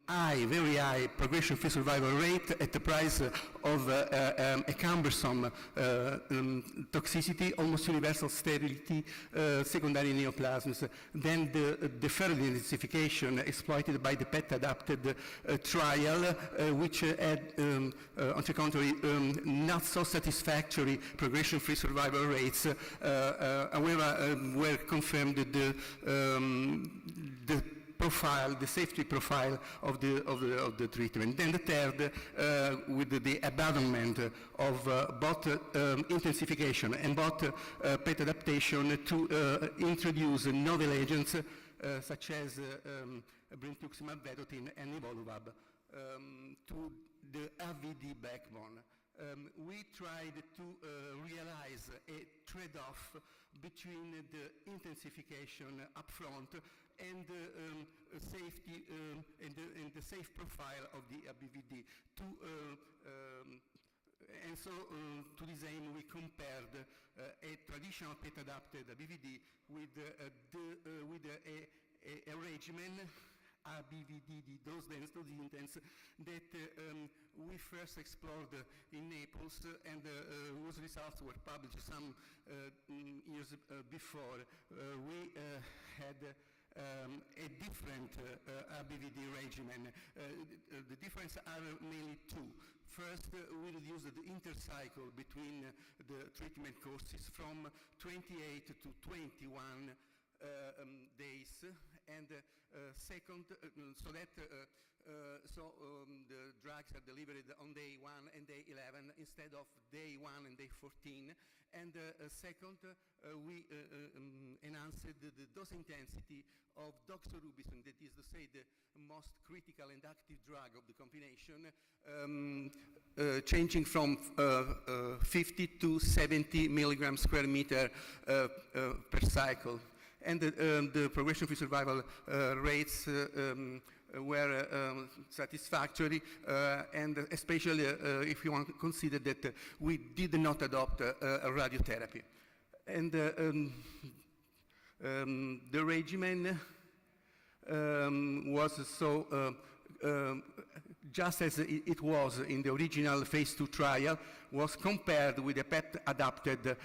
very high progression-free survival rate at the price of a cumbersome toxicity, almost universal sterility, secondary neoplasms. Then the further intensification exploited by the PET-adapted trial, which had, on the contrary, not so satisfactory progression-free survival rates, however, were confirmed the profile, the safety profile of the treatment. Then the third, with the abandonment of both intensification and both PET adaptation to introduce novel agents such as Brentuximab, Bruton, and nivolumab to the ABVD backbone. We tried to realize a trade-off between the intensification upfront and safety and the safe profile of the ABVD. And so to this aim we compared a traditional PET-adapted ABVD with a regimen ABVD, dose dense, dose intense, that we first explored in Naples, and whose results were published some years before. We had a different ABVD regimen. The difference are mainly two. First, we reduced the intercycle between the treatment courses from 28 to 21 days, and second, the drugs are delivered on day 1 and day 11 instead of day 1 and day 14. And second, we enhanced the dose intensity of doxorubicin, that is to say the most critical and active drug of the combination, changing from 50 to 70 milligrams square meter per cycle. And the progression-free survival rates were satisfactory, and especially if you want to consider that we did not adopt radiotherapy. And the regimen was so just as it was in the original phase 2 trial, was compared with a PET-adapted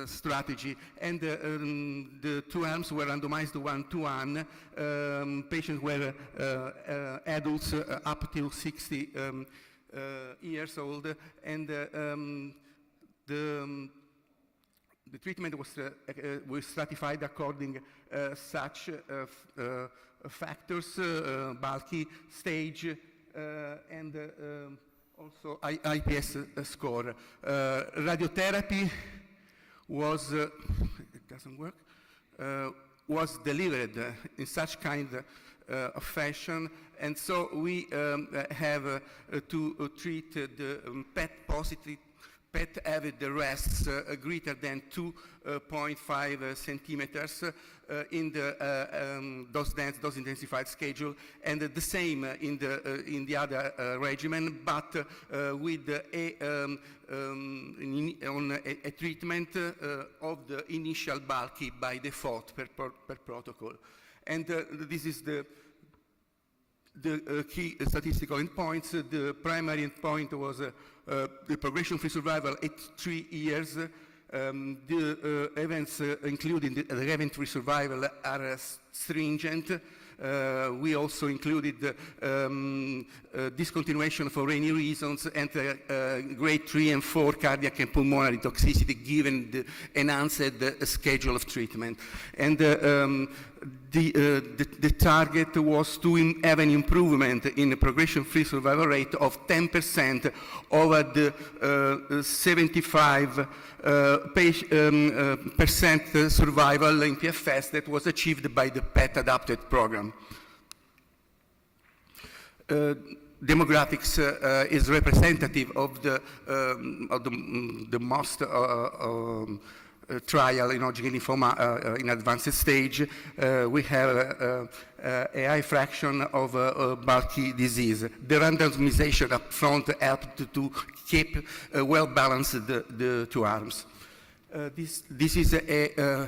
strategy, and the two arms were randomized 1-to-1. Patients were adults up to 60 years old, and the treatment was stratified according such factors, bulky, stage, and also IPS score. Radiotherapy was, it doesn't work, was delivered in such kind of fashion, and so we have to treat the PET-positive, PET-avid arrests greater than 2.5 centimeters in the dose-dense, dose-intensified schedule, and the same in the other regimen, but with a treatment of the initial bulky by default per protocol. And this is the key statistical endpoints. The primary endpoint was the progression-free survival at 3 years. The events including the event-free survival are stringent. We also included discontinuation for any reasons, and grade 3 and 4 cardiac and pulmonary toxicity given the enhanced schedule of treatment. And the target was to have an improvement in the progression-free survival rate of 10% over the 75% survival in PFS that was achieved by the PET-adapted program. Demographics is representative of the most trial in Hodgkin lymphoma in advanced stage. We have a high fraction of bulky disease. The randomization up front helped to keep well-balanced the two arms. This is a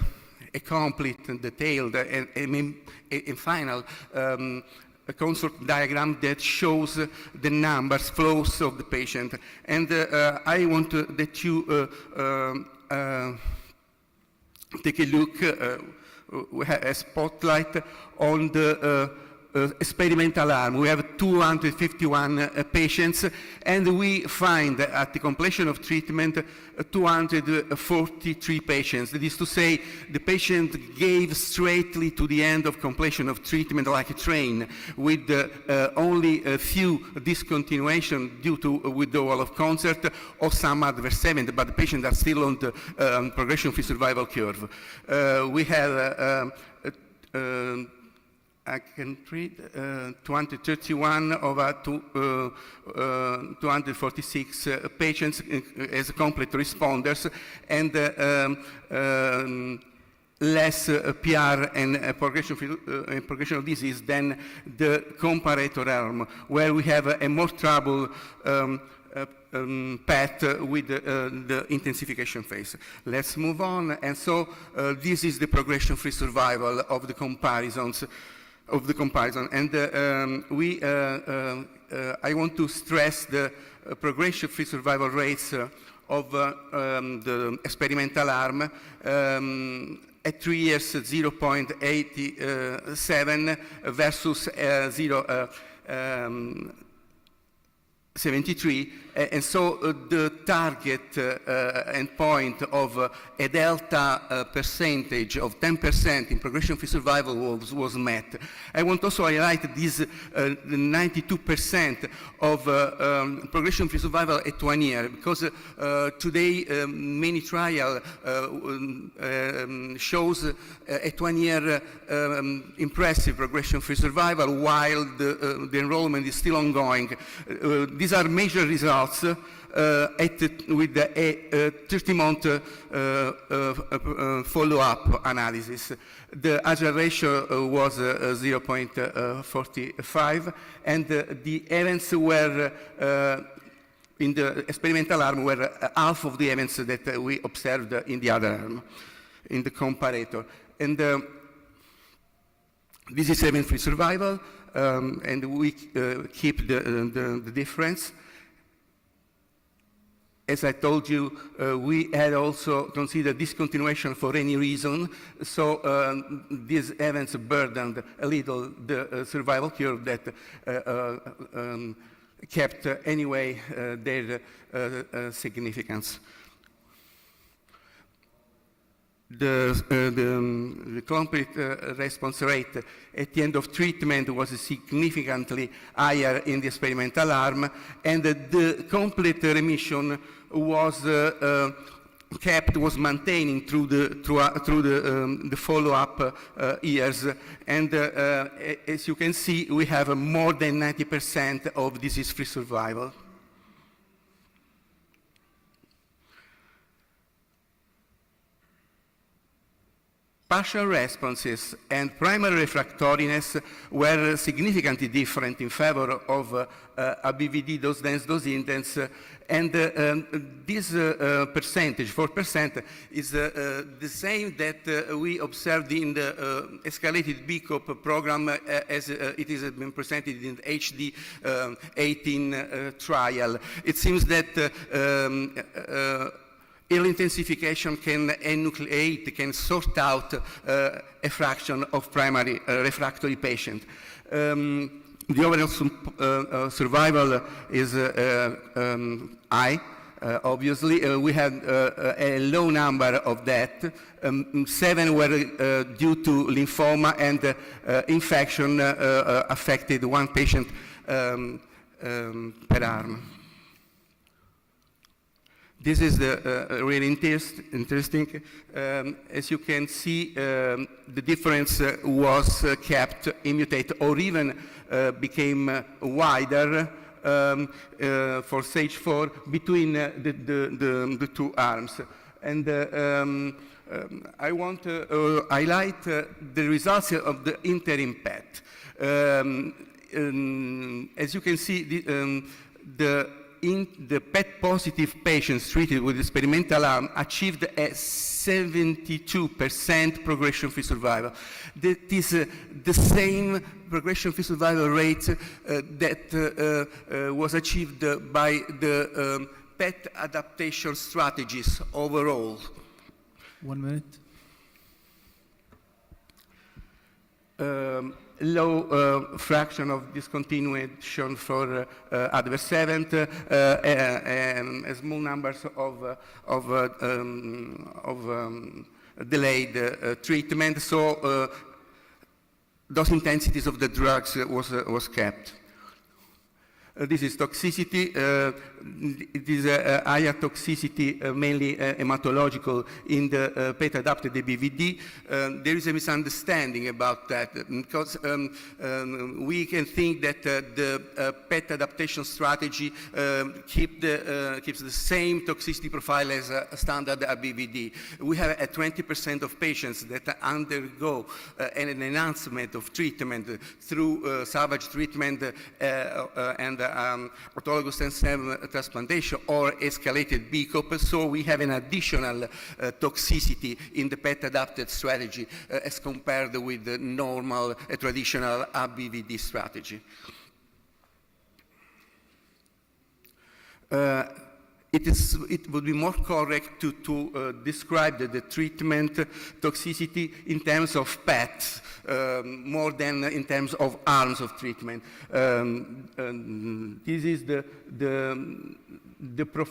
complete and detailed and final consort diagram that shows the numbers, flows of the patient. And I want that you take a look, we have a spotlight on the experimental arm. We have 251 patients, and we find at the completion of treatment 243 patients. That is to say, the patient gave straightly to the end of completion of treatment like a train, with only a few discontinuation due to withdrawal of concert or some adverse event, but the patients are still on the progression-free survival curve. We have I can read 231 over 246 patients as complete responders, and less PR and progression of disease than the comparator arm, where we have a more trouble path with the intensification phase. Let's move on. And so this is the progression-free survival of the comparisons. And I want to stress the progression-free survival rates of the experimental arm. At 3 years, 0.87 versus 0.73, and so the target endpoint of a delta percentage of 10% in progression-free survival was met. I want also to highlight this 92% of progression-free survival at 1 year, because today many trial shows at 1 year impressive progression-free survival while the enrollment is still ongoing. These are major results with a 30-month follow-up analysis. The hazard ratio was 0.45, and the events were in the experimental arm were half of the events that we observed in the other arm, in the comparator. And this is event-free survival, and we keep the difference. As I told you, we had also considered discontinuation for any reason, so these events burdened a little the survival curve that kept anyway their significance. The complete response rate at the end of treatment was significantly higher in the experimental arm, and the complete remission was was maintaining through the follow-up years. And as you can see, we have more than 90% of disease-free survival. Partial responses and primary refractoriness were significantly different in favor of ABVD dose-dense, dose-intense, and this percentage, 4%, is the same that we observed in the escalated BCOP program as it has been presented in the HD 18 trial. It seems that early intensification can enucleate, can sort out a fraction of primary refractory patient. The overall survival is high, obviously. We had a low number of that. 7 were due to lymphoma, and infection affected 1 patient per arm. This is really interesting. As you can see, the difference was kept immutate, or even became wider for stage 4 between the 2 arms. And I want to highlight the results of the interim PET. As you can see, the the PET-positive patients treated with the experimental arm achieved a 72% progression-free survival. That is the same progression-free survival rate that was achieved by the PET adaptation strategies overall. 1 minute. Low fraction of discontinuation for adverse event, small numbers of delayed treatment. So those intensities of the drugs was kept. This is toxicity. It is higher toxicity, mainly hematological, in the PET-adapted ABVD. There is a misunderstanding about that because we can think that the PET adaptation strategy keeps the same toxicity profile as a standard ABVD. We have 20% of patients that undergo an enhancement of treatment through salvage treatment and autologous and stem transplantation or escalated BCOP, so we have an additional toxicity in the PET-adapted strategy as compared with the normal traditional ABVD strategy. It would be more correct to describe the treatment toxicity in terms of PET, more than in terms of arms of treatment. This is the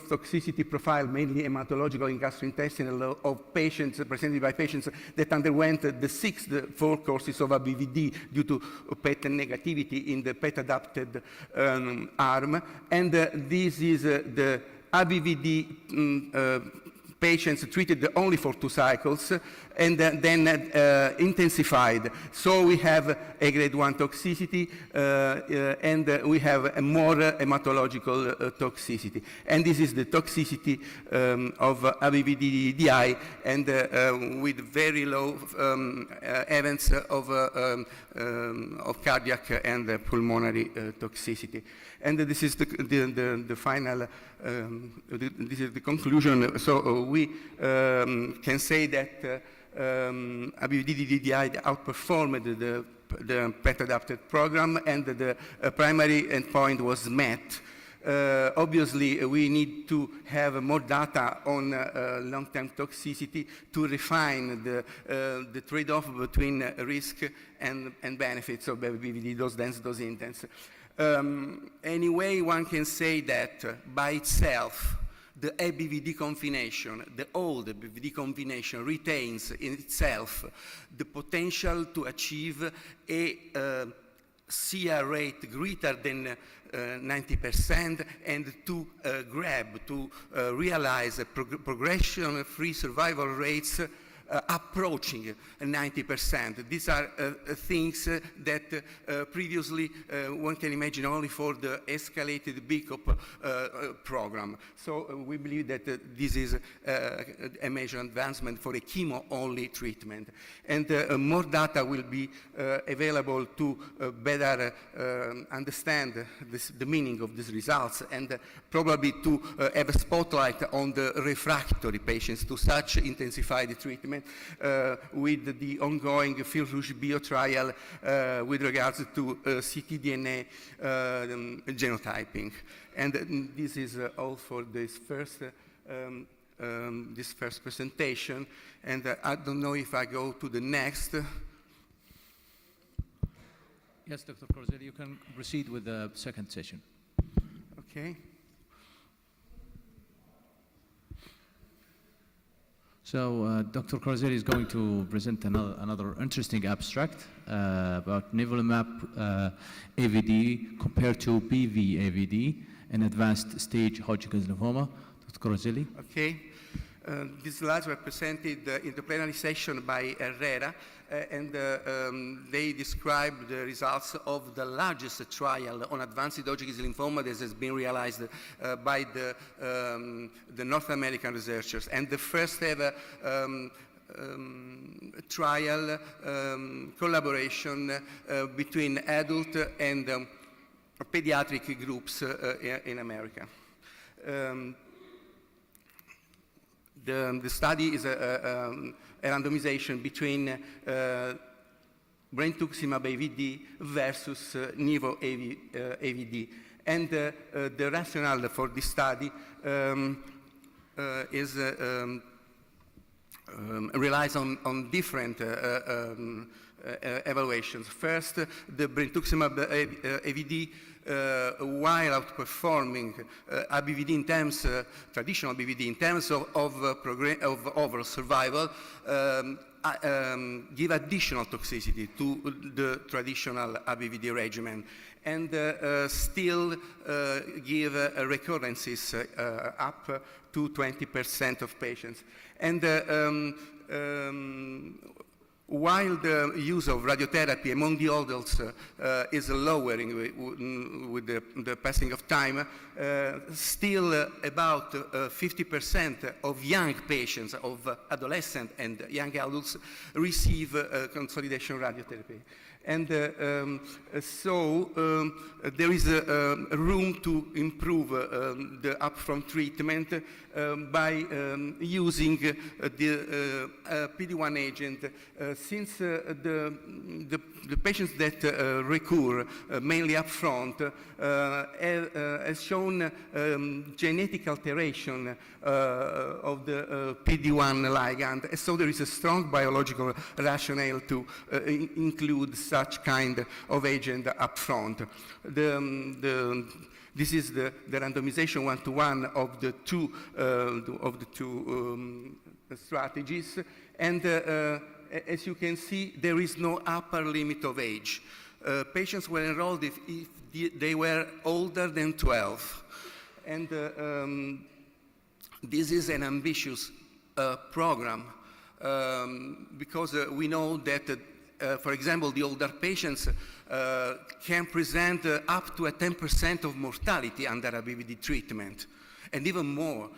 toxicity profile, mainly hematological and gastrointestinal, of patients presented by patients that underwent the 4 courses of ABVD due to PET negativity in the PET-adapted arm. And this is the ABVD patients treated only for 2 cycles and then intensified. So we have a grade 1 toxicity and we have a more hematological toxicity. And this is the toxicity of ABVD-DDI and with very low events of cardiac and pulmonary toxicity. And this is the final, this is the conclusion. So we can say that ABVD-DDI outperformed the PET-adapted program, and the primary endpoint was met. Obviously, we need to have more data on long-term toxicity to refine the trade-off between risk and benefits of ABVD, dose dense, dose intense. Anyway, one can say that by itself, the ABVD combination, the old ABVD combination, retains in itself the potential to achieve a CR rate greater than 90% and to realize progression-free survival rates approaching 90%. These are things that previously one can imagine only for the escalated BCOP program. So we believe that this is a major advancement for a chemo-only treatment. And more data will be available to better understand the meaning of these results, and probably to have a spotlight on the refractory patients to such intensified treatment with the ongoing Rouge bio trial with regards to ctDNA genotyping. And this is all for this first presentation. And I don't know if I go to the next. Yes, Dr. Corselli, you can proceed with the second session. Okay. So Dr. Corselli is going to present another interesting abstract about nivolumab AVD compared to BV-AVD in advanced stage Hodgkin's lymphoma. Dr. Corselli. Okay. These slides were presented in the plenary session by Herrera, and they describe the results of the largest trial on advanced Hodgkin's lymphoma that has been realized by the North American researchers. And the first ever trial collaboration between adult and pediatric groups in America. The study is a randomization between Brentuximab AVD versus Nivo AVD. And the rationale for this study relies on different evaluations. First, the Brentuximab AVD, while outperforming ABVD in terms, traditional ABVD in terms of overall survival, give additional toxicity to the traditional ABVD regimen, and still give recurrences up to 20% of patients. And while the use of radiotherapy among the adults is lowering with the passing of time, still about 50% of young patients, of adolescent and young adults, receive consolidation radiotherapy. And so there is room to improve the upfront treatment by using the PD-1 agent, since the patients that recur mainly upfront has shown genetic alteration of the PD-1 ligand. So there is a strong biological rationale to include such kind of agent upfront. This is the randomization one-to-one of the two strategies, and as you can see, there is no upper limit of age. Patients were enrolled if they were older than 12, and this is an ambitious program because we know that for example, the older patients can present up to a 10% of mortality under ABVD treatment, and even more,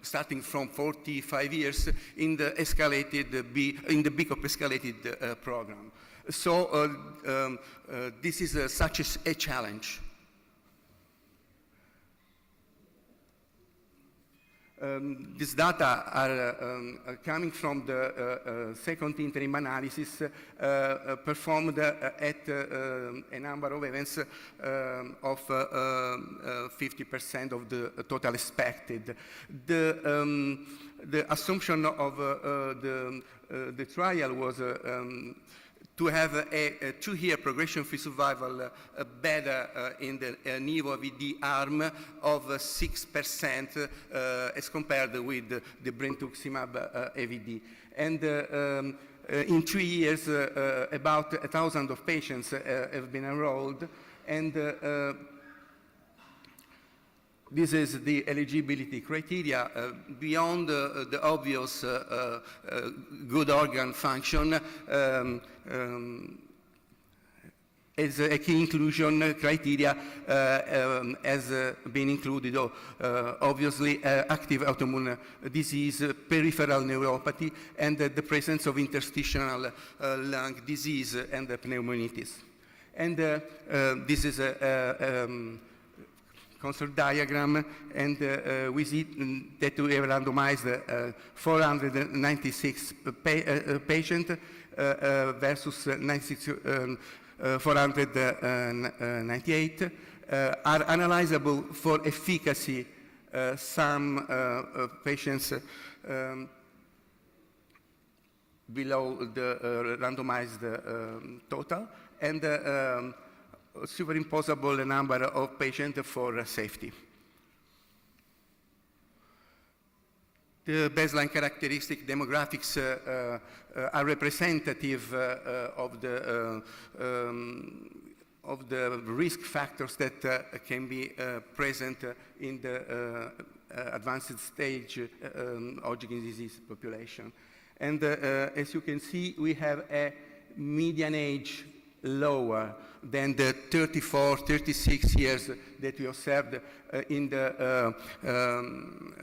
starting from 45 years in the escalated in the BCOP escalated program. So this is such a challenge. These data are coming from the second interim analysis performed at a number of events of 50% of the total expected. The assumption of the trial was to have a 2-year progression-free survival better in the Nivo AVD arm of 6% as compared with the Brentuximab AVD. And in 3 years, about 1,000 of patients have been enrolled, and this is the eligibility criteria. Beyond the obvious good organ function, as a key inclusion criteria has been included, obviously, active autoimmune disease, peripheral neuropathy, and the presence of interstitial lung disease and pneumonitis. And this is a consort diagram, and we see that we have randomized 496 patients versus 498 are analyzable for efficacy. Some patients below the randomized total, and superimposable number of patients for safety. The baseline characteristic demographics are representative of the risk factors that can be present in the advanced stage Hodgkin disease population. And as you can see, we have a median age lower than the 34, 36 years that we observed in the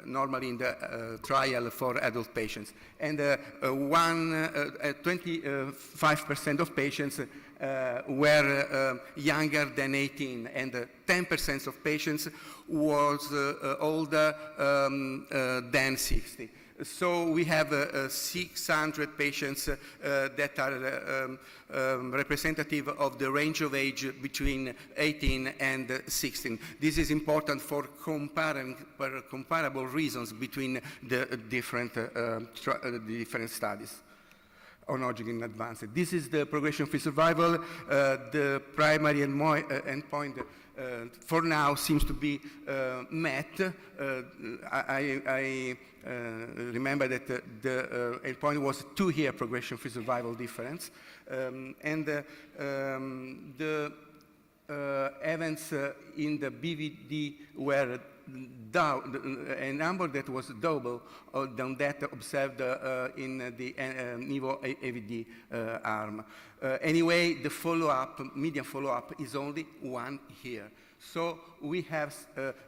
normally in the trial for adult patients. And 25% of patients were younger than 18, and 10% of patients was older than 60. So we have 600 patients that are representative of the range of age between 18 and 16. This is important for comparable reasons between the different studies on Hodgkin advanced. This is the progression-free survival. The primary endpoint for now seems to be met. I remember that the endpoint was 2-year progression-free survival difference. The events in the BVD were a number that was double than that observed in the Nivo ABVD arm. Anyway, the follow-up, median follow-up, is only 1 year. So we have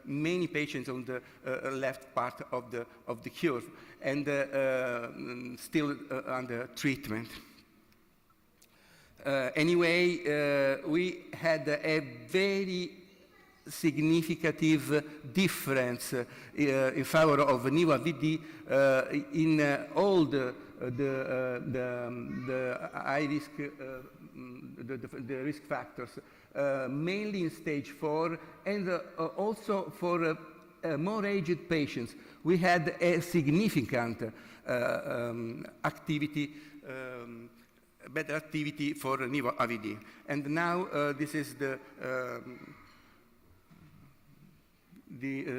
many patients on the left part of the curve and still under treatment. Anyway, we had a very significant difference in favor of Nivo ABVD in all the high risk, the risk factors, mainly in stage 4, and also for more aged patients. We had a significant activity, better activity for Nivo ABVD. And now this is the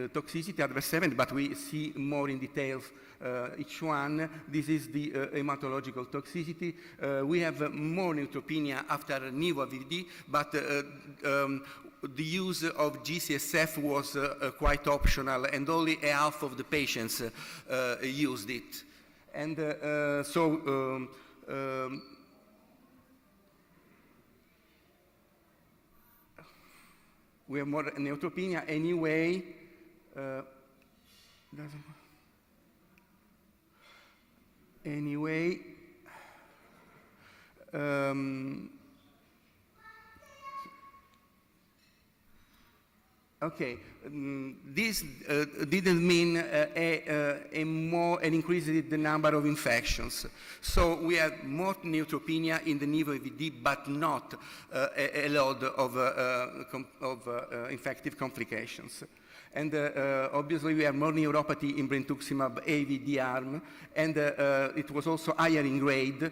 toxicity adverse event, but we see more in details each one. This is the hematological toxicity. We have more neutropenia after Nivo ABVD, but the use of G-CSF was quite optional, and only half of the patients used it. And we have more neutropenia anyway. Okay, this didn't mean an increase in the number of infections. So we have more neutropenia in the Nivo ABVD, but not a lot of infective complications. And obviously we have more neuropathy in Brentuximab ABVD arm, and it was also higher in grade,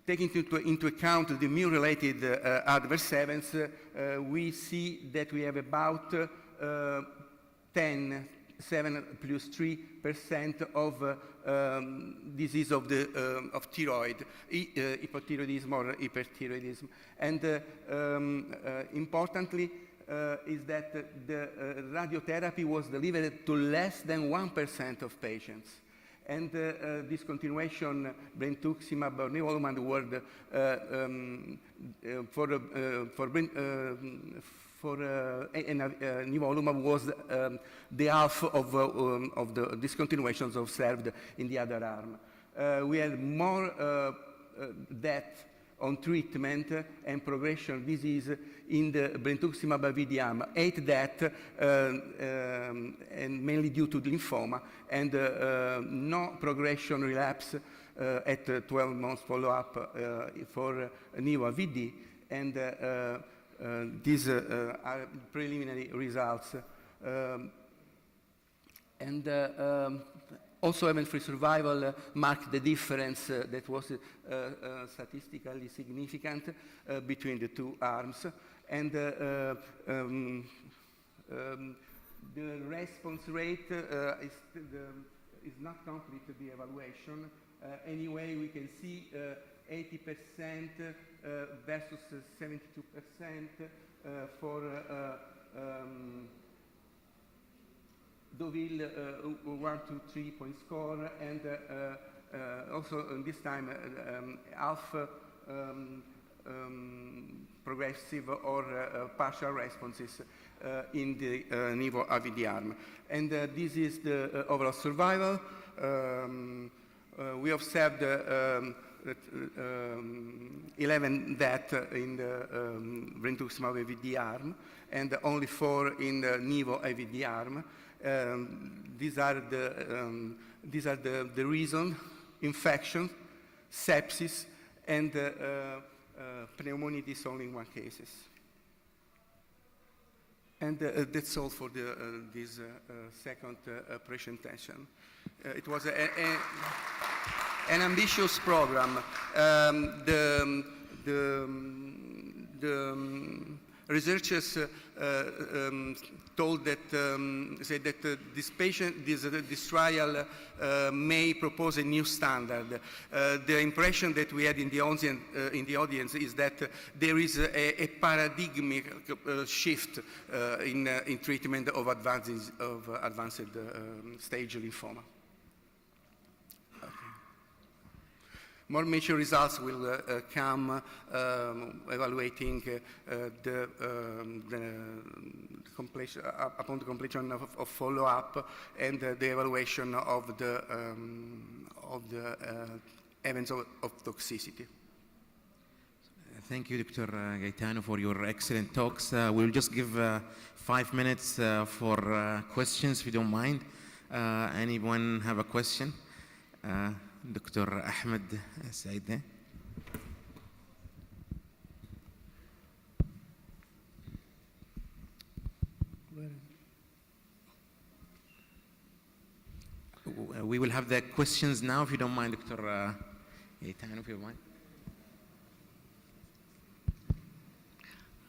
taking into account the immune-related adverse events, we see that we have about 7 plus 3% of disease of thyroid, hypothyroidism or hyperthyroidism. And importantly, is that the radiotherapy was delivered to less than 1% of patients. And discontinuation, Brentuximab or nivolumab were nivolumab was the half of the discontinuations observed in the other arm. We had more death on treatment and progression of disease in the Brentuximab ABVD arm, 8 deaths, and mainly due to lymphoma, and no progression relapse at 12 months follow-up for Nivo ABVD, and these are preliminary results. Also, event-free survival marked the difference that was statistically significant between the two arms. And the response rate is not complete, the evaluation. Anyway, we can see 80% versus 72% for Deauville 1, 2, 3 point score, and also this time half progressive or partial responses in the Nivo ABVD arm. And this is the overall survival. We observed 11 deaths in the Brentuximab ABVD arm, and only 4 in the Nivo ABVD arm. These are the reason: infection, sepsis, and pneumonitis only in 1 cases. And that's all for this second presentation. It was an ambitious program. The researchers told that, said that this trial may propose a new standard. The impression that we had in the audience is that there is a paradigmic shift in treatment of advanced stage lymphoma. More mature results will come evaluating upon the completion of follow-up and the evaluation of the events of toxicity. Thank you, Dr. Gaetano, for your excellent talks. We'll just give 5 minutes for questions, if you don't mind. Anyone have a question? Dr. Ahmed Said. We will have the questions now, if you don't mind, Dr. Gaetano, if you don't mind.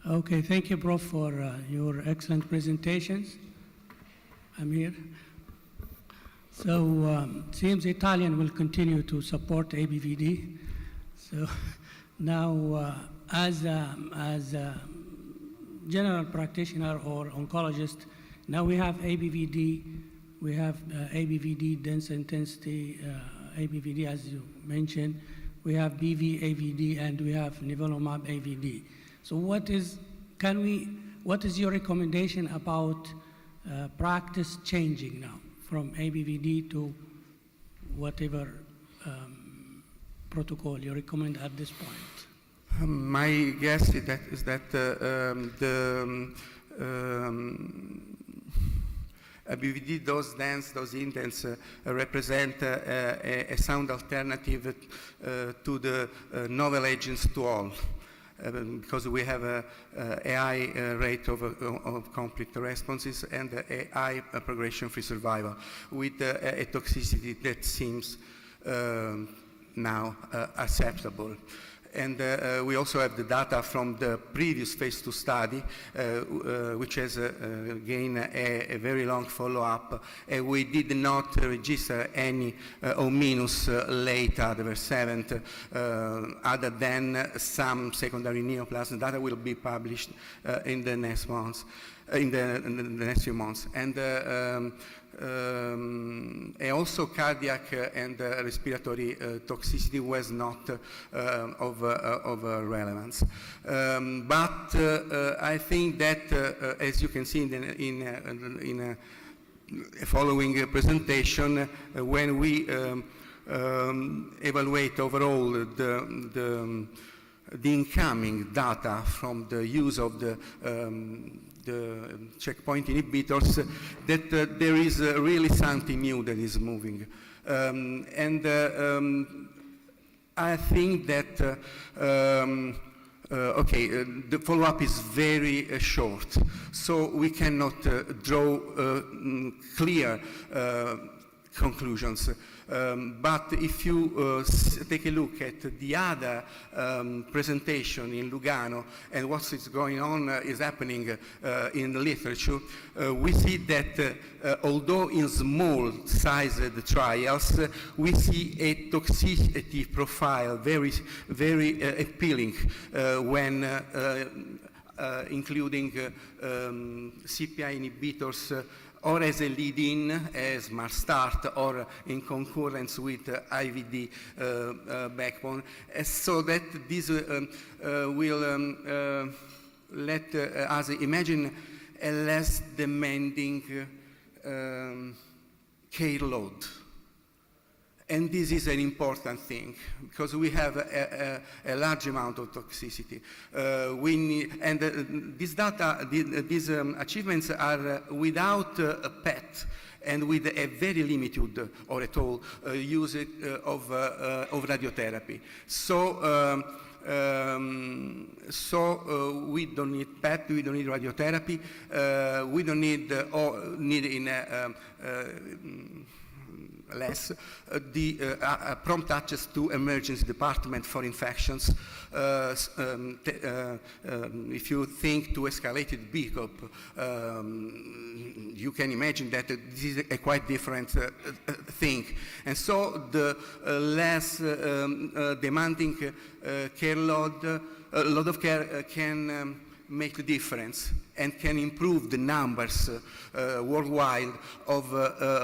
Okay, thank you, Prof, for your excellent presentations. I'm here. So, seems Italian will continue to support ABVD. So now, as a general practitioner or oncologist, now we have ABVD, we have ABVD dense intensity, ABVD as you mentioned, we have BV-AVD, and we have nivolumab AVD. So what is your recommendation about practice changing now from ABVD to whatever protocol you recommend at this point? My guess is that the ABVD dose dense, dose intense represent a sound alternative to the novel agents to all. Because we have a high rate of complete responses and a high progression-free survival with a toxicity that seems now acceptable. And we also have the data from the previous phase 2 study, which has gained a very long follow-up. And we did not register any ominous late adverse event, other than some secondary neoplasm. Data will be published in the next months, in the next few months. And also cardiac and respiratory toxicity was not of relevance. But I think that, as you can see in a following presentation, when we evaluate overall the incoming data from the use of the checkpoint inhibitors, that there is really something new that is moving. I think that, the follow-up is very short, so we cannot draw clear conclusions. But if you take a look at the other presentation in Lugano and what is going on is happening in the literature, we see that although in small-sized trials, we see a toxicity profile very, very appealing when including CPI inhibitors or as a lead-in, as must start, or in concurrence with IVD backbone, so that this will let us imagine a less demanding care load. And this is an important thing because we have a large amount of toxicity. These data, these achievements are without a PET and with a very limited or at all use of radiotherapy. So we don't need PET, we don't need radiotherapy, we don't need less the prompt access to emergency department for infections. If you think to escalated BCOP, you can imagine that this is a quite different thing. And so the less demanding care load of care can make the difference and can improve the numbers worldwide of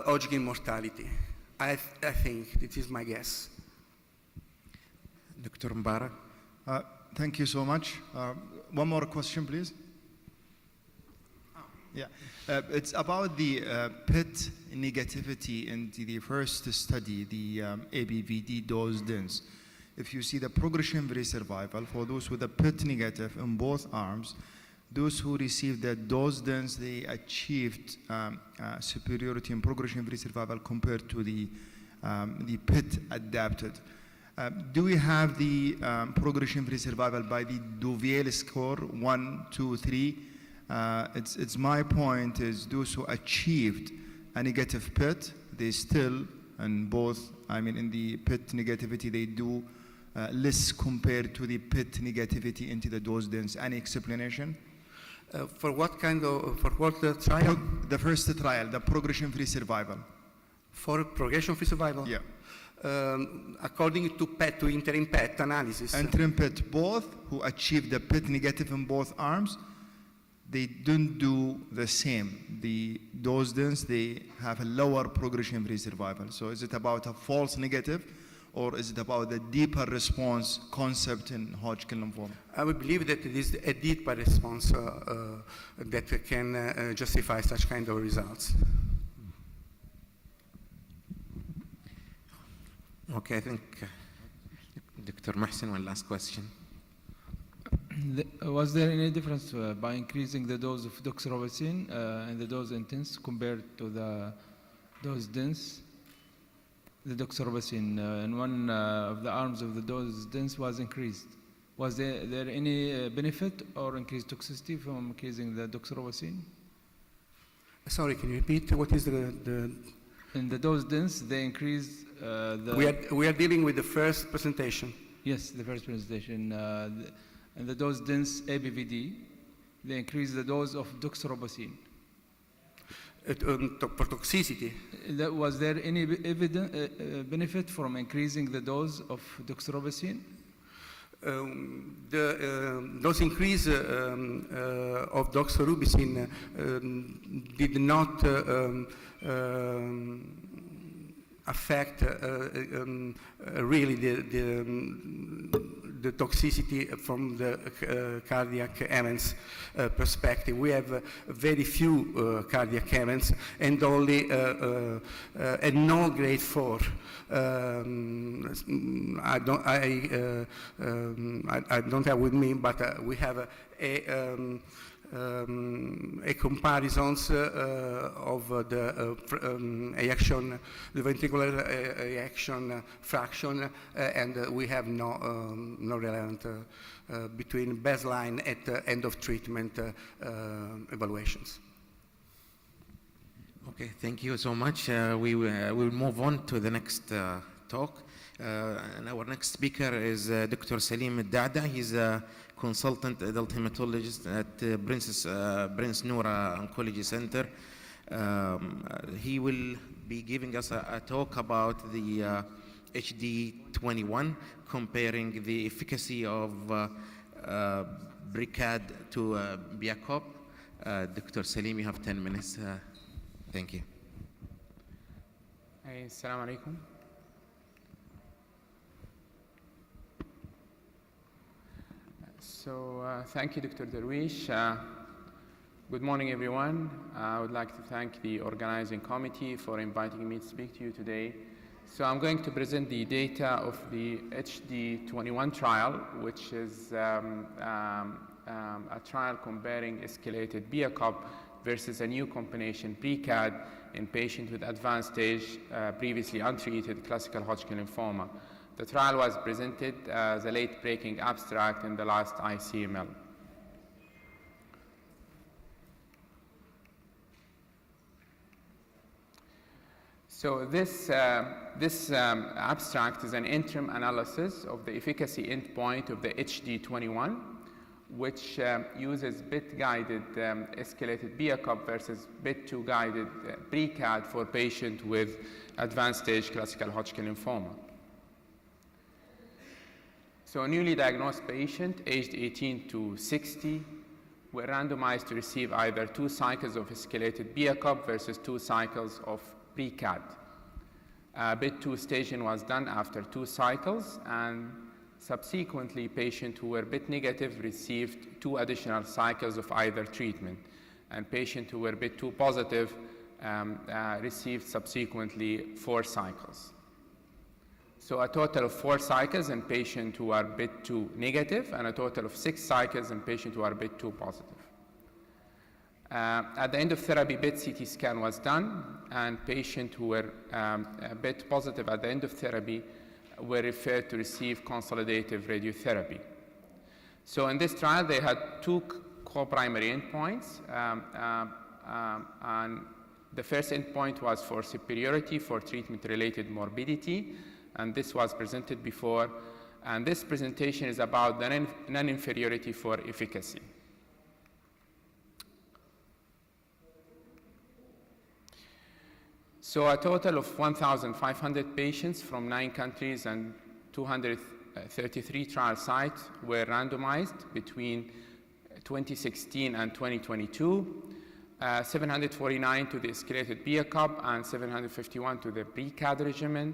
Hodgkin mortality. I think this is my guess. Dr. Mbarak. Thank you so much. One more question, please. Yeah, it's about the PET negativity in the first study, the ABVD dose dense. If you see the progression-free survival for those with a PET negative in both arms, those who received the dose dense, they achieved superiority in progression-free survival compared to the PET adapted. Do we have the progression-free survival by the Deauville score, 1, 2, 3? It's my point is those who achieved a negative PET, they still, and both, I mean, in the PET negativity, they do less compared to the PET negativity into the dose dense. Any explanation? For what kind of, for what trial? The first trial, the progression-free survival. For progression-free survival? Yeah. According to PET, to interim PET analysis. Interim PET, both who achieved the PET negative in both arms, they don't do the same. The dose dense, they have a lower progression-free survival. So is it about a false negative, or is it about the deeper response concept in Hodgkin lymphoma? I would believe that it is a deeper response that can justify such kind of results. Okay, I think Dr. Mohsen, one last question. Was there any difference by increasing the dose of doxorubicin and the dose intense compared to the dose dense? The doxorubicin in one of the arms of the dose dense was increased. Was there any benefit or increased toxicity from increasing the doxorubicin? Sorry, can you repeat? What is the... In the dose dense, they increased the... We are dealing with the first presentation. Yes, the first presentation. In the dose dense ABVD, they increased the dose of doxorubicin. For toxicity. Was there any benefit from increasing the dose of doxorubicin? Those increase of doxorubicin did not affect really the toxicity from the cardiac events perspective. We have very few cardiac events and only at no grade 4. I don't have with me, but we have a comparisons of the ejection, the ventricular ejection fraction, and we have no relevant between baseline at end of treatment evaluations. Okay, thank you so much. We will move on to the next talk. And our next speaker is Dr. Salim Dada. He's a consultant adult hematologist at Prince Noura Oncology Center. He will be giving us a talk about the HD21, comparing the efficacy of BrECADD to BIACOP. Dr. Salim, you have 10 minutes. Thank you. Hey, assalamu alaikum. So thank you, Dr. Darwish. Good morning, everyone. I would like to thank the organizing committee for inviting me to speak to you today. So I'm going to present the data of the HD21 trial, which is a trial comparing escalated BrECAD versus a new combination BrECAD in patients with advanced stage, previously untreated classical Hodgkin lymphoma. The trial was presented as a late-breaking abstract in the last ICML. So this abstract is an interim analysis of the efficacy endpoint of the HD21, which uses bit-guided escalated BrECAD versus bit-2-guided BrECAD for patients with advanced stage classical Hodgkin lymphoma. So a newly diagnosed patient, aged 18 to 60, were randomized to receive either 2 cycles of escalated BrECAD versus 2 cycles of BrECAD. Bit-2 staging was done after 2 cycles, and subsequently, patients who were bit-negative received 2 additional cycles of either treatment, and patients who were bit-2 positive received subsequently 4 cycles. So a total of 4 cycles in patients who are bit-2 negative, and a total of 6 cycles in patients who are bit-2 positive. At the end of therapy, bit CT scan was done, and patients who were bit positive at the end of therapy were referred to receive consolidative radiotherapy. So in this trial, they had 2 co-primary endpoints, and the first endpoint was for superiority for treatment-related morbidity, and this was presented before, and this presentation is about the non-inferiority for efficacy. So a total of 1,500 patients from 9 countries and 233 trial sites were randomized between 2016 and 2022, 749 to the escalated BrECAD and 751 to the BrECAD regimen.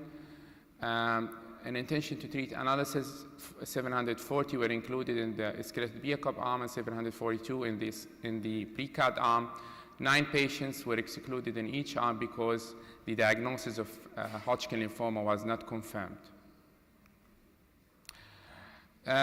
An intention to treat analysis, 740 were included in the escalated BrECAD arm and 742 in the BrECAD arm. 9 patients were excluded in each arm because the diagnosis of Hodgkin lymphoma was not confirmed.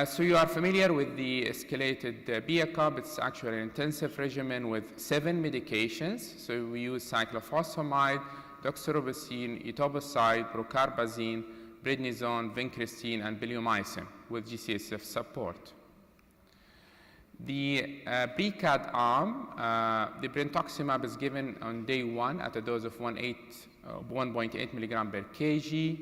So you are familiar with the escalated BrECAD. It's actually an intensive regimen with 7 medications. So we use cyclophosphamide, doxorubicin, etoposide, procarbazine, prednisone, vincristine, and bleomycin with G-CSF support. The BrECAD arm, the Brentuximab is given on day 1 at a dose of 1.8 milligram per kg,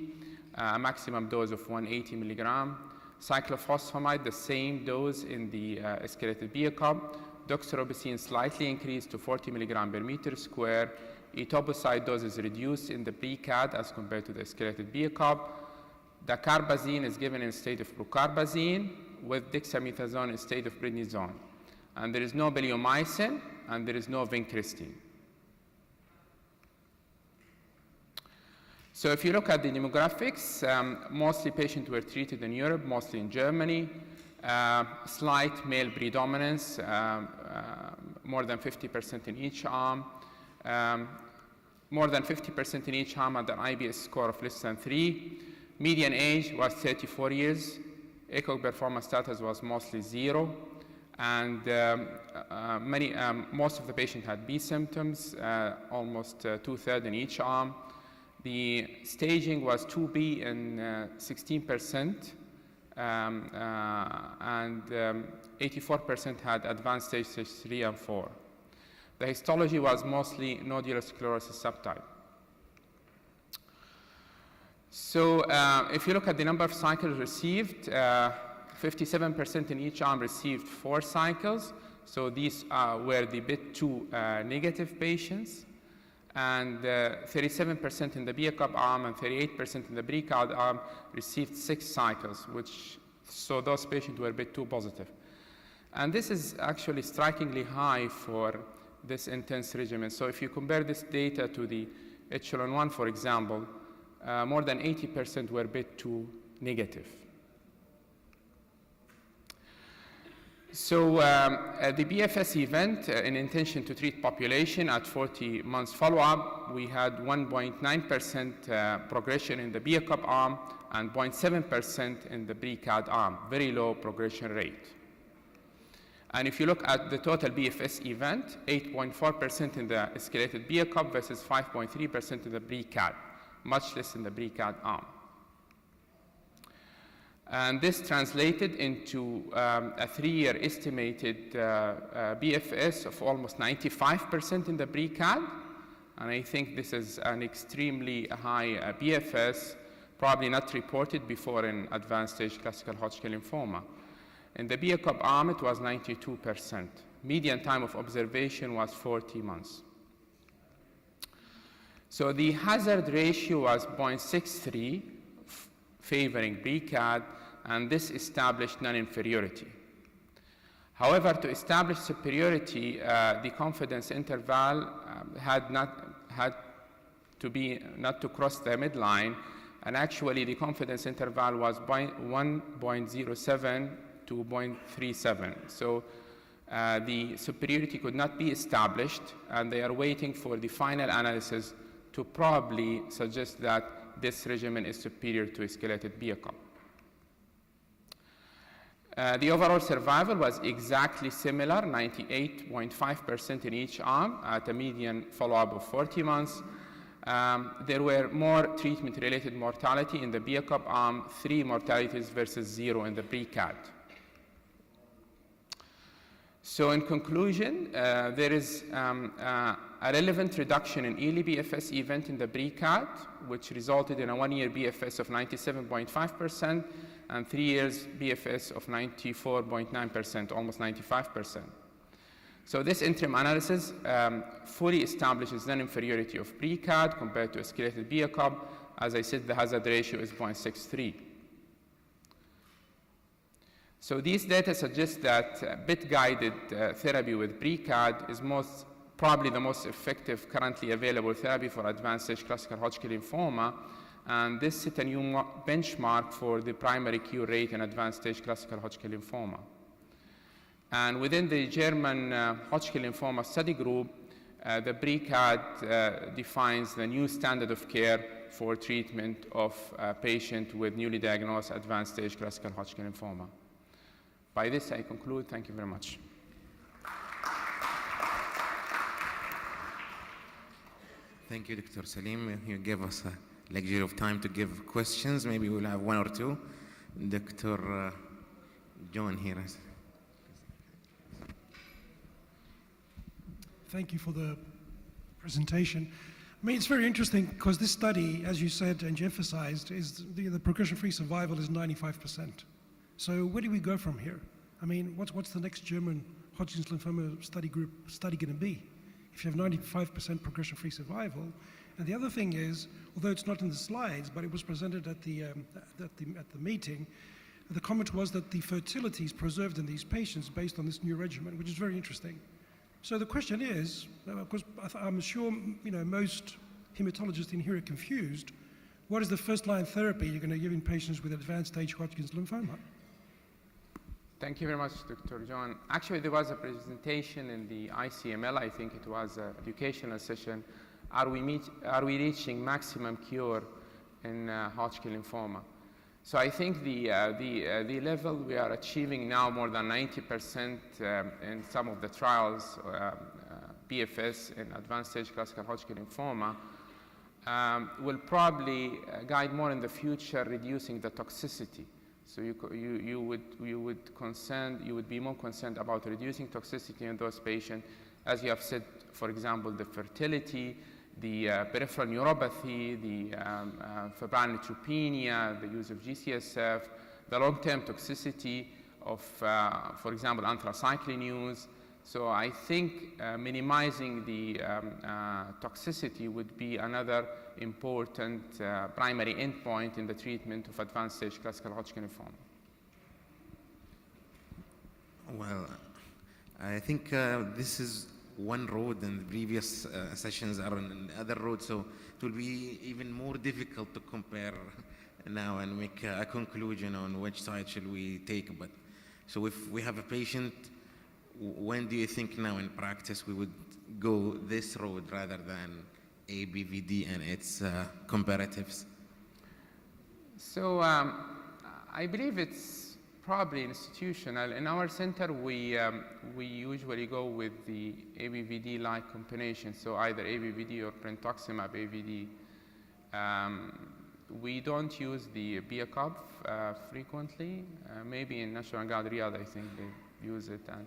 a maximum dose of 180 milligram. Cyclophosphamide, the same dose in the escalated BrECAD. Doxorubicin slightly increased to 40 milligram per meter square. Etoposide dose is reduced in the BrECAD as compared to the escalated BrECAD. The carbazine is given in state of procarbazine with dexamethasone instead of prednisone. And there is no bleomycin, and there is no vincristine. So if you look at the demographics, mostly patients were treated in Europe, mostly in Germany. Slight male predominance, more than 50% in each arm. More than 50% in each arm had an IBS score of less than 3. Median age was 34 years. ECOG performance status was mostly 0. And most of the patients had B symptoms, almost 2/3 in each arm. The staging was 2B in 16%, and 84% had advanced stage 3 and 4. The histology was mostly nodular sclerosis subtype. So if you look at the number of cycles received, 57% in each arm received 4 cycles. So these were the BIT2 negative patients. And 37% in the BrECAD arm and 38% in the BrECAD arm received 6 cycles, so those patients were BIT2 positive. And this is actually strikingly high for this intense regimen. So if you compare this data to the Echelon-1, for example, more than 80% were BIT2 negative. So the BFS event in intention to treat population at 40 months follow-up, we had 1.9% progression in the BrECADD arm and 0.7% in the BrECADD arm, very low progression rate. And if you look at the total BFS event, 8.4% in the escalated BrECADD versus 5.3% in the BrECADD, much less in the BrECADD arm. And this translated into a 3-year estimated BFS of almost 95% in the BrECADD. And I think this is an extremely high BFS, probably not reported before in advanced stage classical Hodgkin lymphoma. In the BrECADD arm, it was 92%. Median time of observation was 40 months. So the hazard ratio was 0.63, favoring BrECADD, and this established non-inferiority. However, to establish superiority, the confidence interval had to cross the midline, and actually the confidence interval was 1.07 to 0.37. So the superiority could not be established, and they are waiting for the final analysis to probably suggest that this regimen is superior to escalated BrECADD. The overall survival was exactly similar, 98.5% in each arm at a median follow-up of 40 months. There were more treatment-related mortality in the BrECADD arm, 3 mortalities versus 0 in the BrECADD. So in conclusion, there is a relevant reduction in early BFS event in the BrECADD, which resulted in a 1-year BFS of 97.5% and 3 years BFS of 94.9%, almost 95%. So this interim analysis fully establishes non-inferiority of BrECADD compared to escalated BrECADD. As I said, the hazard ratio is 0.63. So these data suggest that BIT-guided therapy with BrECADD is probably the most effective currently available therapy for advanced stage classical Hodgkin lymphoma, and this set a new benchmark for the primary cure rate in advanced stage classical Hodgkin lymphoma. And within the German Hodgkin lymphoma study group, the BrECADD defines the new standard of care for treatment of a patient with newly diagnosed advanced stage classical Hodgkin lymphoma. By this, I conclude. Thank you very much. Thank you, Dr. Salim. You gave us a luxury of time to give questions. Maybe we'll have 1 or 2. Dr. John here. Thank you for the presentation. I mean, it's very interesting because this study, as you said and you emphasized, is the progression-free survival is 95%. So where do we go from here? I mean, what's the next German Hodgkin's lymphoma study going to be? If you have 95% progression-free survival, and the other thing is, although it's not in the slides, but it was presented at the meeting, the comment was that the fertility is preserved in these patients based on this new regimen, which is very interesting. So the question is, because I'm sure most hematologists in here are confused, what is the first-line therapy you're going to give in patients with advanced stage Hodgkin's lymphoma? Thank you very much, Dr. John. Actually, there was a presentation in the ICML, I think it was an educational session. Are we reaching maximum cure in Hodgkin lymphoma? So I think the level we are achieving now, more than 90% in some of the trials, BFS in advanced stage classical Hodgkin lymphoma, will probably guide more in the future reducing the toxicity. So you would be more concerned about reducing toxicity in those patients, as you have said, for example, the fertility, the peripheral neuropathy, the febrile neutropenia, the use of GCSF, the long-term toxicity of, for example, anthracycline use. So I think minimizing the toxicity would be another important primary endpoint in the treatment of advanced stage classical Hodgkin lymphoma. Well, I think this is one road, and the previous sessions are on the other road, so it will be even more difficult to compare now and make a conclusion on which side should we take. But So if we have a patient, when do you think now in practice we would go this road rather than ABVD and its comparatives? So I believe it's probably institutional. In our center, we usually go with the ABVD-like combination, so either ABVD or Brentuximab AVD. We don't use the BrECADD frequently. Maybe in National Guard Riyadh, I think they use it. And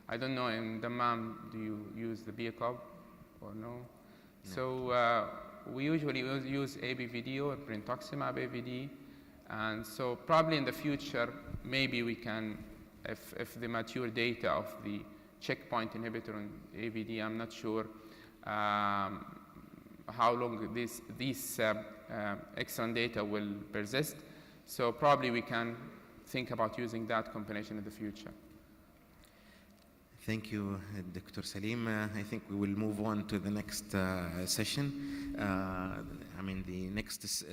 I don't know, in Dammam, do you use the BrECADD or no? So we usually use ABVD or Brentuximab AVD. And so probably in the future, maybe we can, if the mature data of the checkpoint inhibitor on AVD, I'm not sure how long these excellent data will persist. So probably we can think about using that combination in the future. Thank you, Dr. Salim. I think we will move on to the next session. The next,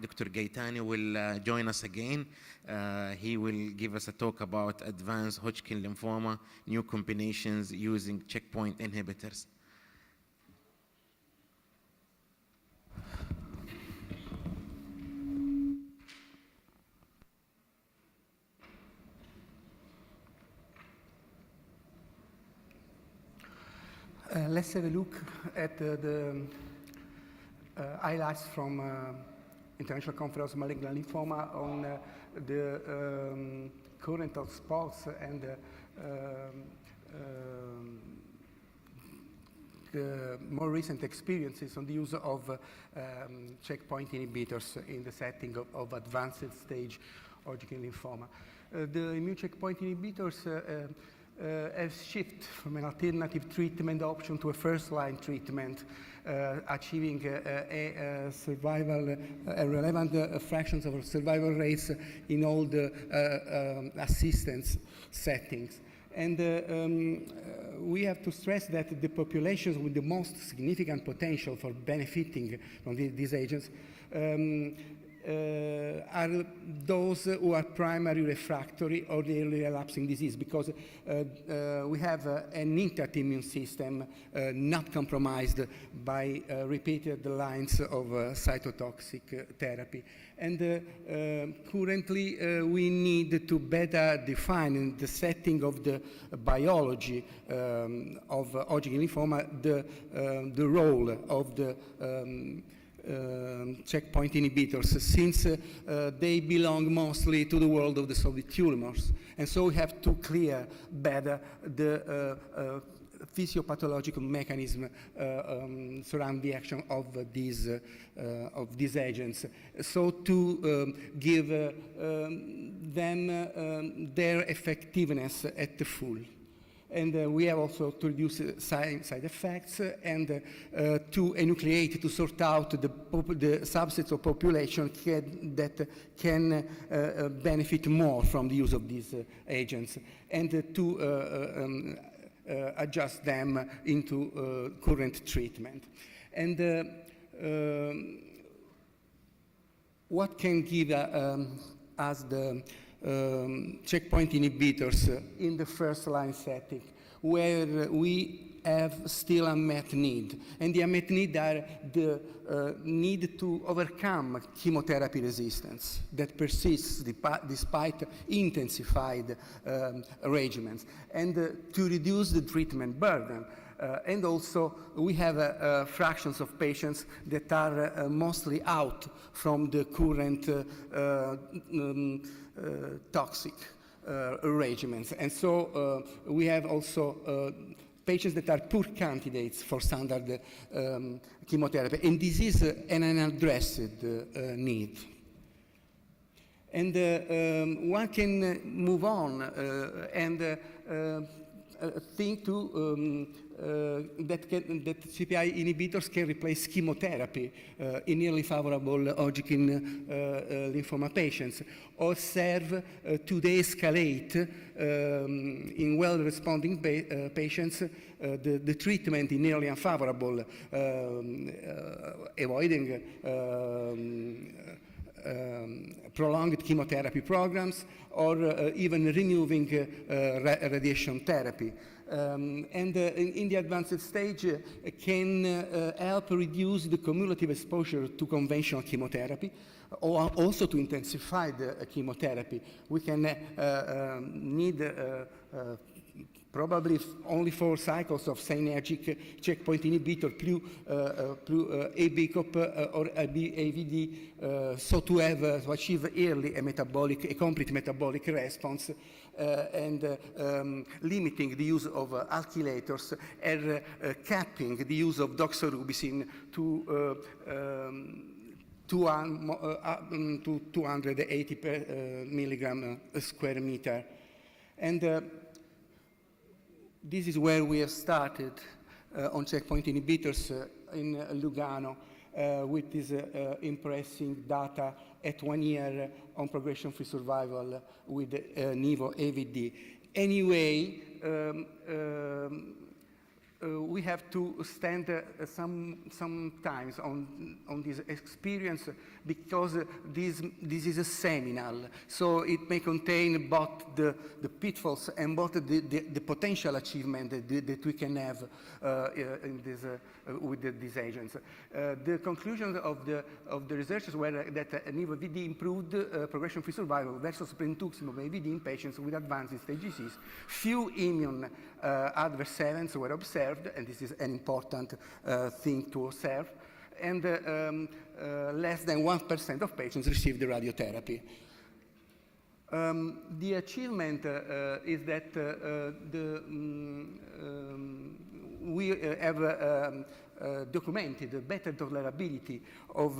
Dr. Gaetani will join us again. He will give us a talk about advanced Hodgkin lymphoma, new combinations using checkpoint inhibitors. Let's have a look at the highlights from International Conference on Malignant Lymphoma on the current hotspots and the more recent experiences on the use of checkpoint inhibitors in the setting of advanced stage Hodgkin lymphoma. The immune checkpoint inhibitors have shifted from an alternative treatment option to a first-line treatment, achieving a survival, relevant fractions of survival rates in all the assistance settings. And we have to stress that the populations with the most significant potential for benefiting from these agents are those who are primary refractory or the early relapsing disease, because we have an intact immune system not compromised by repeated lines of cytotoxic therapy. And currently we need to better define in the setting of the biology of Hodgkin lymphoma the role of the checkpoint inhibitors, since they belong mostly to the world of the solid tumors. And so we have to clear better the physiopathological mechanism surrounding the action of these agents, so to give them their effectiveness at the full. And we have also to reduce side effects and to enucleate, to sort out the subsets of population that can benefit more from the use of these agents, and to adjust them into current treatment. And what can give us the checkpoint inhibitors in the first-line setting, where we have still unmet need. And the unmet need are the need to overcome chemotherapy resistance that persists despite intensified regimens, and to reduce the treatment burden. And also, we have fractions of patients that are mostly out from the current toxic regimens. And so we have also patients that are poor candidates for standard chemotherapy. And this is an unaddressed need. And one can move on and think to that CPI inhibitors can replace chemotherapy in nearly favorable Hodgkin lymphoma patients, or serve to de-escalate in well-responding patients the treatment in nearly unfavorable, avoiding prolonged chemotherapy programs, or even removing radiation therapy. In the advanced stage, can help reduce the cumulative exposure to conventional chemotherapy, or also to intensify the chemotherapy. We can need probably only 4 cycles of synergic checkpoint inhibitor plus ABCOP or ABVD, so to achieve early a complete metabolic response, and limiting the use of alkylators and capping the use of doxorubicin to 280 milligram square meter. And this is where we have started on checkpoint inhibitors in Lugano with this impressive data at 1 year on progression-free survival with Nivo AVD. Anyway, we have to stand sometimes on this experience, because this is a seminal. So it may contain both the pitfalls and both the potential achievement that we can have in this, with these agents. The conclusions of the researchers were that Nivo AVD improved progression-free survival versus Brentuximab AVD in patients with advanced stage disease. Few immune adverse events were observed, and this is an important thing to observe, and less than 1% of patients received the radiotherapy. The achievement is that we have documented better tolerability of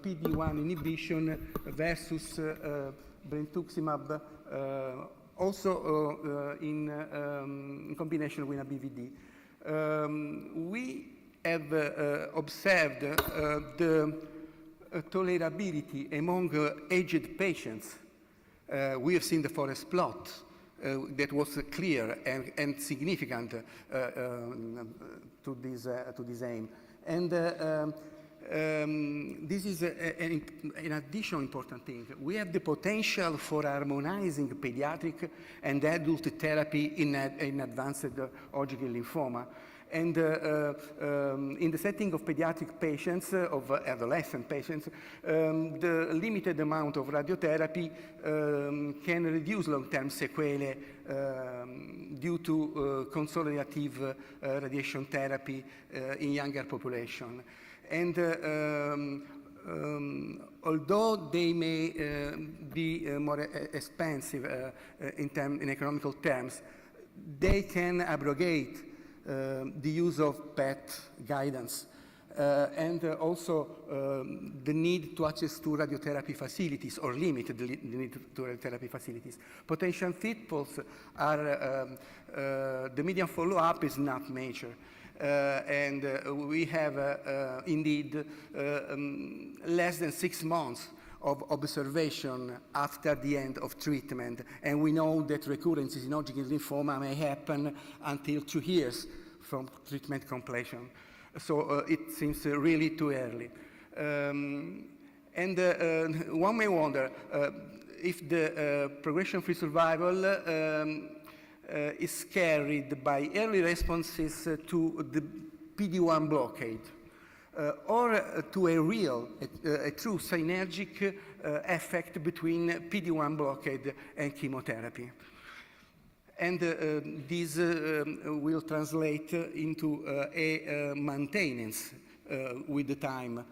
PD-1 inhibition versus Brentuximab, also in combination with ABVD. We have observed the tolerability among aged patients. We have seen the forest plot that was clear and significant to this aim. And this is an additional important thing. We have the potential for harmonizing pediatric and adult therapy in advanced Hodgkin lymphoma. And in the setting of pediatric patients, of adolescent patients, the limited amount of radiotherapy can reduce long-term sequelae due to consolidative radiation therapy in younger population. And although they may be more expensive in economical terms, they can abrogate the use of PET guidance, and also the need to access to radiotherapy facilities, or limit the need to radiotherapy facilities. Potential pitfalls are the median follow-up is not major. And we have indeed less than 6 months of observation after the end of treatment. And we know that recurrences in Hodgkin lymphoma may happen until 2 years from treatment completion. So it seems really too early. And one may wonder if the progression-free survival is carried by early responses to the PD-1 blockade, or to a true synergic effect between PD-1 blockade and chemotherapy. And this will translate into a maintenance with the time,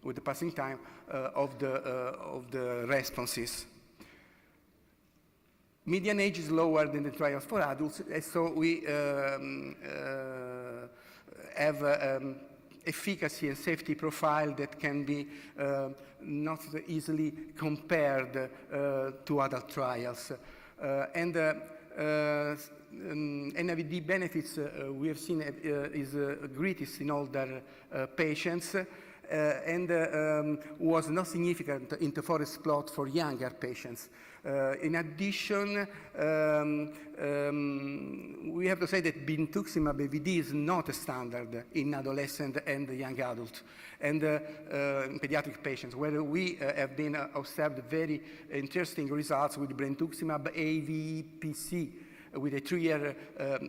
with the passing time of the responses. Median age is lower than the trials for adults, and so we have efficacy and safety profile that can be not easily compared to other trials. And NAVD benefits we have seen is greatest in older patients, and was not significant in the forest plot for younger patients. In addition, we have to say that Brentuximab ABVD is not a standard in adolescent and young adult, and in pediatric patients, where we have been observed very interesting results with Brentuximab AVPC, with a 3-year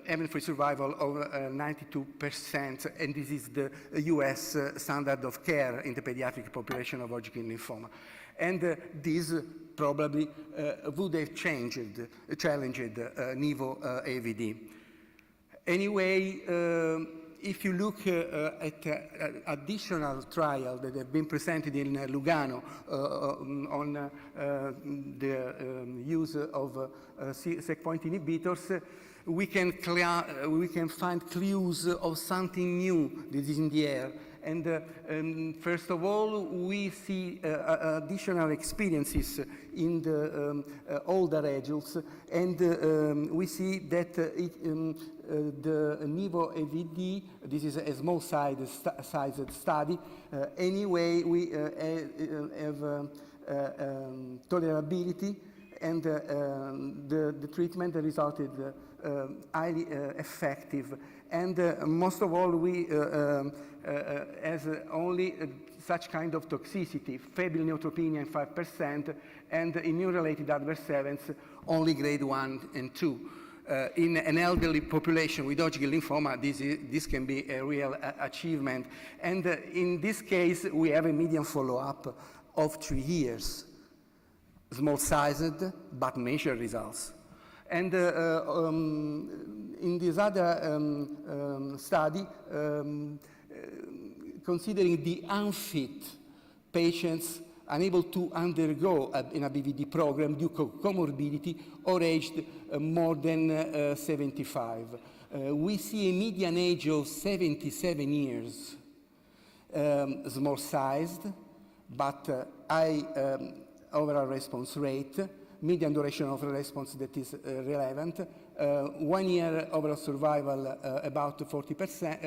event-free survival of 92%, and this is the US standard of care in the pediatric population of Hodgkin lymphoma. And this probably would have challenged Nivo AVD. Anyway, if you look at additional trials that have been presented in Lugano on the use of checkpoint inhibitors, we can find clues of something new that is in the air. And first of all, we see additional experiences in the older adults, and we see that the Nivo AVD, this is a small-sized study. Anyway, we have tolerability, and the treatment resulted highly effective. And most of all, we has only such kind of toxicity, febrile neutropenia in 5%, and immune-related adverse events only grade 1 and 2. In an elderly population with Hodgkin lymphoma, this can be a real achievement. And in this case, we have a median follow-up of 3 years. Small-sized, but measured results. And in this other study, considering the unfit patients unable to undergo an ABVD program due to comorbidity or aged more than 75. We see a median age of 77 years, small-sized, but high overall response rate, median duration of response that is relevant, 1 year overall survival about 40%,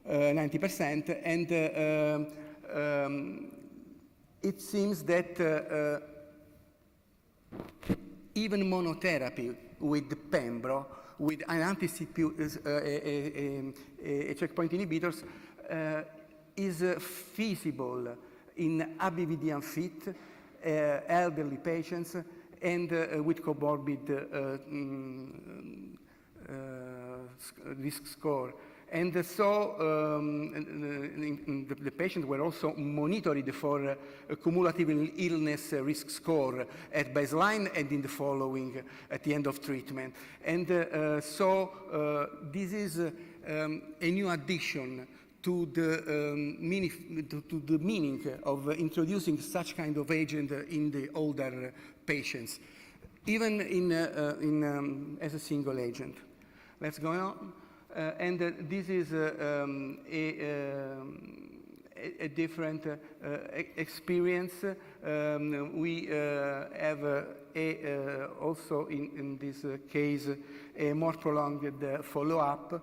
90%, and it seems that even monotherapy with Pembro, with an checkpoint inhibitors, is feasible in ABVD unfit, elderly patients, and with comorbid risk score. And so the patients were also monitored for a cumulative illness risk score at baseline and in the following at the end of treatment. And so this is a new addition to the meaning of introducing such kind of agent in the older patients, even as a single agent. Let's go on. And this is a different experience. We have also in this case a more prolonged follow-up,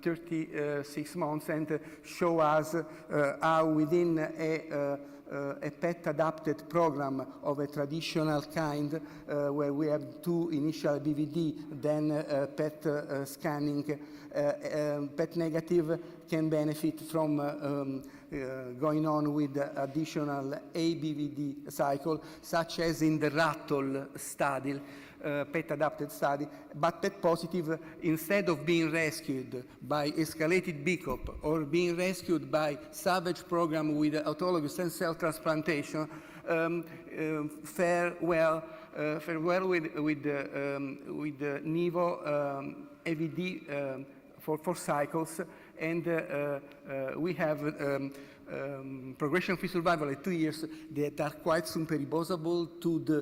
36 months, and show us how within a PET-adapted program of a traditional kind, where we have 2 initial BVD, then PET scanning, PET negative can benefit from going on with additional ABVD cycle, such as in the Rattle study, PET-adapted study, but PET positive, instead of being rescued by escalated BCOP or being rescued by Savage program with autologous stem cell transplantation, fare well with the Nivo AVD for 4 cycles, and we have progression-free survival at 2 years that are quite superimposable to the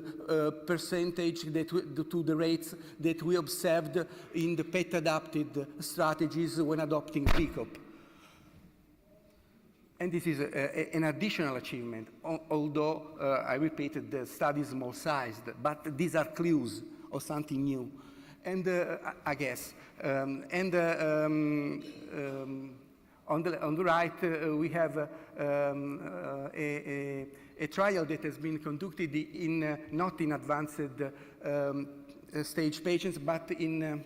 percentage, to the rates that we observed in the PET-adapted strategies when adopting BCOP. And this is an additional achievement, although, I repeated, the study is small-sized, but these are clues of something new. And I guess, On the right, we have a trial that has been conducted in not in advanced stage patients, but in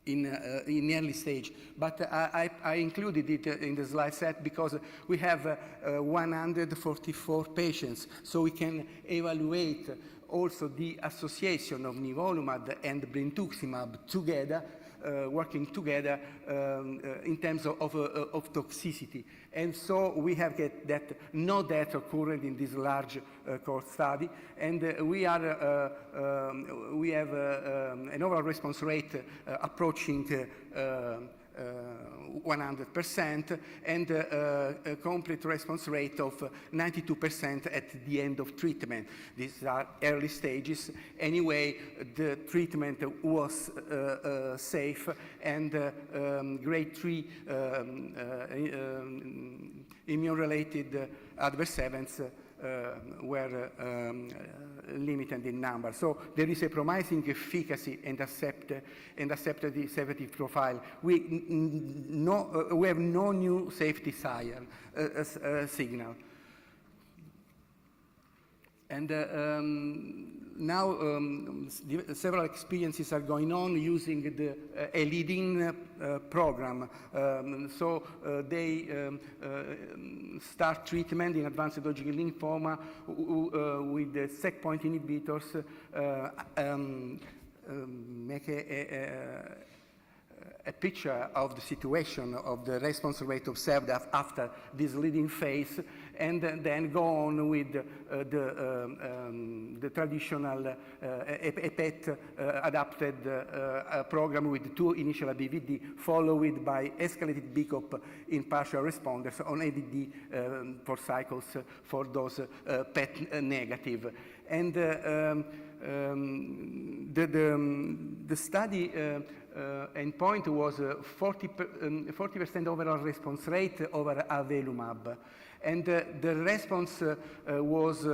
early stage. But I included it in the slide set because we have 144 patients, so we can evaluate also the association of nivolumab and Brentuximab together, working together in terms of toxicity. And so we have that no death occurred in this large cohort study, and we have an overall response rate approaching 100% and a complete response rate of 92% at the end of treatment. These are early stages. Anyway, the treatment was safe, and grade 3 immune-related adverse events were limited in number. So there is a promising efficacy and accepted safety profile. We have no new safety signal. And now several experiences are going on using a leading program. So they start treatment in advanced Hodgkin lymphoma with the checkpoint inhibitors, make a picture of the situation of the response rate observed after this leading phase, and then go on with the traditional PET adapted program with 2 initial ABVD, followed by escalated BCOP in partial responders on ABVD 4 cycles for those PET negative. And the study endpoint was 40% overall response rate over avelumab. And the response was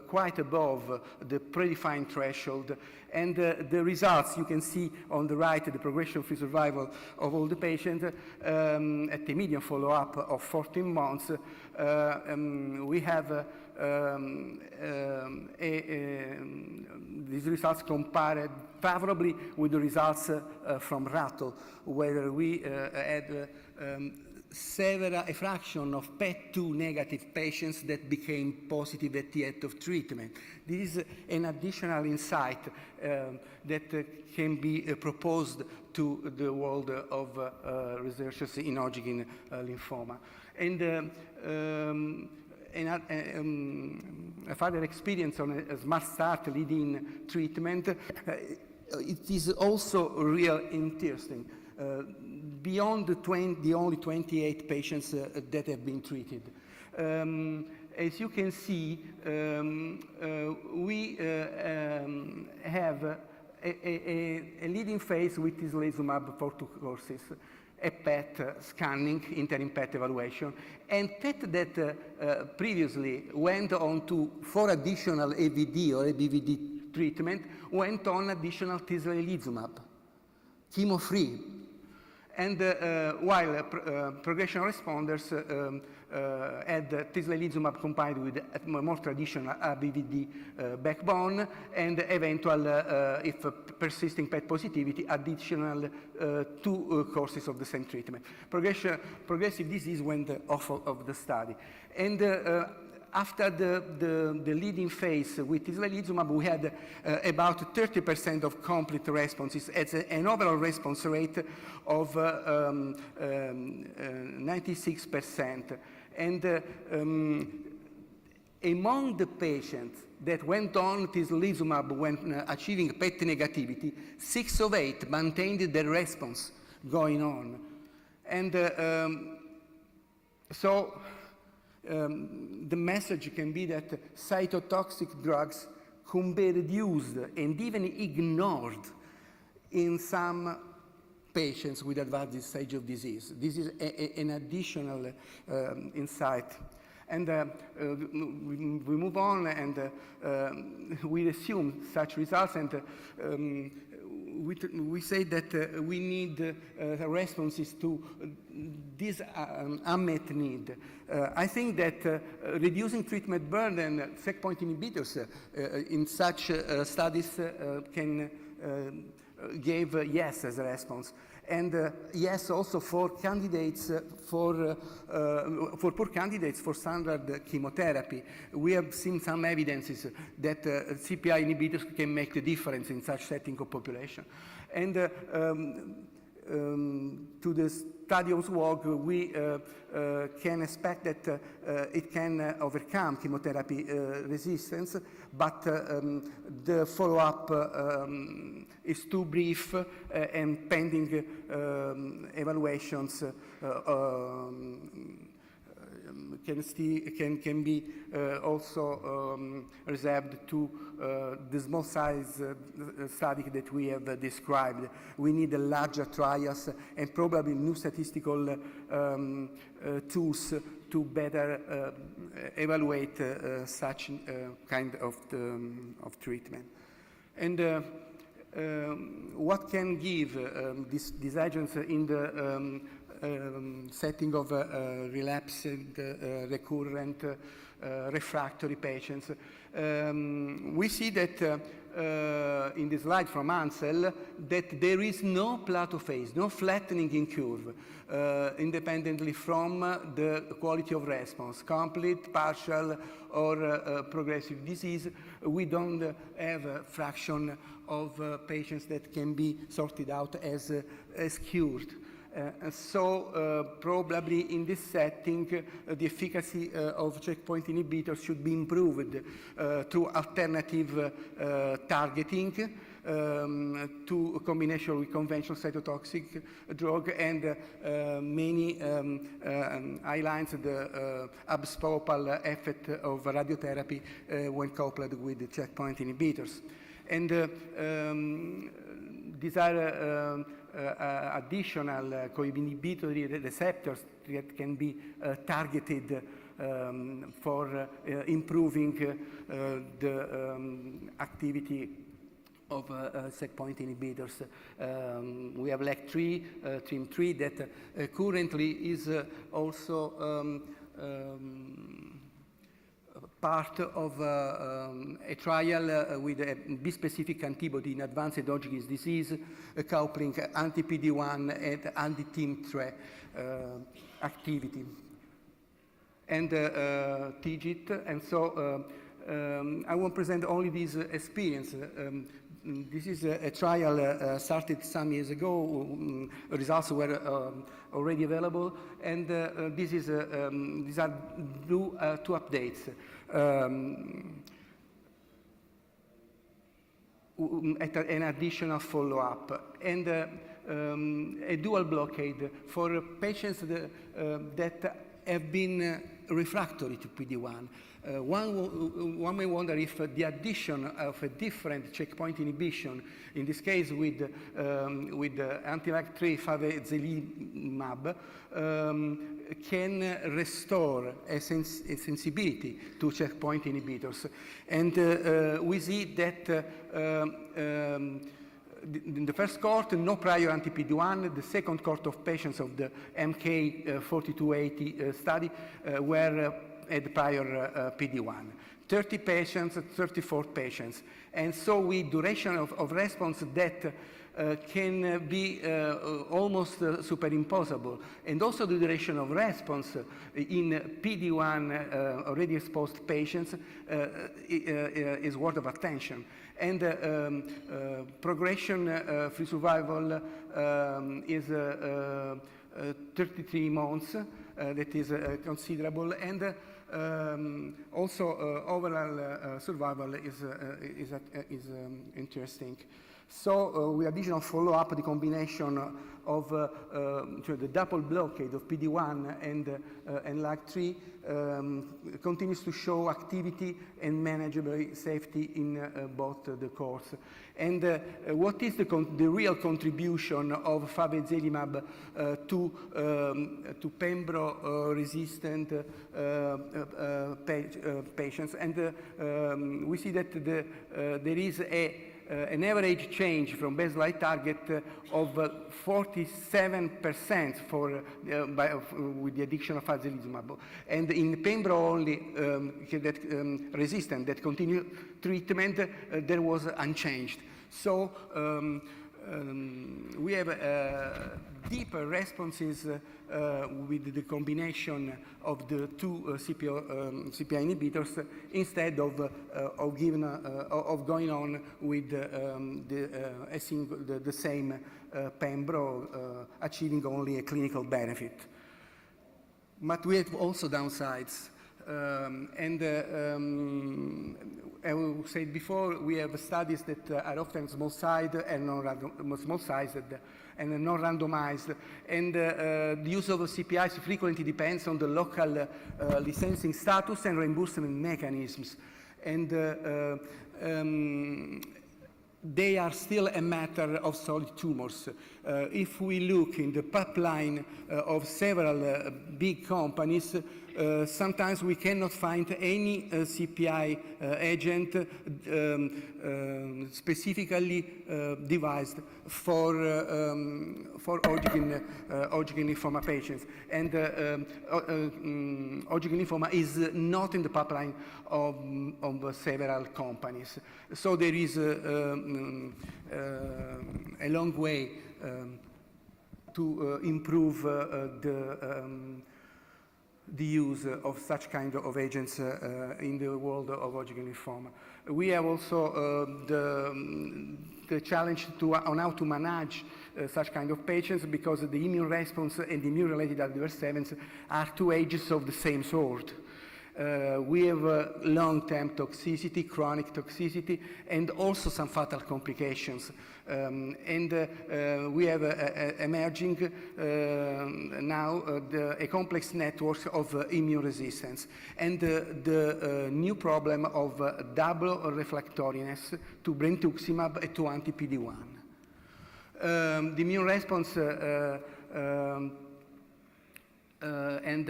quite above the predefined threshold. And the results, you can see on the right, the progression-free survival of all the patients at the median follow-up of 14 months. We have these results compared favorably with the results from Rattle, where we had a fraction of PET2 negative patients that became positive at the end of treatment. This is an additional insight that can be proposed to the world of researchers in Hodgkin lymphoma. And a further experience on a smart start leading treatment, it is also real interesting. Beyond the only 28 patients that have been treated. As you can see, we have a leading phase with tislelizumab for 2 courses, a PET scanning, interim PET evaluation, and PET that previously went on to 4 additional AVD or ABVD treatment went on additional tislelizumab, chemo-free. And while progression responders had tislelizumab combined with a more traditional ABVD backbone, and eventual, if persisting PET positivity, additional 2 courses of the same treatment. Progressive disease went off of the study. And after the leading phase with tislelizumab, we had about 30% of complete responses at an overall response rate of 96%. And among the patients that went on tislelizumab when achieving PET negativity, 6 of 8 maintained their response going on. And so the message can be that cytotoxic drugs can be reduced and even ignored in some patients with advanced stage of disease. This is an additional insight. And we move on, and we assume such results, and we say that we need responses to this unmet need. I think that reducing treatment burden, checkpoint inhibitors in such studies can give yes as a response. And yes, also for candidates for poor candidates for standard chemotherapy, we have seen some evidences that CPI inhibitors can make the difference in such setting of population. And to the study of SWOG, we can expect that it can overcome chemotherapy resistance, but the follow-up is too brief and pending evaluations can be also reserved to the small size study that we have described. We need larger trials and probably new statistical tools to better evaluate such kind of treatment. And what can give these agents in the setting of relapsed, recurrent, refractory patients? We see that in the slide from Mantle that there is no plateau phase, no flattening in curve, independently from the quality of response, complete, partial, or progressive disease. We don't have a fraction of patients that can be sorted out as cured. So probably in this setting, the efficacy of checkpoint inhibitors should be improved through alternative targeting to a combination with conventional cytotoxic drug, and many highlights the abscopal effect of radiotherapy when coupled with the checkpoint inhibitors. And these are additional co-inhibitory receptors that can be targeted for improving the activity of checkpoint inhibitors. We have LEC3, TRIM3 that currently is also part of a trial with a bispecific antibody in advanced endogenous disease, coupling anti-PD-1 and anti-TIM3 activity, and TIGIT. And so I won't present only this experience. This is a trial started some years ago. Results were already available, and these are two updates. At an additional follow-up, and a dual blockade for patients that have been refractory to PD-1. One may wonder if the addition of a different checkpoint inhibition, in this case with anti-LAG3 favezelimab, can restore a sensibility to checkpoint inhibitors. And we see that in the first cohort, no prior anti-PD-1. The second cohort of patients of the MK4280 study were at prior PD-1. 30 patients, 34 patients. And so with duration of response that can be almost superimposable. And also the duration of response in PD-1 already exposed patients is worth of attention. And progression-free survival is 33 months. That is considerable. And also overall survival is interesting. So with additional follow-up, the combination of the double blockade of PD-1 and LAG3 continues to show activity and manageable safety in both the cohorts. And what is the real contribution of favezelimab to pembro-resistant patients? And we see that there is a an average change from baseline target of 47% with the addition of Atezolizumab. And in Pembro only resistant that continued treatment, there was unchanged. So we have deeper responses with the combination of the two CPI inhibitors instead of going on with the same Pembro, achieving only a clinical benefit. But we have also downsides. As we said before, we have studies that are often small-sized and non-randomized. And the use of CPIs frequently depends on the local licensing status and reimbursement mechanisms. And they are still a matter of solid tumors. If we look in the pipeline of several big companies, sometimes we cannot find any CPI agent specifically devised for Hodgkin lymphoma patients. And Hodgkin lymphoma is not in the pipeline of several companies. So there is a long way to improve the use of such kind of agents in the world of Hodgkin lymphoma. We have also the challenge on how to manage such kind of patients, because the immune response and the immune-related adverse events are two edges of the same sword. We have long-term toxicity, chronic toxicity, and also some fatal complications. We have emerging now a complex network of immune resistance, and the new problem of double refractoriness to Brentuximab and to anti-PD-1. The immune response and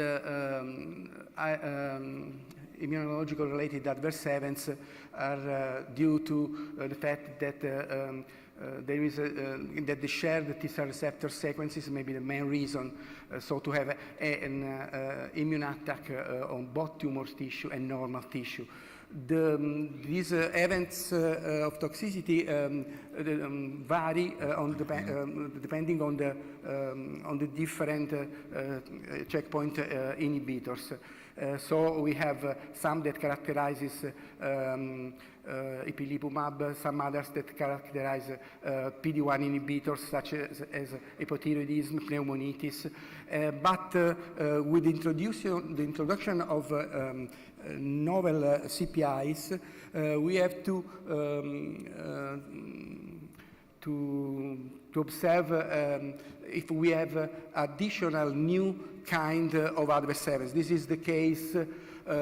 immunological related adverse events are due to the fact that there is that the shared T-cell receptor sequences may be the main reason. So to have an immune attack on both tumor tissue and normal tissue. These events of toxicity vary depending on the different checkpoint inhibitors. So we have some that characterizes ipilimumab, some others that characterize PD-1 inhibitors such as hypothyroidism, pneumonitis. But with the introduction of novel CPIs, we have to observe if we have additional new kind of adverse events. This is the case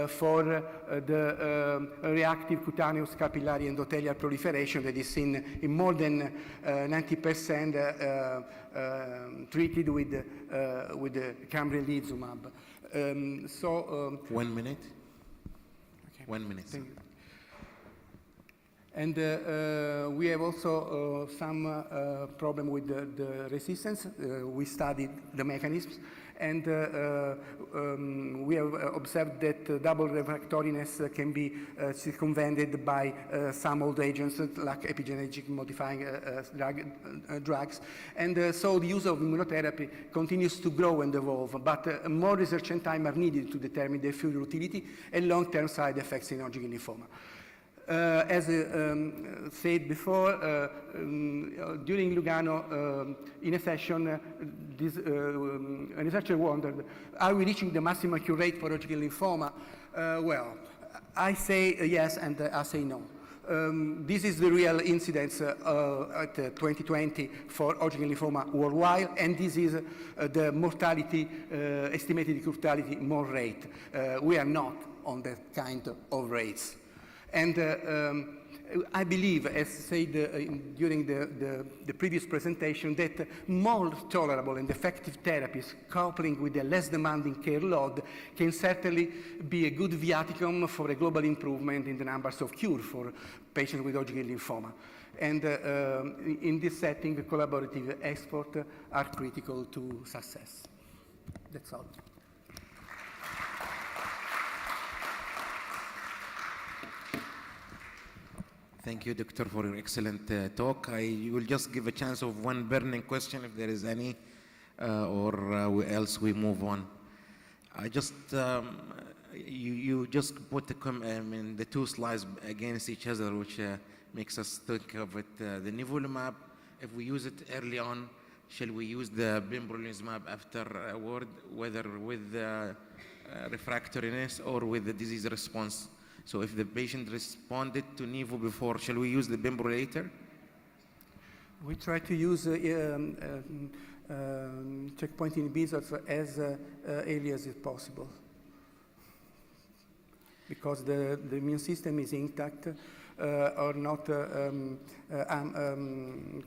for the reactive cutaneous capillary endothelial proliferation that is seen in more than 90% treated with Mogamulizumab. 1 minute. Okay. 1 minute. Thank you. And we have also some problem with the resistance. We studied the mechanisms, and we have observed that double refractoriness can be circumvented by some old agents like epigenetic modifying drugs. And so the use of immunotherapy continues to grow and evolve, but more research and time are needed to determine the full utility and long-term side effects in Hodgkin lymphoma. As said before, during Lugano, in a session, a researcher wondered, are we reaching the maximum cure rate for Hodgkin lymphoma? Well, I say yes, and I say no. This is the real incidence at 2020 for Hodgkin lymphoma worldwide, and this is the mortality, estimated mortality more rate. We are not on that kind of rates. And I believe, as said during the previous presentation, that more tolerable and effective therapies coupling with a less demanding care load can certainly be a good viaticum for a global improvement in the numbers of cure for patients with Hodgkin lymphoma. And in this setting, collaborative efforts are critical to success. That's all. Thank you, Doctor, for your excellent talk. I will just give a chance of one burning question if there is any, or else we move on. I just, you just put the two slides against each other, which makes us think of it. The nivolumab, if we use it early on, shall we use the pembrolizumab afterward, whether with refractoriness or with the disease response? So if the patient responded to nivo before, shall we use the pembro later? We try to use checkpoint inhibitors as early as possible, because the immune system is intact or not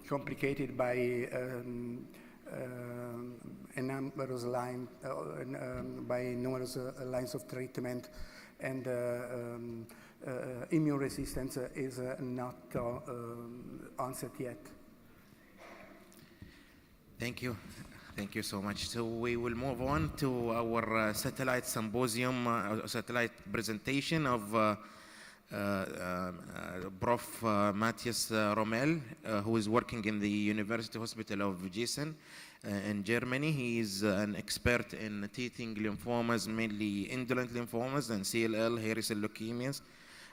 complicated by numerous lines of treatment, and immune resistance is not onset yet. Thank you. Thank you so much. So we will move on to our satellite symposium, satellite presentation of Prof. Matthias Rommel, who is working in the University Hospital of Gießen in Germany. He is an expert in treating lymphomas, mainly indolent lymphomas and CLL, hairy cell leukemias,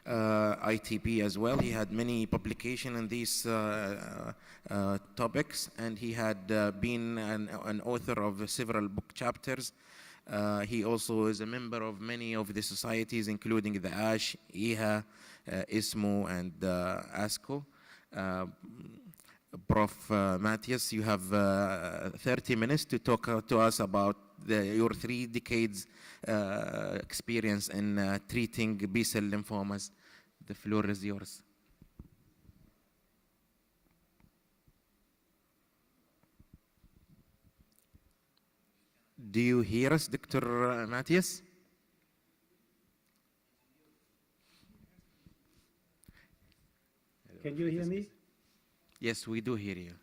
ITP as well. He had many publications on these topics, and he had been an author of several book chapters. He also is a member of many of the societies, including the ASH, EHA, ISMO, and ASCO. Prof. Matthias, you have 30 minutes to talk to us about your 3 decades experience in treating B-cell lymphomas. The floor is yours. Do you hear us, Dr. Matthias? Can you hear me? Yes, we do hear you.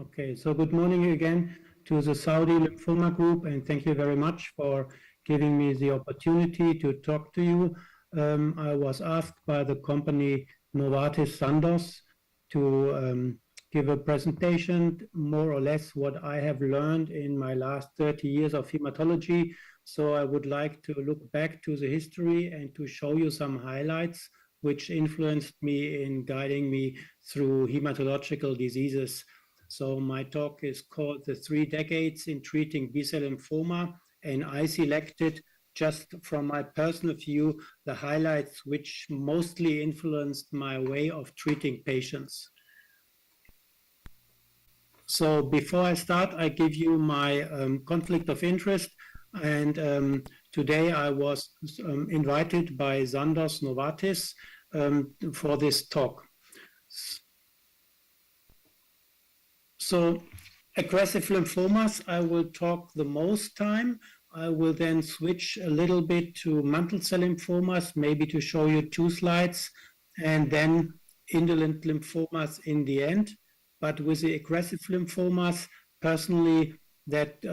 Okay, so good morning again to the Saudi Lymphoma Group, and thank you very much for giving me the opportunity to talk to you. I was asked by the company Novartis Sandoz to give a presentation, more or less what I have learned in my last 30 years of hematology. So I would like to look back to the history and to show you some highlights which influenced me in guiding me through hematological diseases. So my talk is called The 3 Decades in Treating B-cell Lymphoma, and I selected, just from my personal view, the highlights which mostly influenced my way of treating patients. So before I start, I give you my conflict of interest. And today I was invited by Sandoz Novartis for this talk. So aggressive lymphomas, I will talk the most time. I will then switch a little bit to mantle cell lymphomas, maybe to show you 2 slides, and then indolent lymphomas in the end. But with the aggressive lymphomas, personally, that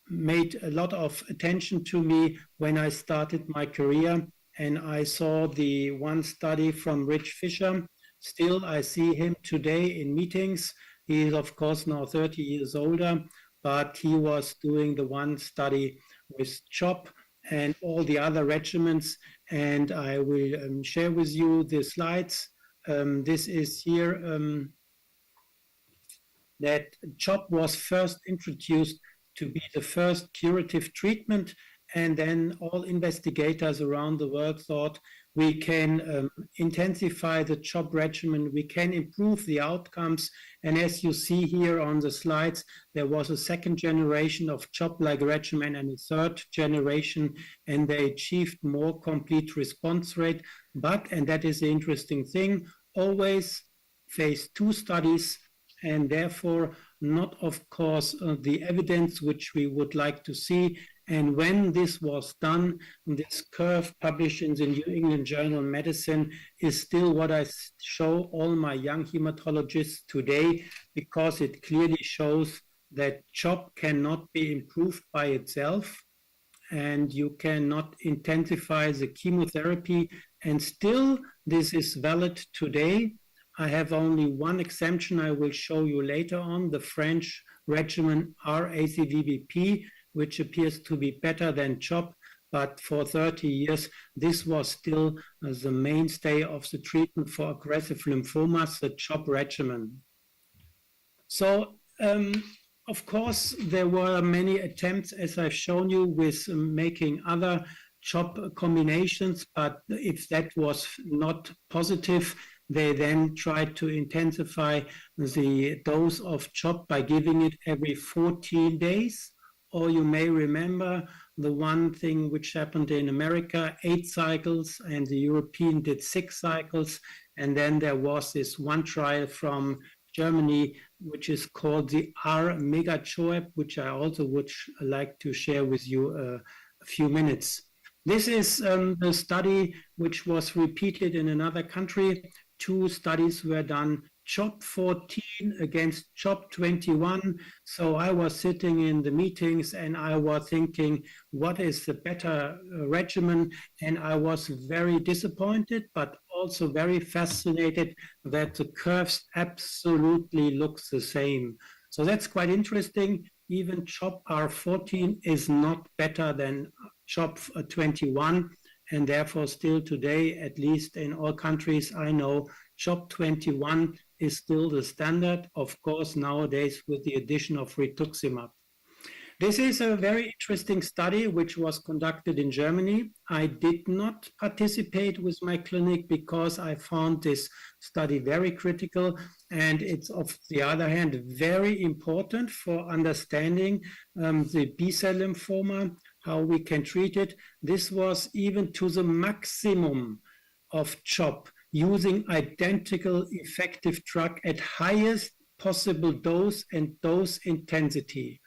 made a lot of attention to me when I started my career. And I saw the one study from Rich Fisher. Still, I see him today in meetings. He is, of course, now 30 years older, but he was doing the one study with CHOP and all the other regimens. And I will share with you the slides. This is here. That CHOP was first introduced to be the first curative treatment, and then all investigators around the world thought we can intensify the CHOP regimen, we can improve the outcomes, and as you see here on the slides, there was a second generation of CHOP-like regimen and a third generation, and they achieved more complete response rate, but, and that is the interesting thing, always phase 2 studies, and therefore not, of course, the evidence which we would like to see. And when this was done, this curve published in the New England Journal of Medicine is still what I show all my young hematologists today, because it clearly shows that CHOP cannot be improved by itself, and you cannot intensify the chemotherapy. And still, this is valid today. I have only one exemption I will show you later on, the French regimen R-ACVBP, which appears to be better than CHOP, but for 30 years, this was still the mainstay of the treatment for aggressive lymphomas, the CHOP regimen. So, of course, there were many attempts, as I've shown you, with making other CHOP combinations, but if that was not positive, they then tried to intensify the dose of CHOP by giving it every 14 days. Or you may remember the one thing which happened in America, 8 cycles, and the European did 6 cycles. And then there was this one trial from Germany, which is called the R-MEGACHOEP, which I also would like to share with you a few minutes. This is the study which was repeated in another country. 2 studies were done, CHOP 14 against CHOP 21. So I was sitting in the meetings and I was thinking, what is the better regimen? And I was very disappointed, but also very fascinated that the curves absolutely look the same. So that's quite interesting. Even CHOP R14 is not better than CHOP 21. And therefore, still today, at least in all countries I know, CHOP 21 is still the standard, of course, nowadays with the addition of Rituximab. This is a very interesting study which was conducted in Germany. I did not participate with my clinic because I found this study very critical, and it's, of the other hand, very important for understanding the B-cell lymphoma, how we can treat it. This was even to the maximum of CHOP, using identical effective drug at highest possible dose and dose intensity.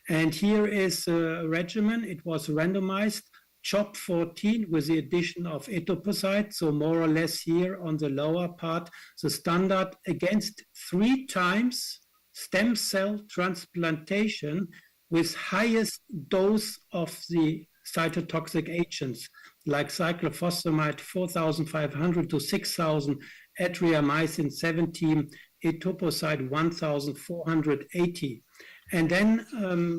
And here is a regimen. It was randomized, CHOP 14 with the addition of etoposide, so more or less here on the lower part, the standard against 3 times stem cell transplantation with highest dose of the cytotoxic agents, like cyclophosphamide 4,500 to 6,000, adriamycin 17, etoposide 1,480. And then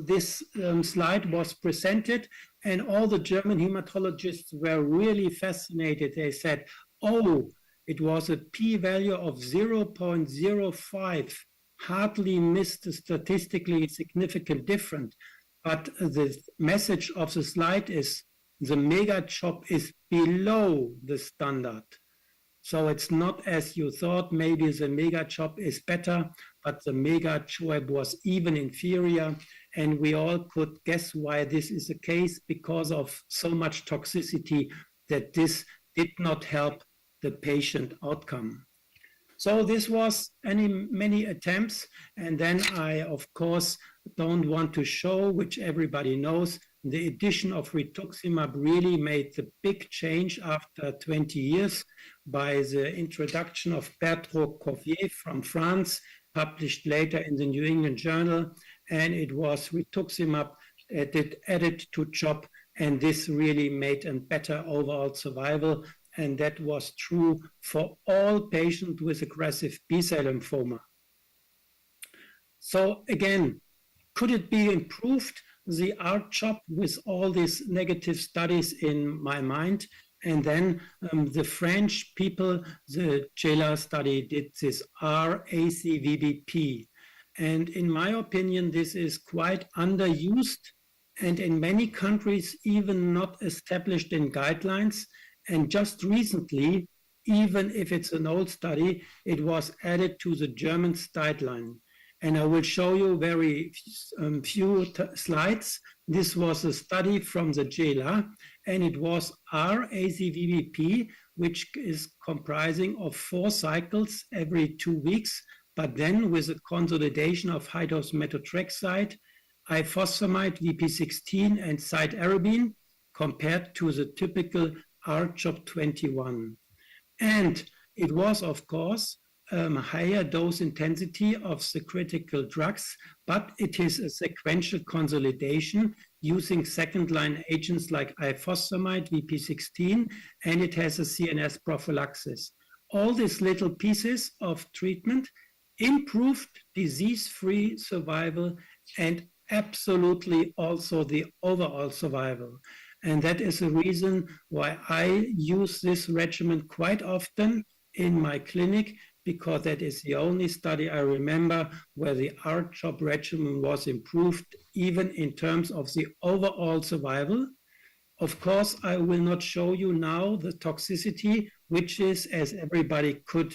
this slide was presented, and all the German hematologists were really fascinated. They said, oh, it was a p-value of 0.05, hardly missed a statistically significant difference. But the message of the slide is the mega-CHOP is below the standard. So it's not as you thought, maybe the mega-CHOP is better, but the mega-CHOP was even inferior. And we all could guess why this is the case, because of so much toxicity that this did not help the patient outcome. So this was many attempts. And then I, of course, don't want to show, which everybody knows, the addition of Rituximab really made the big change after 20 years by the introduction of Bertrand Corvier from France, published later in the New England Journal. And it was Rituximab added to CHOP, and this really made a better overall survival. And that was true for all patients with aggressive B-cell lymphoma. So again, could it be improved? The R-CHOP with all these negative studies in my mind. And then the French people, the JELA study did this R-ACVBP. And in my opinion, this is quite underused, and in many countries, even not established in guidelines. And just recently, even if it's an old study, it was added to the German guideline. And I will show you very few slides. This was a study from the JELA, and it was R-ACVBP, which is comprising of 4 cycles every 2 weeks, but then with a consolidation of high-dose methotrexate ifosfamide, VP16, and cytarabine compared to the typical R-CHOP 21. And it was, of course, higher dose intensity of the critical drugs, but it is a sequential consolidation using second-line agents like ifosfamide, VP16, and it has a CNS prophylaxis. All these little pieces of treatment improved disease-free survival and absolutely also the overall survival. And that is the reason why I use this regimen quite often in my clinic, because that is the only study I remember where the R-CHOP regimen was improved, even in terms of the overall survival. Of course, I will not show you now the toxicity, which is, as everybody could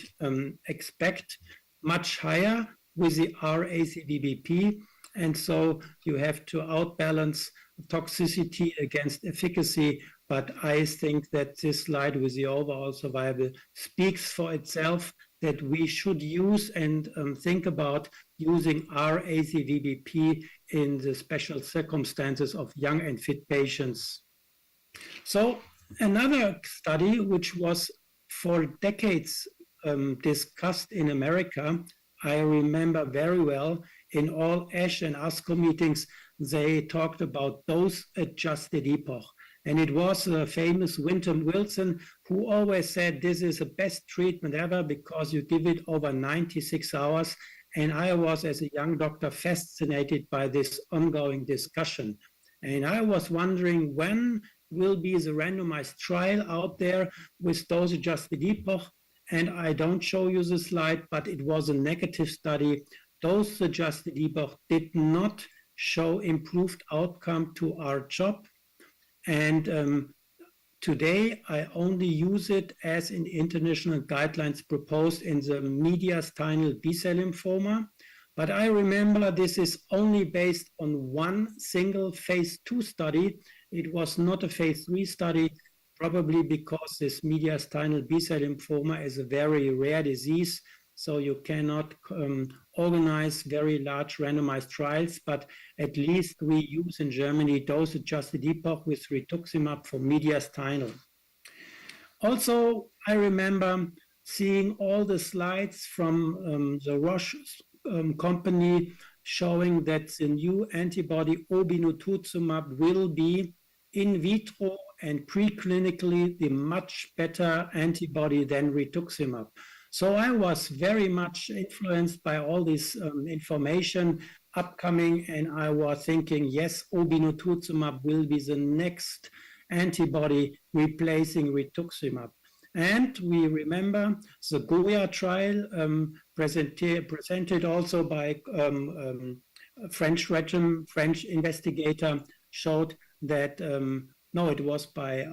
expect, much higher with the R-ACVBP. And so you have to outbalance toxicity against efficacy. But I think that this slide with the overall survival speaks for itself, that we should use and think about using R-ACVBP in the special circumstances of young and fit patients. So another study, which was for decades discussed in America, I remember very well in all ASH and ASCO meetings, they talked about dose-adjusted epoch. And it was the famous Wyndham Wilson who always said this is the best treatment ever because you give it over 96 hours. And I was, as a young doctor, fascinated by this ongoing discussion. And I was wondering when will be the randomized trial out there with dose-adjusted epoch. And I don't show you the slide, but it was a negative study. Dose-adjusted epoch did not show improved outcome to R-CHOP. And today, I only use it as in international guidelines proposed in the mediastinal B-cell lymphoma. But I remember this is only based on one single phase 2 study. It was not a phase 3 study, probably because this mediastinal B-cell lymphoma is a very rare disease. So you cannot organize very large randomized trials, but at least we use in Germany dose-adjusted epoch with Rituximab for mediastinal. Also, I remember seeing all the slides from the Roche company showing that the new antibody obinutuzumab will be in vitro and preclinically the much better antibody than Rituximab. So I was very much influenced by all this information upcoming, and I was thinking, yes, obinutuzumab will be the next antibody replacing Rituximab. And we remember the Goya trial presented also by French investigator showed that, no, it was by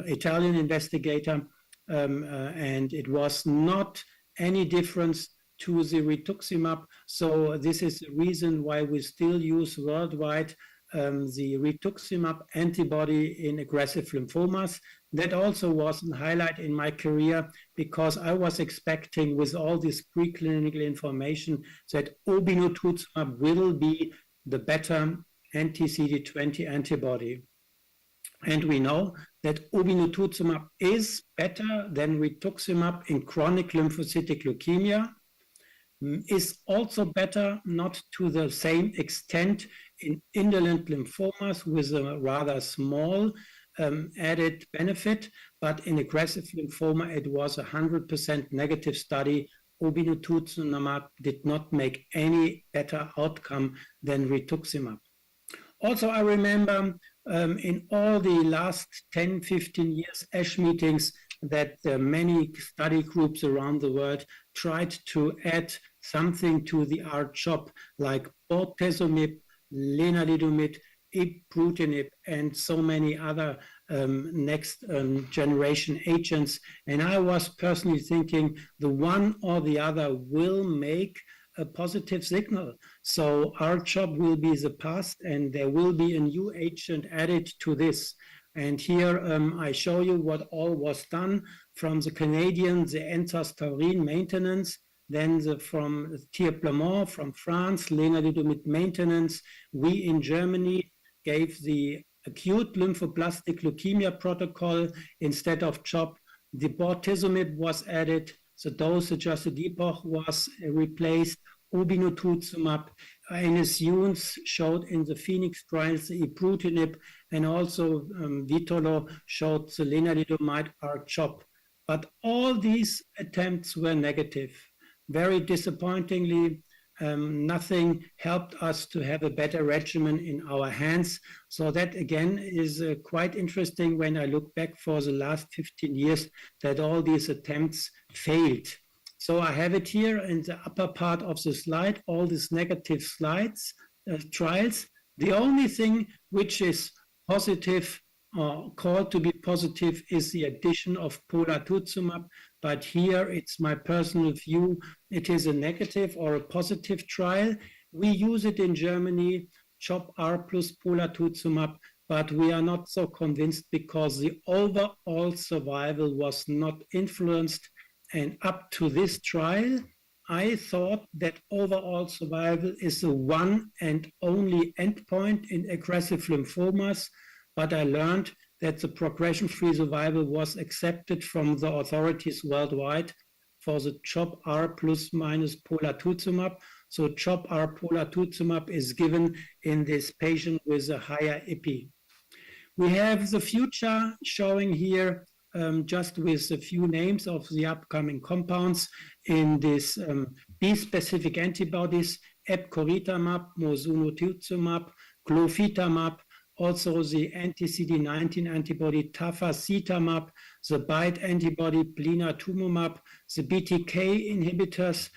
Italian investigator, and it was not any difference to the Rituximab. So this is the reason why we still use worldwide the Rituximab antibody in aggressive lymphomas. That also was a highlight in my career because I was expecting with all this preclinical information that obinutuzumab will be the better anti-CD20 antibody. And we know that obinutuzumab is better than Rituximab in chronic lymphocytic leukemia, is also better, not to the same extent, in indolent lymphomas with a rather small added benefit, but in aggressive lymphoma, it was a 100% negative study. Obinutuzumab did not make any better outcome than Rituximab. Also, I remember in all the last 10, 15 years ASH meetings that many study groups around the world tried to add something to the R-CHOP like bortezomib, lenalidomide, ibrutinib, and so many other next generation agents. And I was personally thinking the one or the other will make a positive signal. So R-CHOP will be the past and there will be a new agent added to this. And here I show you what all was done from the Canadian, the enzastaurine maintenance, then from Tirplemont from France, lenalidomide maintenance. We in Germany gave the acute lymphoblastic leukemia protocol instead of CHOP. The bortezomib was added, the dose-adjusted epoch was replaced, obinutuzumab, Ines Younes showed in the Phoenix trials the ibrutinib, and also Vitolo showed the lenalidomide R-CHOP. But all these attempts were negative. Very disappointingly, nothing helped us to have a better regimen in our hands. So that again is quite interesting when I look back for the last 15 years that all these attempts failed. So I have it here in the upper part of the slide, all these negative trials. The only thing which is positive or called to be positive is the addition of polatuzumab, but here it's my personal view, it is a negative or a positive trial. We use it in Germany, CHOP-R plus polatuzumab, but we are not so convinced because the overall survival was not influenced. And up to this trial, I thought that overall survival is the one and only endpoint in aggressive lymphomas, but I learned that the progression-free survival was accepted from the authorities worldwide for the CHOP-R plus minus polatuzumab. So CHOP-R polatuzumab is given in this patient with a higher IPI. We have the future showing here just with a few names of the upcoming compounds in this B-specific antibodies, epcoritamab, mosunetuzumab, glofitamab, also the anti-CD19 antibody tafasitamab, the BiTE antibody blinatumomab, the BTK inhibitors,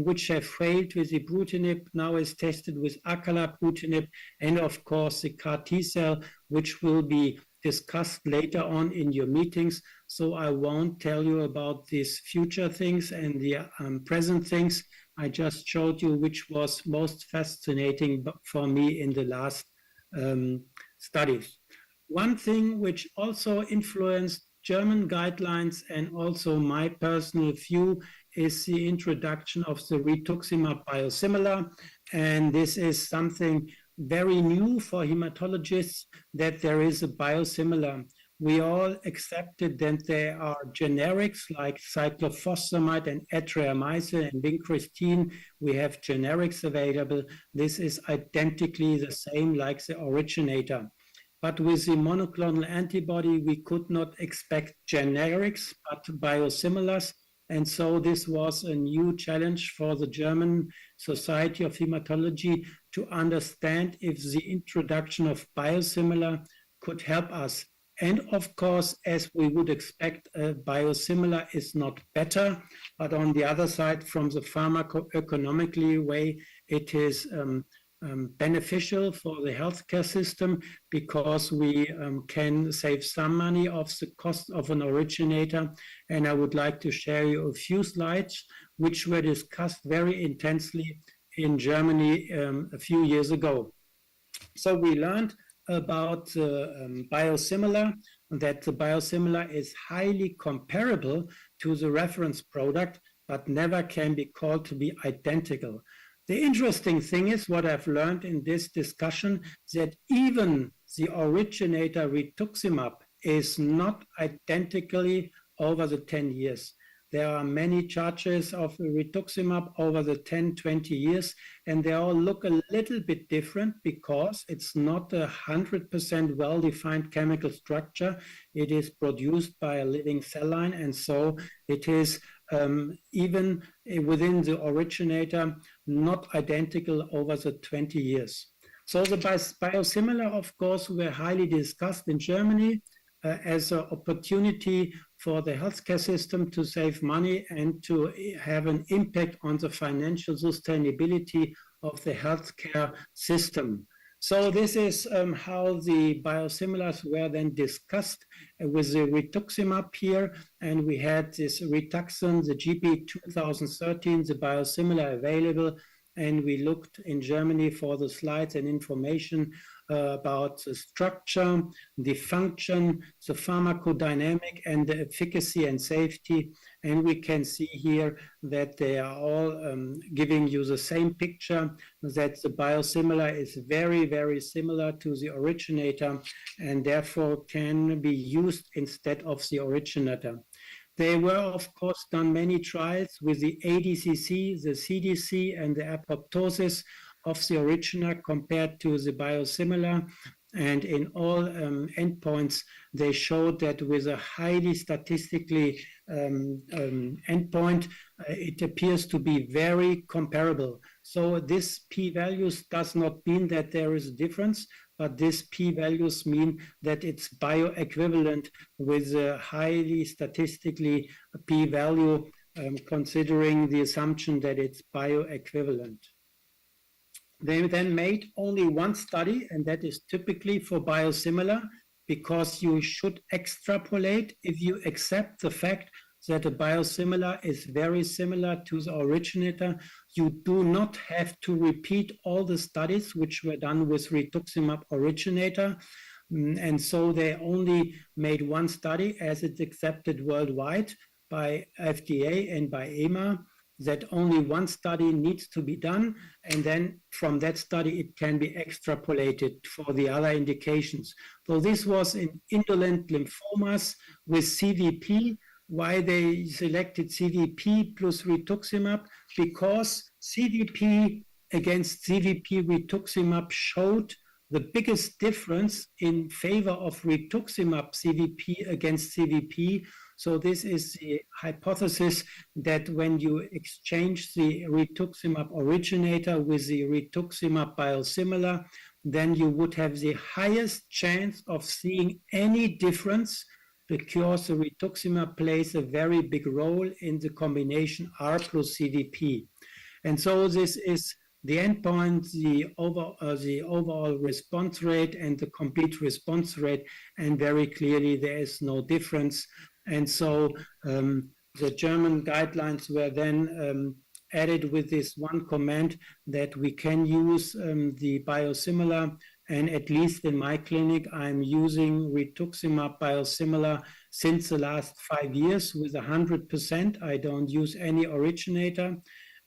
which have failed with ibrutinib, now is tested with acalabrutinib, and of course the CAR T-cell, which will be discussed later on in your meetings. So I won't tell you about these future things and the present things. I just showed you which was most fascinating for me in the last studies. One thing which also influenced German guidelines and also my personal view is the introduction of the Rituximab biosimilar. And this is something very new for hematologists, that there is a biosimilar. We all accepted that there are generics like cyclophosphamide and atreamycin and vincristine. We have generics available. This is identically the same like the originator. But with the monoclonal antibody, we could not expect generics, but biosimilars. And so this was a new challenge for the German Society of Hematology to understand if the introduction of biosimilar could help us. And of course, as we would expect, a biosimilar is not better, but on the other side, from the pharmacoeconomically way, it is beneficial for the healthcare system because we can save some money of the cost of an originator. And I would like to share you a few slides which were discussed very intensely in Germany a few years ago. So we learned about biosimilar, that the biosimilar is highly comparable to the reference product, but never can be called to be identical. The interesting thing is what I've learned in this discussion, that even the originator Rituximab is not identically over the 10 years. There are many charges of Rituximab over the 10, 20 years, and they all look a little bit different because it's not 100% well-defined chemical structure. It is produced by a living cell line, and so it is even within the originator not identical over the 20 years. So the biosimilar, of course, were highly discussed in Germany as an opportunity for the healthcare system to save money and to have an impact on the financial sustainability of the healthcare system. So this is how the biosimilars were then discussed with the Rituximab here, and we had this Rituxan, the GP 2013, the biosimilar available, and we looked in Germany for the slides and information about the structure, the function, the pharmacodynamic, and the efficacy and safety. And we can see here that they are all giving you the same picture, that the biosimilar is very, very similar to the originator and therefore can be used instead of the originator. There were, of course, done many trials with the ADCC, the CDC, and the apoptosis of the originator compared to the biosimilar. And in all endpoints, they showed that with a highly statistically endpoint, it appears to be very comparable. So this p-values does not mean that there is a difference, but this p-values mean that it's bioequivalent with a highly statistically p-value, considering the assumption that it's bioequivalent. They then made only one study, and that is typically for biosimilar, because you should extrapolate if you accept the fact that a biosimilar is very similar to the originator. You do not have to repeat all the studies which were done with Rituximab originator. And so they only made one study, as it's accepted worldwide by FDA and by EMA, that only one study needs to be done, and then from that study it can be extrapolated for the other indications. So this was in indolent lymphomas with CVP. Why they selected CVP plus Rituximab? Because CVP against CVP Rituximab showed the biggest difference in favor of Rituximab CVP against CVP. So this is the hypothesis that when you exchange the Rituximab originator with the Rituximab biosimilar, then you would have the highest chance of seeing any difference, because the Rituximab plays a very big role in the combination R plus CVP. And so this is the endpoint, the overall response rate and the complete response rate, and very clearly there is no difference. And so the German guidelines were then added with this one comment that we can use the biosimilar, and at least in my clinic, I'm using Rituximab biosimilar since the last 5 years with 100%. I don't use any originator.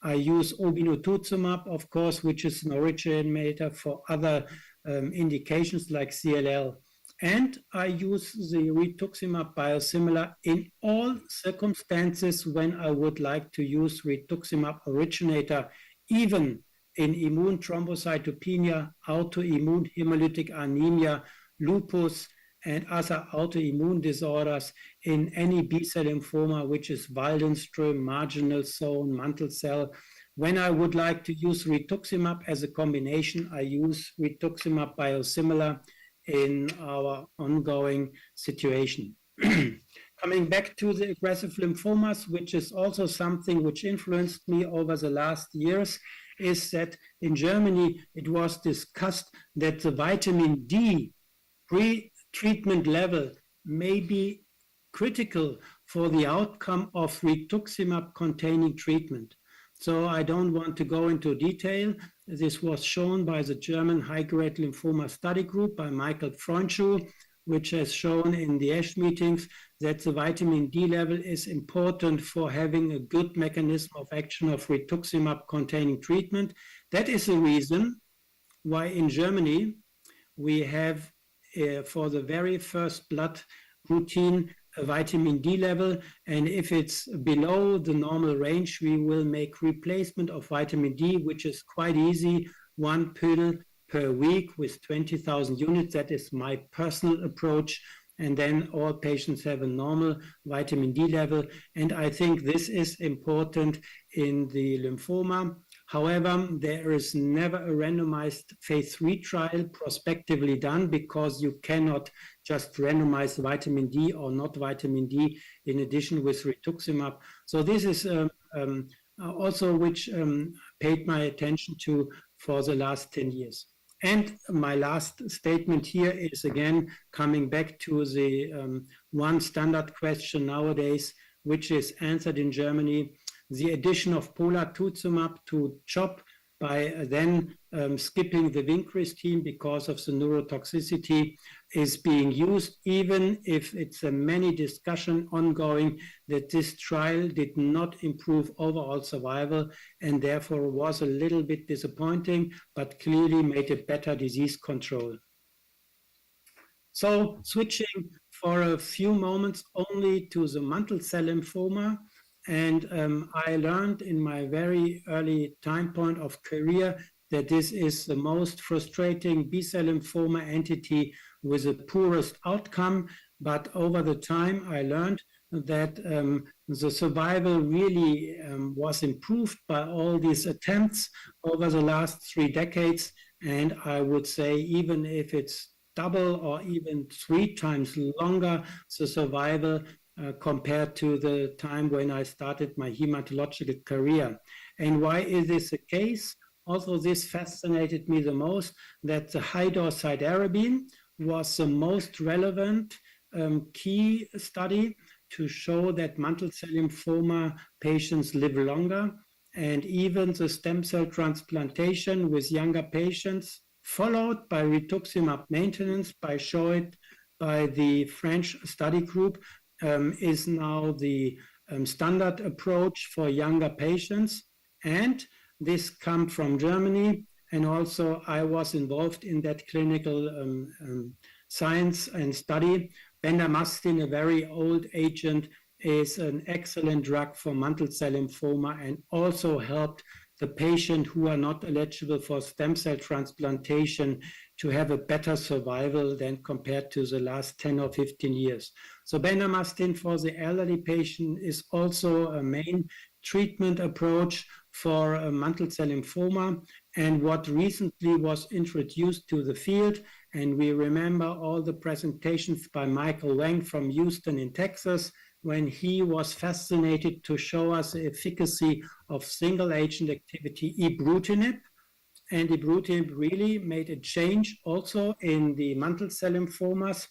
I use obinutuzumab, of course, which is an originator for other indications like CLL. And I use the Rituximab biosimilar in all circumstances when I would like to use Rituximab originator, even in immune thrombocytopenia, autoimmune hemolytic anemia, lupus, and other autoimmune disorders, in any B-cell lymphoma, which is Waldenström, marginal zone, mantle cell. When I would like to use Rituximab as a combination, I use Rituximab biosimilar in our ongoing situation. Coming back to the aggressive lymphomas, which is also something which influenced me over the last years, is that in Germany it was discussed that the vitamin D pre-treatment level may be critical for the outcome of Rituximab containing treatment. So I don't want to go into detail. This was shown by the German high-grade lymphoma study group by Michael Freundschuh, which has shown in the ASH meetings that the vitamin D level is important for having a good mechanism of action of Rituximab containing treatment. That is the reason why in Germany we have for the very first blood routine a vitamin D level, and if it's below the normal range, we will make replacement of vitamin D, which is quite easy, 1 pill per week with 20,000 units. That is my personal approach. And then all patients have a normal vitamin D level. And I think this is important in the lymphoma. However, there is never a randomized phase 3 trial prospectively done, because you cannot just randomize vitamin D or not vitamin D in addition with Rituximab. So this is also which paid my attention to for the last 10 years. And my last statement here is again coming back to the one standard question nowadays, which is answered in Germany: the addition of polatuzumab to CHOP by then skipping the vincristine because of the neurotoxicity is being used, even if it's a many discussion ongoing that this trial did not improve overall survival and therefore was a little bit disappointing, but clearly made a better disease control. So switching for a few moments only to the mantle cell lymphoma. And I learned in my very early time point of career that this is the most frustrating B-cell lymphoma entity with the poorest outcome. But over the time, I learned that the survival really was improved by all these attempts over the last 3 decades. And I would say, even if it's double or even 3 times longer, the survival compared to the time when I started my hematological career. And why is this the case? Also, this fascinated me the most, that the high-dose cytarabine was the most relevant key study to show that mantle cell lymphoma patients live longer. And even the stem cell transplantation with younger patients, followed by Rituximab maintenance, showed by the French study group, is now the standard approach for younger patients. And this comes from Germany. And also I was involved in that clinical science and study. Bendamustine, a very old agent, is an excellent drug for mantle cell lymphoma and also helped the patient who are not eligible for stem cell transplantation to have a better survival than compared to the last 10 or 15 years. So bendamustine for the elderly patient is also a main treatment approach for mantle cell lymphoma, and what recently was introduced to the field, and we remember all the presentations by Michael Wang from Houston in Texas, when he was fascinated to show us the efficacy of single agent activity, ibrutinib. And ibrutinib really made a change also in the mantle cell lymphomas.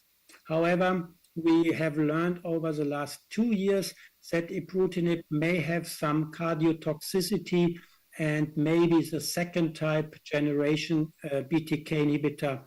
However, we have learned over the last 2 years that ibrutinib may have some cardiotoxicity, and maybe the second type generation BTK inhibitor,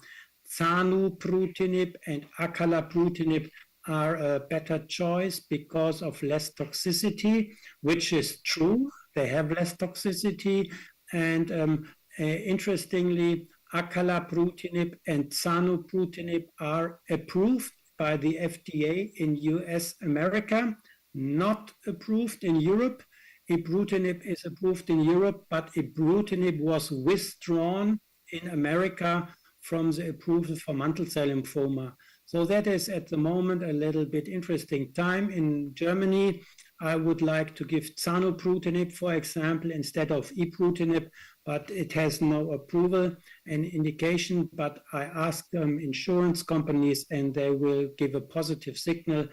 zanubrutinib and acalabrutinib, are a better choice because of less toxicity, which is true. They have less toxicity. And interestingly, acalabrutinib and zanubrutinib are approved by the FDA in US America, not approved in Europe. Ibrutinib is approved in Europe, but ibrutinib was withdrawn in America from the approval for mantle cell lymphoma. So that is at the moment a little bit interesting time. In Germany, I would like to give zanubrutinib, for example, instead of ibrutinib, but it has no approval and indication. But I asked insurance companies and they will give a positive signal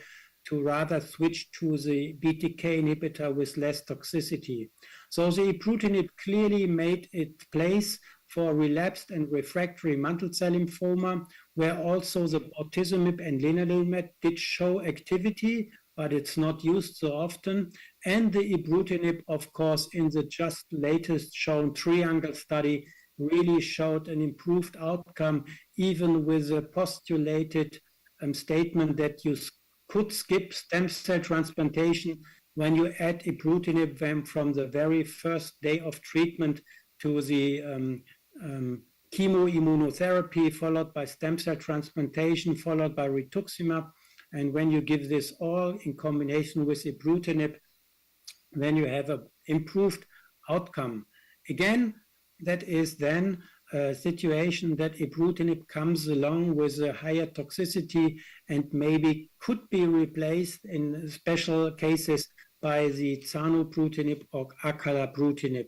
to rather switch to the BTK inhibitor with less toxicity. So the ibrutinib clearly made its place for relapsed and refractory mantle cell lymphoma, where also the bortezomib and lenalidomide did show activity, but it's not used so often. And the ibrutinib, of course, in the just latest shown triangle study, really showed an improved outcome, even with a postulated statement that you could skip stem cell transplantation when you add ibrutinib from the very first day of treatment to the chemoimmunotherapy, followed by stem cell transplantation, followed by Rituximab. And when you give this all in combination with ibrutinib, then you have an improved outcome. Again, that is then a situation that ibrutinib comes along with a higher toxicity and maybe could be replaced in special cases by the zanubrutinib or acalabrutinib.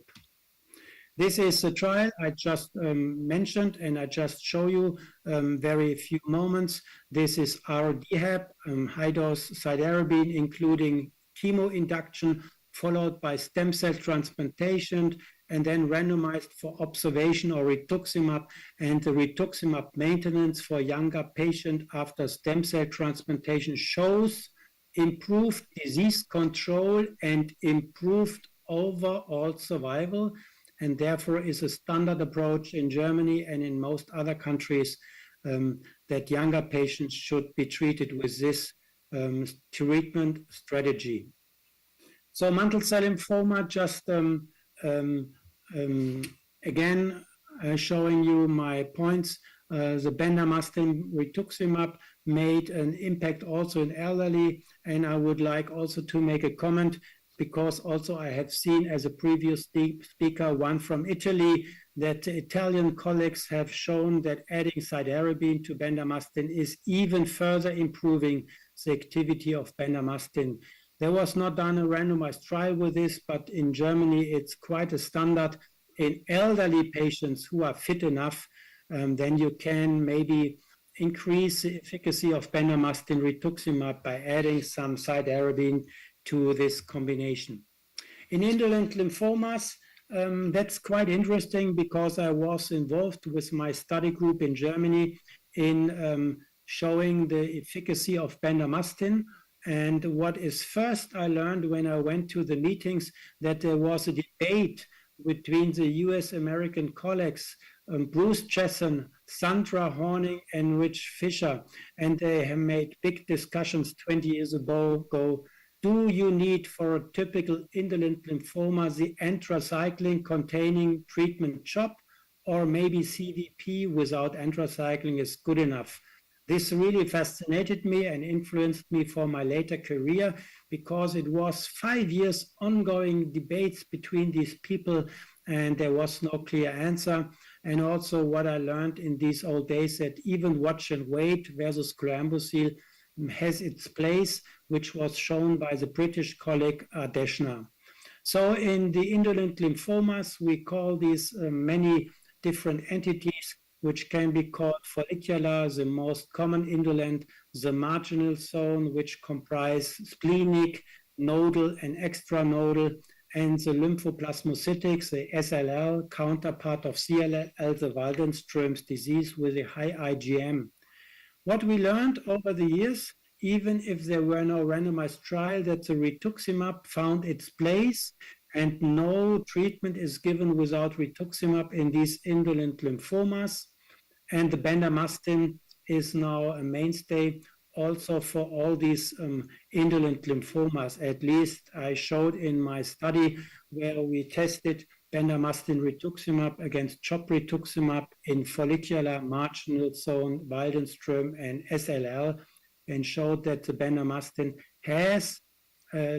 This is a trial I just mentioned, and I just show you very few moments. This is R-DHAP, high-dose cytarabine, including chemo induction, followed by stem cell transplantation, and then randomized for observation or Rituximab, and the Rituximab maintenance for younger patient after stem cell transplantation shows improved disease control and improved overall survival. and therefore is a standard approach in Germany and in most other countries that younger patients should be treated with this treatment strategy. So mantle cell lymphoma, just again showing you my points. The bendamustine rituximab made an impact also in elderly, and I would like also to make a comment, because also I have seen as a previous speaker, one from Italy, that the Italian colleagues have shown that adding cytarabine to bendamustine is even further improving the activity of bendamustine. There was not done a randomized trial with this, but in Germany it's quite a standard. In elderly patients who are fit enough, then you can maybe increase the efficacy of bendamustine rituximab by adding some cytarabine to this combination. In indolent lymphomas, that's quite interesting, because I was involved with my study group in Germany in showing the efficacy of bendamustine. And what is first I learned when I went to the meetings, that there was a debate between the US-American colleagues, Bruce Chesson, Sandra Horning, and Rich Fisher, and they have made big discussions 20 years ago. Do you need for a typical indolent lymphoma the anthracycline containing treatment CHOP, or maybe CVP without anthracycline is good enough? This really fascinated me and influenced me for my later career, because it was 5 years ongoing debates between these people and there was no clear answer. And also what I learned in these old days, that even watch and wait versus chlorambucil has its place, which was shown by the British colleague Deshna. So in the indolent lymphomas, we call these many different entities, which can be called follicular, the most common indolent, the marginal zone, which comprise splenic, nodal, and extranodal, and the lymphoplasmacytics, the SLL, counterpart of CLL, the Waldenström's disease with a high IgM. What we learned over the years, even if there were no randomized trial, that the rituximab found its place, and no treatment is given without rituximab in these indolent lymphomas. And the bendamustine is now a mainstay also for all these indolent lymphomas. At least I showed in my study where we tested bendamustine rituximab against CHOP rituximab in follicular, marginal zone, Waldenström, and SLL, and showed that the bendamustine has a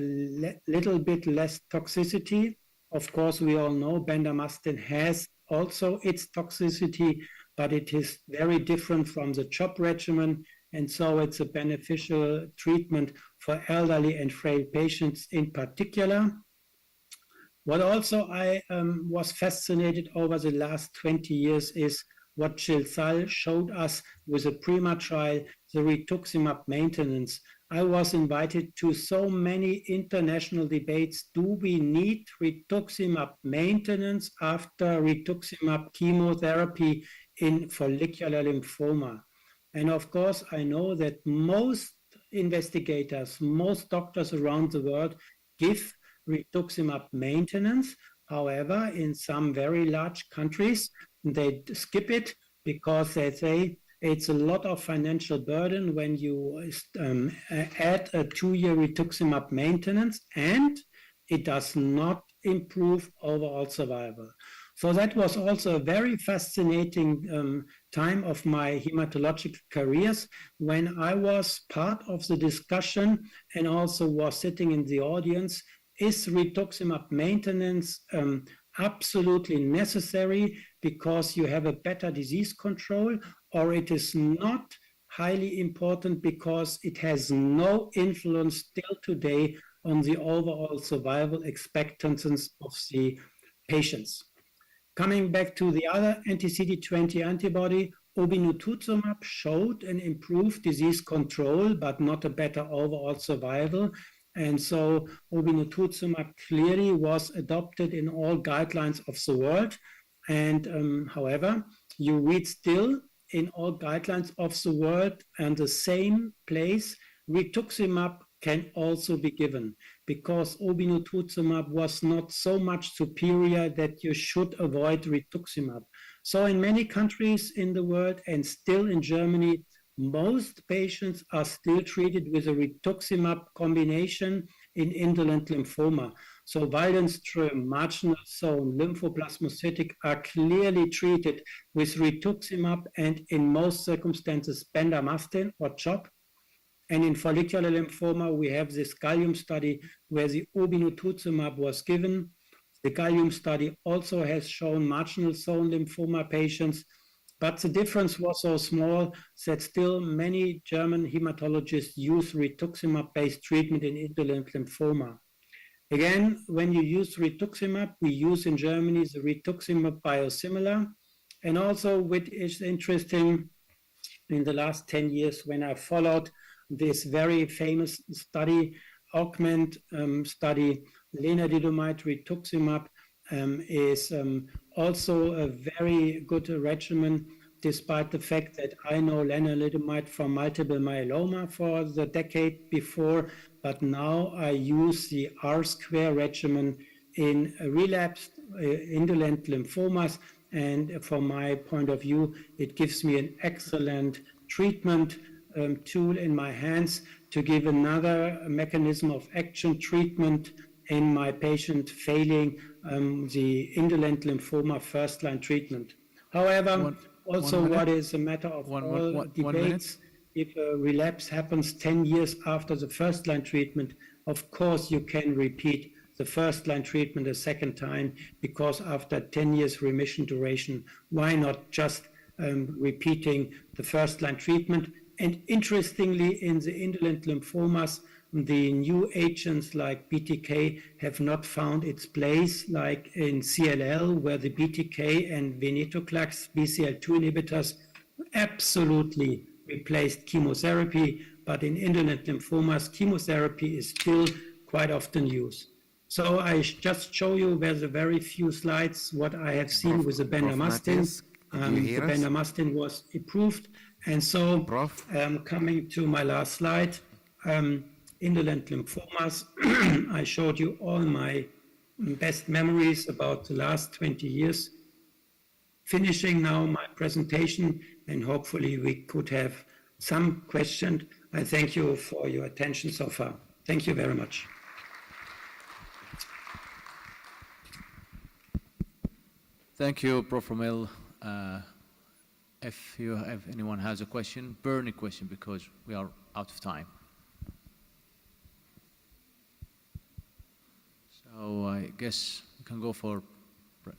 little bit less toxicity. Of course, we all know bendamustine has also its toxicity, but it is very different from the CHOP regimen, and so it's a beneficial treatment for elderly and frail patients in particular. What also I was fascinated over the last 20 years is what Jill Sall showed us with a PRIMA trial, the rituximab maintenance. I was invited to so many international debates. Do we need rituximab maintenance after rituximab chemotherapy in follicular lymphoma? And of course, I know that most investigators, most doctors around the world give rituximab maintenance. However, in some very large countries, they skip it because they say it's a lot of financial burden when you add a 2-year rituximab maintenance, and it does not improve overall survival. So that was also a very fascinating time of my hematologic careers, when I was part of the discussion and also was sitting in the audience. Is rituximab maintenance absolutely necessary because you have a better disease control, or it is not highly important because it has no influence still today on the overall survival expectancies of the patients? Coming back to the other anti-CD20 antibody, obinutuzumab showed an improved disease control, but not a better overall survival. And so obinutuzumab clearly was adopted in all guidelines of the world. And however, you read still in all guidelines of the world and the same place, rituximab can also be given, because obinutuzumab was not so much superior that you should avoid rituximab. So in many countries in the world, and still in Germany, most patients are still treated with a rituximab combination in indolent lymphoma. So Waldenström, marginal zone, lymphoplasmacytic are clearly treated with rituximab and in most circumstances bendamustine or CHOP. And in follicular lymphoma, we have this gallium study where the obinutuzumab was given. The gallium study also has shown marginal zone lymphoma patients, but the difference was so small that still many German hematologists use rituximab-based treatment in indolent lymphoma. Again, when you use rituximab, we use in Germany the rituximab biosimilar. And also, which is interesting, in the last 10 years, when I followed this very famous study, augment study, lenalidomide rituximab is also a very good regimen, despite the fact that I know lenalidomide from multiple myeloma for the decade before, but now I use the R-square regimen in relapsed indolent lymphomas, and from my point of view, it gives me an excellent treatment tool in my hands to give another mechanism of action treatment in my patient failing the indolent lymphoma first-line treatment. However, what is a matter of all debates, if a relapse happens 10 years after the first-line treatment, of course you can repeat the first-line treatment a second time, because after 10 years remission duration, why not just repeating the first-line treatment? And interestingly, in the indolent lymphomas, the new agents like BTK have not found its place, like in CLL, where the BTK and venetoclax BCL2 inhibitors absolutely replaced chemotherapy. But in indolent lymphomas, chemotherapy is still quite often used. So I just show you with a very few slides what I have seen with the bendamustine. The bendamustine was approved. And so, coming to my last slide, indolent lymphomas, I showed you all my best memories about the last 20 years. Finishing now my presentation, and hopefully we could have some questions. I thank you for your attention so far. Thank you very much. Thank you, Prof. Romel. If anyone has a question, burning question, because we are out of time. So I guess we can go for break.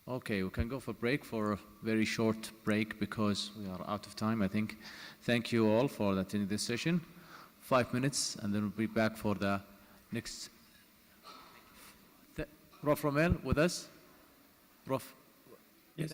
Okay, we can go for break, for a very short break, because we are out of time, I think. Thank you all for attending this session. 5 minutes, and then we'll be back for the next. Prof. Romel with us? Prof. Yes.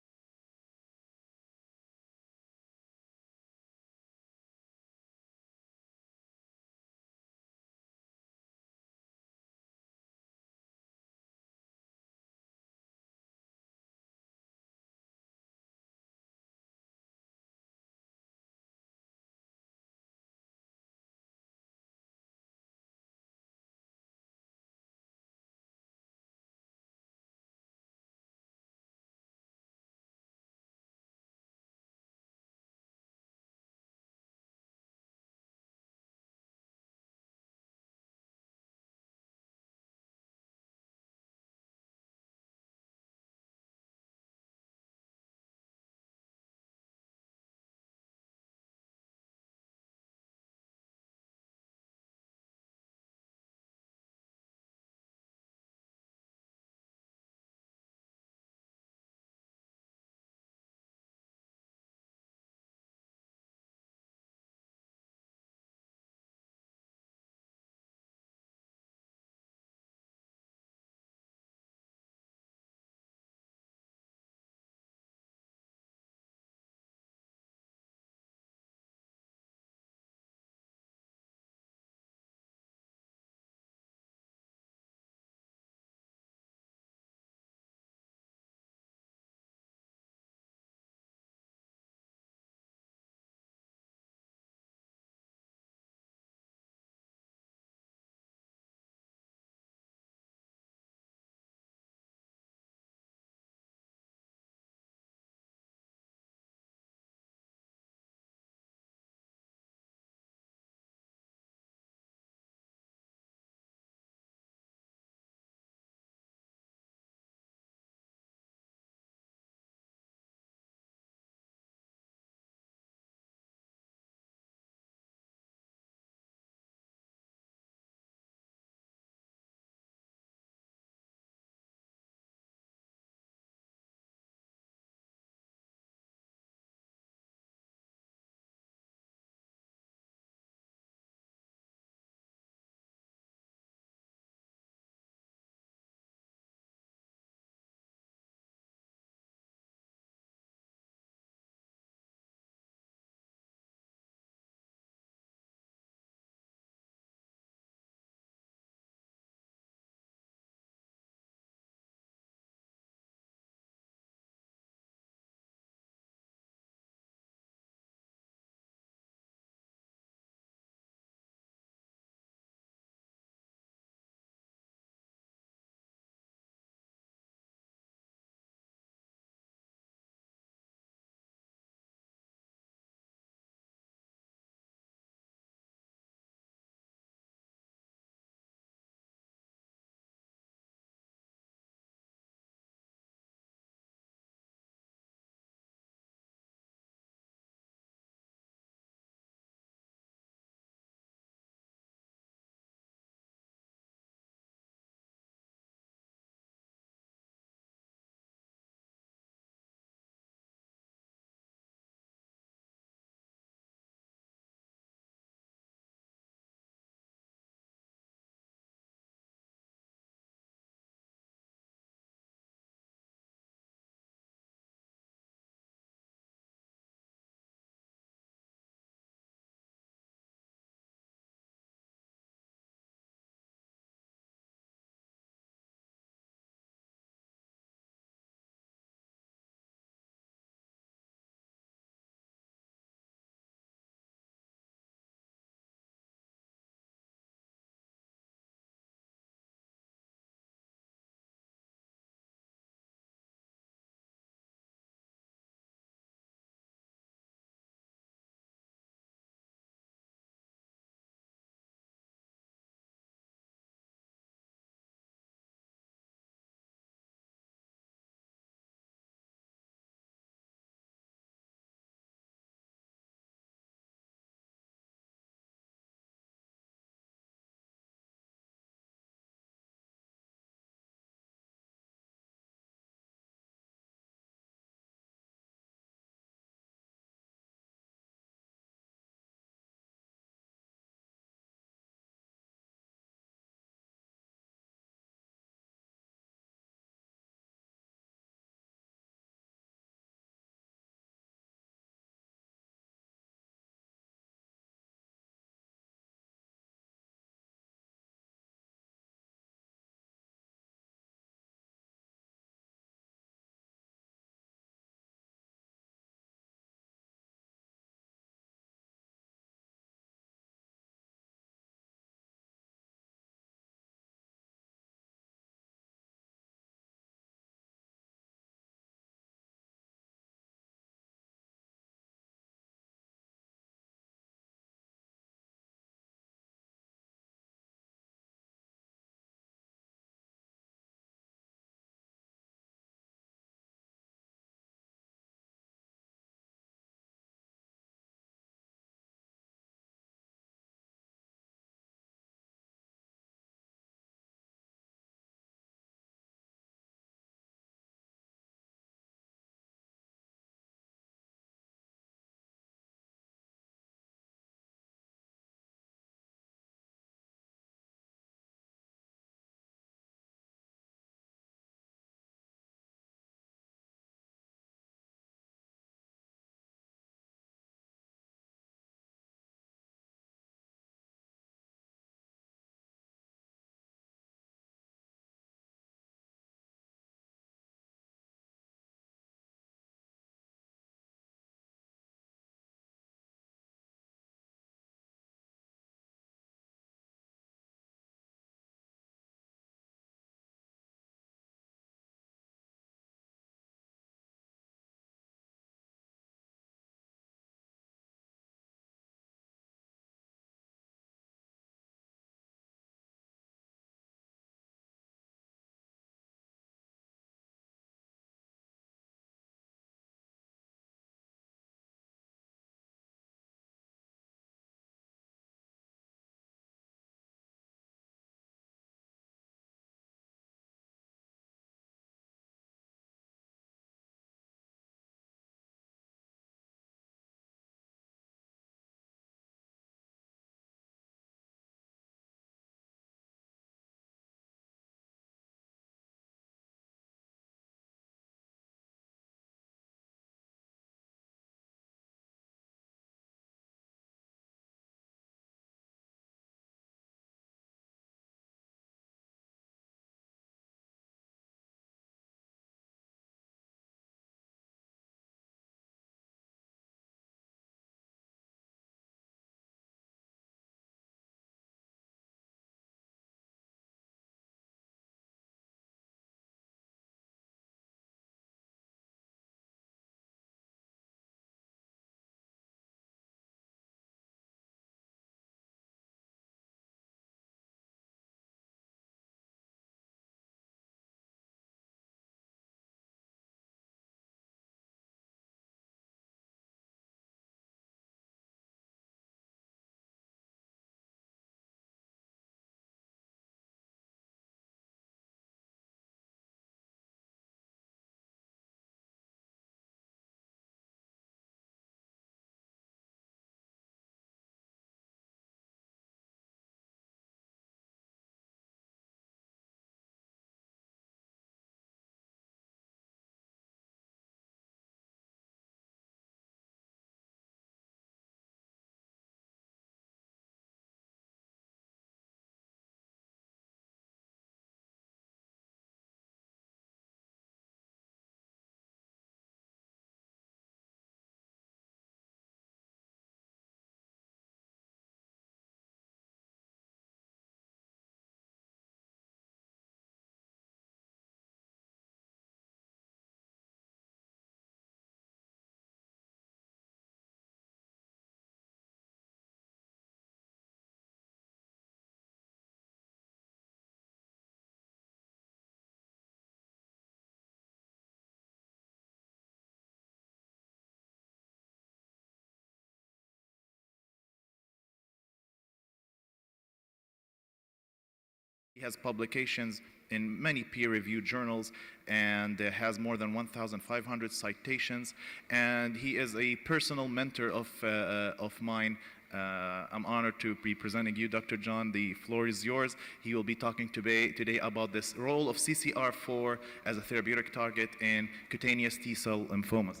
He has publications in many peer-reviewed journals and has more than 1,500 citations. And he is a personal mentor of mine. I'm honored to be presenting you, Dr. John. The floor is yours. He will be talking today about this role of CCR4 as a therapeutic target in cutaneous T-cell lymphomas.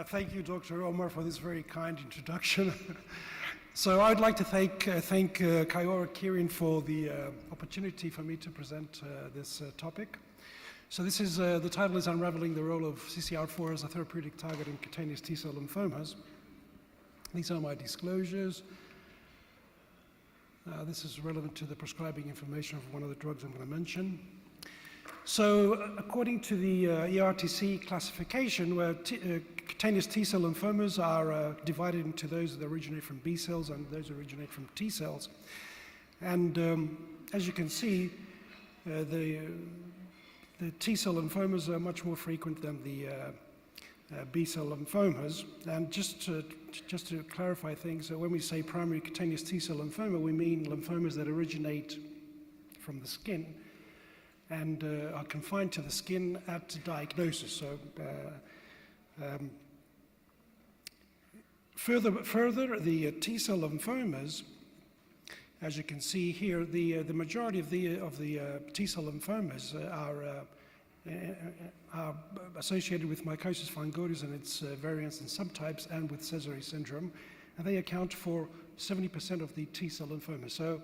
Thank you, Dr. Omar, for this very kind introduction. So I'd like to thank Kaiora Kirin for the opportunity for me to present this topic. So this is, the title is Unraveling the Role of CCR4 as a Therapeutic Target in Cutaneous T-cell lymphomas. These are my disclosures. This is relevant to the prescribing information of one of the drugs I'm going to mention. So according to the ERTC classification, where cutaneous T-cell lymphomas are divided into those that originate from B cells and those that originate from T cells. And as you can see, the T-cell lymphomas are much more frequent than the B-cell lymphomas. And just to clarify things, when we say primary cutaneous T-cell lymphoma, we mean lymphomas that originate from the skin and are confined to the skin at diagnosis. So further, the T-cell lymphomas, as you can see here, the majority of the T-cell lymphomas are associated with mycosis fungoides and its variants and subtypes, and with Sézary syndrome, and they account for 70% of the T-cell lymphomas. So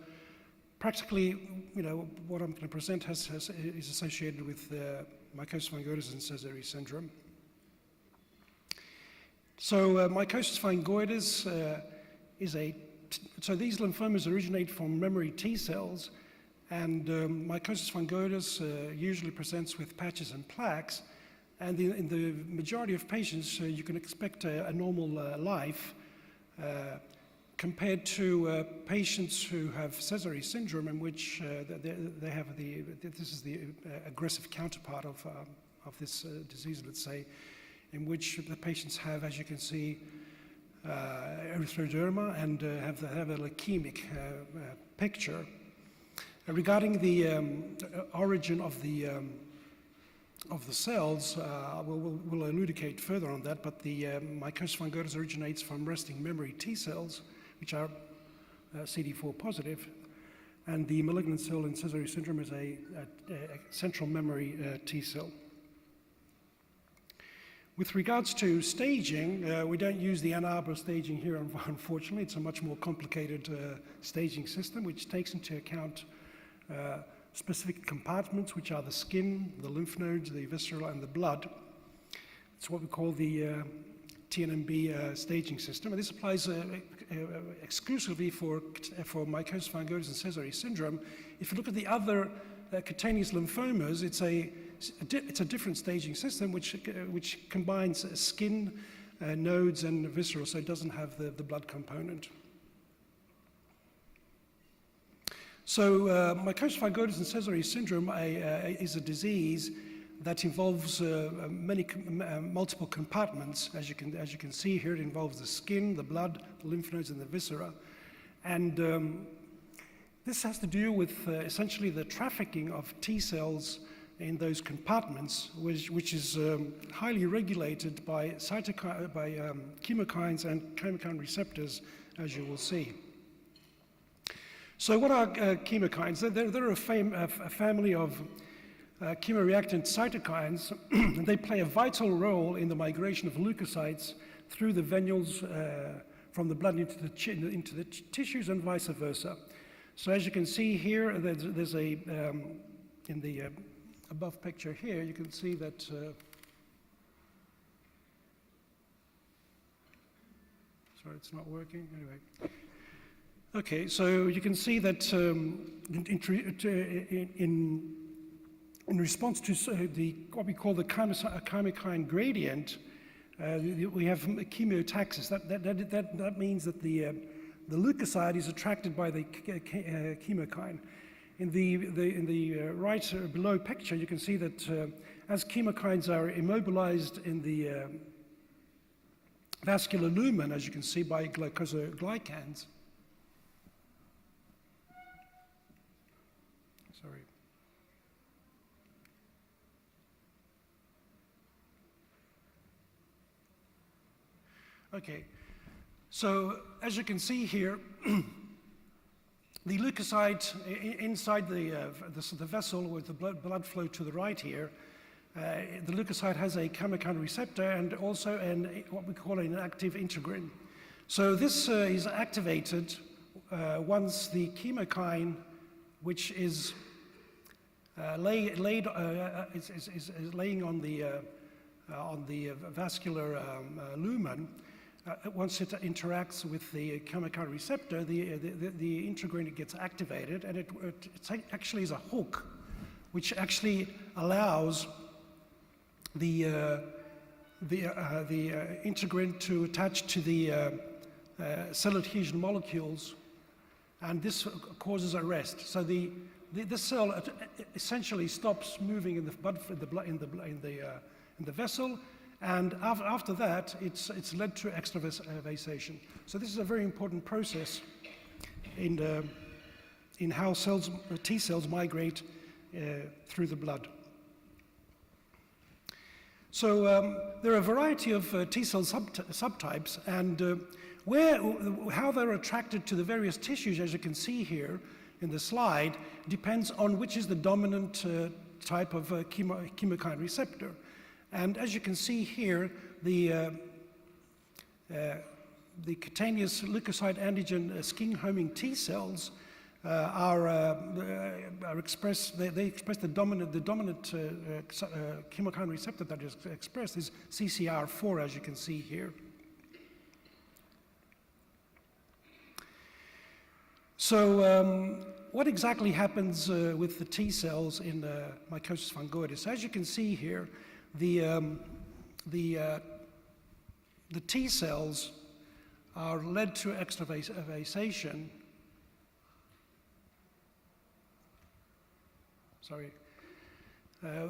practically, you know, what I'm going to present is associated with mycosis fungoides and Sézary syndrome. So mycosis fungoides so these lymphomas originate from memory T cells, and mycosis fungoides usually presents with patches and plaques. And in the majority of patients, you can expect a normal life compared to patients who have Sézary syndrome, in which they have this is the aggressive counterpart of this disease, let's say, in which the patients have, as you can see, erythroderma and have a leukemic picture. Regarding the origin of the cells, we'll elucidate further on that, but the mycosis fungoides originates from resting memory T cells, which are CD4 positive, and the malignant cell in Sézary syndrome is a central memory T cell. With regards to staging, we don't use the Ann Arbor staging here, unfortunately. It's a much more complicated staging system, which takes into account specific compartments, which are the skin, the lymph nodes, the viscera, and the blood. It's what we call the TNMB staging system, and this applies exclusively for mycosis fungoides and Sézary syndrome. If you look at the other cutaneous lymphomas, it's a different staging system which combines skin, nodes, and viscera, so it doesn't have the blood component. So mycosis fungoides and Sézary syndrome is a disease that involves multiple compartments. As you can see here, it involves the skin, the blood, the lymph nodes, and the viscera. And this has to do with essentially the trafficking of T cells in those compartments, which is highly regulated by chemokines and chemokine receptors, as you will see. So what are chemokines? They're a family of chemoreactant cytokines. And they play a vital role in the migration of leukocytes through the venules from the blood into the tissues and vice versa. So as you can see here, there's a, in the above picture here, you can see that, sorry, it's not working, anyway. Okay, so you can see that in response to what we call the chemokine gradient, we have chemotaxis. That means that the leukocyte is attracted by the chemokine. In the right below picture, you can see that as chemokines are immobilized in the vascular lumen, as you can see by glycosylglycans. Okay. So as you can see here, the leukocyte inside the vessel with the blood flow to the right here, the leukocyte has a chemokine receptor and also what we call an active integrin. So this is activated once the chemokine, which is laying on the vascular lumen. Once it interacts with the chemokine receptor, the integrin gets activated, and it actually is a hook, which actually allows the integrin to attach to the cell adhesion molecules, and this causes arrest. So the cell essentially stops moving in the vessel, and after that, it's led to extravasation. So this is a very important process in how T cells migrate through the blood. So there are a variety of T cell subtypes, and how they're attracted to the various tissues, as you can see here in the slide, depends on which is the dominant type of chemokine receptor. And as you can see here, the cutaneous leukocyte antigen skin-homing T cells are expressed. They express the dominant chemokine receptor that is expressed is CCR4, as you can see here. So what exactly happens with the T cells in mycosis fungoides? As you can see here, the T cells are led to extravasation. Sorry,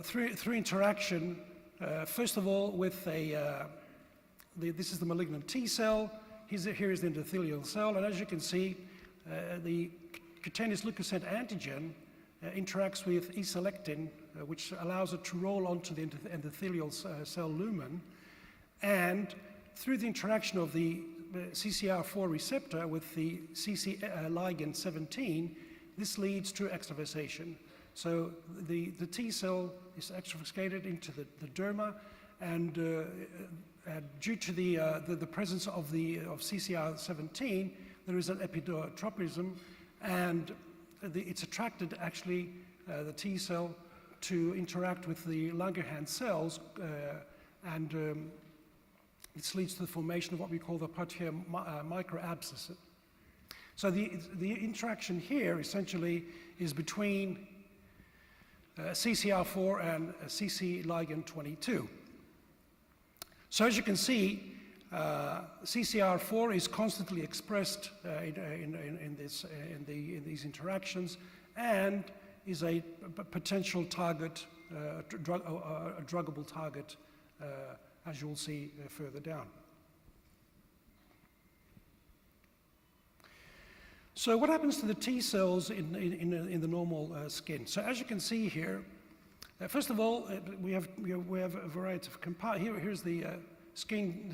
through interaction. First of all, with this is the malignant T cell. Here is the endothelial cell, and as you can see, the cutaneous leukocyte antigen interacts with E-selectin, which allows it to roll onto the endothelial cell lumen, and through the interaction of the CCR4 receptor with the CC ligand 17, this leads to extravasation. So the T cell is extravasated into the derma, and due to the presence of CCR17, there is an epitropism, and it's attracted actually the T cell to interact with the Langerhans cells, and this leads to the formation of what we call the Poitier microabscess. So the interaction here essentially is between CCR4 and CC ligand 22. So as you can see, CCR4 is constantly expressed in these interactions, and is a potential target, a druggable target, as you will see further down. So what happens to the T cells in the normal skin? So as you can see here, first of all, we have a variety of compartments. Here's the skin.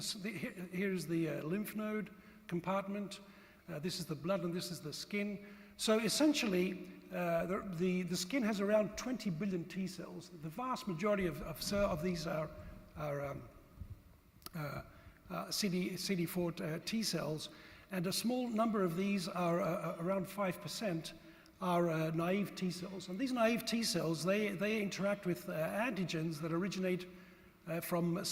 Here's the lymph node compartment. This is the blood, and this is the skin. So essentially, the skin has around 20 billion T cells. The vast majority of these are CD4 T cells, and a small number of these are around 5% are naive T cells. And these naive T cells, they interact with antigens that originate from the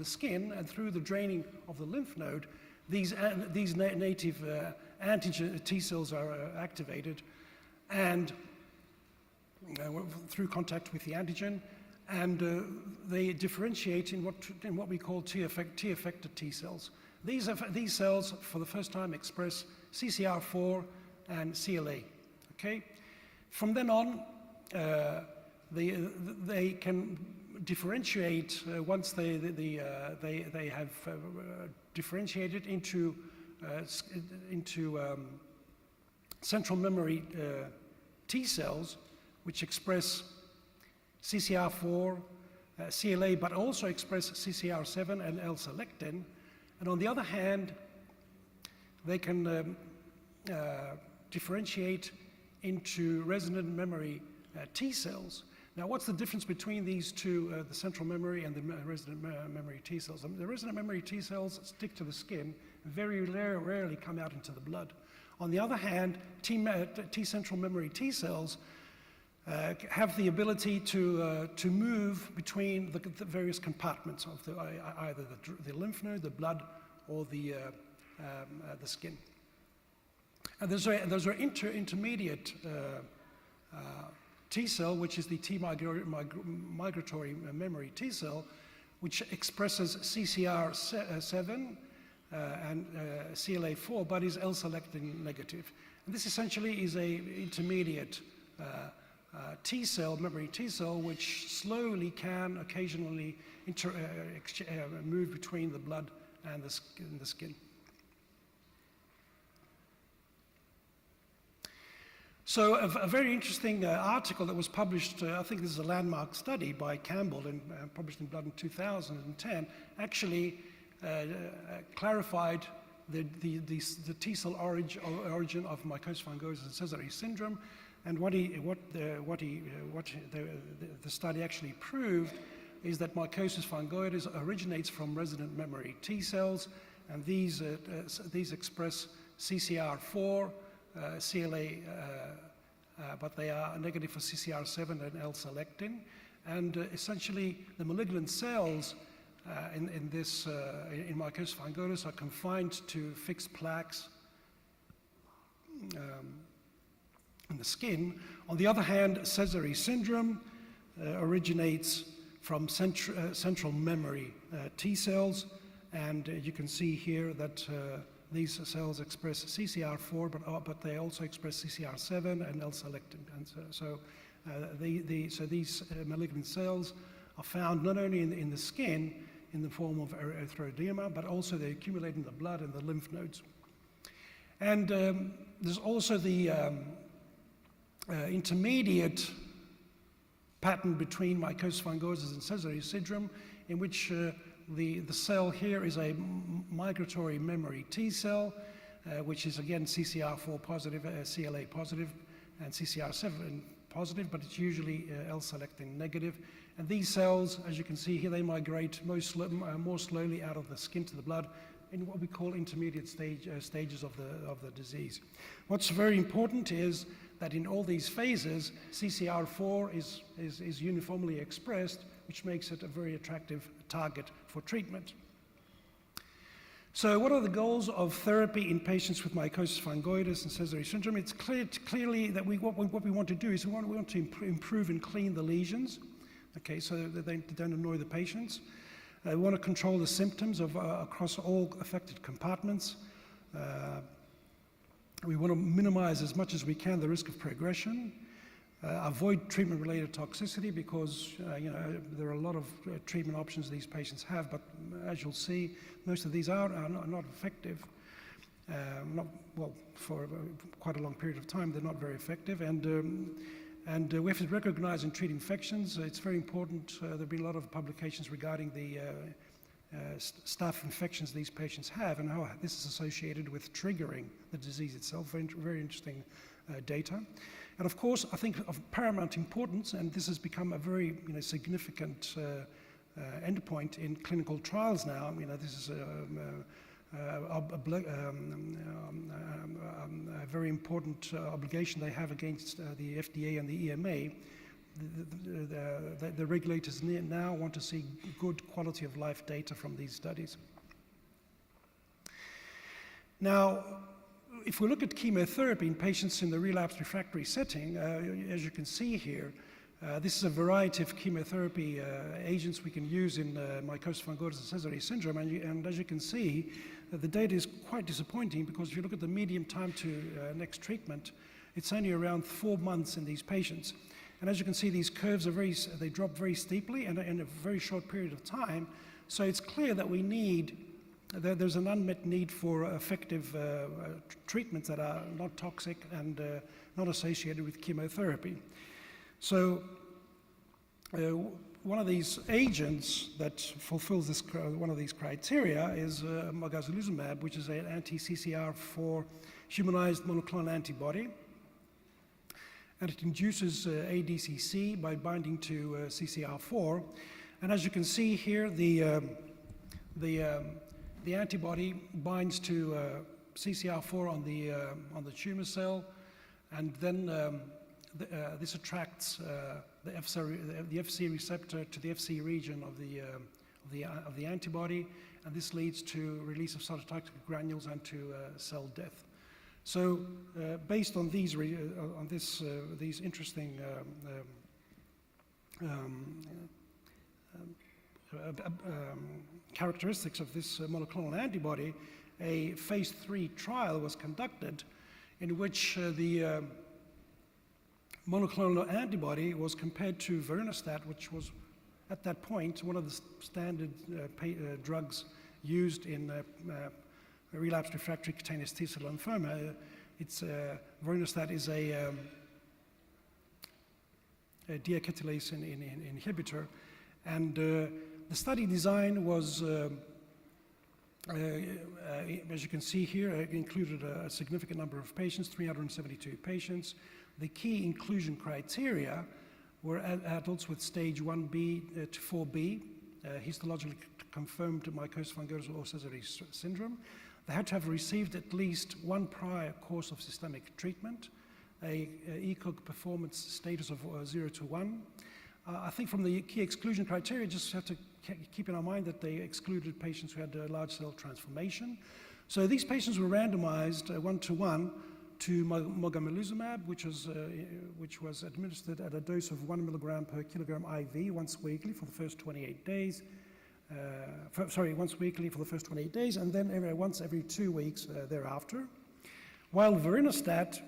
skin, and through the draining of the lymph node, these native antigen T cells are activated, and through contact with the antigen, and they differentiate in what we call T-effector T cells. These cells, for the first time, express CCR4 and CLA. Okay, from then on, they can differentiate once they have differentiated into central memory T cells, which express CCR4, CLA, but also express CCR7 and L-selectin. And on the other hand, they can differentiate into resident memory T cells. Now, what's the difference between these two, the central memory and the resident memory T cells? The resident memory T cells stick to the skin, very rarely come out into the blood. On the other hand, T central memory T cells have the ability to move between the various compartments of either the lymph node, the blood, or the skin. And those are intermediate T cell, which is the T migratory memory T cell, which expresses CCR7 and CLA4, but is L-selectin negative. And this essentially is a intermediate T cell, memory T cell, which slowly can occasionally move between the blood and the skin. So a very interesting article that was published, I think this is a landmark study by Campbell and published in Blood in 2010, actually clarified the T cell origin of mycosis fungoides and Sézary syndrome, and what the study actually proved is that mycosis fungoides originates from resident memory T cells, and these express CCR4, CLA, but they are negative for CCR7 and L-selectin, and essentially the malignant cells in mycosis fungoides are confined to fixed plaques in the skin. On the other hand, Sézary syndrome originates from central memory T cells, and you can see here that these cells express CCR4, but they also express CCR7 and L-selectin. And so these malignant cells are found not only in the skin in the form of erythroedema, but also they accumulate in the blood and the lymph nodes. And there's also the intermediate pattern between mycosis fungoides and Sézary syndrome, in which the cell here is a migratory memory T cell, which is again CCR4 positive, CLA positive, and CCR7 positive, but it's usually L-selectin negative. And these cells, as you can see here, they migrate more slowly out of the skin to the blood in what we call intermediate stages of the disease. What's very important is that in all these phases, CCR4 is uniformly expressed, which makes it a very attractive target for treatment. So what are the goals of therapy in patients with mycosis fungoides and Sézary syndrome? It's clearly that what we want to do is we want to improve and clean the lesions, okay, so that they don't annoy the patients. We want to control the symptoms across all affected compartments. We want to minimize as much as we can the risk of progression. Avoid treatment-related toxicity because there are a lot of treatment options these patients have, but as you'll see, most of these are not effective. For quite a long period of time, they're not very effective. And we have to recognize and treat infections. It's very important. There have been a lot of publications regarding the staph infections these patients have and how this is associated with triggering the disease itself. Very interesting data. And of course, I think of paramount importance, and this has become a very significant endpoint in clinical trials now. This is a very important obligation they have against the FDA and the EMA. The regulators now want to see good quality of life data from these studies. Now, if we look at chemotherapy in patients in the relapsed refractory setting, as you can see here, this is a variety of chemotherapy agents we can use in mycosis fungoides and Sézary syndrome, and as you can see, the data is quite disappointing because if you look at the median time to next treatment, it's only around 4 months in these patients. And as you can see, these curves they drop very steeply and in a very short period of time. So it's clear that there's an unmet need for effective treatments that are not toxic and not associated with chemotherapy. So one of these agents that fulfills this, one of these criteria is Mogamulizumab, which is an anti-CCR4 humanized monoclonal antibody. And it induces ADCC by binding to CCR4. And as you can see here, the antibody binds to CCR4 on the tumor cell, and then this attracts the FC receptor to the FC region of the antibody, and this leads to release of cytotoxic granules and to cell death. So, based on these interesting characteristics of this monoclonal antibody, a phase 3 trial was conducted in which the monoclonal antibody was compared to Vorinostat, which was at that point one of the standard drugs used in relapsed refractory cutaneous T-cell lymphoma. Vorinostat is a deacetylase inhibitor, and the study design was, as you can see here, it included a significant number of patients, 372 patients. The key inclusion criteria were adults with stage 1B to 4B, histologically confirmed mycosis fungosa or Sézary syndrome. They had to have received at least one prior course of systemic treatment, a ECOG performance status of 0 to 1. I think from the key exclusion criteria, just have to keep in our mind that they excluded patients who had large cell transformation. So these patients were randomized 1-to-1 to Mogamulizumab, which was administered at a dose of 1 milligram per kilogram IV once weekly for the first 28 days. Once weekly for the first 28 days, and then once every 2 weeks thereafter. While Vorinostat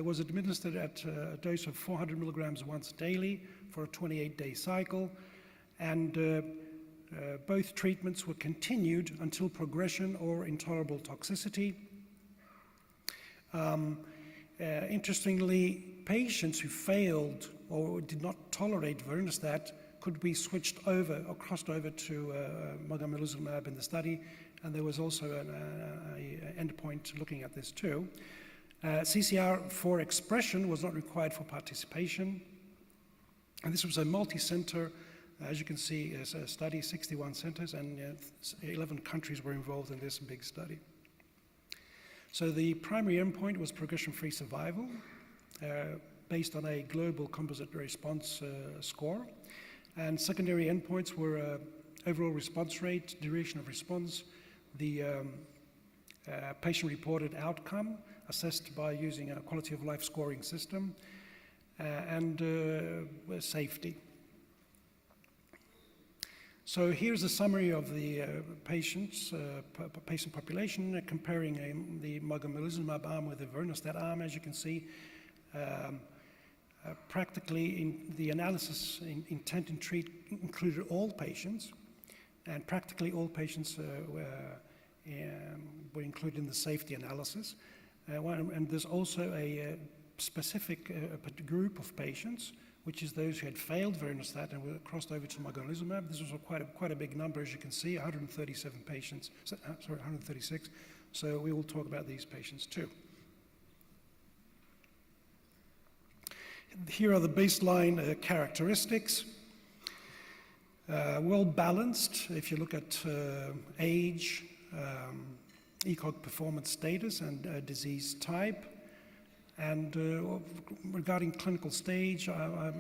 was administered at a dose of 400 milligrams once daily for a 28-day cycle, and both treatments were continued until progression or intolerable toxicity. Interestingly, patients who failed or did not tolerate Vorinostat could be switched over or crossed over to Mogamulizumab in the study, and there was also an endpoint looking at this too. CCR4 expression was not required for participation, and this was a multi-center, as you can see, as a study, 61 centers, and 11 countries were involved in this big study. So the primary endpoint was progression-free survival, based on a global composite response score. And secondary endpoints were overall response rate, duration of response, the patient-reported outcome assessed by using a quality of life scoring system, and safety. So here's a summary of the patient population, comparing the Mogamulizumab arm with the Vorinostat arm. As you can see, practically in the analysis intent and treat included all patients, and practically all patients were included in the safety analysis. And there's also a specific group of patients, which is those who had failed Vorinostat and were crossed over to Mogamulizumab. This was quite a big number, as you can see, 137 patients, 136. So we will talk about these patients too. Here are the baseline characteristics. Well balanced, if you look at age, ECOG performance status, and disease type. And regarding clinical stage, I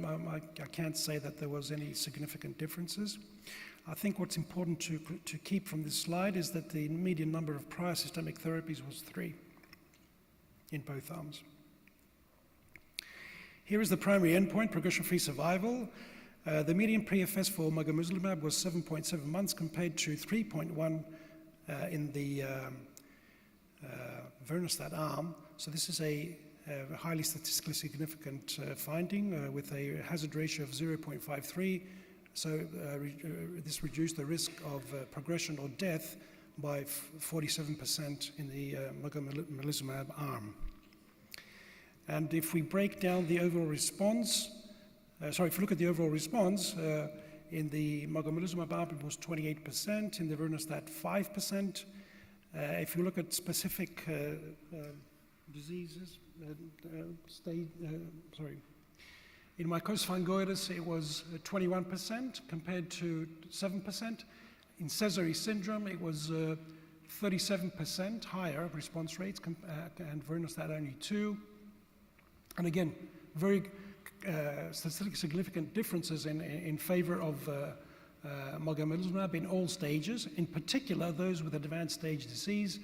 can't say that there was any significant differences. I think what's important to keep from this slide is that the median number of prior systemic therapies was 3 in both arms. Here is the primary endpoint, progression-free survival. The median PFS for Mogamulizumab was 7.7 months compared to 3.1 in the Vorinostat arm. So this is a highly statistically significant finding with a hazard ratio of 0.53. So this reduced the risk of progression or death by 47% in the Mogamulizumab arm. And if we break down the overall response, if you look at the overall response, In the Mogamulizumab arm, it was 28%. In the Vernostat, 5%. If you look at specific diseases, in mycosis fungoides, it was 21% compared to 7%. In Sézary syndrome, it was 37% higher response rates, and Vernostat only 2. And again, very statistically significant differences in favor of Mogamulizumab in all stages, in particular those with advanced stage disease.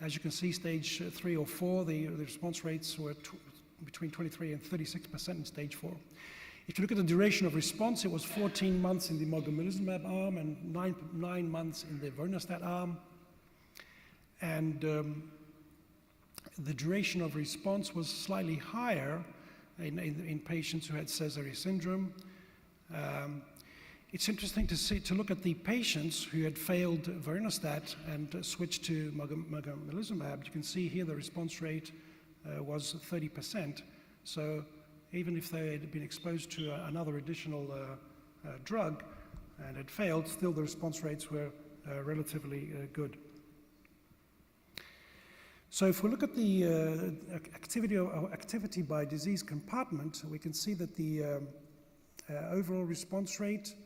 As you can see, stage 3 or 4, the response rates were between 23 and 36% in stage 4. If you look at the duration of response, it was 14 months in the Mogamulizumab arm and 9 months in the Vernostat arm. And the duration of response was slightly higher in patients who had Sézary syndrome. It's interesting to look at the patients who had failed Vernostat and switched to Mogamulizumab. You can see here the response rate was 30%. So even if they had been exposed to another additional drug and had failed, still the response rates were relatively good. So if we look at the activity by disease compartment, we can see that the overall response rate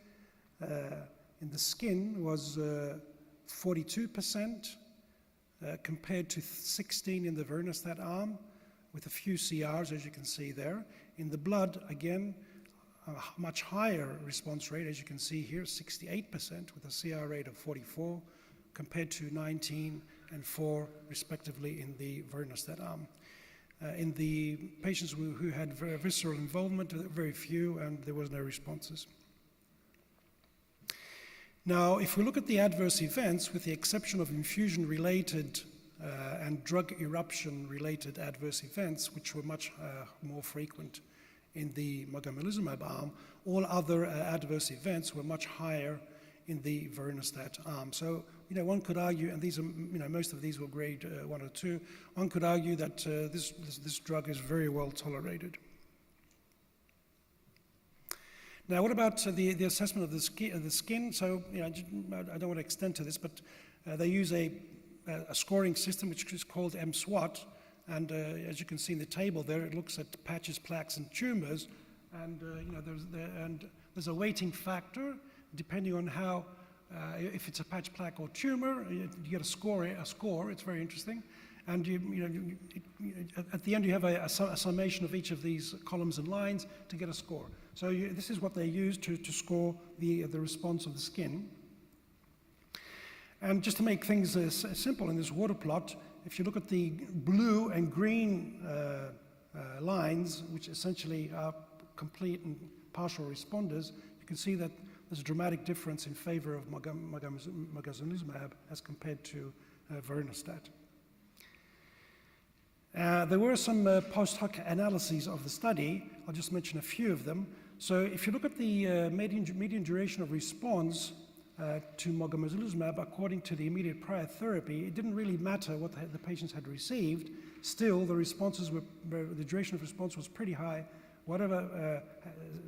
in the skin was 42% compared to 16 in the Vernostat arm, with a few CRs, as you can see there. In the blood, again, a much higher response rate, as you can see here, 68% with a CR rate of 44, compared to 19 and 4, respectively, in the Vernostat arm. In the patients who had visceral involvement, very few, and there was no responses. Now, if we look at the adverse events, with the exception of infusion-related and drug eruption-related adverse events, which were much more frequent in the Mogamulizumab arm, all other adverse events were much higher in the Vernostat arm. So, one could argue, and these are, most of these were grade 1 or 2, one could argue that this drug is very well tolerated. Now, what about the assessment of the skin? So, I don't want to extend to this, but they use a scoring system which is called MSWAT, and as you can see in the table there, it looks at patches, plaques, and tumors, and there's a weighting factor depending on how, if it's a patch, plaque, or tumor, you get a score. It's very interesting, and at the end you have a summation of each of these columns and lines to get a score. So this is what they use to score the response of the skin. And just to make things simple in this water plot, if you look at the blue and green lines, which essentially are complete and partial responders, you can see that there's a dramatic difference in favor of Mogamulizumab as compared to Vernostat. There were some post hoc analyses of the study. I'll just mention a few of them. So if you look at the median duration of response to Mogamulizumab, according to the immediate prior therapy, it didn't really matter what the patients had received. Still, the duration of response was pretty high, whatever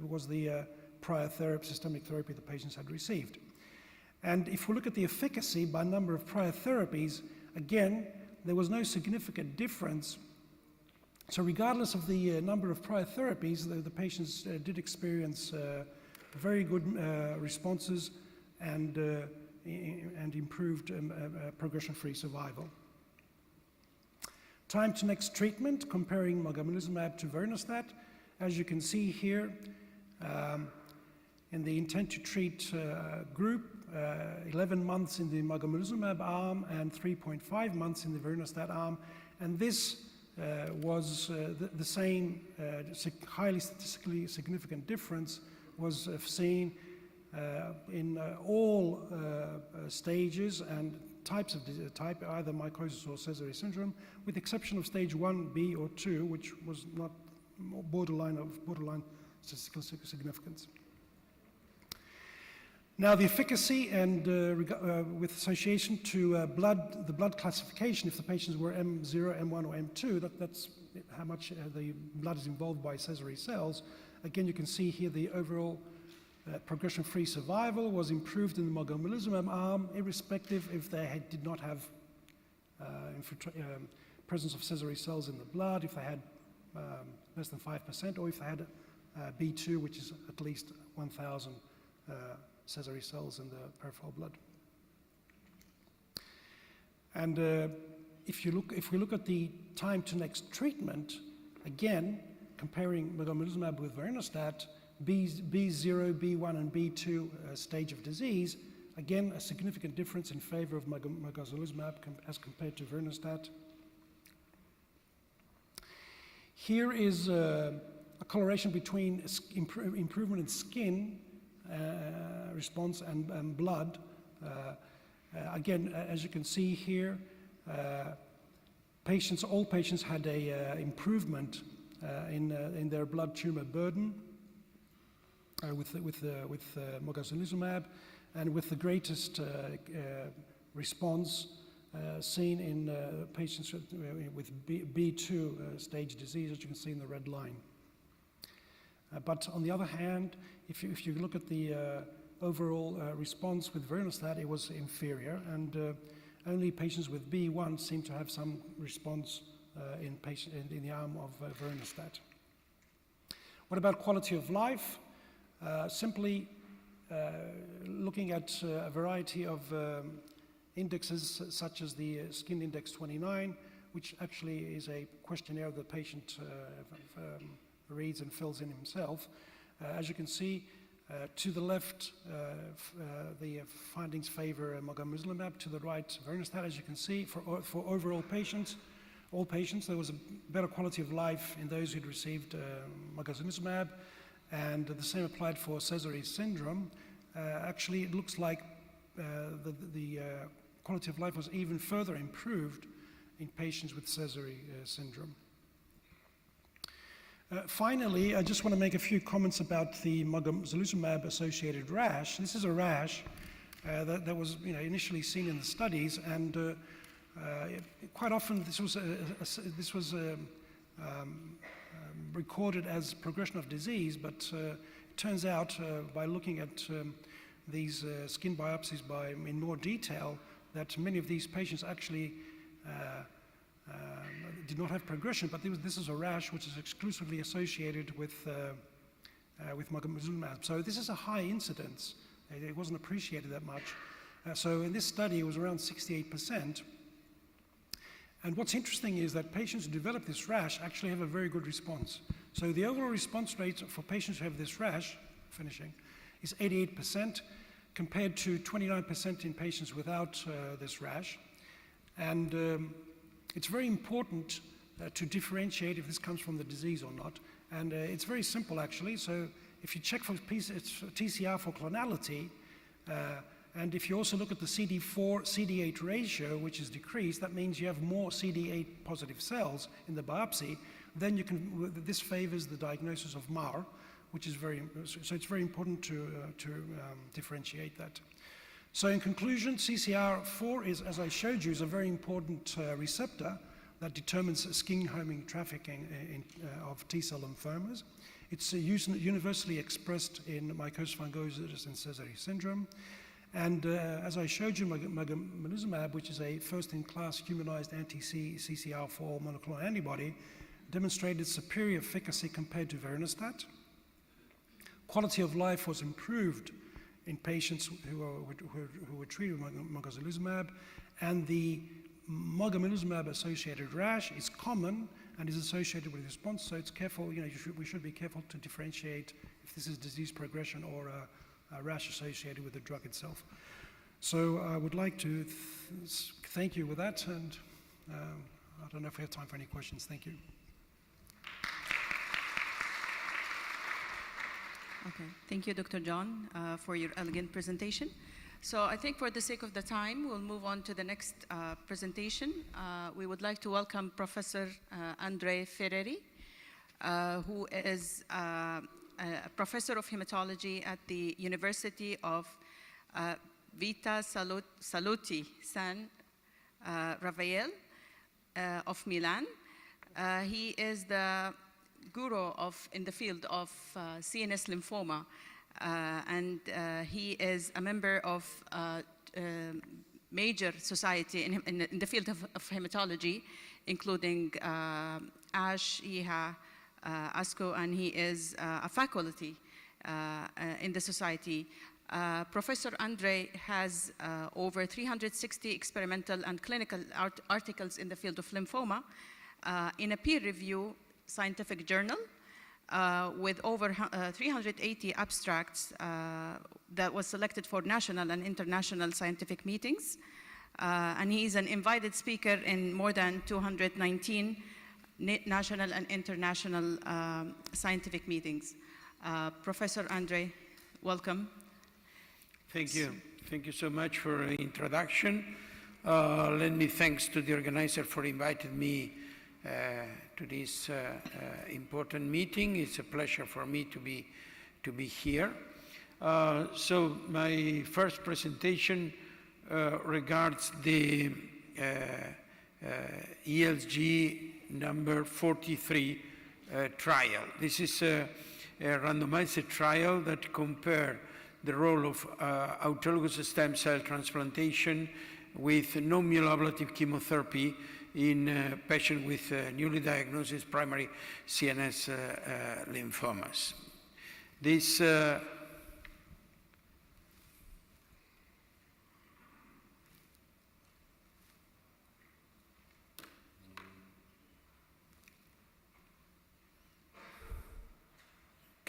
was the prior systemic therapy the patients had received. And if we look at the efficacy by number of prior therapies, again, there was no significant difference. So regardless of the number of prior therapies, the patients did experience very good responses and improved progression-free survival. Time to next treatment, comparing Mogamulizumab to Vernostat. As you can see here, in the intent to treat group, 11 months in the Mogamulizumab arm and 3.5 months in the Vernostat arm. And this was the same highly statistically significant difference was seen in all stages and types of type, either mycosis or Sézary syndrome, with the exception of stage 1B or 2, which was not borderline statistical significance. Now, the efficacy and with association to the blood classification, if the patients were M0, M1, or M2, that's how much the blood is involved by Sézary cells. Again, you can see here the overall Progression-free survival was improved in the Mogamulizumab arm, irrespective if they did not have presence of Sézary cells in the blood, if they had less than 5%, or if they had B2, which is at least 1,000 Sézary cells in the peripheral blood. And if we look at the time to next treatment, again, comparing Mogamulizumab with Vorinostat, B0, B1, and B2 stage of disease, again, a significant difference in favor of Mogamulizumab as compared to Vorinostat. Here is a correlation between improvement in skin response and blood. Again, as you can see here, all patients had a improvement in their blood tumor burden with Mogamulizumab, and with the greatest response seen in patients with B2 stage disease, as you can see in the red line. But on the other hand, if you look at the overall response with Vorinostat, it was inferior, and only patients with B1 seem to have some response in the arm of Vorinostat. What about quality of life? Simply looking at a variety of indexes such as the Skin Index 29, which actually is a questionnaire the patient reads and fills in himself. As you can see, to the left, the findings favor Mogamulizumab. To the right, Vorinostat. As you can see, for overall patients, all patients, there was a better quality of life in those who'd received Mogamulizumab, and the same applied for Sézary syndrome. Actually, it looks like the quality of life was even further improved in patients with Sézary syndrome. Finally, I just want to make a few comments about the Mogamulizumab-associated rash. This is a rash that was initially seen in the studies, and quite often this was recorded as progression of disease, but it turns out by looking at these skin biopsies in more detail that many of these patients actually did not have progression, but this is a rash which is exclusively associated with Mogamulizumab. So this is a high incidence. It wasn't appreciated that much. So in this study, it was around 68%. And what's interesting is that patients who develop this rash actually have a very good response. So the overall response rate for patients who have this rash, is 88%, compared to 29% in patients without this rash. And it's very important to differentiate if this comes from the disease or not. And it's very simple, actually. So if you check for TCR for clonality, and if you also look at the CD4-CD8 ratio, which is decreased, that means you have more CD8 positive cells in the biopsy, then this favors the diagnosis of MAR, which is so it's very important to differentiate that. So in conclusion, CCR4 is, as I showed you, is a very important receptor that determines skin homing trafficking of T-cell lymphomas. It's universally expressed in mycosis fungosus and Sézary syndrome. And as I showed you, Mogamulizumab, which is a first-in-class humanized anti-CCR4 monoclonal antibody, demonstrated superior efficacy compared to Vorinostat. Quality of life was improved in patients who were treated with Mogamulizumab, and the Mogamulizumab-associated rash is common and is associated with response. So it's careful. We should be careful to differentiate if this is disease progression or a rash associated with the drug itself. So I would like to thank you with that, and I don't know if we have time for any questions. Thank you. Okay, thank you, Dr. John, for your elegant presentation. So I think for the sake of the time, we'll move on to the next presentation. We would like to welcome Professor Andre Ferreri, who is a professor of hematology at the University of Vita Salute San Raffaele of Milan. He is the guru in the field of CNS lymphoma and he is a member of major society in the field of hematology, including ASH, EHA, ASCO, and he is a faculty in the society. Professor Andre has over 360 experimental and clinical articles in the field of lymphoma in a peer-reviewed scientific journal with over 380 abstracts that was selected for national and international scientific meetings. And he is an invited speaker in more than 219 national and international scientific meetings. Professor Andre, welcome. Thank you. Thank you so much for the introduction. Let me thanks to the organizer for inviting me to this important meeting. It's a pleasure for me to be here. So my first presentation regards the ELG number 43 trial. This is a randomized trial that compared the role of autologous stem cell transplantation with non-myeloablative chemotherapy in patients with newly diagnosed primary CNS lymphomas. This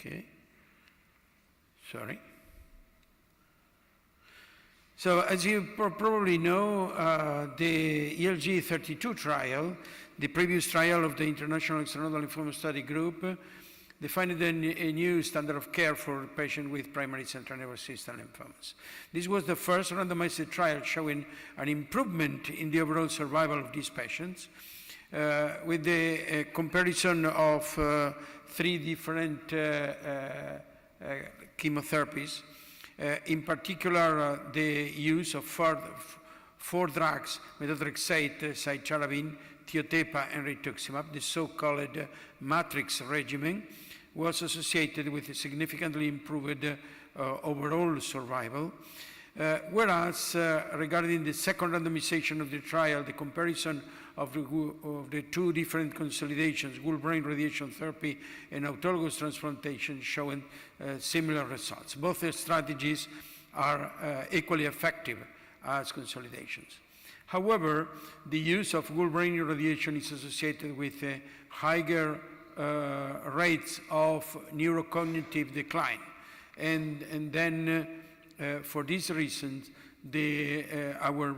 okay, sorry. So as you probably know, the ELG 32 trial, the previous trial of the International Extranodal Lymphoma Study Group, defined a new standard of care for patients with primary central nervous system lymphomas. This was the first randomized trial showing an improvement in the overall survival of these patients with the comparison of 3 different chemotherapies. In particular, the use of 4 drugs, methotrexate, cytarabine, tiotepa, and rituximab, the so-called matrix regimen, was associated with a significantly improved overall survival. Whereas regarding the second randomization of the trial, the comparison of the 2 different consolidations, whole brain radiation therapy and autologous transplantation, showing similar results. Both strategies are equally effective as consolidations. However, the use of whole brain radiation is associated with higher rates of neurocognitive decline. And then for these reasons, our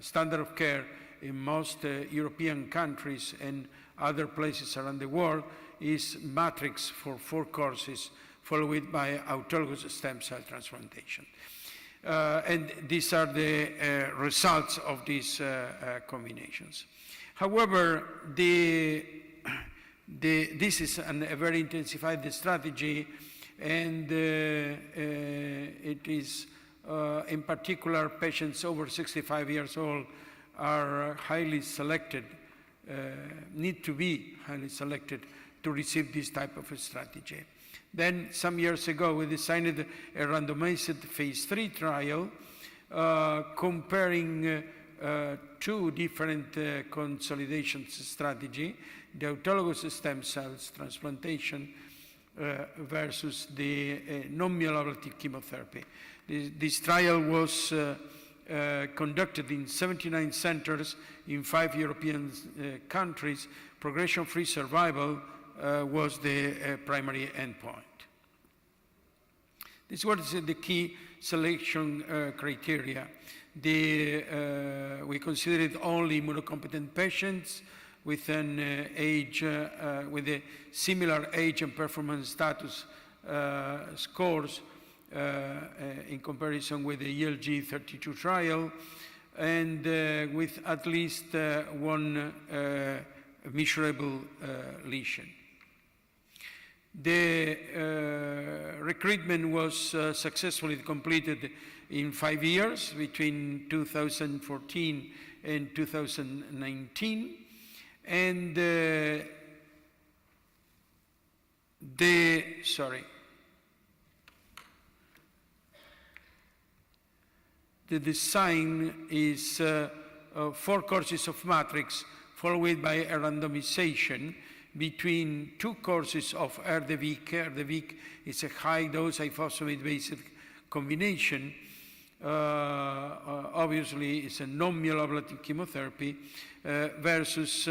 standard of care in most European countries and other places around the world is matrix for 4 courses, followed by autologous stem cell transplantation. And these are the results of these combinations. However, this is a very intensified strategy, and it is in particular patients over 65 years old are highly selected, need to be highly selected to receive this type of a strategy. Then some years ago we designed a randomized phase 3 trial comparing 2 different consolidation strategy, the autologous stem cells transplantation versus the non-myeloablative chemotherapy. This trial was conducted in 79 centers in 5 European countries. Progression-free survival was the primary endpoint. This was the key selection criteria. We considered only immunocompetent patients with an with a similar age and performance status scores in comparison with the ELG 32 trial, and with at least 1 measurable lesion. The recruitment was successfully completed in 5 years, between 2014 and 2019, and The design is 4 courses of matrix followed by a randomization between 2 courses of R-ACVBP. R-ACVBP is a high-dose ifosfamide-based combination. Obviously, it's a non-myeloablative chemotherapy versus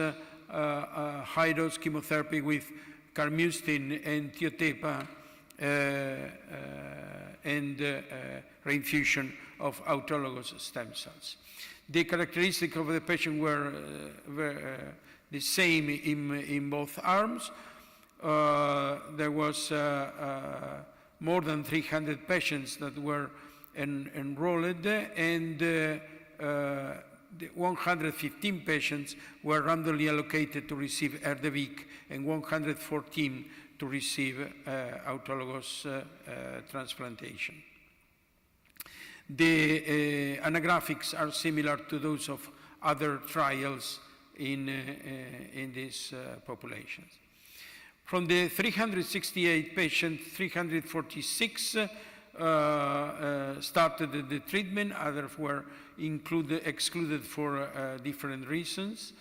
high-dose chemotherapy with carmustine and thiotepa and reinfusion of autologous stem cells. The characteristics of the patient were the same in both arms. There was more than 300 patients that were enrolled, and 115 patients were randomly allocated to receive R-ACVBP and 114 to receive autologous transplantation. The anagrammatics are similar to those of other trials in these populations. From the 368 patients, 346 started the treatment, others were excluded for different reasons,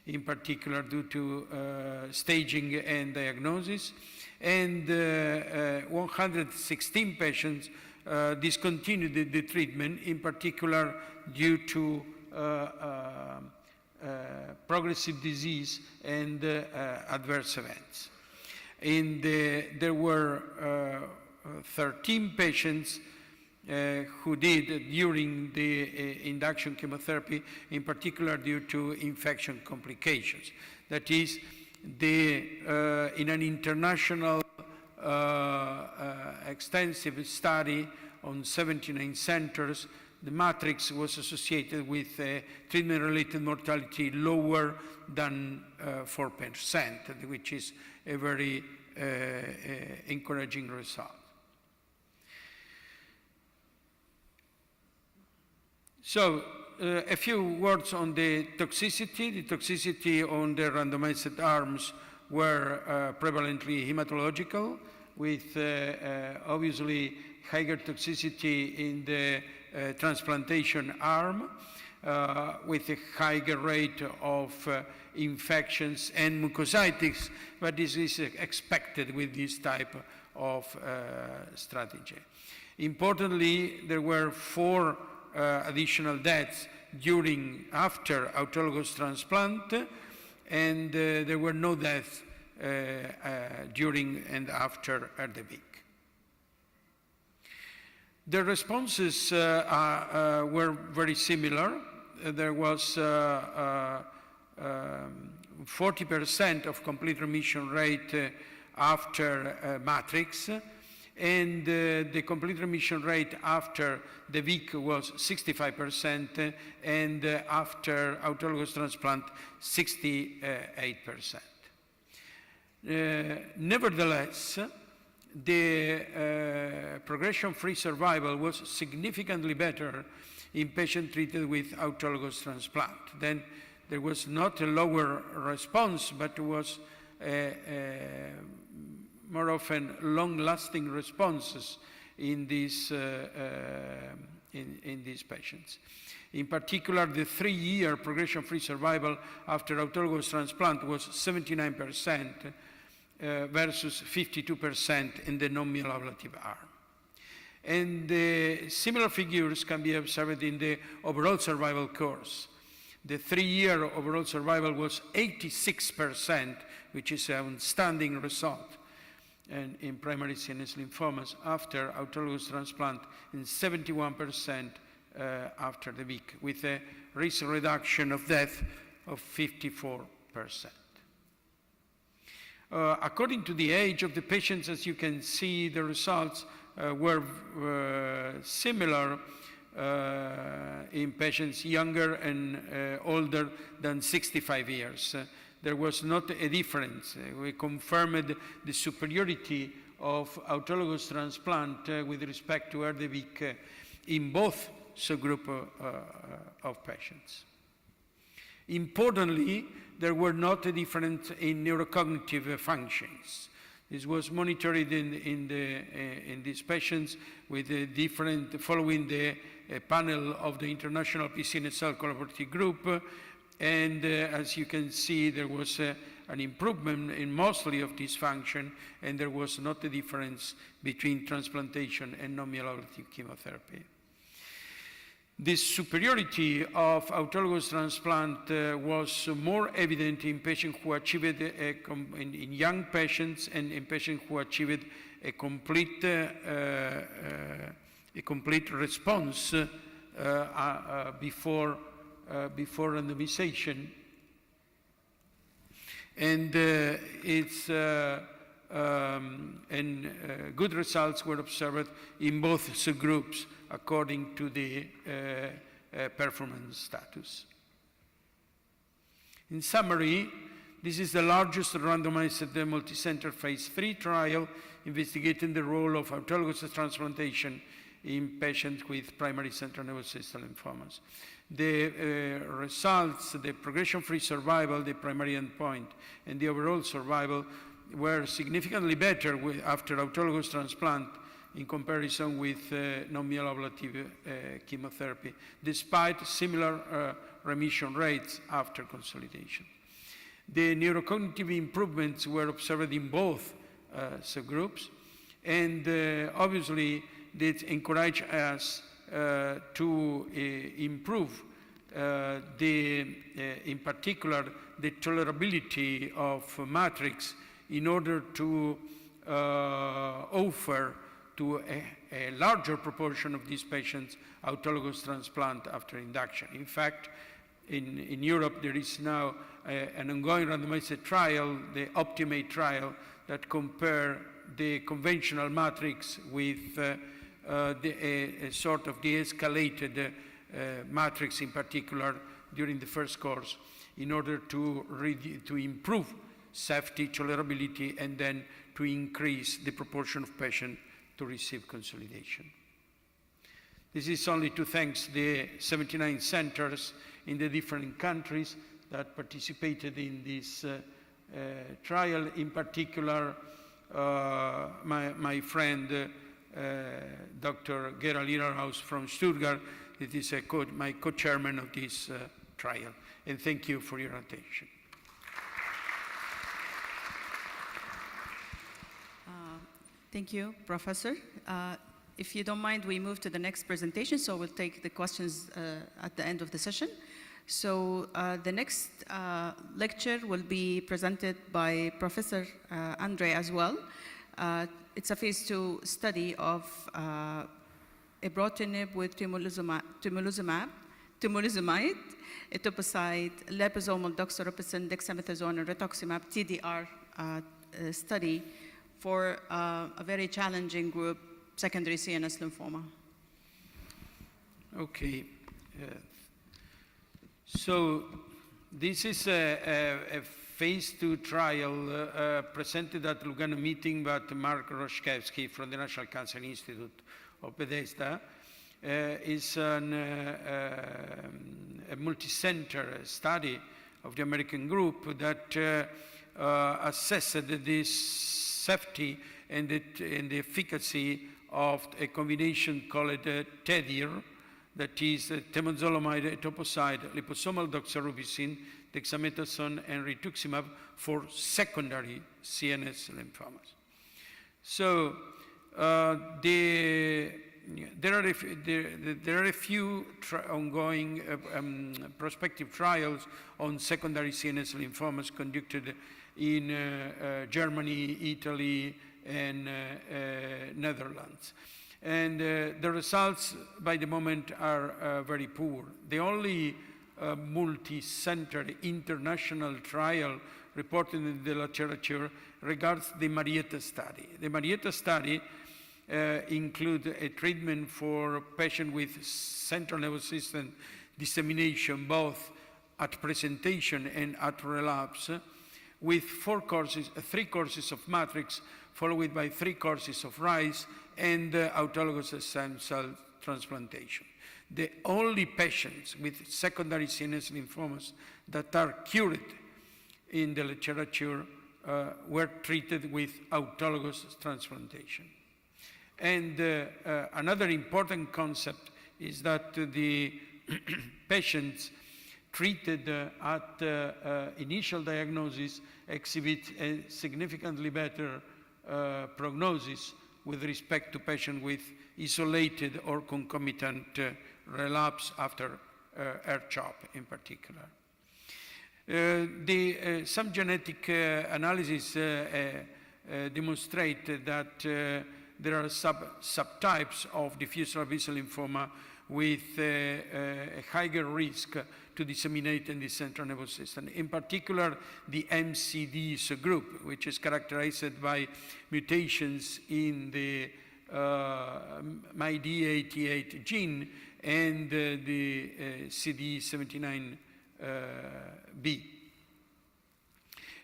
in particular due to staging and diagnosis, and 116 patients discontinued the treatment, in particular due to progressive disease and adverse events. There were 13 patients who did during the induction chemotherapy, in particular due to infection complications. That is, in an international extensive study on 79 centers, the matrix was associated with treatment-related mortality lower than 4%, which is a very encouraging result. So, a few words on the toxicity. The toxicity on the randomized arms were prevalently hematological, with obviously higher toxicity in the transplantation arm, with a higher rate of infections and mucositis, but this is expected with this type of strategy. Importantly, there were 4 additional deaths after autologous transplant, and there were no deaths during and after R-ACVBP. The responses were very similar. There was 40% of complete remission rate after matrix, and the complete remission rate after the VIC was 65%, and after autologous transplant, 68%. Nevertheless, the progression-free survival was significantly better in patients treated with autologous transplant. Then there was not a lower response, but it was more often long-lasting responses in these patients. In particular, the 3-year progression-free survival after autologous transplant was 79% versus 52% in the non-myeloablative arm. And similar figures can be observed in the overall survival course. The 3-year overall survival was 86%, which is an outstanding result in primary CNS lymphomas after autologous transplant, and 71% after the VIC, with a risk reduction of death of 54%. According to the age of the patients, as you can see, the results were similar in patients younger and older than 65 years. There was not a difference. We confirmed the superiority of autologous transplant with respect to R-ACVBP in both subgroups of patients. Importantly, there were not a difference in neurocognitive functions. This was monitored in these patients with following the a panel of the International PCNSL Collaborative Group, and as you can see, there was an improvement in mostly of this function, and there was not a difference between transplantation and non-myeloablative chemotherapy. The superiority of autologous transplant was more evident in patients who achieved, in young patients and in patients who achieved a complete response before randomization. And good results were observed in both subgroups according to the performance status. In summary, this is the largest randomized multicenter phase 3 trial investigating the role of autologous transplantation in patients with primary central nervous system lymphomas. The results, the progression-free survival, the primary endpoint, and the overall survival were significantly better after autologous transplant in comparison with non-myeloablative chemotherapy, despite similar remission rates after consolidation. The neurocognitive improvements were observed in both subgroups, and obviously this encouraged us to improve in particular the tolerability of matrix in order to offer to a larger proportion of these patients autologous transplant after induction. In fact, in Europe there is now an ongoing randomized trial, the Optimate trial, that compare the conventional matrix with a sort of de-escalated matrix in particular during the first course in order to improve safety, tolerability, and then to increase the proportion of patients to receive consolidation. This is only to thank the 79 centers in the different countries that participated in this trial. In particular, my friend Dr. Gerald Irerhaus from Stuttgart, it is my co-chairman of this trial. And thank you for your attention. Thank you, Professor. If you don't mind, we move to the next presentation, so we'll take the questions at the end of the session. So the next lecture will be presented by Professor Andre as well. It's a phase 2 study of ibrutinib with temolizumab, etoposide, liposomal doxorubicin, dexamethasone, and rituximab TDR study for a very challenging group, secondary CNS lymphoma. Okay. So this is a phase 2 trial presented at Lugano meeting by Mark Roszkewski from the National Cancer Institute of Bethesda. Is a multi-center study of the American group that assessed this safety and the efficacy of a combination called TEDIR, that is temozolomide, etoposide, liposomal doxorubicin, dexamethasone, and rituximab for secondary CNS lymphomas. So there are a few ongoing prospective trials on secondary CNS lymphomas conducted in Germany, Italy, and Netherlands. And the results by the moment are very poor. The only multi-center international trial reported in the literature regards the Marietta study. The Marietta study include a treatment for patients with central nervous system dissemination, both at presentation and at relapse, with 3 courses of matrix, followed by 3 courses of rice and autologous stem cell transplantation. The only patients with secondary CNS lymphomas that are cured in the literature were treated with autologous transplantation. And another important concept is that the patients treated at initial diagnosis exhibit a significantly better prognosis with respect to patients with isolated or concomitant relapse after R-CHOP in particular. Some genetic analysis demonstrate that there are subtypes of diffuse large B-cell lymphoma with a higher risk to disseminate in the central nervous system. In particular, the MCD subgroup, which is characterized by mutations in the MYD88 gene and the CD79B.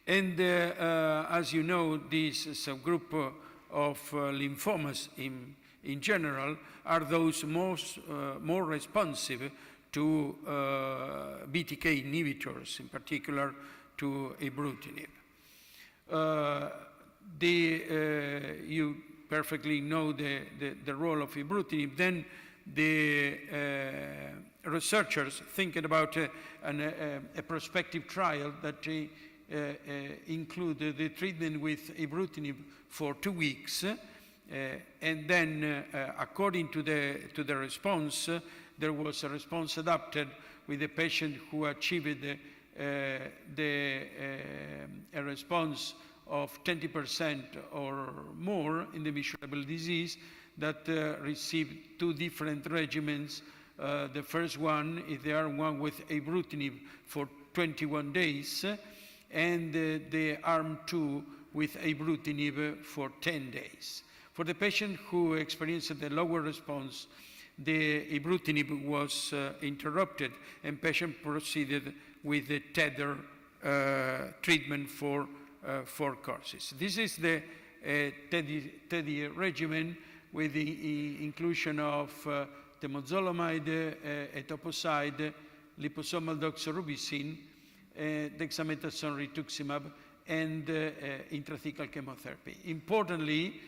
And as you know, this subgroup of lymphomas in general are those more responsive to BTK inhibitors, in particular to ibrutinib. You perfectly know the role of ibrutinib. Then the researchers thinking about a prospective trial that include the treatment with ibrutinib for 2 weeks, and then according to the response, there was a response adapted with a patient who achieved a response of 20% or more in the measurable disease that received 2 different regimens. The first one is the arm 1 with ibrutinib for 21 days, and the arm 2 with ibrutinib for 10 days. For the patient who experienced a lower response, the ibrutinib was interrupted and patient proceeded with the tether treatment for 4 courses. This is the TEDdy regimen with the inclusion of temozolomide, etoposide, liposomal doxorubicin, dexamethasone rituximab, and intrathecal chemotherapy. Importantly,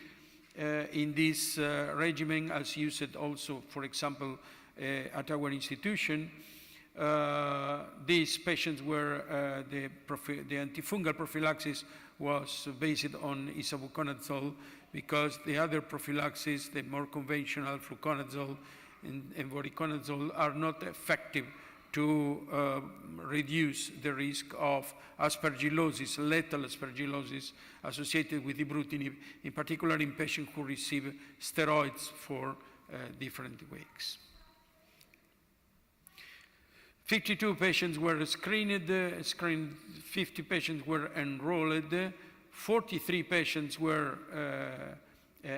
in this regimen, as used also, for example, at our institution, these patients were, the antifungal prophylaxis was based on isavuconazole, because the other prophylaxis, the more conventional fluconazole and voriconazole, are not effective to reduce the risk of aspergillosis, lethal aspergillosis associated with ibrutinib, in particular in patients who receive steroids for different weeks. 52 patients were screened, 50 patients were enrolled, 43 patients were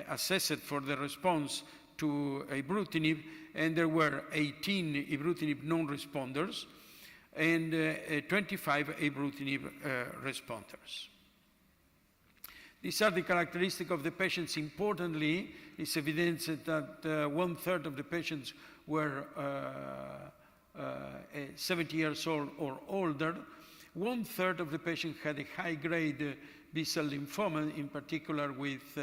assessed for the response to ibrutinib, and there were 18 ibrutinib non-responders and 25 ibrutinib responders. These are the characteristics of the patients. Importantly, it's evidence that 1/3 of the patients were 70 years old or older. 1/3 of the patients had a high-grade B-cell lymphoma, in particular with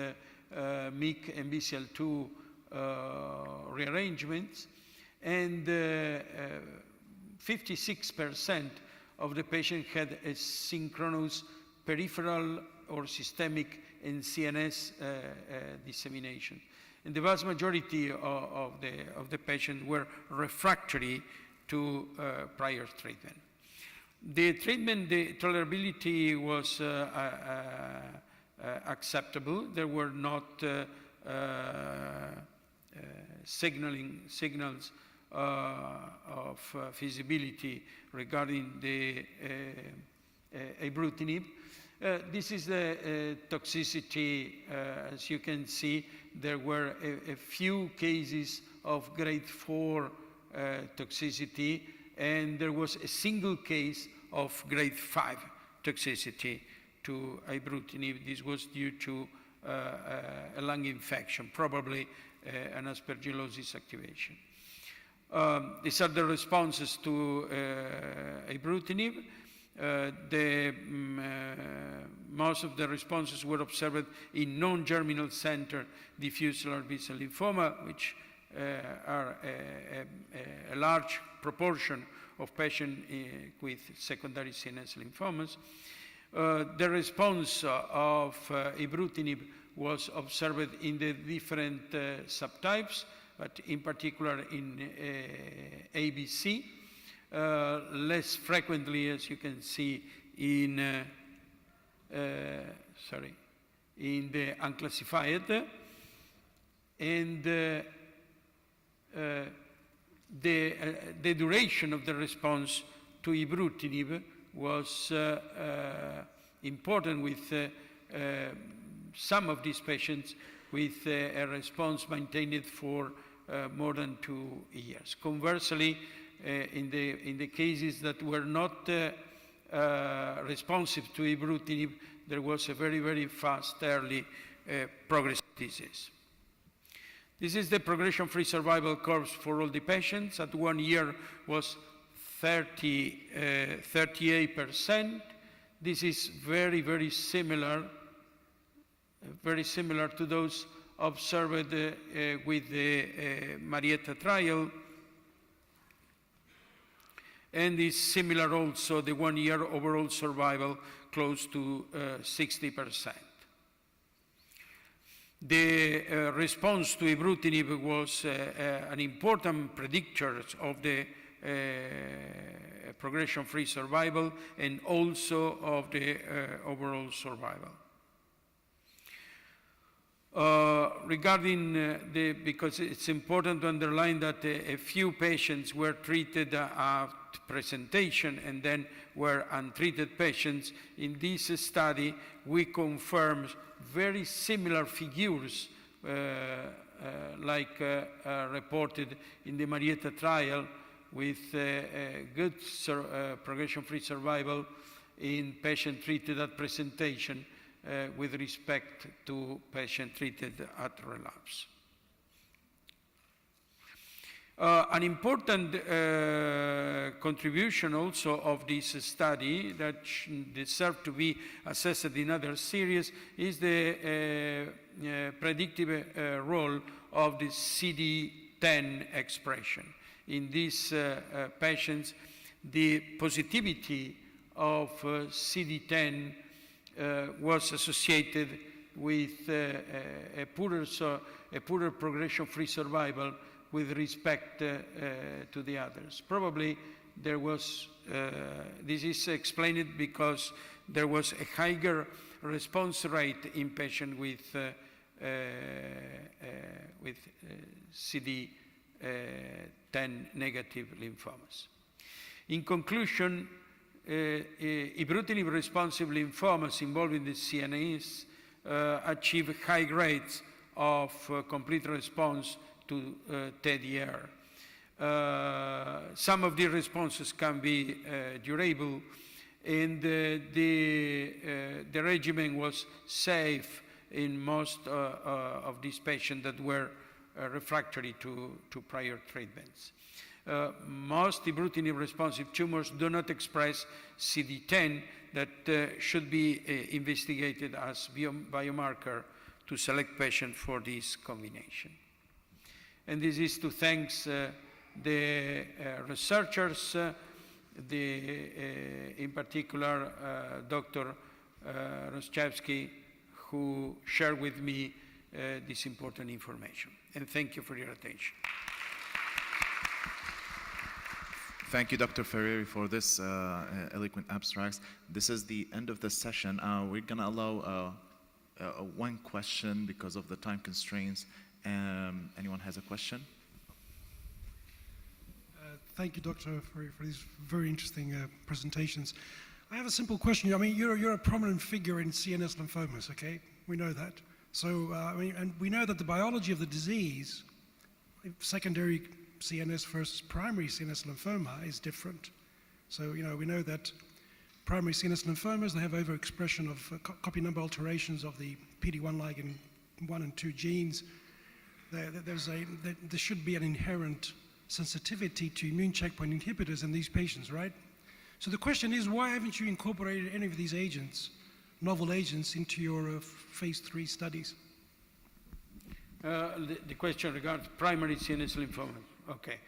MYC and BCL2 rearrangements, and 56% of the patients had a synchronous peripheral or systemic and CNS dissemination. And the vast majority of the patients were refractory to prior treatment. The treatment, the tolerability was acceptable. There were not signals of feasibility regarding the ibrutinib. This is the toxicity. As you can see, there were a few cases of grade 4 toxicity, and there was a single case of grade 5 toxicity to ibrutinib. This was due to a lung infection, probably an aspergillosis activation. These are the responses to ibrutinib. Most of the responses were observed in non-germinal center diffuse large B-cell lymphoma, which are a large proportion of patients with secondary CNS lymphomas. The response of ibrutinib was observed in the different subtypes, but in particular in ABC, less frequently, as you can see, in the unclassified, and the duration of the response to ibrutinib was important, with some of these patients with a response maintained for more than 2 years. Conversely, in the cases that were not responsive to ibrutinib, there was a very, very fast early progressive disease. This is the progression-free survival curves for all the patients. At 1 year was 38%. This is very, very similar to those observed with the Marietta trial, and is similar also the 1 year overall survival close to 60%. The response to ibrutinib was an important predictor of the progression-free survival and also of the overall survival. Because it's important to underline that a few patients were treated at presentation and then were untreated patients. In this study, we confirmed very similar figures like reported in the Marietta trial, with good progression-free survival in patients treated at presentation with respect to patients treated at relapse. An important contribution also of this study that deserves to be assessed in other series is the predictive role of the CD10 expression. In these patients, the positivity of CD10 was associated with a poorer progression-free survival with respect to the others. Probably there was, this is explained because there was a higher response rate in patients with CD10 negative lymphomas. In conclusion, ibrutinib responsive lymphomas involving the CNS achieve high rates of complete response to TDR. Some of the responses can be durable, and the regimen was safe in most of these patients that were refractory to prior treatments. Most ibrutinib responsive tumors do not express CD10 that should be investigated as biomarker to select patients for this combination. And this is to thank the researchers, in particular Dr. Roszczewski, who shared with me this important information. And thank you for your attention. Thank you, Dr. Ferreri, for this eloquent abstracts. This is the end of the session. We're going to allow one question because of the time constraints. Anyone has a question? Thank you, Doctor, for these very interesting presentations. I have a simple question. I mean, you're a prominent figure in CNS lymphomas, okay? We know that. So, I mean, and we know that the biology of the disease, secondary CNS versus primary CNS lymphoma, is different. So, you know, we know that primary CNS lymphomas, they have overexpression of copy number alterations of the PD-1 ligand 1 and 2 genes. There should be an inherent sensitivity to immune checkpoint inhibitors in these patients, right? So the question is, why haven't you incorporated any of these agents, novel agents, into your phase 3 studies? The question regards primary CNS lymphoma. Okay.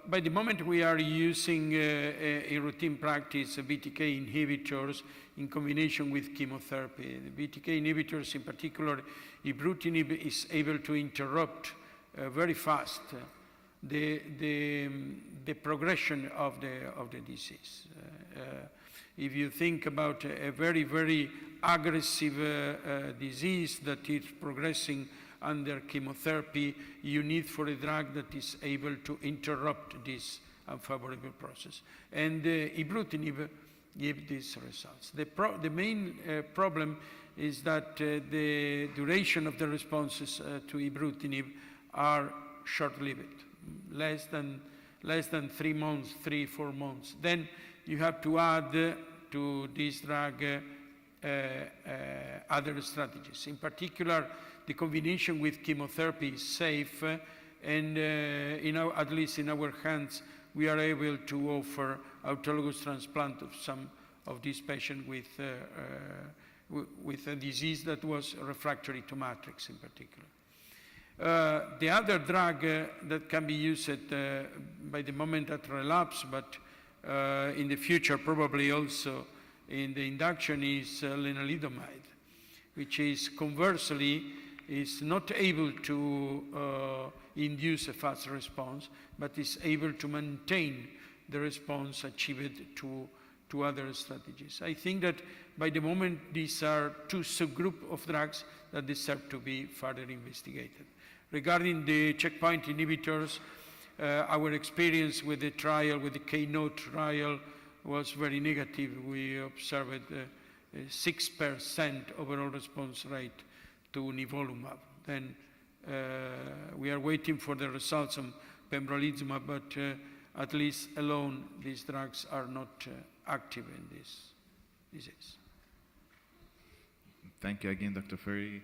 By the moment we are using in routine practice BTK inhibitors in combination with chemotherapy. The BTK inhibitors, in particular, ibrutinib, is able to interrupt very fast the progression of the disease. If you think about a very, very aggressive disease that is progressing under chemotherapy, you need for a drug that is able to interrupt this unfavorable process. And ibrutinib gives these results. The main problem is that the duration of the responses to ibrutinib are short-lived, less than 3 months, 3-4 months. Then you have to add to this drug other strategies. In particular, the combination with chemotherapy is safe, and at least in our hands, we are able to offer autologous transplant of some of these patients with a disease that was refractory to matrix in particular. The other drug that can be used by the moment at relapse, but in the future probably also in the induction, is lenalidomide, which is conversely is not able to induce a fast response, but is able to maintain the response achieved to other strategies. I think that by the moment these are two subgroups of drugs that deserve to be further investigated. Regarding the checkpoint inhibitors, our experience with the trial, with the Keynote trial, was very negative. We observed a 6% overall response rate to nivolumab. Then we are waiting for the results on pembrolizumab, but at least alone, these drugs are not active in this disease. Thank you again, Dr. Ferry.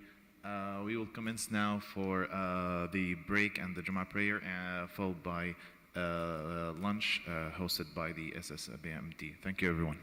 We will commence now for the break and the Juma prayer, followed by lunch hosted by the SSBMD. Thank you, everyone.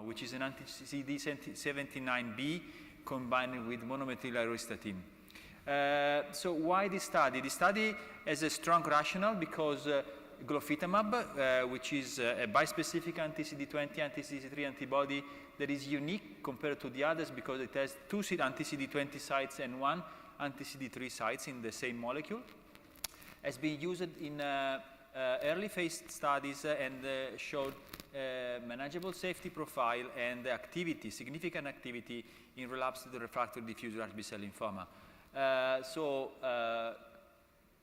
which is an anti-CD79B combined with monomethyl auristatin. So why this study? The study has a strong rationale because glofitamab, which is a bispecific anti-CD20, anti-CD3 antibody that is unique compared to the others because it has 2 anti-CD20 sites and 1 anti-CD3 sites in the same molecule, has been used in early phase studies and showed manageable safety profile and activity, significant activity in relapsed refractory diffuse large B-cell lymphoma.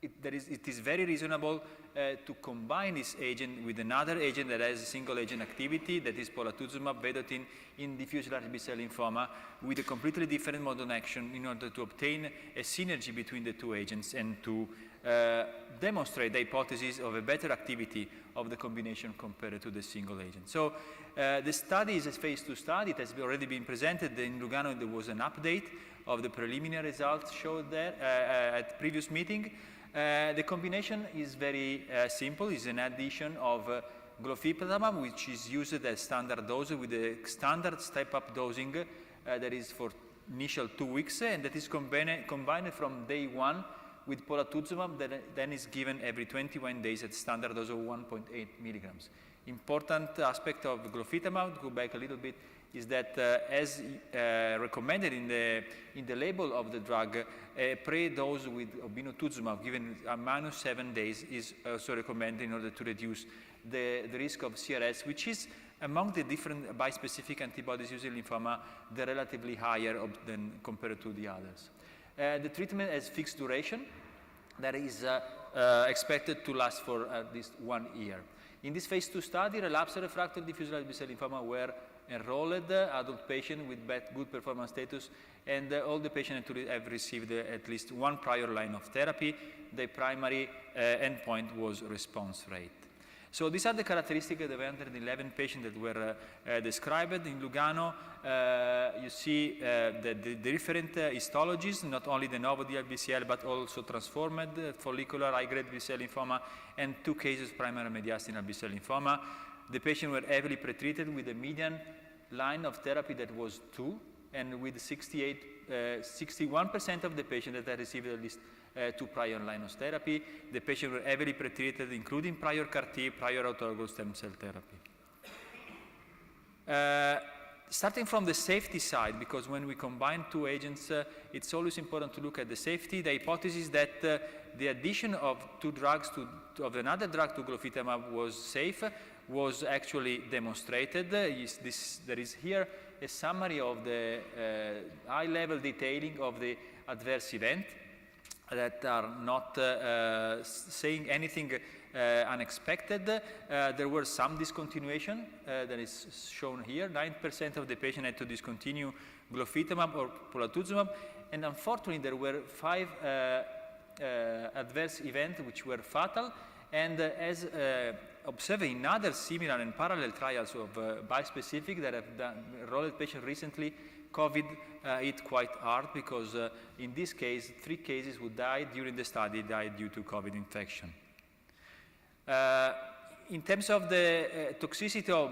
It is very reasonable to combine this agent with another agent that has a single agent activity, that is polatuzumab vedotin in diffuse large B-cell lymphoma, with a completely different mode of action in order to obtain a synergy between the two agents and to demonstrate the hypothesis of a better activity of the combination compared to the single agent. So the study is a phase 2 study. It has already been presented in Lugano. There was an update of the preliminary results showed there at previous meeting. The combination is very simple. It's an addition of glofitamab, which is used as standard dose with a standard step-up dosing that is for initial 2 weeks, and that is combined from day 1 with polatuzumab that then is given every 21 days at standard dose of 1.8 milligrams. Important aspect of glofitamab, to go back a little bit, is that as recommended in the label of the drug, a pre-dose with obinutuzumab given -7 days is also recommended in order to reduce the risk of CRS, which is among the different bispecific antibodies used in lymphoma, they're relatively higher than compared to the others. The treatment has fixed duration that is expected to last for at least 1 year. In this phase 2 study, relapsed refractory diffuse large B-cell lymphoma were enrolled adult patients with good performance status, and all the patients have received at least 1 prior line of therapy. The primary endpoint was response rate. So these are the characteristics of the 111 patients that were described in Lugano. You see the different histologies, not only de novo DLBCL, but also transformed follicular high-grade B-cell lymphoma, and 2 cases primary mediastinal B-cell lymphoma. The patients were heavily pretreated with a median line of therapy that was 2, and with 61% of the patients that had received at least 2 prior lines of therapy. The patients were heavily pretreated, including prior CAR-T, prior autologous stem cell therapy. Starting from the safety side, because when we combine 2 agents, it's always important to look at the safety. The hypothesis that the addition of 2 drugs of another drug to glofitamab was safe was actually demonstrated. There is here a summary of the high-level detailing of the adverse event that are not saying anything unexpected. There were some discontinuation that is shown here. 9% of the patients had to discontinue glofitamab or polatuzumab, and unfortunately there were 5 adverse events which were fatal, and as observed in other similar and parallel trials of bispecific that have enrolled patients recently, COVID hit quite hard because in this case, 3 cases who died during the study died due to COVID infection. In terms of the toxicity of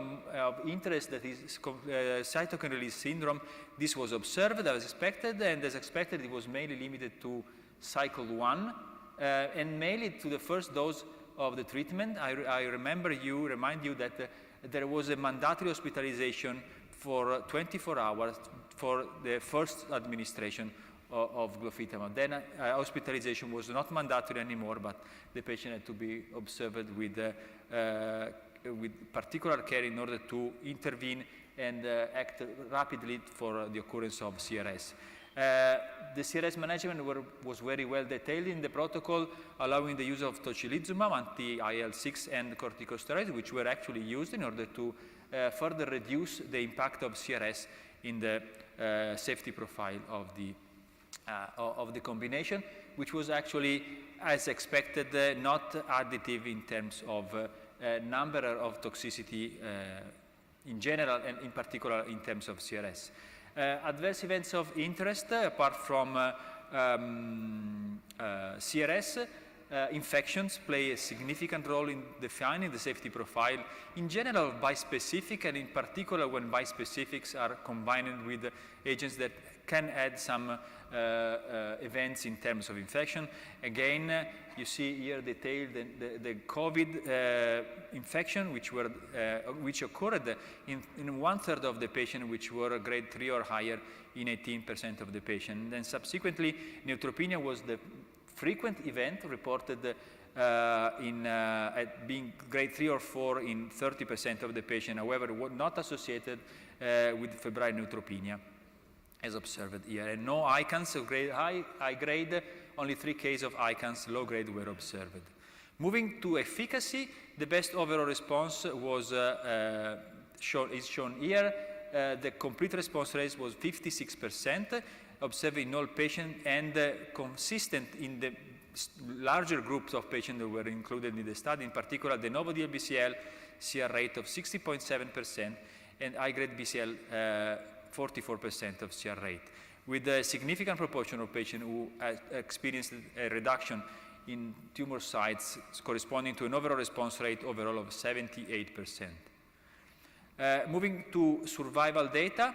interest, that is cytokine release syndrome, this was observed as expected, and as expected it was mainly limited to cycle 1 and mainly to the first dose of the treatment. I remind you that there was a mandatory hospitalization for 24 hours for the first administration of glofitamab. Then hospitalization was not mandatory anymore, but the patient had to be observed with particular care in order to intervene and act rapidly for the occurrence of CRS. The CRS management was very well detailed in the protocol, allowing the use of tocilizumab, anti-IL-6, and corticosteroids, which were actually used in order to further reduce the impact of CRS in the safety profile of the combination, which was actually, as expected, not additive in terms of number of toxicity in general, and in particular in terms of CRS. Adverse events of interest, apart from CRS, infections play a significant role in defining the safety profile, in general bispecific, and in particular when bispecifics are combined with agents that can add some events in terms of infection. Again, you see here detailed the COVID infection, which occurred in 1/3 of the patient, which were grade 3 or higher in 18% of the patient. Then subsequently, neutropenia was the frequent event reported at being grade 3 or 4 in 30% of the patient. However, was not associated with febrile neutropenia, as observed here. And no ICANS of grade high grade, only 3 cases of ICANS low grade were observed. Moving to efficacy, the best overall response was shown here. The complete response rate was 56%, observed in all patients, and consistent in the larger groups of patients that were included in the study, in particular the novo DLBCL CR rate of 60.7% and high-grade BCL 44% of CR rate, with a significant proportion of patients who experienced a reduction in tumor sites corresponding to an overall response rate overall of 78%. Moving to survival data,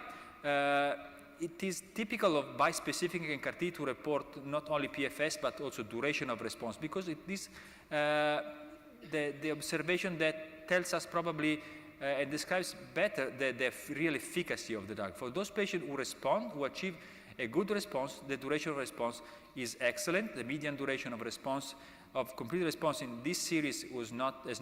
it is typical of bispecific and CAR-T to report not only PFS but also duration of response, because it is the observation that tells us probably and describes better the real efficacy of the drug. For those patients who respond, who achieve a good response, the duration of response is excellent. The median duration of response, of complete response in this series has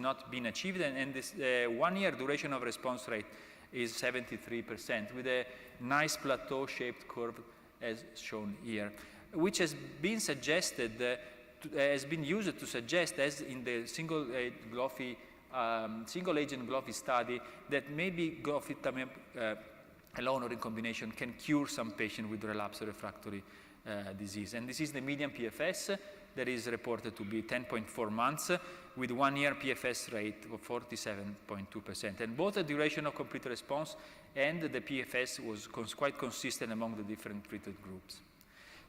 not been achieved, and this 1-year duration of response rate is 73%, with a nice plateau-shaped curve as shown here, which has been suggested, has been used to suggest, as in the single-agent Glofi study, that maybe glofitamab alone or in combination can cure some patients with relapsed refractory disease. And this is the median PFS that is reported to be 10.4 months, with 1-year PFS rate of 47.2%. And both the duration of complete response and the PFS was quite consistent among the different treated groups.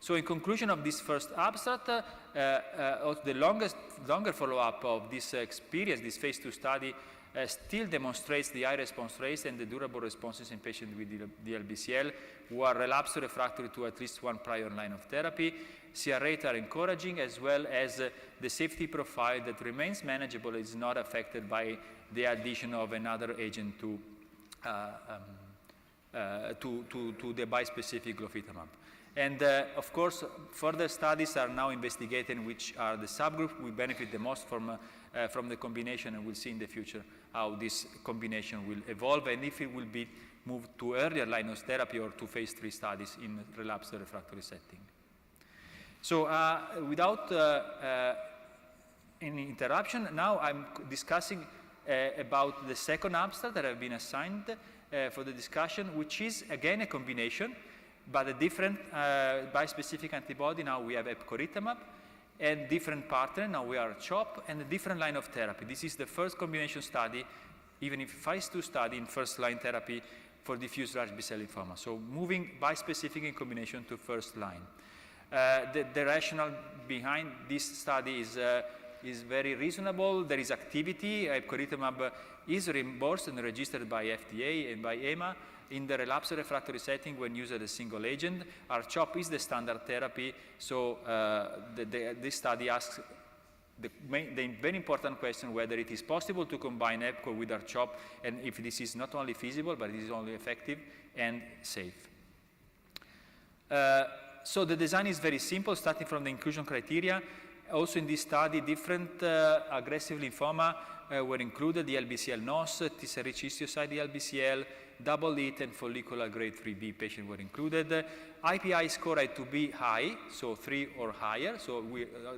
So in conclusion of this first abstract, the longer follow-up of this experience, this phase 2 study, still demonstrates the high response rates and the durable responses in patients with DLBCL who are relapsed refractory to at least one prior line of therapy. CR rates are encouraging, as well as the safety profile that remains manageable, is not affected by the addition of another agent to the bispecific glofitamab. And of course, further studies are now investigating which are the subgroups we benefit the most from the combination, and we'll see in the future how this combination will evolve and if it will be moved to earlier line of therapy or to phase 3 studies in relapsed refractory setting. So without any interruption, now I'm discussing about the second abstract that have been assigned for the discussion, which is again a combination, but a different bispecific antibody. Now we have epcoritamab, and different partner. Now we are CHOP, and a different line of therapy. This is the first combination study, even if phase 2 study in first-line therapy for diffuse large B-cell lymphoma. So moving bispecific in combination to first line. The rationale behind this study is very reasonable. There is activity. Epcoritamab is reimbursed and registered by FDA and by EMA in the relapsed refractory setting when used as a single agent. R-CHOP is the standard therapy, so this study asks the very important question whether it is possible to combine EPCO with R-CHOP, and if this is not only feasible, but it is only effective and safe. So the design is very simple, starting from the inclusion criteria. Also in this study, different aggressive lymphoma were included, the DLBCL-NOS, T-cell-rich histiocyte DLBCL, double hit and follicular grade 3B patients were included. IPI score had to be high, so 3 or higher. So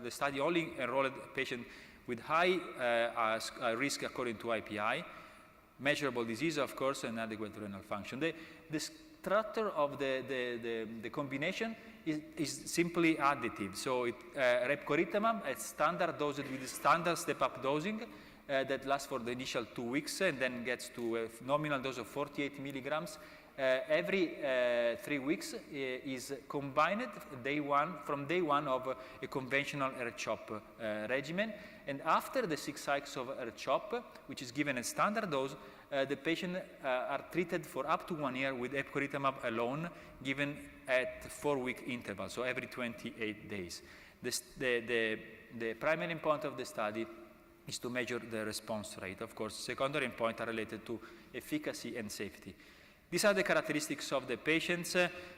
the study only enrolled patients with high risk according to IPI. Measurable disease, of course, and adequate renal function. The structure of the combination is simply additive. So epcoritamab at standard dosed with standard step-up dosing that lasts for the initial 2 weeks and then gets to a nominal dose of 48 milligrams every 3 weeks is combined from day one of a conventional R-CHOP regimen. And after the 6 cycles of R-CHOP, which is given at standard dose, the patient are treated for up to 1 year with epcoritamab alone, given at 4-week interval, so every 28 days. The primary endpoint of the study is to measure the response rate. Of course, secondary endpoints are related to efficacy and safety. These are the characteristics of the patients.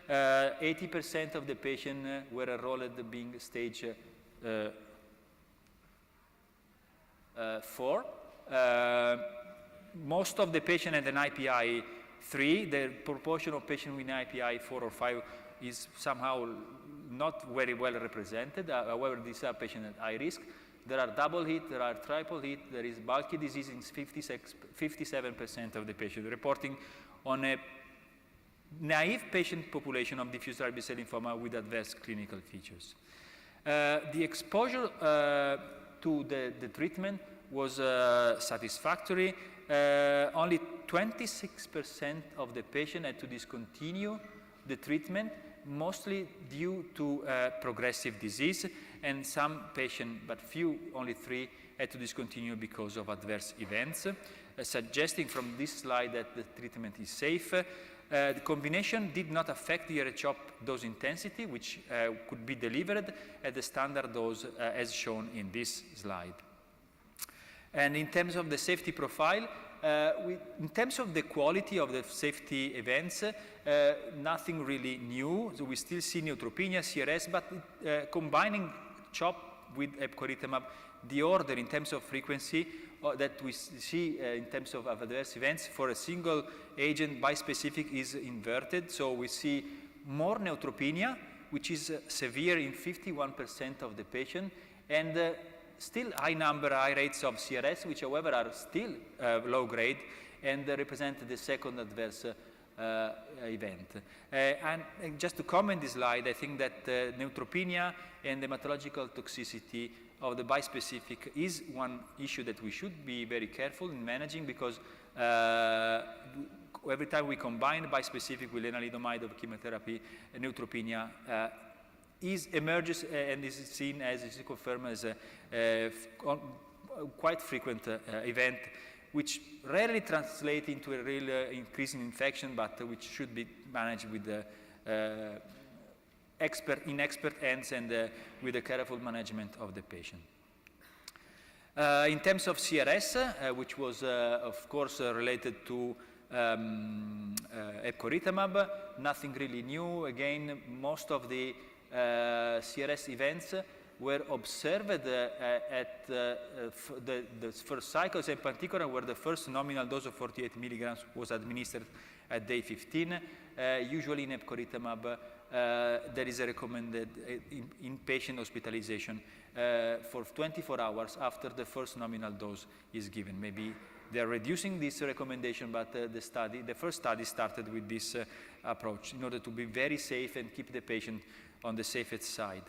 80% of the patients were enrolled being stage 4. Most of the patients had an IPI 3. The proportion of patients with an IPI 4 or 5 is somehow not very well represented. However, these are patients at high risk. There are double hit, there are triple hit, there is bulky disease in 57% of the patients, reporting on a naive patient population of diffuse large B-cell lymphoma with adverse clinical features. The exposure to the treatment was satisfactory. Only 26% of the patients had to discontinue the treatment, mostly due to progressive disease, and some patients, but few, only 3, had to discontinue because of adverse events, suggesting from this slide that the treatment is safe. The combination did not affect the R-CHOP dose intensity, which could be delivered at the standard dose as shown in this slide. And in terms of the safety profile, in terms of the quality of the safety events, nothing really new. So we still see neutropenia, CRS, but combining CHOP with epcoritamab, the order in terms of frequency that we see in terms of adverse events for a single agent bispecific is inverted. So we see more neutropenia, which is severe in 51% of the patient, and still high rates of CRS, which however are still low grade and represent the second adverse event. And just to comment this slide, I think that neutropenia and hematological toxicity of the bispecific is one issue that we should be very careful in managing, because every time we combine bispecific with lenalidomide of chemotherapy, neutropenia emerges and is seen as, is confirmed as a quite frequent event, which rarely translates into a real increase in infection, but which should be managed with in expert hands and with a careful management of the patient. In terms of CRS, which was of course related to epcoritamab, nothing really new. Again, most of the CRS events were observed at the first cycles, in particular where the first nominal dose of 48 milligrams was administered at day 15. Usually in epcoritamab, there is a recommended inpatient hospitalization for 24 hours after the first nominal dose is given. Maybe they are reducing this recommendation, but the first study started with this approach in order to be very safe and keep the patient on the safest side.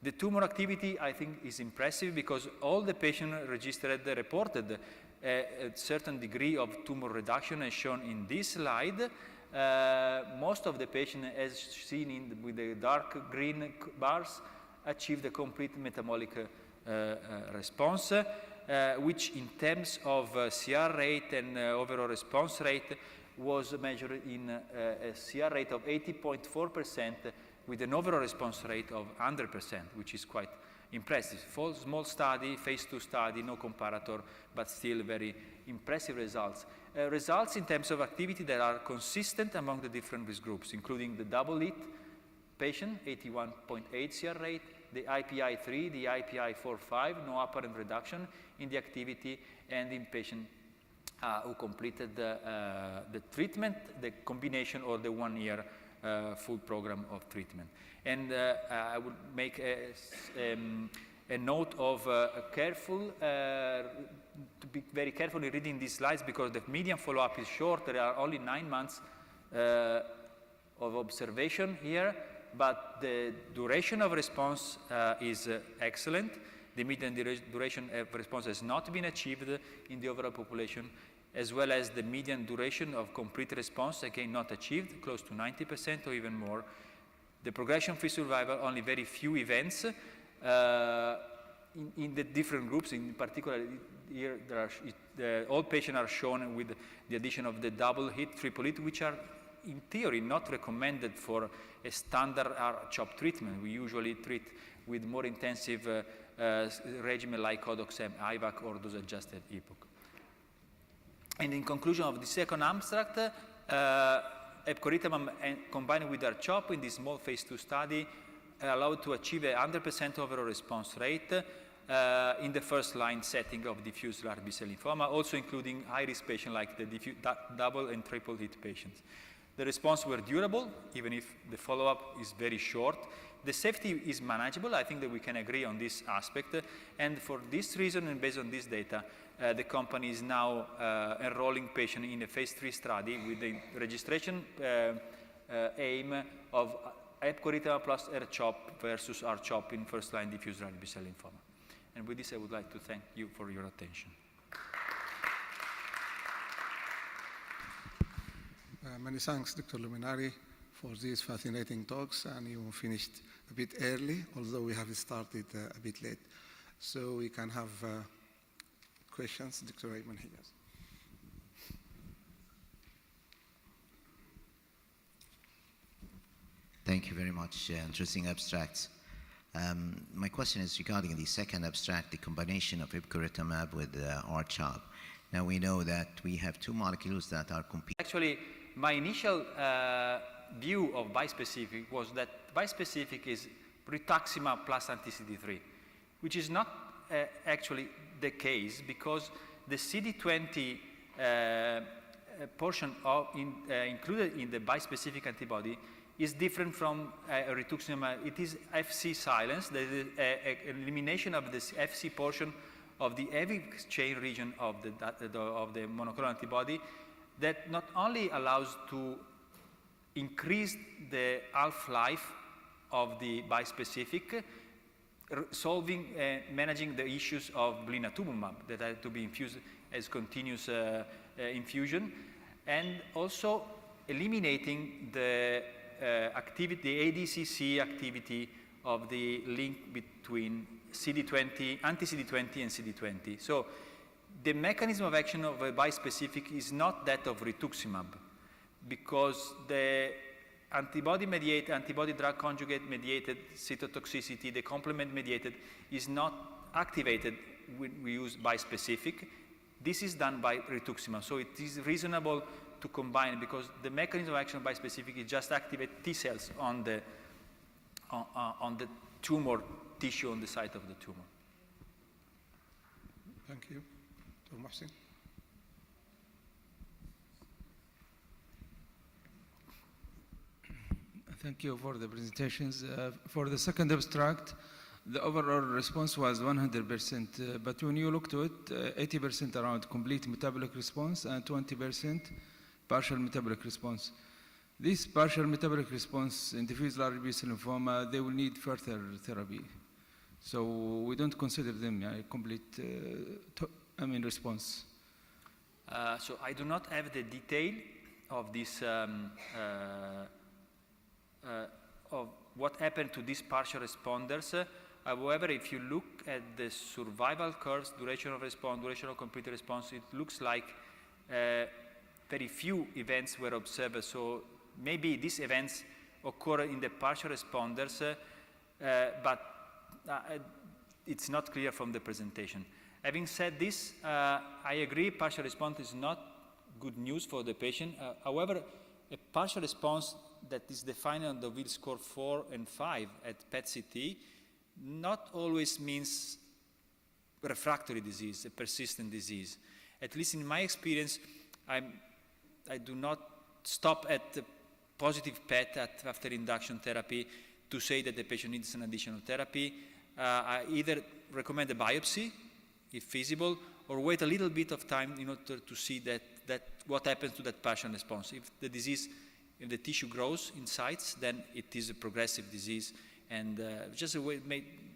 The tumor activity, I think, is impressive because all the patients registered reported a certain degree of tumor reduction as shown in this slide. Most of the patients, as seen with the dark green bars, achieved a complete metabolic response, which in terms of CR rate and overall response rate was measured in a CR rate of 80.4% with an overall response rate of 100%, which is quite impressive. For small study, phase 2 study, no comparator, but still very impressive results. Results in terms of activity that are consistent among the different risk groups, including the double hit patient, 81.8 CR rate, the IPI 3, the IPI 4-5, no apparent reduction in the activity, and in patient who completed the treatment, the combination or the 1 year full program of treatment. And I would make a note of to be very careful in reading these slides, because the median follow-up is short. There are only 9 months of observation here, but the duration of response is excellent. The median duration of response has not been achieved in the overall population, as well as the median duration of complete response, again not achieved, close to 90% or even more. The progression-free survival, only very few events in the different groups. In particular, here all patients are shown with the addition of the double hit, triple hit, which are in theory not recommended for a standard R-CHOP treatment. We usually treat with more intensive regimen like Autologous, IVAC, or dose-adjusted EPOCH. And in conclusion of the second abstract, epcoritamab combined with R-CHOP in this small phase 2 study allowed to achieve a 100% overall response rate in the first-line setting of diffuse large B-cell lymphoma, also including high-risk patients like the double and triple hit patients. The response were durable, even if the follow-up is very short. The safety is manageable. I think that we can agree on this aspect. And for this reason, and based on this data, the company is now enrolling patients in a phase 3 study with the registration aim of epcoritamab plus R-CHOP versus R-CHOP in first-line diffuse large B-cell lymphoma. And with this, I would like to thank you for your attention. Many thanks, Dr. Luminari, for these fascinating talks, and you finished a bit early, although we have started a bit late. So we can have questions. Dr. Raymond Higgins. Thank you very much. Interesting abstracts. My question is regarding the second abstract, the combination of epcoritamab with R-CHOP. Now we know that we have two molecules that are competing. Actually, my initial view of bispecific was that bispecific is Rituximab plus anti-CD3, which is not actually the case, because the CD20 portion included in the bispecific antibody is different from Rituximab. It is Fc silence. There is an elimination of this Fc portion of the heavy chain region of the monoclonal antibody that not only allows to increase the half-life of the bispecific, solving managing the issues of blinatumomab that had to be infused as continuous infusion, and also eliminating the activity, the ADCC activity of the link between CD20, anti-CD20 and CD20. So the mechanism of action of a bispecific is not that of Rituximab, because the antibody-mediated, antibody-drug conjugate-mediated cytotoxicity, the complement-mediated, is not activated when we use bispecific. This is done by Rituximab. So it is reasonable to combine, because the mechanism of action of bispecific is just activate T cells on the tumor tissue, on the site of the tumor. Thank you. Dr. Mohsin. Thank you for the presentations. For the second abstract, the overall response was 100%, but when you look to it, 80% around complete metabolic response and 20% partial metabolic response. This partial metabolic response in diffuse large B-cell lymphoma, they will need further therapy. So we don't consider them a complete response. So I do not have the detail of this, of what happened to these partial responders. However, if you look at the survival curves, duration of response, duration of complete response, it looks like very few events were observed. So maybe these events occur in the partial responders, but it's not clear from the presentation. Having said this, I agree partial response is not good news for the patient. However, a partial response that is defined on the Deauville score 4 and 5 at PET-CT not always means refractory disease, a persistent disease. At least in my experience, I do not stop at the positive PET after induction therapy to say that the patient needs an additional therapy. I either recommend a biopsy, if feasible, or wait a little bit of time in order to see that what happens to that partial response. If the disease, if the tissue grows in sites, then it is a progressive disease, and just a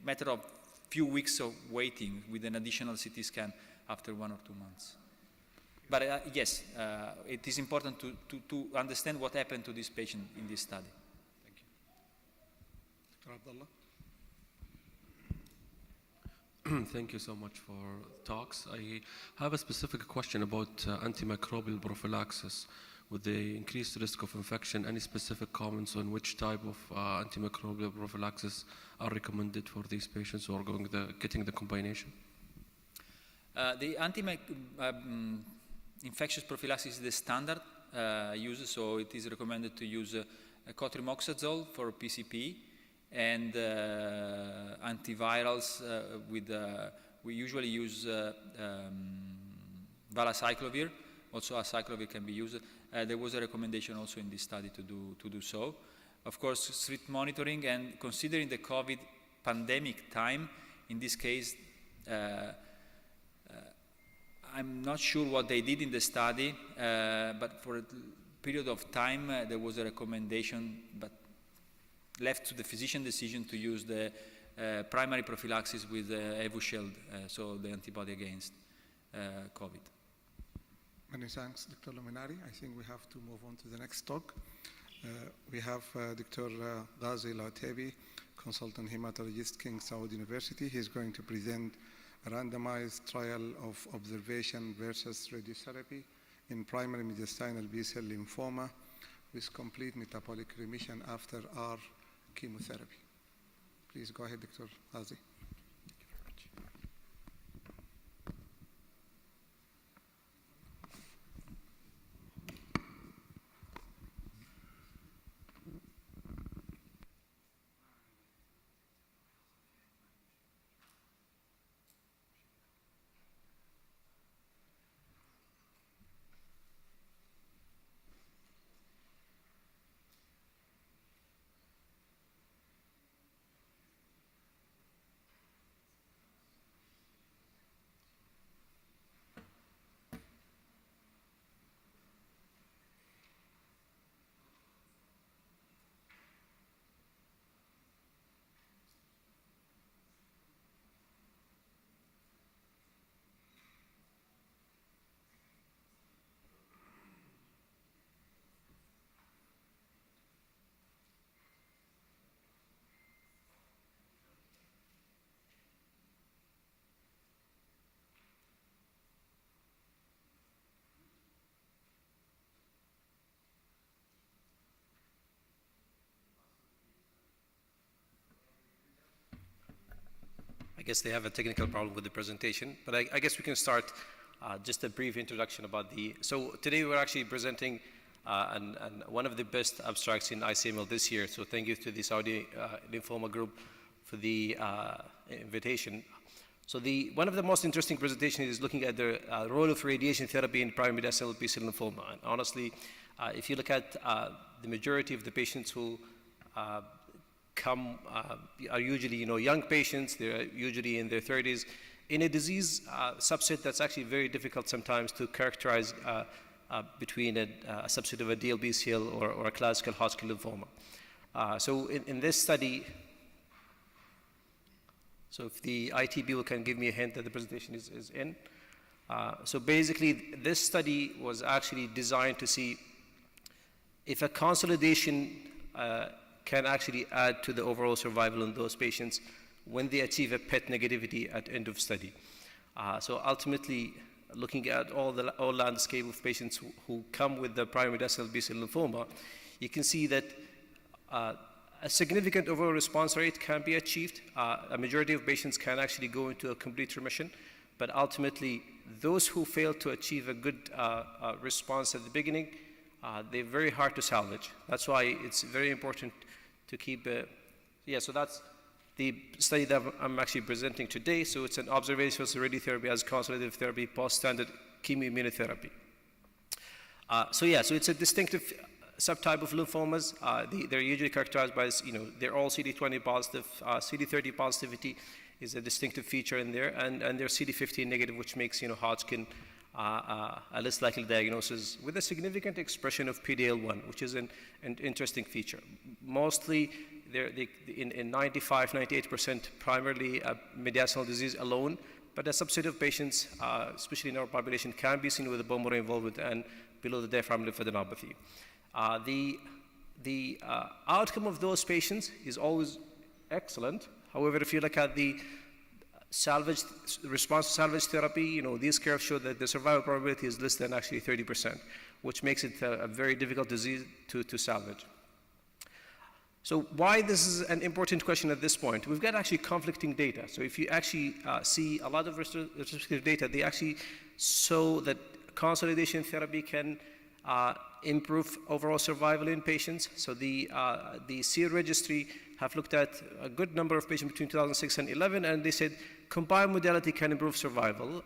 matter of few weeks of waiting with an additional CT scan after 1 or 2 months. But yes, it is important to understand what happened to this patient in this study. Thank you. Dr. Abdullah? Thank you so much for talks. I have a specific question about antimicrobial prophylaxis. With the increased risk of infection, any specific comments on which type of antimicrobial prophylaxis are recommended for these patients who are getting the combination? The infectious prophylaxis is the standard use, so it is recommended to use cotrimoxazole for PCP and antivirals we usually use valacyclovir. Also acyclovir can be used. There was a recommendation also in this study to do so. Of course, strict monitoring, and considering the COVID pandemic time, in this case, I'm not sure what they did in the study, but for a period of time there was a recommendation, but left to the physician decision to use the primary prophylaxis with Evusheld, so the antibody against COVID. Many thanks, Dr. Luminari. I think we have to move on to the next talk. We have Dr. Ghazi Latebi, consultant hematologist, King Saud University. He's going to present a randomized trial of observation versus radiotherapy in primary mediastinal B-cell lymphoma with complete metabolic remission after R chemotherapy. Please go ahead, Dr. Ghazi. I guess they have a technical problem with the presentation, but I guess we can start just a brief introduction about so today we're actually presenting one of the best abstracts in ICML this year, so thank you to the Saudi lymphoma group for the invitation. So one of the most interesting presentations is looking at the role of radiation therapy in primary mediastinal B-cell lymphoma. And honestly, if you look at the majority of the patients who are usually young patients, they're usually in their 30s, in a disease subset that's actually very difficult sometimes to characterize between a subset of a DLBCL or a classical Hodgkin lymphoma. So in this study, so if the IT can give me a hint that the presentation is in. So basically, this study was actually designed to see if a consolidation can actually add to the overall survival in those patients when they achieve a PET negativity at end of study. So ultimately, looking at all landscape of patients who come with the primary mediastinal B-cell lymphoma, you can see that a significant overall response rate can be achieved. A majority of patients can actually go into a complete remission, but ultimately, those who fail to achieve a good response at the beginning, they're very hard to salvage. That's why it's very important to keep so that's the study that I'm actually presenting today. So it's an observational radiotherapy as consolidative therapy post-standard chemoimmunotherapy. So it's a distinctive subtype of lymphomas. They're usually characterized by, they're all CD20 positive. CD30 positivity is a distinctive feature in there, and they're CD15 negative, which makes, Hodgkin a less likely diagnosis with a significant expression of PD-L1, which is an interesting feature. Mostly, they're in 95, 98% primarily mediastinal disease alone, but a subset of patients, especially in our population, can be seen with a bone marrow involvement and below the diaphragm lymphadenopathy. The outcome of those patients is always excellent. However, if you look at the salvage response to salvage therapy, these curves show that the survival probability is less than actually 30%, which makes it a very difficult disease to salvage. So why this is an important question at this point? We've got actually conflicting data. So if you actually see a lot of retrospective data, they actually show that consolidation therapy can improve overall survival in patients. So the SEER registry have looked at a good number of patients between 2006 and 11, and they said combined modality can improve survival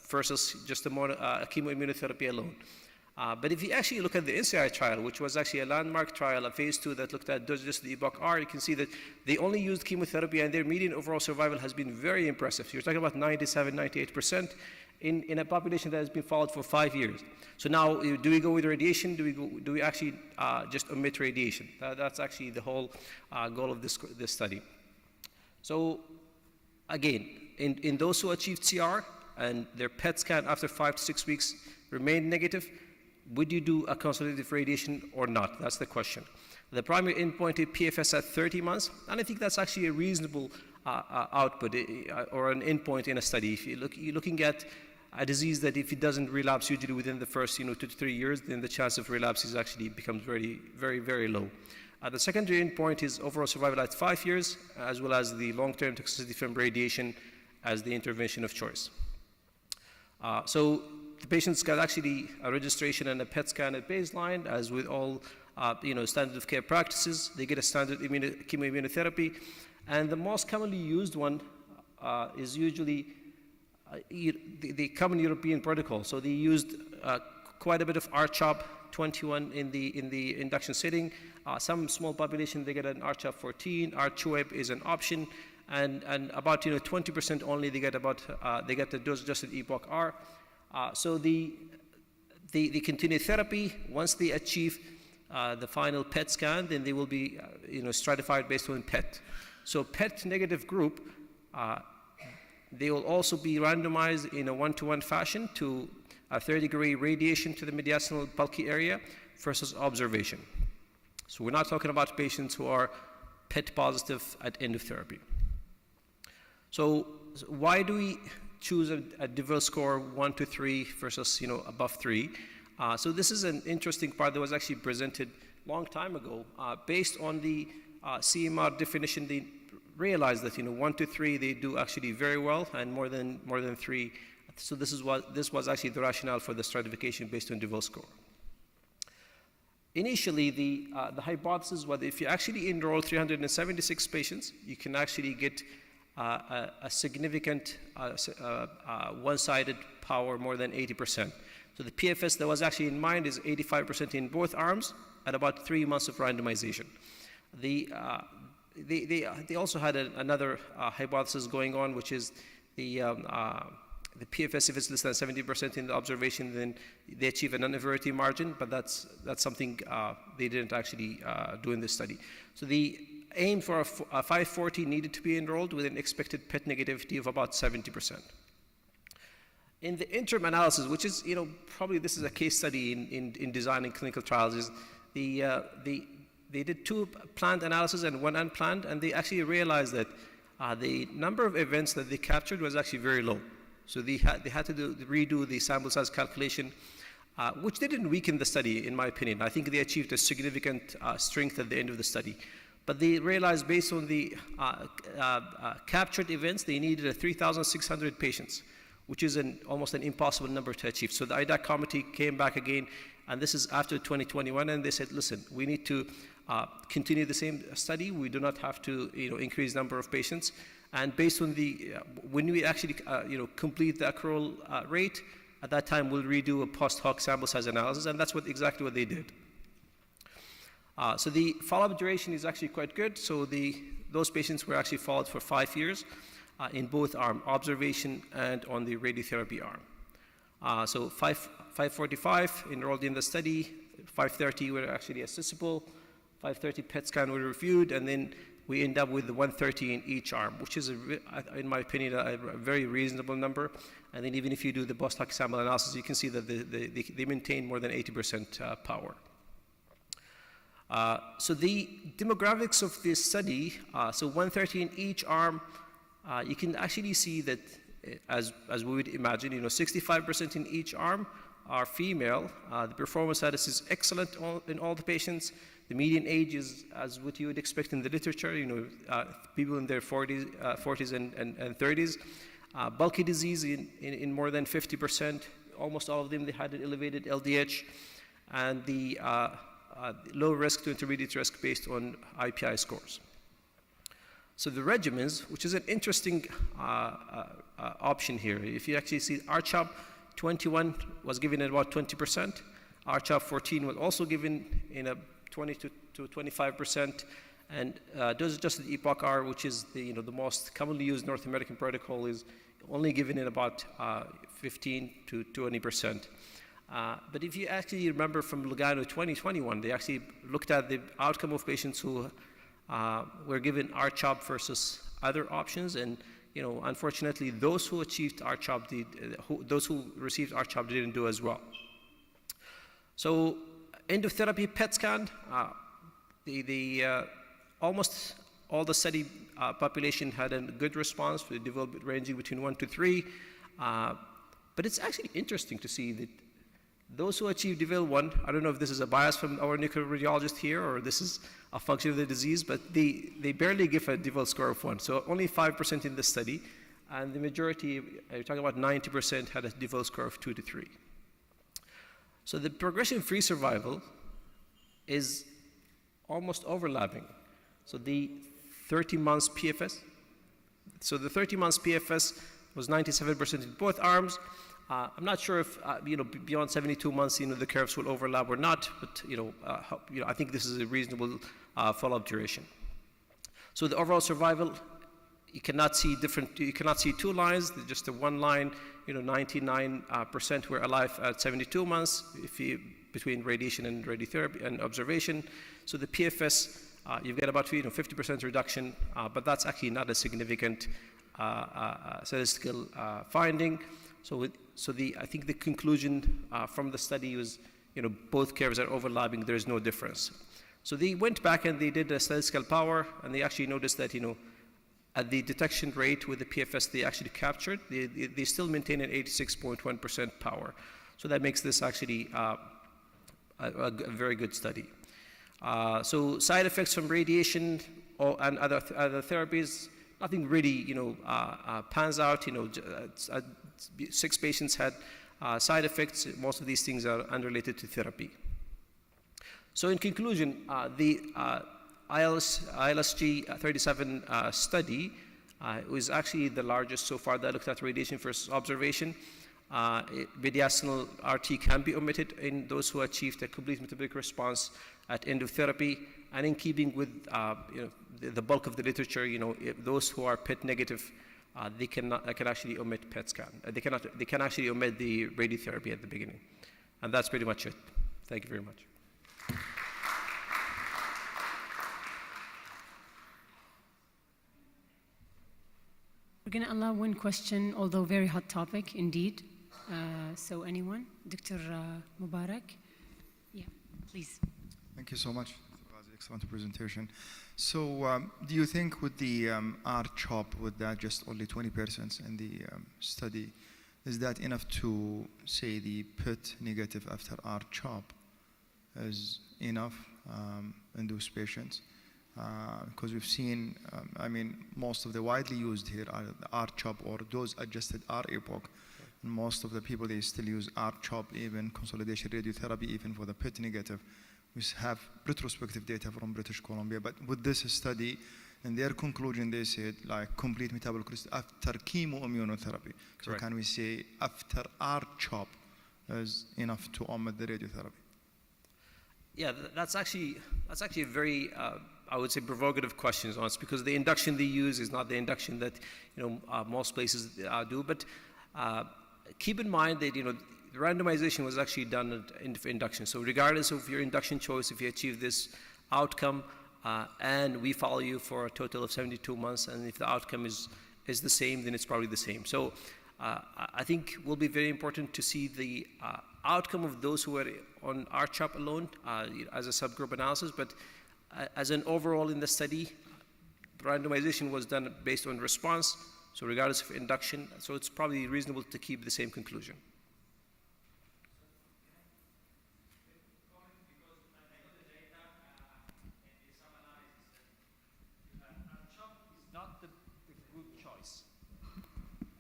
versus just chemoimmunotherapy alone. But if you actually look at the NCI trial, which was actually a landmark trial, a phase 2 that looked at just the EBOC-R, you can see that they only used chemotherapy and their median overall survival has been very impressive. You're talking about 97, 98% in a population that has been followed for 5 years. So now, do we go with radiation? Do we actually just omit radiation? That's actually the whole goal of this study. So again, in those who achieved CR and their PET scan after 5 to 6 weeks remained negative, would you do a consolidative radiation or not? That's the question. The primary endpoint is PFS at 30 months, and I think that's actually a reasonable output or an endpoint in a study. If you're looking at a disease that if it doesn't relapse usually within the first 2 to 3 years, then the chance of relapse is actually becomes very, very, very low. The secondary endpoint is overall survival at 5 years, as well as the long-term toxicity from radiation as the intervention of choice. So the patients got actually a registration and a PET scan at baseline, as with all standard of care practices. They get a standard chemoimmunotherapy, and the most commonly used one is usually the common European protocol. So they used quite a bit of R-CHOP 21 in the induction setting. Some small population they get an R-CHOP 14. R-CHOP is an option, and about 20% only they get the dose-adjusted EBOC-R. So the continued therapy, once they achieve the final PET scan, then they will be stratified based on PET. So PET negative group, they will also be randomized in a 1-to-1 fashion to a 30-degree radiation to the mediastinal bulky area versus observation. So we're not talking about patients who are PET positive at end of therapy. So why do we choose a diverse score 1 to 3 versus above 3? So this is an interesting part that was actually presented a long time ago. Based on the CMR definition, they realized that 1 to 3 they do actually very well, and more than 3. So this was actually the rationale for the stratification based on diverse score. Initially, the hypothesis was if you actually enroll 376 patients, you can actually get a significant one-sided power more than 80%. So the PFS that was actually in mind is 85% in both arms at about 3 months of randomization. They also had another hypothesis going on, which is the PFS, if it's less than 70% in the observation, then they achieve a non-inferiority margin, but that's something they didn't actually do in this study. So the aim for a 540 needed to be enrolled with an expected PET negativity of about 70%. In the interim analysis, which is, probably this is a case study in designing clinical trials, is they did 2 planned analyses and 1 unplanned, and they actually realized that the number of events that they captured was actually very low. So they had to redo the sample size calculation, which didn't weaken the study, in my opinion. I think they achieved a significant strength at the end of the study. But they realized based on the captured events, they needed 3,600 patients, which is almost an impossible number to achieve. So the IDAC committee came back again, and this is after 2021, and they said, listen, we need to continue the same study. We do not have to increase number of patients. And based on when we actually complete the accrual rate, at that time we'll redo a post hoc sample size analysis, and that's exactly what they did. So the follow-up duration is actually quite good. So those patients were actually followed for 5 years in both arm, observation and on the radiotherapy arm. So 545 enrolled in the study, 530 were actually accessible, 530 PET scan were reviewed, and then we end up with 130 in each arm, which is, in my opinion, a very reasonable number. And then even if you do the post-hoc sample analysis, you can see that they maintain more than 80% power. So the demographics of this study, so 130 in each arm, you can actually see that, as we would imagine, 65% in each arm are female. The performance status is excellent in all the patients. The median age is as what you would expect in the literature, people in their 40s and 30s. Bulky disease in more than 50%. Almost all of them, they had an elevated LDH. And the low risk to intermediate risk based on IPI scores. So the regimens, which is an interesting option here. If you actually see R-CHOP 21 was given at about 20%. R-CHOP 14 was also given in a 20 to 25%. And dose-adjusted EPOCH-R, which is the most commonly used North American protocol, is only given in about 15 to 20%. But if you actually remember from Lugano 2021, they actually looked at the outcome of patients who were given R-CHOP versus other options, and unfortunately, those who achieved R-CHOP, those who received R-CHOP didn't do as well. So, end of therapy PET scan, almost all the study population had a good response, with development ranging between 1 to 3. But it's actually interesting to see that those who achieve DEVIL 1, I don't know if this is a bias from our nuclear radiologist here or this is a function of the disease, but they barely give a DEVIL score of 1. So only 5% in the study, and the majority, you're talking about 90%, had a DEVIL score of 2 to 3. So the progression-free survival is almost overlapping. So the 30 months PFS, so the 30 months PFS was 97% in both arms. I'm not sure if beyond 72 months, the curves will overlap or not, but I think this is a reasonable follow-up duration. So the overall survival, you cannot see two lines, just a one line. 99% were alive at 72 months between radiation and radiotherapy and observation. So the PFS, you've got about 50% reduction, but that's actually not a significant statistical finding. So I think the conclusion from the study was, both curves are overlapping. There is no difference. So they went back and they did a statistical power, and they actually noticed that, at the detection rate with the PFS they actually captured, they still maintain an 86.1% power. So that makes this actually a very good study. So side effects from radiation and other therapies, nothing really, pans out. 6 patients had side effects. Most of these things are unrelated to therapy. So in conclusion, the ILSG 37 study was actually the largest so far that looked at radiation versus observation. Mediastinal RT can be omitted in those who achieved a complete metabolic response at end of therapy, and in keeping with the bulk of the literature, those who are PET negative, they can actually omit PET scan. They can actually omit the radiotherapy at the beginning, and that's pretty much it. Thank you very much. We're going to allow one question, although very hot topic indeed. So anyone? Dr. Mubarak? Yeah, please. Thank you so much. It was an excellent presentation. So do you think with the R-CHOP, with that just only 20% in the study, is that enough to say the PET negative after R-CHOP is enough in those patients? Because we've seen, most of the widely used here are the R-CHOP or dose-adjusted R-APOC. And most of the people, they still use R-CHOP, even consolidation radiotherapy, even for the PET negative. We have retrospective data from British Columbia. But with this study, in their conclusion, they said like complete metabolic response after chemoimmunotherapy. So Correct. can we say after R-CHOP is enough to omit the radiotherapy? Yeah, that's actually a very, I would say, provocative question on us, because the induction they use is not the induction that most places do. But keep in mind that the randomization was actually done in induction. So regardless of your induction choice, if you achieve this outcome, and we follow you for a total of 72 months, and if the outcome is the same, then it's probably the same. So I think it will be very important to see the outcome of those who are on R-CHOP alone as a subgroup analysis, but as an overall in the study, randomization was done based on response, so regardless of induction, so it's probably reasonable to keep the same conclusion.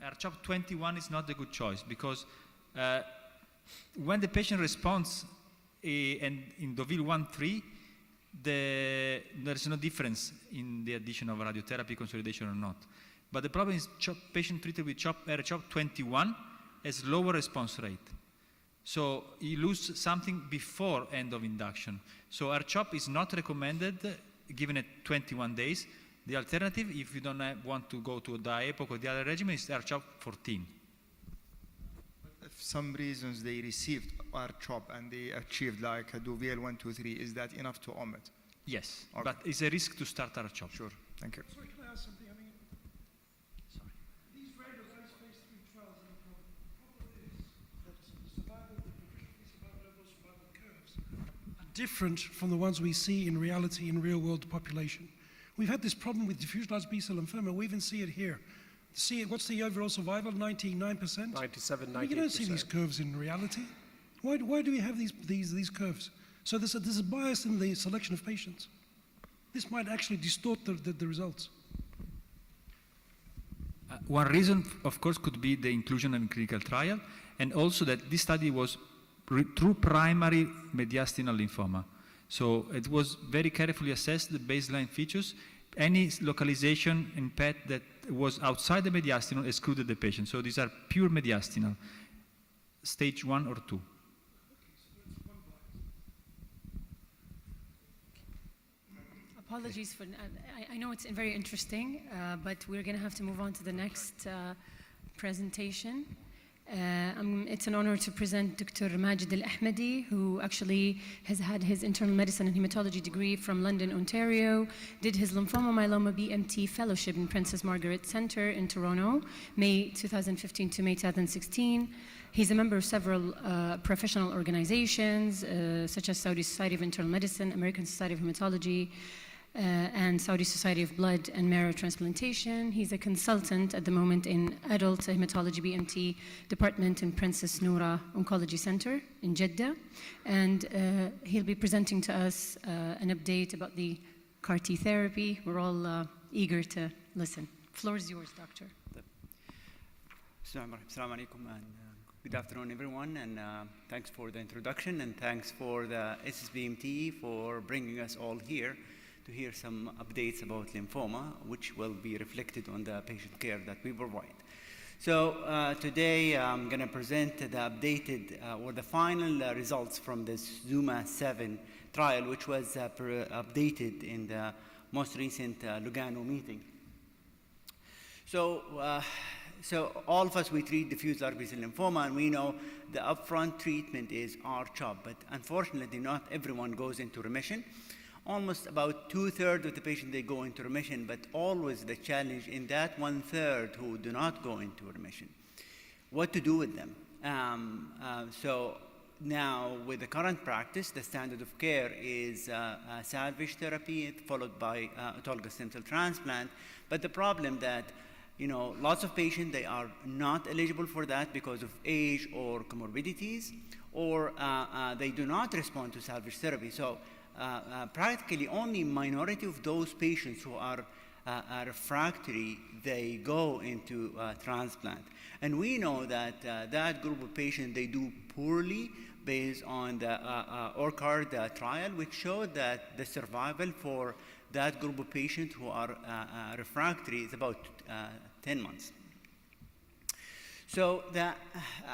R-CHOP 21 is not a good choice because when the patient responds and in Deauville 1-3, there is no difference in the addition of radiotherapy consolidation or not. But the problem is patient treated with R-CHOP 21 has lower response rate. So you lose something before end of induction. So R-CHOP is not recommended given at 21 days. The alternative, if you don't want to go to the APOC or the other regimen, is R-CHOP 14. If some reasons they received R-CHOP and they achieved like a Deauville 1, 2, 3, is that enough to omit? Yes, okay. But it's a risk to start R-CHOP. Sure, thank you. Sorry, can I ask something? I mean, sorry. These randomized phase 3 trials, and the problem is that the survival, the progression-free survival, and those survival curves are different from the ones we see in reality in real-world population. We've had this problem with diffuse large B-cell lymphoma. We even see it here. What's the overall survival? 99%? 97, 98%. You don't see these curves in reality. Why do we have these curves? So there's a bias in the selection of patients. This might actually distort the results. One reason, of course, could be the inclusion in clinical trial, and also that this study was true primary mediastinal lymphoma. So it was very carefully assessed, the baseline features. Any localization in PET that was outside the mediastinal excluded the patient. So these are pure mediastinal, stage 1 or 2. Apologies for, I know it's very interesting, but we're going to have to move on to the next presentation. It's an honor to present Dr. Majid Al-Ahmadi, who actually has had his internal medicine and hematology degree from London, Ontario, did his lymphoma myeloma BMT fellowship in Princess Margaret Center in Toronto, May 2015 to May 2016. He's a member of several professional organizations, such as Saudi Society of Internal Medicine, American Society of Hematology, and Saudi Society of Blood and Marrow Transplantation. He's a consultant at the moment in Adult Hematology BMT Department in Princess Noura Oncology Center in Jeddah. And he'll be presenting to us an update about the CAR-T therapy. We're all eager to listen. Floor is yours, Doctor. Assalamu alaikum and good afternoon, everyone. And thanks for the introduction, and thanks for the SSBMT for bringing us all here to hear some updates about lymphoma, which will be reflected on the patient care that we provide. So today I'm going to present the updated or the final results from the ZUMA-7 trial, which was updated in the most recent Lugano meeting. So all of us, we treat diffuse large B-cell lymphoma, and we know the upfront treatment is R-CHOP, but unfortunately not everyone goes into remission. Almost about 2/3 of the patients, they go into remission, but always the challenge in that 1/3 who do not go into remission. What to do with them? So now with the current practice, the standard of care is salvage therapy followed by autologous stem cell transplant. But the problem that, you know, lots of patients, they are not eligible for that because of age or comorbidities, or they do not respond to salvage therapy. So practically only minority of those patients who are refractory, they go into transplant. And we know that that group of patients, they do poorly based on the ORCARD trial, which showed that the survival for that group of patients who are refractory is about 10 months. So the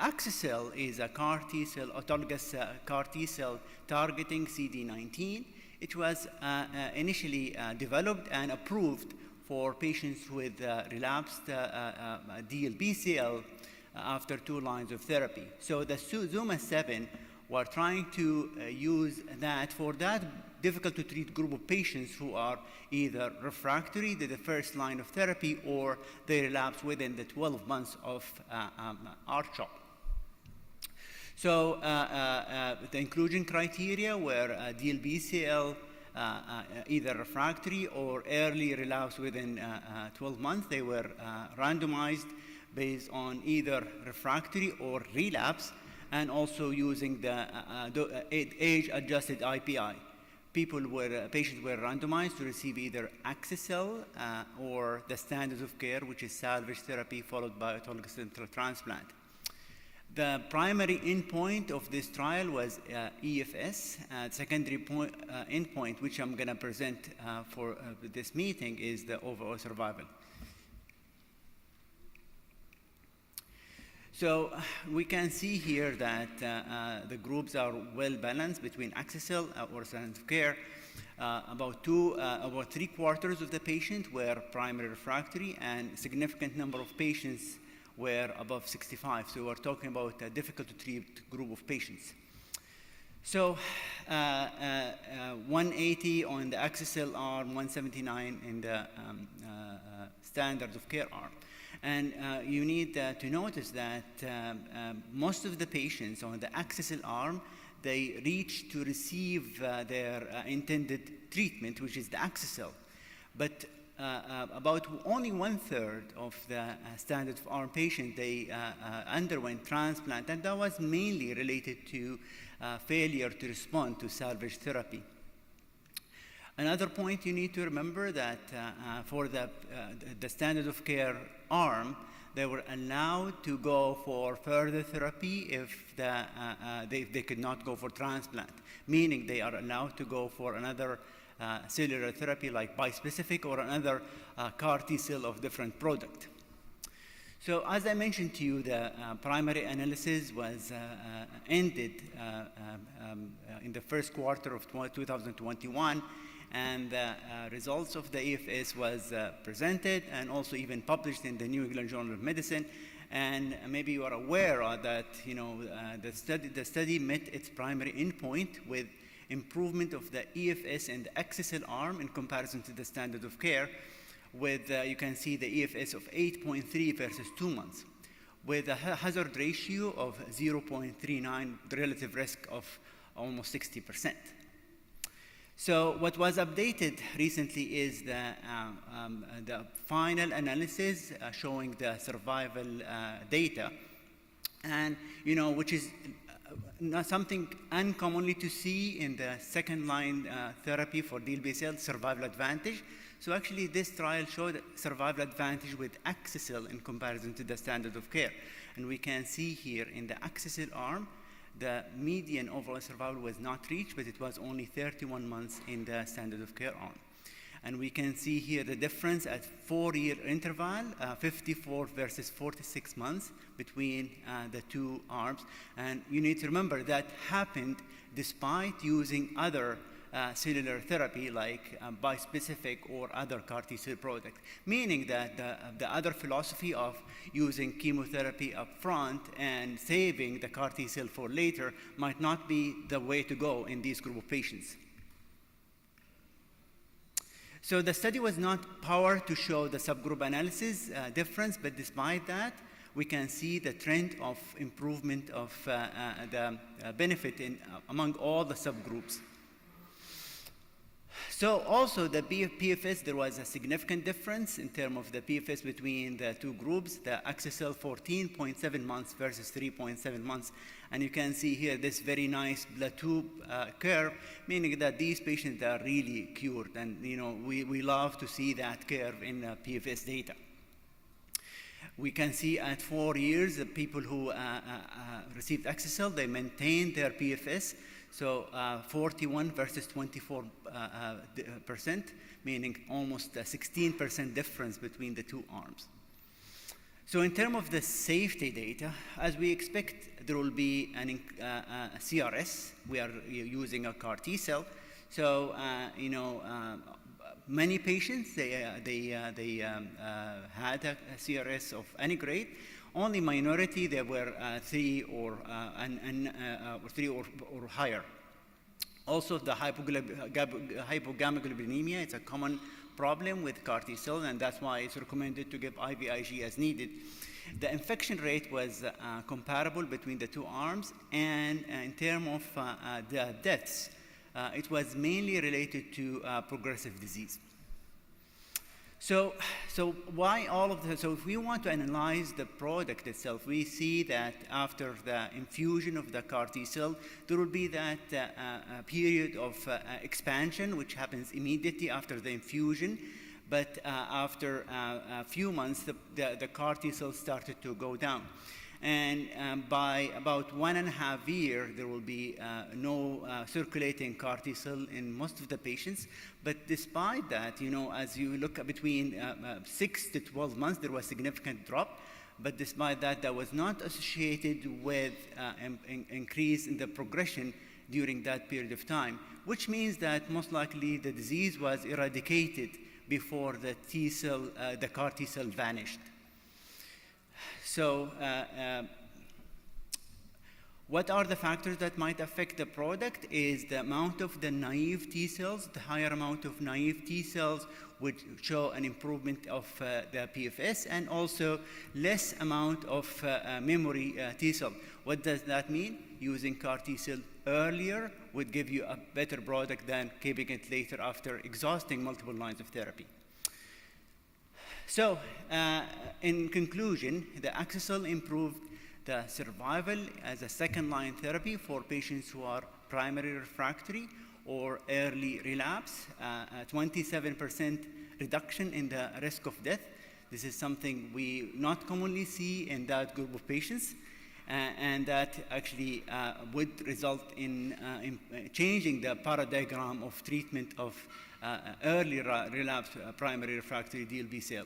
Axicell is a CAR T-cell, autologous CAR T-cell targeting CD19. It was initially developed and approved for patients with relapsed DLBCL after 2 lines of therapy. So the ZUMA-7, we're trying to use that for that difficult to treat group of patients who are either refractory to the first line of therapy or they relapse within the 12 months of R-CHOP. So the inclusion criteria were DLBCL, either refractory or early relapse within 12 months. They were randomized based on either refractory or relapse, and also using the age-adjusted IPI. Patients were randomized to receive either axi-cel or the standard of care, which is salvage therapy followed by autologous stem cell transplant. The primary endpoint of this trial was EFS. Secondary endpoint, which I'm going to present for this meeting, is the overall survival. So we can see here that the groups are well balanced between axi-cel or standard of care. About 3/4 of the patients were primary refractory, and significant number of patients were above 65. So we're talking about a difficult to treat group of patients. So 180 on the axi-cel arm, 179 in the standard of care arm. And you need to notice that most of the patients on the axi-cel arm, they reach to receive their intended treatment, which is the axi-cel. But about only 1/3 of the standard of arm patient, they underwent transplant, and that was mainly related to failure to respond to salvage therapy. Another point you need to remember that for the standard of care arm, they were allowed to go for further therapy if they could not go for transplant, meaning they are allowed to go for another cellular therapy like bispecific or another CAR T-cell of different product. So as I mentioned to you, the primary analysis was ended in the first quarter of 2021, and the results of the EFS was presented and also even published in the New England Journal of Medicine. And maybe you are aware that the study met its primary endpoint with improvement of the EFS and the axi-cel arm in comparison to the standard of care, with you can see the EFS of 8.3 versus 2 months, with a hazard ratio of 0.39, the relative risk of almost 60%. So what was updated recently is the final analysis showing the survival data, and which is not something uncommonly to see in the second-line therapy for DLBCL, survival advantage. So actually, this trial showed survival advantage with axi-cel in comparison to the standard of care, and we can see here in the axi-cel arm, the median overall survival was not reached, but it was only 31 months in the standard of care arm. And we can see here the difference at 4-year interval, 54 versus 46 months between the two arms. And you need to remember that happened despite using other cellular therapy like bispecific or other CAR T-cell product, meaning that the other philosophy of using chemotherapy up front and saving the CAR T-cell for later might not be the way to go in these group of patients. So the study was not powered to show the subgroup analysis difference, but despite that, we can see the trend of improvement of the benefit among all the subgroups. So also the PFS, there was a significant difference in terms of the PFS between the two groups, the axi-cel 14.7 months versus 3.7 months. And you can see here this very nice plateau curve, meaning that these patients are really cured. And we love to see that curve in PFS data. We can see at 4 years, the people who received axi-cel, they maintained their PFS. So 41 versus 24%, meaning almost a 16% difference between the two arms. So in terms of the safety data, as we expect, there will be a CRS. We are using a CAR T-cell. So, many patients, they had a CRS of any grade. Only minority, there were 3 or higher. Also, the hypogammaglobulinemia, it's a common problem with CAR T cells, and that's why it's recommended to give IVIG as needed. The infection rate was comparable between the two arms, and in terms of the deaths, it was mainly related to progressive disease. So why all of this? So if we want to analyze the product itself, we see that after the infusion of the CAR T cell, there will be that period of expansion, which happens immediately after the infusion. But after a few months, the CAR T cells started to go down. And by about 1.5 years, there will be no circulating CAR T cell in most of the patients. But despite that, you know, as you look between 6 to 12 months, there was significant drop. But despite that, that was not associated with increase in the progression during that period of time, which means that most likely the disease was eradicated before the CAR T cell vanished. So what are the factors that might affect the product is the amount of the naive T cells. The higher amount of naive T cells would show an improvement of the PFS, and also less amount of memory T cell. What does that mean? Using CAR T cell earlier would give you a better product than keeping it later after exhausting multiple lines of therapy. So, in conclusion, the axi-cel improved the survival as a second-line therapy for patients who are primary refractory or early relapse, 27% reduction in the risk of death. This is something we not commonly see in that group of patients, and that actually would result in changing the paradigm of treatment of early relapse primary refractory DLBCL.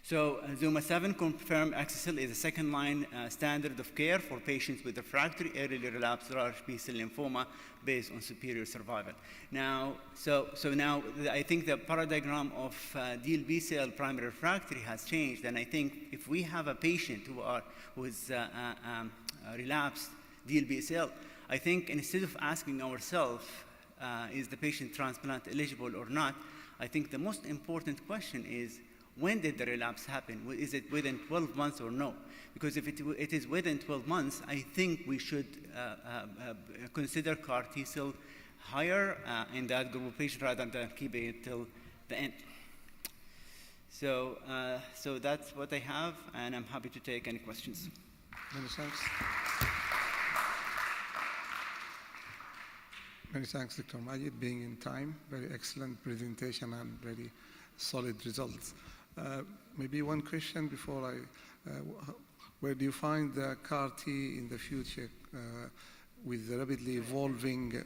So ZUMA-7 confirmed axi-cel is a second-line standard of care for patients with refractory early relapse large B-cell lymphoma based on superior survival. Now, so now I think the paradigm of DLBCL primary refractory has changed, and I think if we have a patient who is relapsed DLBCL, I think instead of asking ourselves, is the patient transplant eligible or not, I think the most important question is, when did the relapse happen? Is it within 12 months or no? Because if it is within 12 months, I think we should consider CAR T cell higher in that group of patients rather than keeping it till the end. So, so that's what I have, and I'm happy to take any questions. Many thanks. Many thanks, Dr. Majid, being in time. Very excellent presentation and very solid results. Maybe one question before where do you find the CAR T in the future with the rapidly evolving,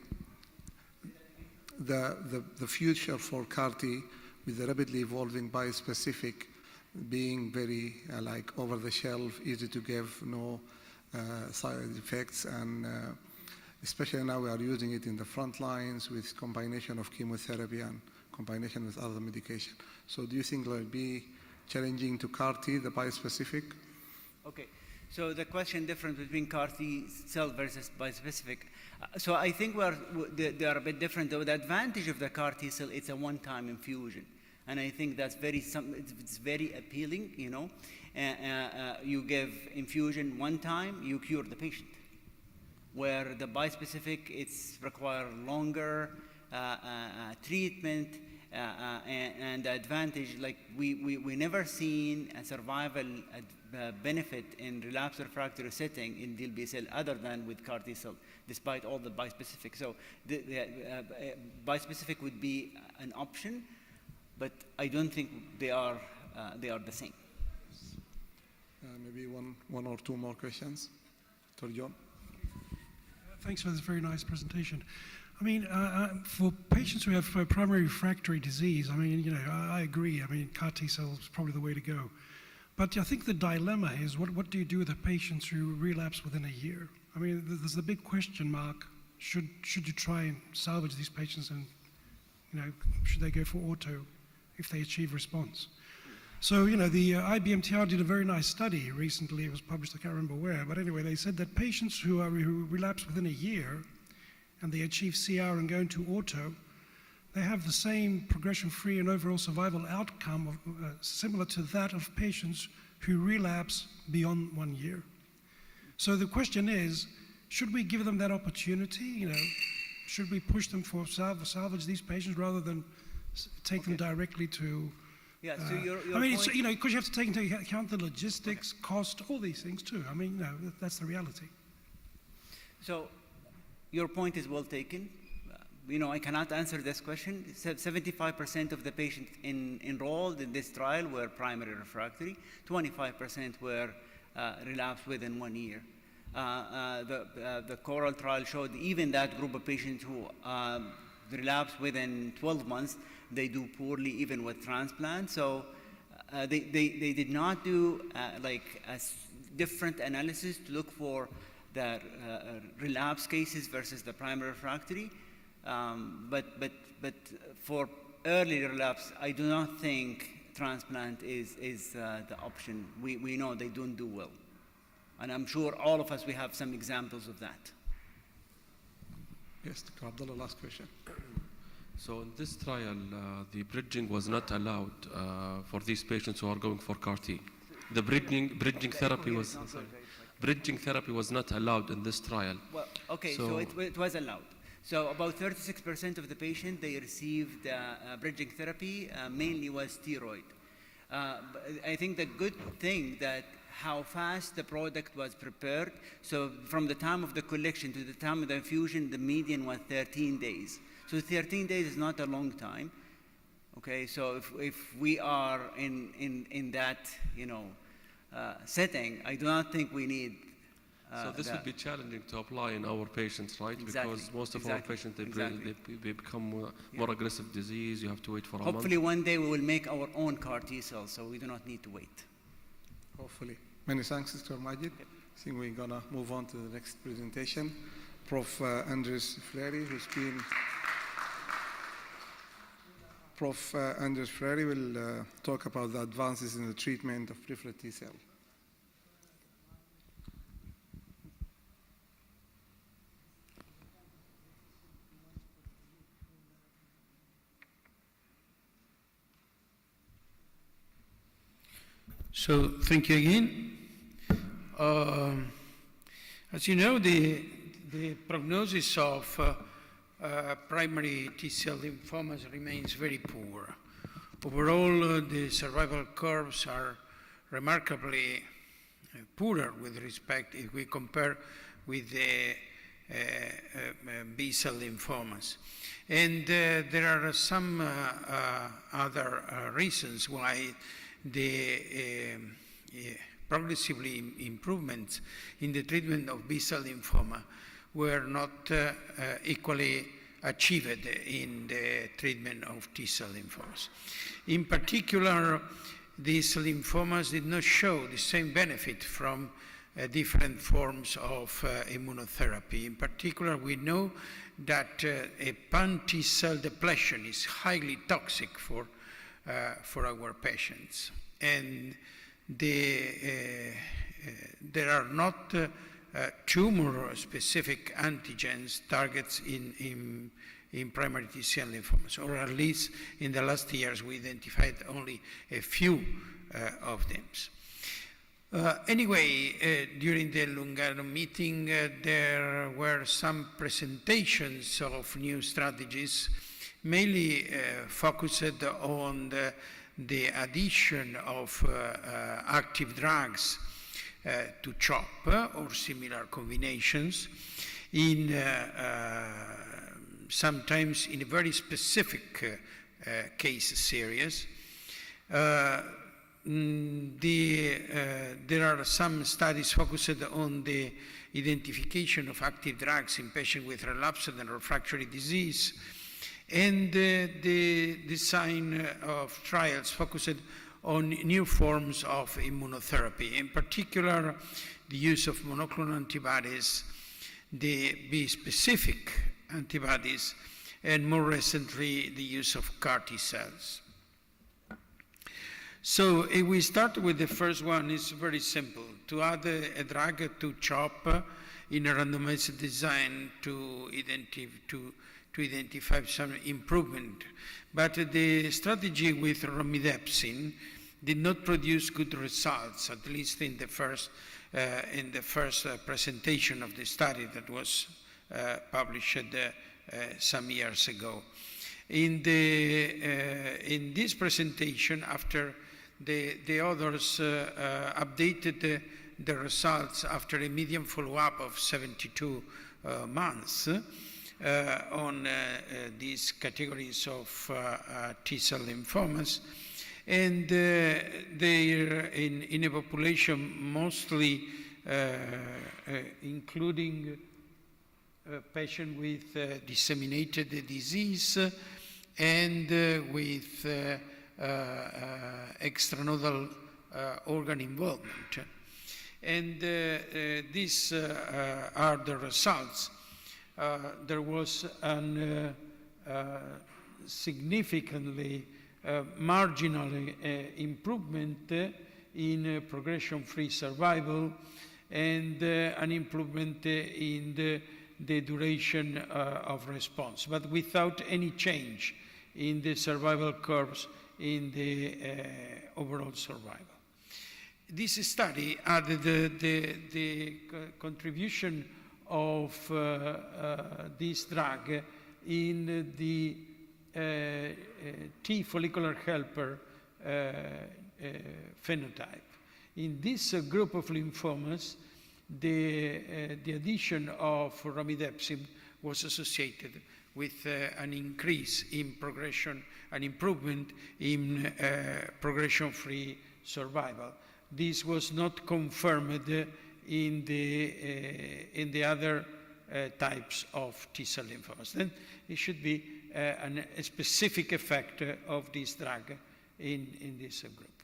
the future for CAR T with the rapidly evolving bispecific being very like over the shelf, easy to give, no side effects, and especially now we are using it in the front lines with combination of chemotherapy and combination with other medication. So do you think it will be challenging to CAR T, the bispecific? Okay, so the question difference between CAR T cell versus bispecific. So I think they are a bit different. Though the advantage of the CAR T cell, it's a one-time infusion. And I think that's it's very appealing, you know. You give infusion one time, you cure the patient. Where the bispecific, it's require longer treatment, and the advantage, like we never seen a survival benefit in relapse refractory setting in DLBCL other than with CAR T cell, despite all the bispecific. So the bispecific would be an option, but I don't think they are the same. Maybe one or two more questions. Dr. John. Thanks for this very nice presentation. I mean, for patients who have primary refractory disease, I mean, you know, I agree. I mean, CAR T cells is probably the way to go. But I think the dilemma is, what do you do with the patients who relapse within a year? I mean, there's the big question mark. Should you try and salvage these patients, and, you know, should they go for auto if they achieve response? So, you know, the IBMTR did a very nice study recently. It was published, I can't remember where. But anyway, they said that patients who relapse within a year, and they achieve CR and go into auto, they have the same progression-free and overall survival outcome similar to that of patients who relapse beyond 1 year. So the question is, should we give them that opportunity? You know, should we push them for salvage these patients rather than take them directly to? Yeah. So your I mean, point, it's, you know, because you have to take into account the logistics, cost, all these things too. I mean, you know, that's the reality. So your point is well taken. You know, I cannot answer this question. 75% of the patients enrolled in this trial were primary refractory. 25% were relapsed within 1 year. The CORAL trial showed even that group of patients who relapse within 12 months, they do poorly even with transplant. So they did not do like a different analysis to look for the relapse cases versus the primary refractory. But for early relapse, I do not think transplant is the option. We know they don't do well. And I'm sure all of us, we have some examples of that. Yes, Dr. Abdullah, last question. So in this trial, the bridging was not allowed for these patients who are going for CAR-T. The bridging therapy was not allowed in this trial. Well, okay, so it was allowed. So about 36% of the patients, they received bridging therapy, mainly was steroid. I think the good thing that how fast the product was prepared. So from the time of the collection to the time of the infusion, the median was 13 days. So 13 days is not a long time. Okay, so if we are in that, you know, setting, I do not think we need. So this would be challenging to apply in our patients, right? Exactly. Because most of our patients, they become more aggressive disease. You have to wait for a month. Hopefully one day we will make our own CAR-T cells, so we do not need to wait. Hopefully. Many thanks, Dr. Majid. I think we're going to move on to the next presentation. Prof. Andres Fleury, who's been... Prof. Andres Fleury will talk about the advances in the treatment of peripheral T-cell. So thank you again. As you know, the prognosis of primary T-cell lymphomas remains very poor. Overall, the survival curves are remarkably poorer with respect if we compare with the B-cell lymphomas. And there are some other reasons why the progressively improvements in the treatment of B-cell lymphoma were not equally achieved in the treatment of T-cell lymphomas. In particular, these lymphomas did not show the same benefit from different forms of immunotherapy. In particular, we know that a pan-T-cell depletion is highly toxic for our patients. And there are not tumor-specific antigens targets in primary T-cell lymphomas, or at least in the last years we identified only a few of them. Anyway, during the Lugano meeting, there were some presentations of new strategies, mainly focused on the addition of active drugs to CHOP or similar combinations in sometimes in a very specific case series. There are some studies focused on the identification of active drugs in patients with relapsed and refractory disease, and the design of trials focused on new forms of immunotherapy, in particular the use of monoclonal antibodies, the bispecific antibodies, and more recently the use of CAR-T cells. So if we start with the first one, it's very simple. To add a drug to CHOP in a randomized design to identify some improvement. But the strategy with romidepsin did not produce good results, at least in the first presentation of the study that was published some years ago. In this presentation, after the authors updated the results after a median follow-up of 72 months on these categories of T-cell lymphomas, and they're in a population mostly including patients with disseminated disease and with extranodal organ involvement. And these are the results. There was a significantly marginal improvement in progression-free survival and an improvement in the duration of response, but without any change in the survival curves in the overall survival. This study added the contribution of this drug in the T follicular helper phenotype. In this group of lymphomas, the addition of romidepsin was associated with an increase in progression, an improvement in progression-free survival. This was not confirmed in the other types of T-cell lymphomas. Then it should be a specific effect of this drug in this group.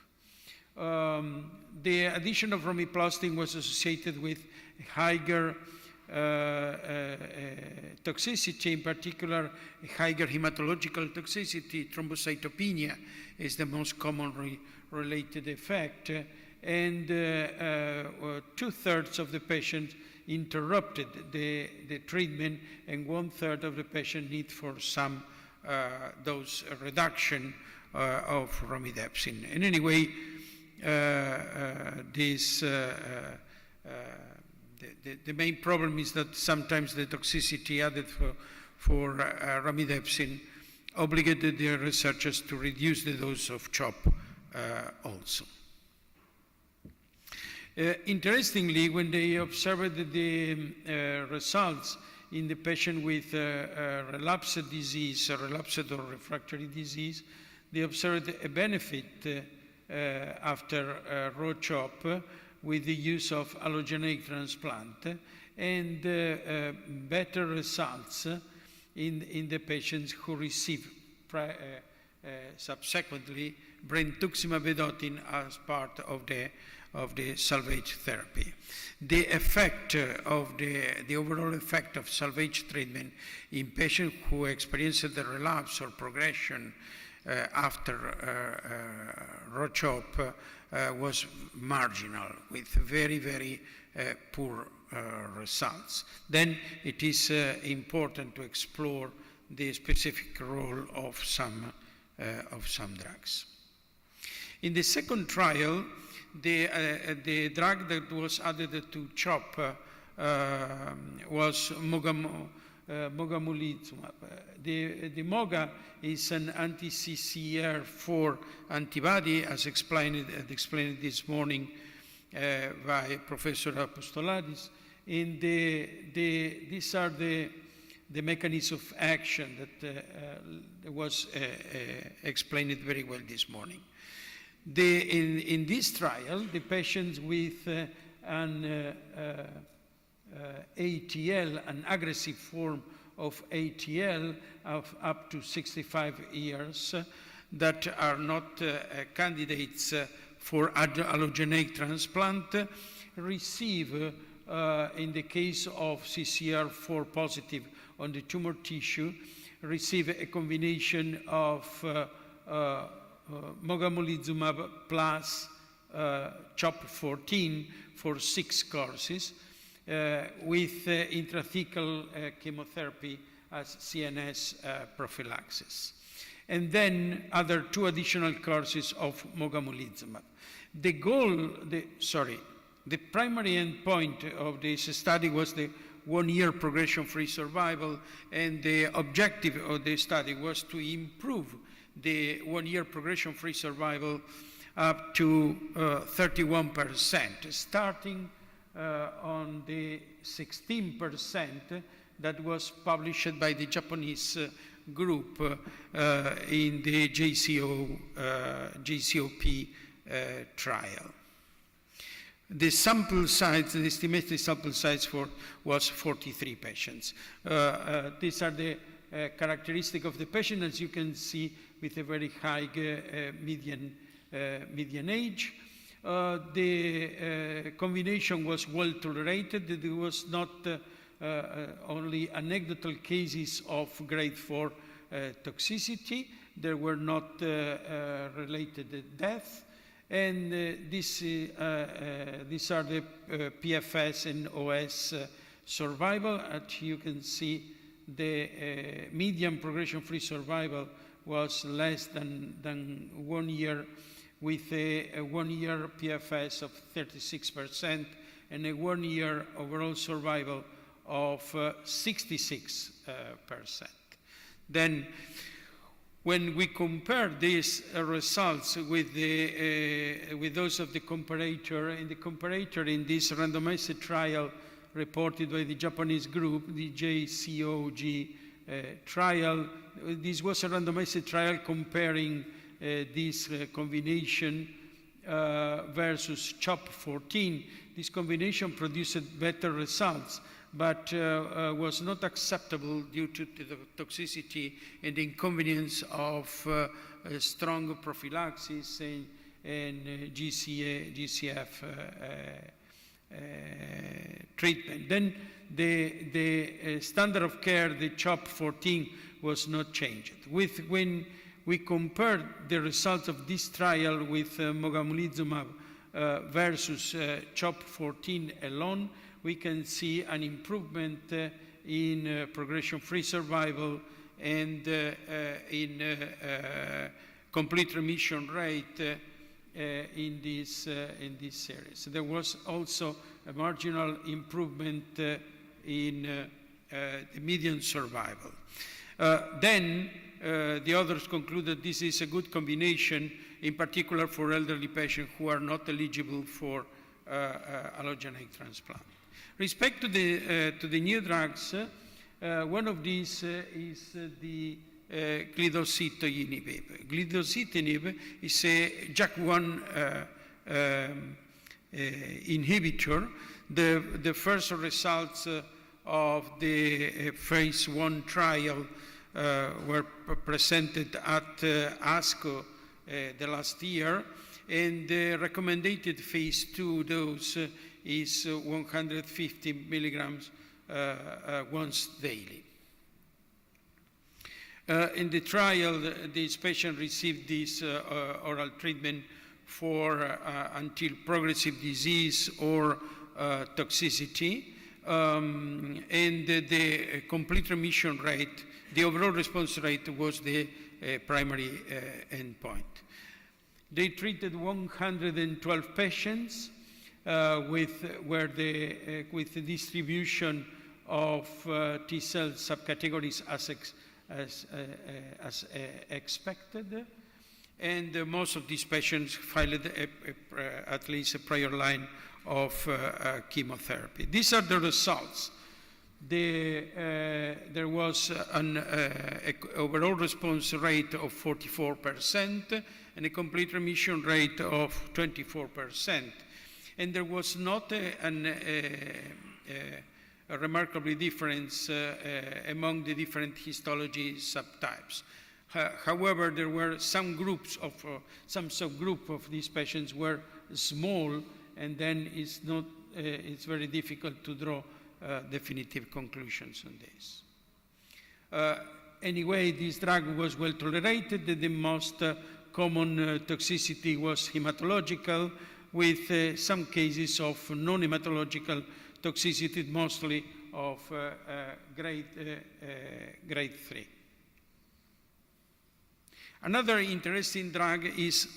The addition of romiplastin was associated with higher toxicity, in particular higher hematological toxicity. Thrombocytopenia is the most commonly related effect, and 2/3 of the patients interrupted the treatment, and 1/3 of the patients need for some dose reduction of romidepsin. And anyway, the main problem is that sometimes the toxicity added for romidepsin obligated the researchers to reduce the dose of CHOP also. Interestingly, when they observed the results in the patient with relapsed disease, relapsed or refractory disease, they observed a benefit after RO-CHOP with the use of allogeneic transplant and better results in the patients who receive subsequently Brentuximab vedotin as part of the salvage therapy. The effect of the overall effect of salvage treatment in patients who experienced the relapse or progression after RO-CHOP was marginal, with very, very poor results. Then it is important to explore the specific role of some drugs. In the second trial, the drug that was added to CHOP was Mogamulizumab. The Moga is an anti-CCR4 antibody, as explained this morning by Professor Apostolakis. And these are the mechanism of action that was explained very well this morning. In this trial, the patients with an ATL, an aggressive form of ATL of up to 65 years that are not candidates for allogeneic transplant receive, in the case of CCR4 positive on the tumor tissue, receive a combination of Mogamulizumab plus CHOP14 for 6 courses, with intrathecal chemotherapy as CNS prophylaxis. And then other 2 additional courses of Mogamulizumab. The primary endpoint of this study was the 1-year progression-free survival, and the objective of the study was to improve the 1-year progression-free survival up to 31%, starting on the 16% that was published by the Japanese group in the JCOP trial. The sample size, the estimated sample size was 43 patients. These are the characteristics of the patient, as you can see, with a very high median age. The combination was well tolerated. There was not only anecdotal cases of grade 4 toxicity. There were not related deaths. And these are the PFS and OS survival. As you can see, the median progression-free survival was less than 1 year, with a 1-year PFS of 36% and a 1-year overall survival of 66%. Then, when we compare these results with those of the comparator, and the comparator in this randomized trial reported by the Japanese group, the JCOG trial, this was a randomized trial comparing this combination versus CHOP14. This combination produced better results, but was not acceptable due to the toxicity and the inconvenience of strong prophylaxis and GCF treatment. Then the standard of care, the CHOP14, was not changed. When we compared the results of this trial with Mogamulizumab versus CHOP14 alone, we can see an improvement in progression-free survival and in complete remission rate in this series. There was also a marginal improvement in the median survival. Then the authors concluded this is a good combination, in particular for elderly patients who are not eligible for allogeneic transplant. Respect to the new drugs, one of these is the glidositinib. Glidositinib is a JAK1 inhibitor. The first results of the phase 1 trial were presented at ASCO the last year, and the recommended phase 2 dose is 150 milligrams once daily. In the trial, this patient received this oral treatment for until progressive disease or toxicity, and the complete remission rate, the overall response rate, was the primary endpoint. They treated 112 patients with the distribution of T cell subcategories as expected, and most of these patients filed at least a prior line of chemotherapy. These are the results. There was an overall response rate of 44% and a complete remission rate of 24%. And there was not a remarkable difference among the different histology subtypes. However, there were some subgroup of these patients were small, and then it's very difficult to draw definitive conclusions on this. Anyway, this drug was well tolerated. The most common toxicity was hematological, with some cases of non-hematological toxicity mostly of grade 3. Another interesting drug is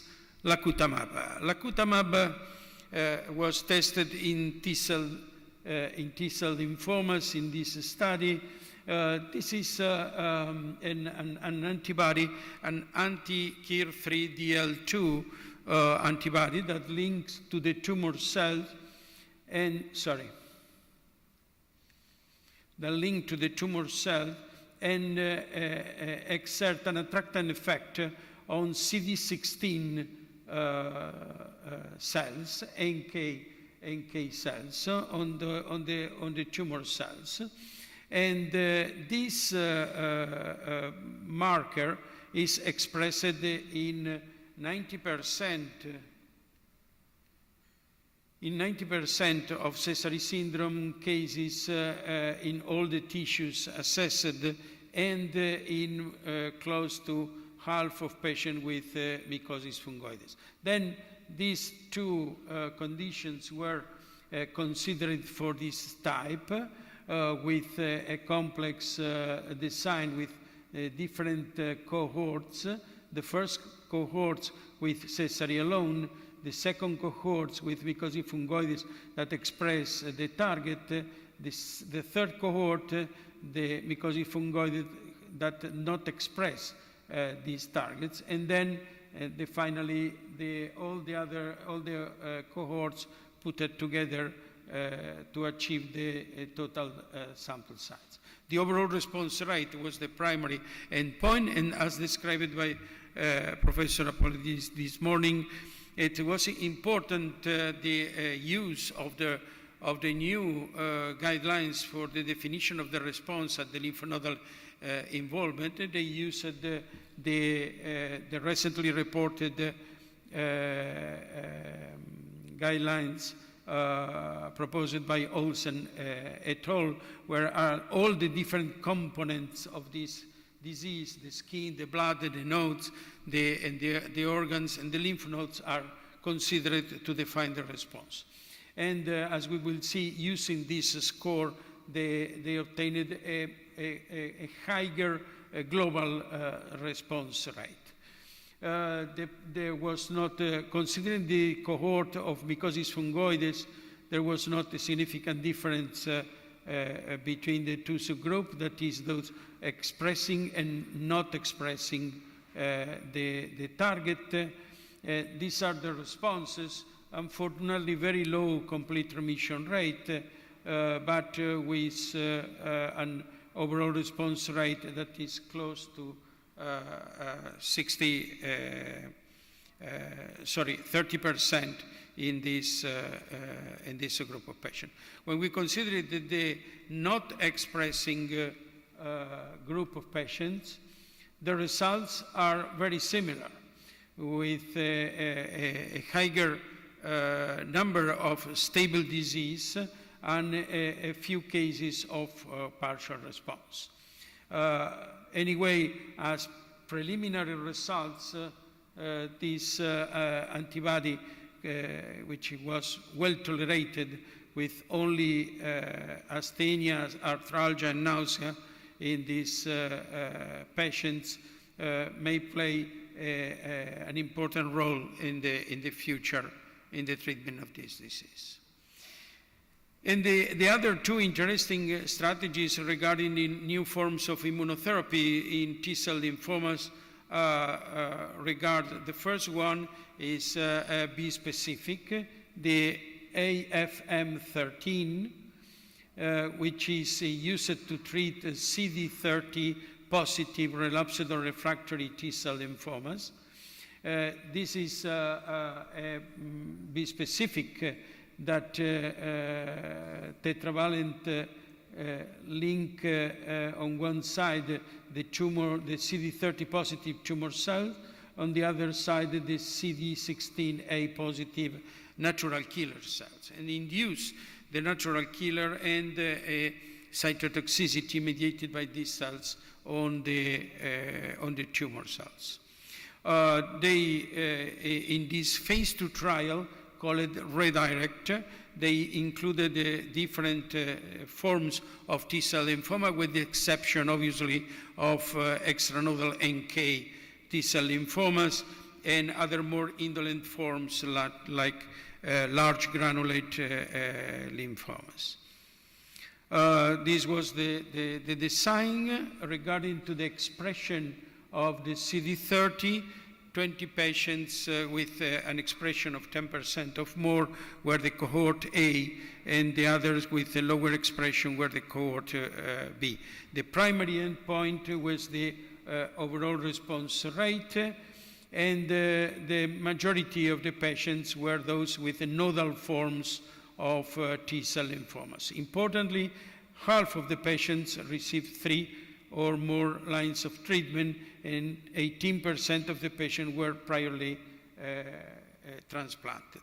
lacutamab. Lacutamab was tested in T-cell lymphomas in this study. This is an antibody, an anti-KIR3DL2 antibody that links to the tumor cells and, that link to the tumor cell and exert an attractant effect on CD16 cells, NK cells, on the tumor cells. And this marker is expressed in 90% of Sézary syndrome cases in all the tissues assessed, and in close to half of patients with mycosis fungoides. Then these two conditions were considered for this type with a complex design with different cohorts. The first cohorts with Sézary alone, the second cohorts with mycosis fungoides that express the target, the third cohort, the mycosis fungoides that not express these targets, and then finally all the cohorts put it together to achieve the total sample size. The overall response rate was the primary endpoint, and as described by Professor Apollodis this morning, it was important the use of the new guidelines for the definition of the response at the lymphnodal involvement. They used the recently reported guidelines proposed by Olsen et al., where all the different components of this disease, the skin, the blood, the nodes, the organs, and the lymph nodes are considered to define the response. And as we will see, using this score, they obtained a higher global response rate. There was not, considering the cohort of mycosis fungoides, there was not a significant difference between the two subgroups, that is, those expressing and not expressing the target. These are the responses. Unfortunately, very low complete remission rate, but with an overall response rate that is close to 30% in this group of patients. When we consider that the not expressing group of patients, the results are very similar, with a higher number of stable disease and a few cases of partial response. Anyway, as preliminary results, this antibody, which was well tolerated with only asthenia, arthralgia, and nausea in these patients, may play an important role in the future in the treatment of this disease. And the other two interesting strategies regarding the new forms of immunotherapy in T-cell lymphomas regard, the first one is B-specific, the AFM13, which is used to treat CD30 positive relapsed or refractory T-cell lymphomas. This is B-specific that tetravalent link on one side the tumor, the CD30 positive tumor cell, on the other side the CD16A positive natural killer cells, and induce the natural killer and cytotoxicity mediated by these cells on the tumor cells. In this phase 2 trial, called redirect. They included different forms of T-cell lymphoma, with the exception, obviously, of extranodal NK T-cell lymphomas and other more indolent forms like large granulate lymphomas. This was the design regarding to the expression of the CD30. 20 patients with an expression of 10% of more were the cohort A, and the others with a lower expression were the cohort B. The primary endpoint was the overall response rate, and the majority of the patients were those with the nodal forms of T-cell lymphomas. Importantly, half of the patients received 3 or more lines of treatment, and 18% of the patients were priorly transplanted.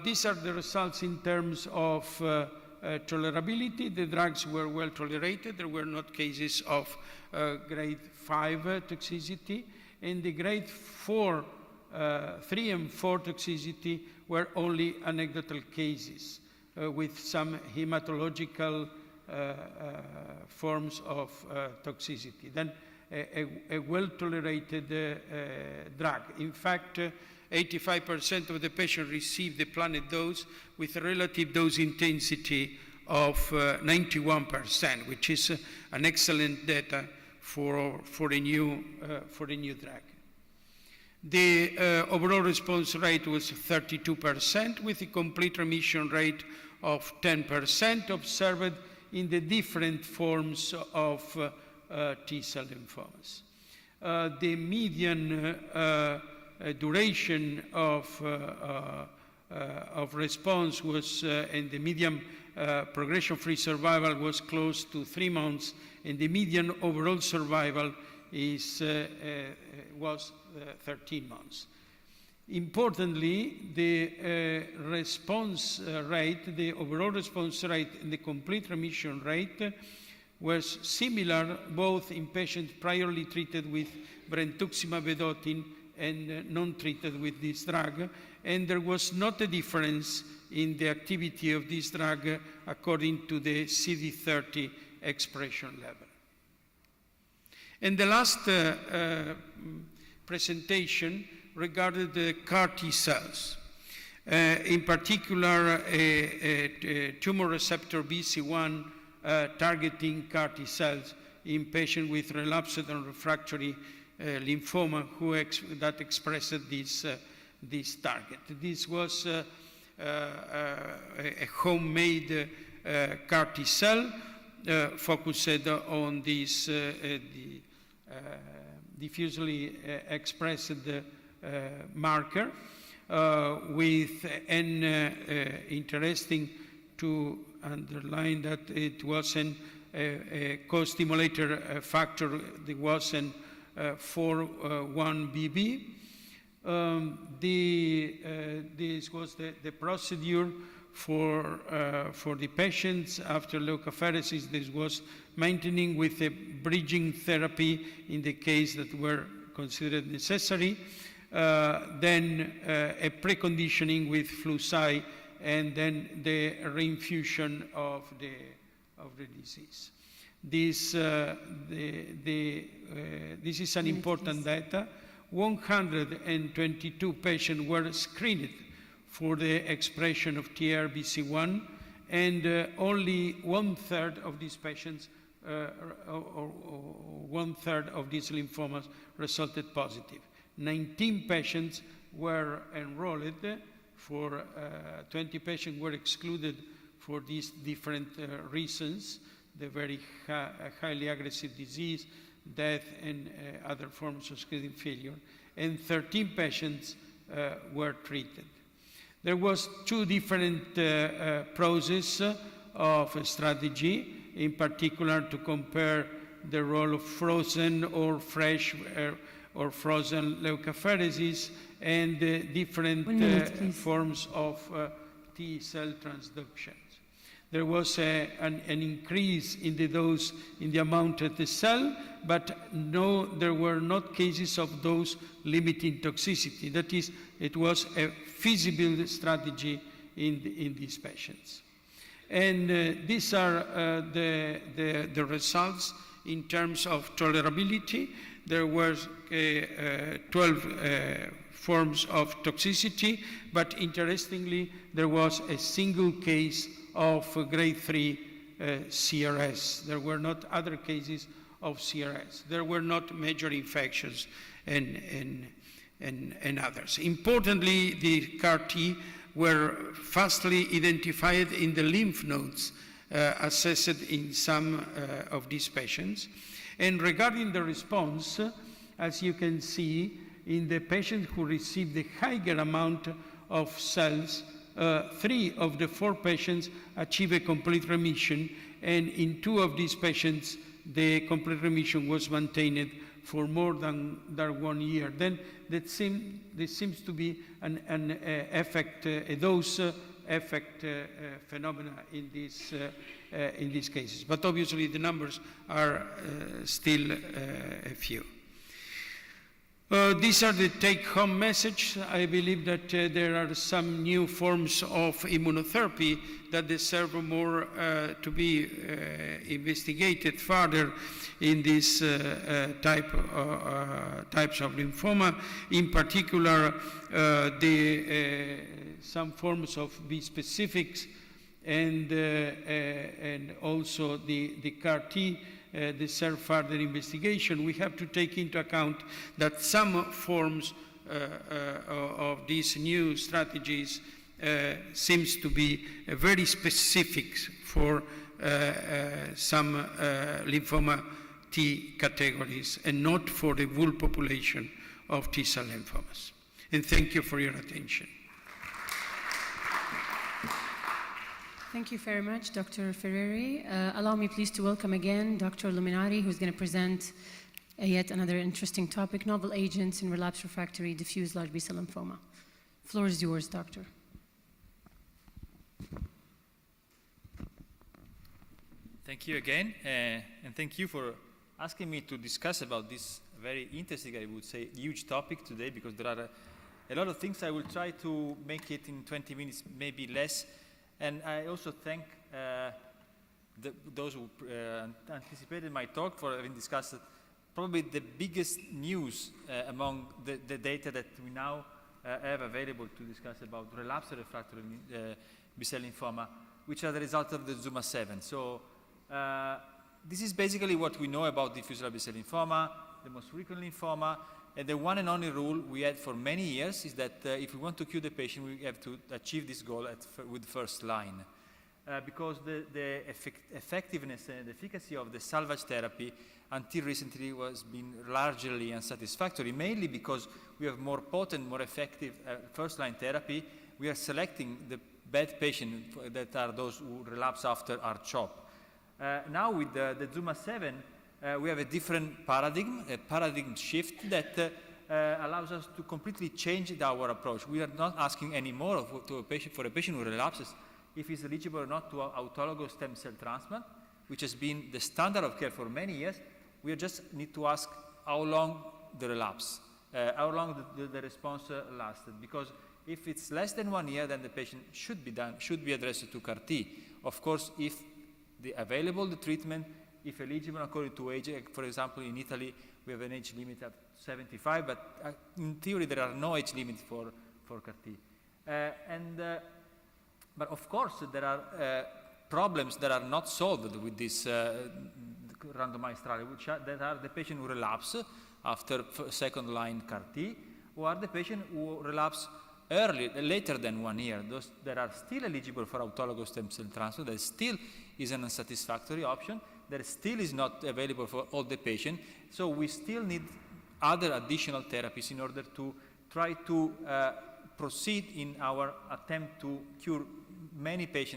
These are the results in terms of tolerability. The drugs were well tolerated. There were not cases of grade 5 toxicity, and the grade 3 and 4 toxicity were only anecdotal cases with some hematological forms of toxicity. Then a well-tolerated drug. In fact, 85% of the patients received the planned dose with a relative dose intensity of 91%, which is an excellent data for a new drug. The overall response rate was 32%, with a complete remission rate of 10% observed in the different forms of T-cell lymphomas. The median duration of response was, and the median progression-free survival was close to 3 months, and the median overall survival was 13 months. Importantly, the response rate, the overall response rate, and the complete remission rate was similar both in patients priorly treated with Brentuximab vedotin and non-treated with this drug, and there was not a difference in the activity of this drug according to the CD30 expression level. And the last presentation regarded the CAR T cells, in particular tumor receptor BC1 targeting CAR T cells in patients with relapsed and refractory lymphoma that expressed this target. This was a homemade CAR T cell focused on this diffusely expressed marker with an interesting to underline that it wasn't a co-stimulator factor, it wasn't 4-1BB. This was the procedure for the patients after leukapheresis. This was maintaining with a bridging therapy in the case that were considered necessary, then a preconditioning with flu-cy, and then the reinfusion of the disease. This is an important data. 122 patients were screened for the expression of TRBC1, and only 1/3 of these patients, or 1/3 of these lymphomas resulted positive. 19 patients were enrolled. For 20 patients were excluded for these different reasons, the very highly aggressive disease, death, and other forms of kidney failure, and 13 patients were treated. There was 2 different processes of strategy, in particular to compare the role of frozen or fresh or frozen leukapheresis and different forms of T-cell transductions. There was an increase in the dose, in the amount of the cell, but no, there were not cases of dose limiting toxicity. That is, it was a feasible strategy in these patients. And these are the results in terms of tolerability. There were 12 forms of toxicity, but interestingly, there was a single case of grade 3 CRS. There were not other cases of CRS. There were not major infections and others. Importantly, the CAR-T were fastly identified in the lymph nodes assessed in some of these patients. And regarding the response, as you can see, in the patients who received the higher amount of cells, 3 of the 4 patients achieved a complete remission, and in 2 of these patients, the complete remission was maintained for more than 1 year. Then there seems to be an effect, a dose effect phenomena in these cases. But obviously the numbers are still a few. These are the take-home message. I believe that there are some new forms of immunotherapy that deserve more to be investigated further in these types of lymphoma. In particular, some forms of bispecifics and also the CAR-T deserve further investigation. We have to take into account that some forms of these new strategies seems to be very specific for some lymphoma T categories and not for the whole population of T-cell lymphomas. And thank you for your attention. Thank you very much, Dr. Ferreri. Allow me please to welcome again Dr. Luminari, who's going to present yet another interesting topic, novel agents in relapsed refractory diffuse large B-cell lymphoma. Floor is yours, Doctor. Thank you again, and thank you for asking me to discuss about this very interesting, I would say, huge topic today, because there are a lot of things. I will try to make it in 20 minutes, maybe less. And I also thank those who anticipated my talk for having discussed probably the biggest news among the data that we now have available to discuss about relapsed refractory B-cell lymphoma, which are the result of the ZUMA-7. So this is basically what we know about diffuse large B-cell lymphoma, the most frequent lymphoma. And the one and only rule we had for many years is that if we want to cure the patient, we have to achieve this goal with first line. Because the effectiveness and the efficacy of the salvage therapy until recently was being largely unsatisfactory, mainly because we have more potent, more effective first-line therapy. We are selecting the bad patients that are those who relapse after R-CHOP. Now with the ZUMA-7, we have a different paradigm, a paradigm shift that allows us to completely change our approach. We are not asking anymore for a patient who relapses if he's eligible or not to autologous stem cell transplant, which has been the standard of care for many years. We just need to ask how long the relapse, how long the response lasted. Because if it's less than 1 year, then the patient should be addressed to CAR-T. Of course, if the treatment, if eligible according to age, for example, in Italy, we have an age limit of 75, but in theory, there are no age limits for CAR-T. But of course, there are problems that are not solved with this randomized trial, that are the patient who relapse after second-line CAR-T, or the patient who relapse later than 1 year. Those that are still eligible for autologous stem cell transplant, that still is an unsatisfactory option, that still is not available for all the patients. So we still need other additional therapies in order to try to proceed in our attempt to cure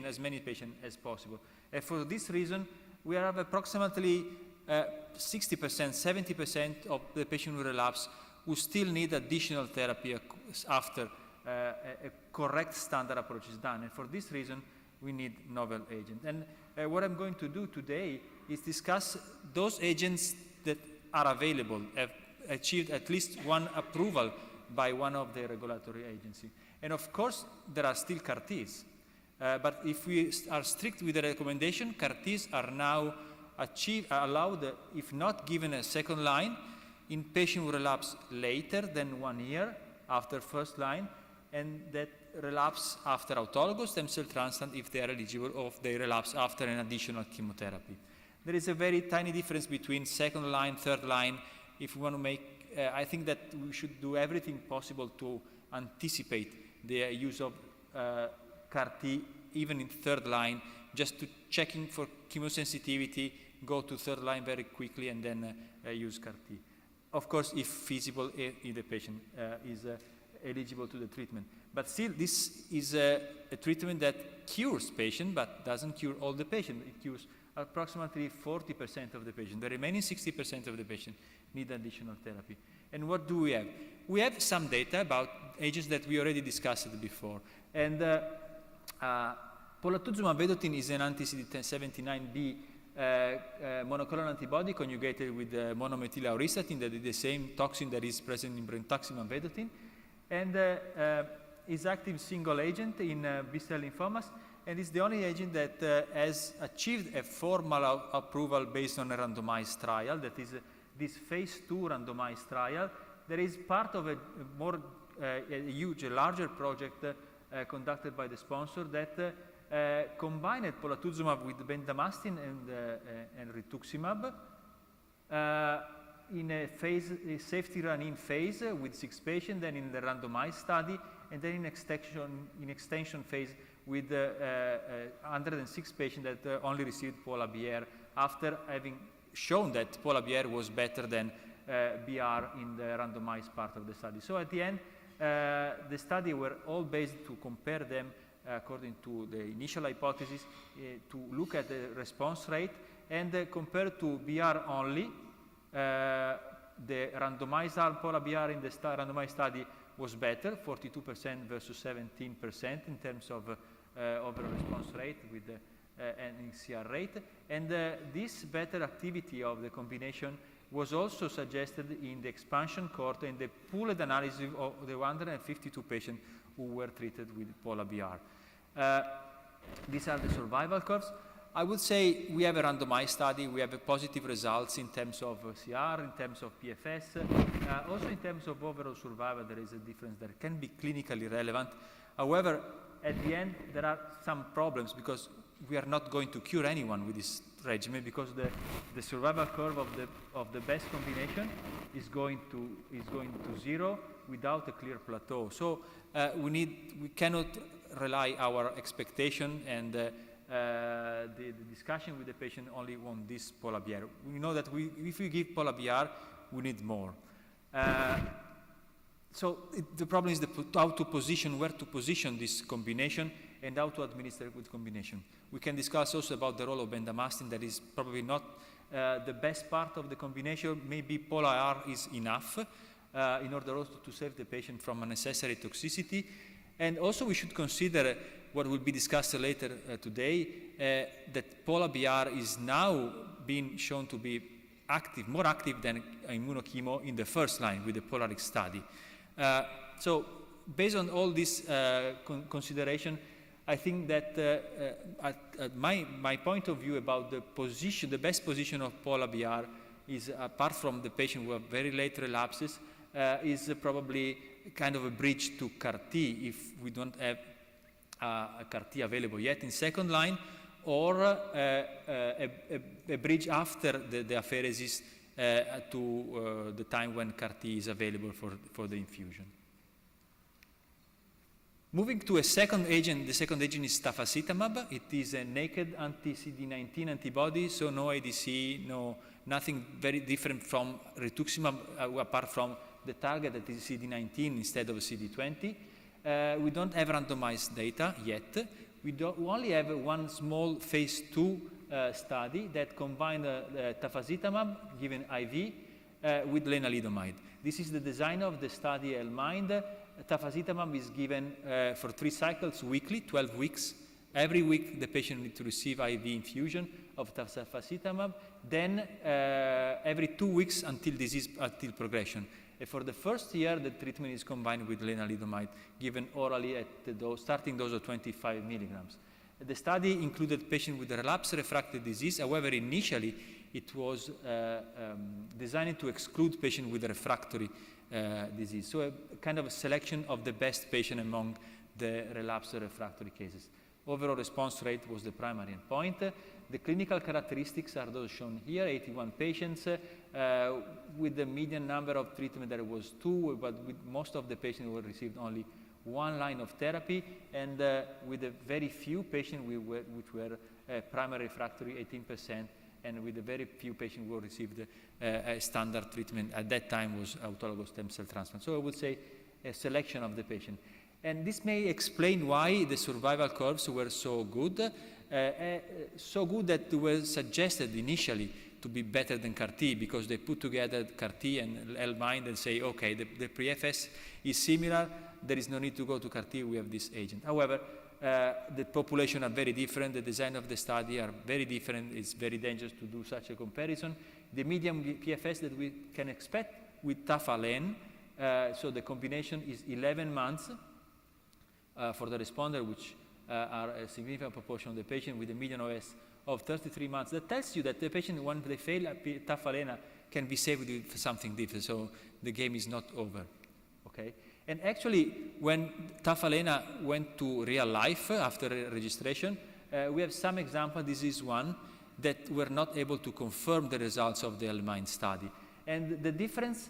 as many patients as possible. And for this reason, we have approximately 60%, 70% of the patients who relapse who still need additional therapy after a correct standard approach is done. And for this reason, we need novel agents. And what I'm going to do today is discuss those agents that are available, have achieved at least one approval by one of the regulatory agencies. And of course, there are still CAR-Ts. But if we are strict with the recommendation, CAR-Ts are now allowed, if not given a second line, in patients who relapse later than 1 year after first line, and that relapse after autologous stem cell transplant if they are eligible, or if they relapse after an additional chemotherapy. There is a very tiny difference between second line, third line. If we want to make, I think that we should do everything possible to anticipate the use of CAR-T even in third line, just to checking for chemosensitivity, go to third line very quickly, and then use CAR-T. Of course, if feasible, if the patient is eligible to the treatment. But still, this is a treatment that cures patient, but doesn't cure all the patient. It cures approximately 40% of the patient. The remaining 60% of the patient need additional therapy. And what do we have? We have some data about agents that we already discussed before. And polatuzumab vedotin is an anti-CD79B monoclonal antibody conjugated with monomethyl auristatin, that is the same toxin that is present in Brentuximab vedotin, and is active single agent in B-cell lymphomas, and is the only agent that has achieved a formal approval based on a randomized trial, that is this phase 2 randomized trial. That is part of a more huge, larger project conducted by the sponsor that combined polatuzumab with bendamustine and Rituximab in a safety run-in phase with 6 patients, then in the randomized study, and then in extension phase with 106 patients that only received Pola-BR after having shown that Pola-BR was better than BR in the randomized part of the study. So at the end, the study were all based to compare them according to the initial hypothesis, to look at the response rate, and compared to BR only, the randomized arm Pola-BR in the randomized study was better, 42% versus 17% in terms of overall response rate with an CR rate. And this better activity of the combination was also suggested in the expansion cohort in the pooled analysis of the 152 patients who were treated with Pola-BR. These are the survival curves. I would say we have a randomized study, we have a positive results in terms of CR, in terms of PFS, also in terms of overall survival there is a difference that can be clinically relevant. However, at the end there are some problems because we are not going to cure anyone with this regimen because the survival curve of the best combination is going to zero without a clear plateau. So we cannot rely our expectation and the discussion with the patient only on this Pola-BR. We know that if we give Pola-BR, we need more. So the problem is how to position, where to position this combination and how to administer with combination. We can discuss also about the role of bendamustine that is probably not the best part of the combination. Maybe Pola-R is enough in order also to save the patient from unnecessary toxicity. And also we should consider what will be discussed later today, that Pola-BR is now being shown to be active, more active than immunochemo in the first line with the POLARIX study. So based on all this consideration, I think that my point of view about the position, the best position of Pola-BR is, apart from the patient who have very late relapses, is probably kind of a bridge to CAR-T if we don't have a CAR-T available yet in second line, or a bridge after the apheresis to the time when CAR-T is available for the infusion. Moving to a second agent, the second agent is tafasitamab. It is a naked anti-CD19 antibody, so no ADC, nothing very different from Rituximab, apart from the target that is CD19 instead of CD20. We don't have randomized data yet. We only have one small phase 2 study that combined tafasitamab given IV with lenalidomide. This is the design of the study L-MIND. Tafasitamab is given for 3 cycles weekly, 12 weeks every week the patient needs to receive IV infusion of tafasitamab, then every 2 weeks until progression. For the first year, the treatment is combined with lenalidomide, given orally at the starting dose of 25 milligrams. The study included patients with relapsed refractory disease. However, initially, it was designed to exclude patients with refractory disease. So a kind of a selection of the best patient among the relapsed refractory cases. Overall response rate was the primary endpoint. The clinical characteristics are those shown here, 81 patients, with the median number of treatment that was 2, but with most of the patients who received only 1 line of therapy, and with a very few patients which were primary refractory, 18%, and with a very few patients who received a standard treatment. At that time was autologous stem cell transplant. So I would say a selection of the patient. And this may explain why the survival curves were so good, that they were suggested initially to be better than CAR-T, because they put together CAR-T and L-MIND and say, okay, the PFS is similar, there is no need to go to CAR-T, we have this agent. However, the population are very different, the design of the study are very different, it's very dangerous to do such a comparison. The median PFS that we can expect with tafalen, so the combination is 11 months for the responder, which are a significant proportion of the patient, with a median OS of 33 months. That tells you that the patient, when they fail tafalena, can be saved with something different, so the game is not over, okay? And actually, when tafalena went to real life after registration, we have some examples. This is one that were not able to confirm the results of the L-MIND study. And the difference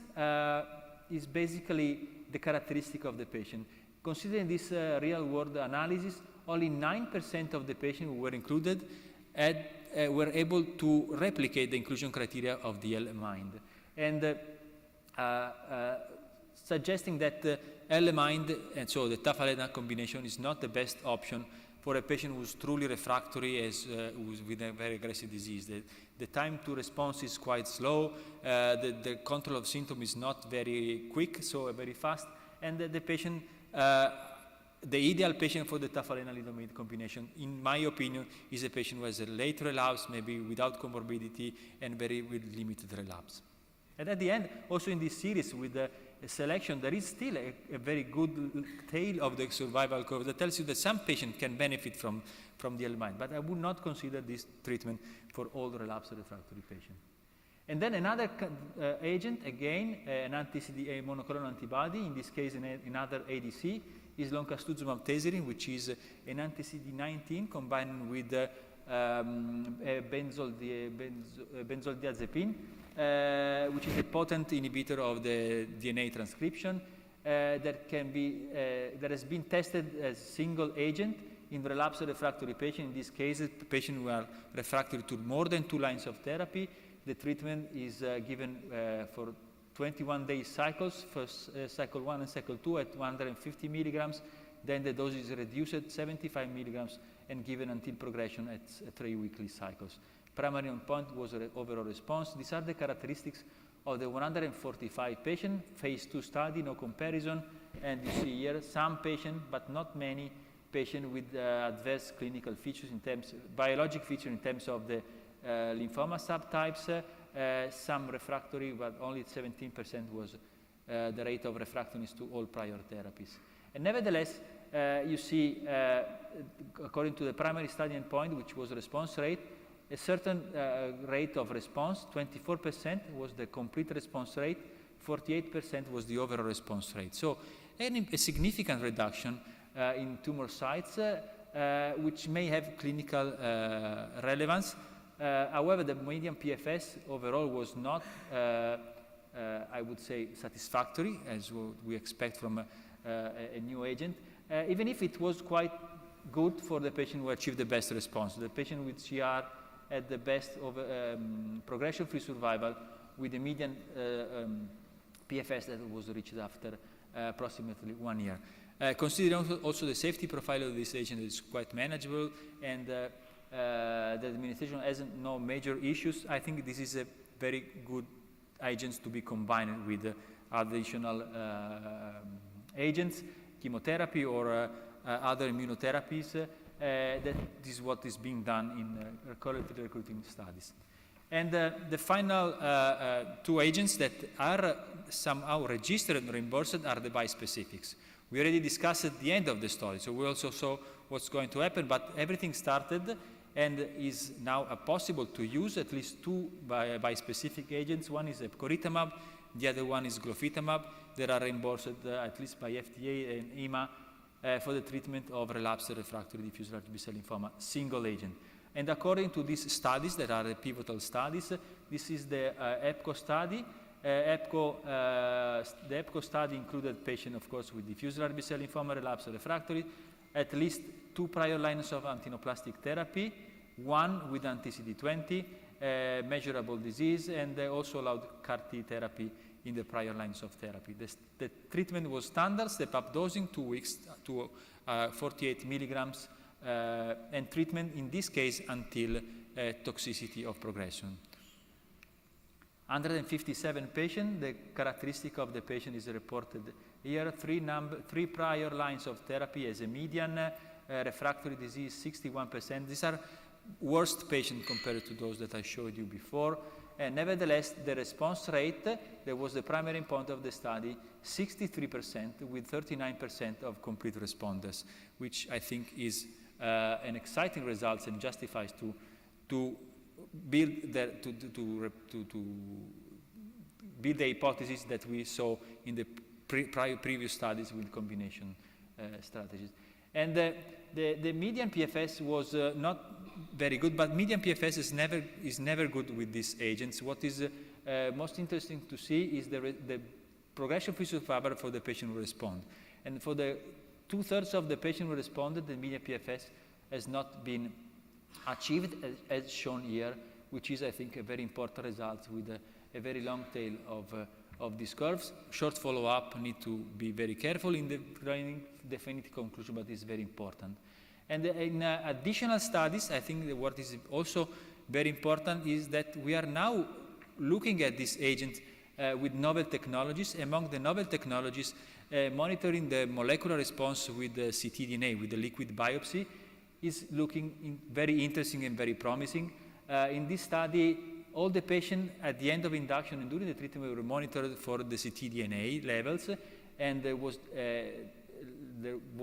is basically the characteristic of the patient. Considering this real-world analysis, only 9% of the patients who were included were able to replicate the inclusion criteria of the L-MIND. And suggesting that L-MIND, and so the tafalena combination, is not the best option for a patient who's truly refractory, who's with a very aggressive disease. The time to response is quite slow, the control of symptoms is not very quick, so very fast, and the patient, the ideal patient for the tafalena-lenalidomide combination, in my opinion, is a patient who has a late relapse, maybe without comorbidity, and with limited relapse. And at the end, also in this series with the selection, there is still a very good tail of the survival curve that tells you that some patients can benefit from the L-MIND, but I would not consider this treatment for all relapsed refractory patients. And then another agent, again, an anti-CD8 monoclonal antibody, in this case another ADC, is loncastuximab tesirine, which is an anti-CD19 combined with benzodiazepine, which is a potent inhibitor of the DNA transcription that has been tested as single agent in relapsed refractory patients. In this case, patients who are refractory to more than 2 lines of therapy. The treatment is given for 21-day cycles, first cycle 1 and cycle 2 at 150 milligrams. Then the dose is reduced at 75 milligrams and given until progression at 3 weekly cycles. Primary endpoint was overall response. These are the characteristics of the 145 patient phase 2 study, no comparison. And you see here some patients, but not many patients with adverse clinical features in terms, biologic features in terms of the lymphoma subtypes, some refractory, but only 17% was the rate of refractoriness to all prior therapies. And nevertheless, you see, according to the primary study endpoint, which was response rate, a certain rate of response, 24% was the complete response rate, 48% was the overall response rate. So a significant reduction in tumor sites, which may have clinical relevance. However, the median PFS overall was not, I would say, satisfactory, as we expect from a new agent, even if it was quite good for the patient who achieved the best response. The patient with CR had the best progression-free survival with a median PFS that was reached after approximately 1 year. Considering also the safety profile of this agent is quite manageable, and the administration has no major issues, I think this is a very good agent to be combined with additional agents, chemotherapy or other immunotherapies. That is what is being done in correlative recruiting studies. And the final two agents that are somehow registered and reimbursed are the bispecifics. We already discussed at the end of the study, so we also saw what's going to happen, but everything started and is now possible to use at least two bispecific agents. One is epcoritamab, the other one is glofitamab. That are reimbursed at least by FDA and EMA for the treatment of relapsed refractory diffuse large B-cell lymphoma, single agent. And according to these studies that are the pivotal studies, this is the EPCO study. The EPCO study included patients, of course, with diffuse large B-cell lymphoma, relapsed refractory, at least 2 prior lines of antineoplastic therapy, 1 with anti-CD20, measurable disease, and they also allowed CAR-T therapy in the prior lines of therapy. The treatment was standard, step-up dosing, 2 weeks to 48 milligrams, and treatment in this case until toxicity of progression. 157 patients, the characteristic of the patient is reported here, 3 prior lines of therapy as a median, refractory disease 61%. These are worst patients compared to those that I showed you before. And nevertheless, the response rate, that was the primary endpoint of the study, 63% with 39% of complete responders, which I think is an exciting result and justifies to build the hypothesis that we saw in the previous studies with combination strategies. And the median PFS was not very good, but median PFS is never good with these agents. What is most interesting to see is the progression-free survival for the patient who respond. And for the 2/3 of the patient who responded, the median PFS has not been achieved as shown here, which is, I think, a very important result with a very long tail of these curves. Short follow-up, need to be very careful in the drawing definitive conclusion, but it's very important. And in additional studies, I think that what is also very important is that we are now looking at this agent with novel technologies. Among the novel technologies, monitoring the molecular response with the ctDNA, with the liquid biopsy, is looking very interesting and very promising. In this study, all the patients at the end of induction and during the treatment were monitored for the ctDNA levels, and there was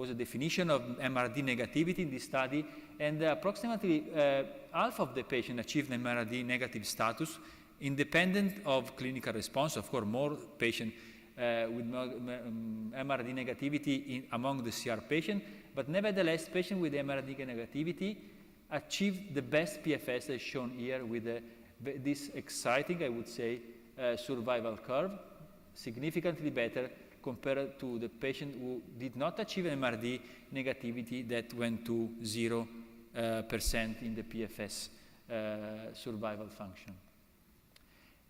a definition of MRD negativity in this study, and approximately half of the patients achieved MRD negative status, independent of clinical response. Of course, more patients with MRD negativity among the CR patients, but nevertheless, patients with MRD negativity achieved the best PFS as shown here with this exciting, I would say, survival curve, significantly better compared to the patient who did not achieve MRD negativity that went to 0% in the PFS survival function.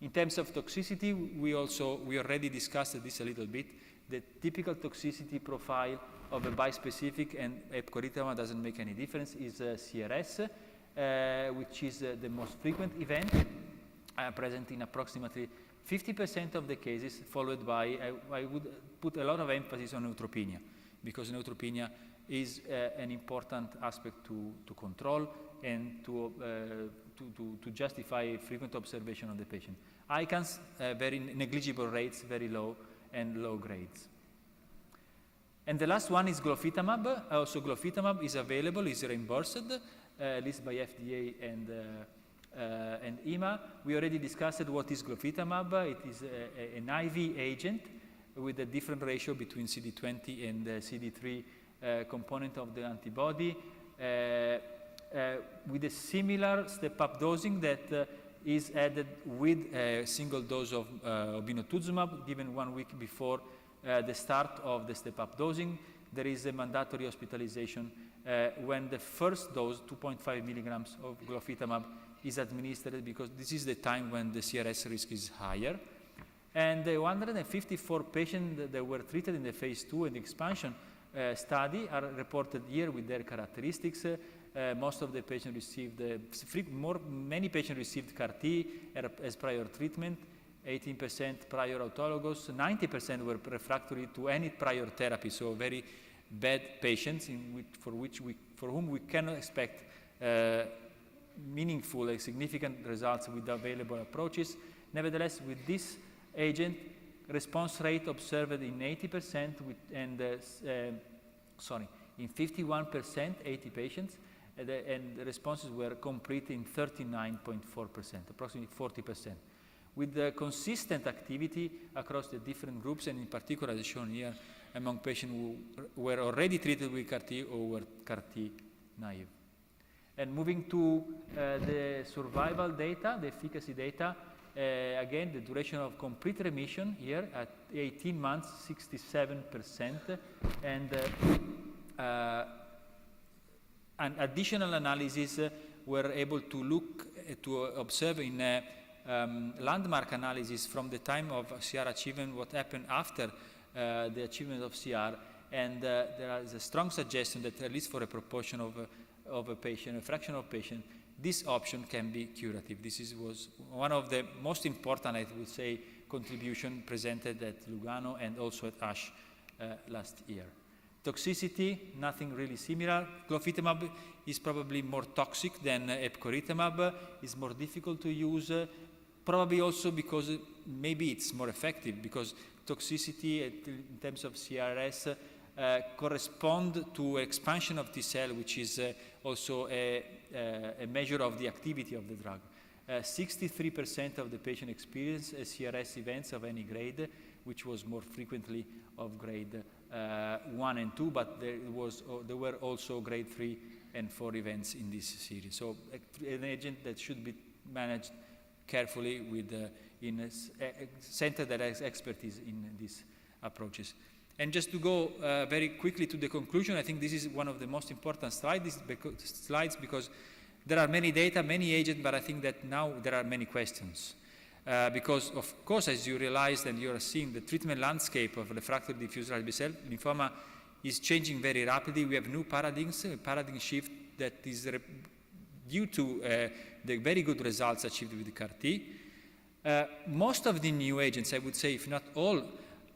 In terms of toxicity, we already discussed this a little bit. The typical toxicity profile of a bispecific, and epcoritamab doesn't make any difference, is CRS, which is the most frequent event, present in approximately 50% of the cases, followed by, I would put a lot of emphasis on neutropenia, because neutropenia is an important aspect to control and to justify frequent observation of the patient. ICANS, very negligible rates, very low, and low grades. And the last one is glofitamab. Also, glofitamab is available, is reimbursed, at least by FDA and EMA. We already discussed what is glofitamab. It is an IV agent with a different ratio between CD20 and CD3 component of the antibody, with a similar step-up dosing that is added with a single dose of obinutuzumab given 1 week before the start of the step-up dosing. There is a mandatory hospitalization when the first dose, 2.5 milligrams of glofitamab, is administered, because this is the time when the CRS risk is higher. And the 154 patients that were treated in the phase 2 and the expansion study are reported here with their characteristics. Most of the patients received, many patients received CAR-T as prior treatment, 18% prior autologous, 90% were refractory to any prior therapy, so very bad patients for whom we cannot expect meaningful and significant results with the available approaches. Nevertheless, with this agent, response rate observed in 80% in 51%, 80 patients, and the responses were complete in 39.4%, approximately 40%. With the consistent activity across the different groups, and in particular, as shown here, among patients who were already treated with CAR-T or were CAR-T naive. And moving to the survival data, the efficacy data, again, the duration of complete remission here at 18 months, 67%, and an additional analysis were able to look to observe in landmark analysis from the time of CR achievement, what happened after the achievement of CR, and there is a strong suggestion that at least for a proportion of a patient, a fraction of patients, this option can be curative. This was one of the most important, I would say, contribution presented at Lugano and also at ASH last year. Toxicity, nothing really similar. Glofitamab is probably more toxic than epcoritamab. It's more difficult to use, probably also because maybe it's more effective, because toxicity in terms of CRS correspond to expansion of T cell, which is also a measure of the activity of the drug. 63% of the patient experienced CRS events of any grade, which was more frequently of grade 1 and 2, but there were also grade 3 and 4 events in this series. So an agent that should be managed carefully with in a center that has expertise in these approaches. And just to go very quickly to the conclusion, I think this is one of the most important slides because there are many data, many agents, but I think that now there are many questions. Because, of course, as you realized and you are seeing, the treatment landscape of refractory diffuse large B-cell lymphoma is changing very rapidly. We have new paradigms, a paradigm shift that is due to the very good results achieved with the CAR-T. Most of the new agents, I would say, if not all,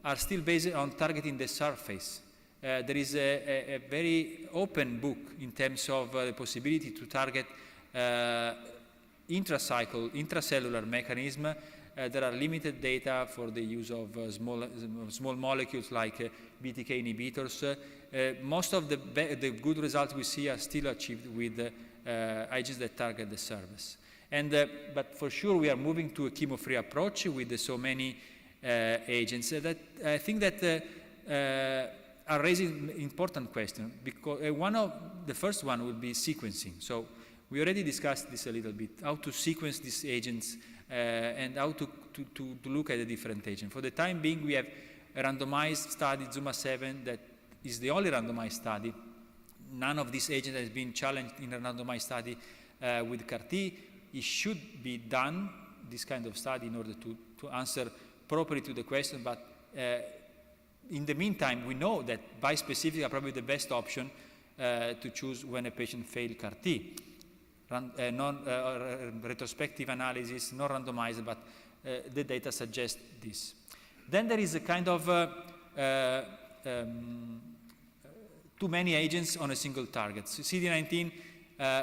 are still based on targeting the surface. There is a very open book in terms of the possibility to target intracellular mechanism. There are limited data for the use of small molecules like BTK inhibitors. Most of the good results we see are still achieved with agents that target the surface. But for sure, we are moving to a chemo-free approach with so many agents that I think that are raising important questions. Because the first one would be sequencing. So we already discussed this a little bit, how to sequence these agents and how to look at the different agents. For the time being, we have a randomized study, ZUMA-7, that is the only randomized study. None of these agents has been challenged in a randomized study with CAR-T. It should be done, this kind of study, in order to answer properly to the question, but in the meantime, we know that bispecific are probably the best option to choose when a patient failed CAR-T. Retrospective analysis, not randomized, but the data suggest this. Then there is a kind of too many agents on a single target. So CD19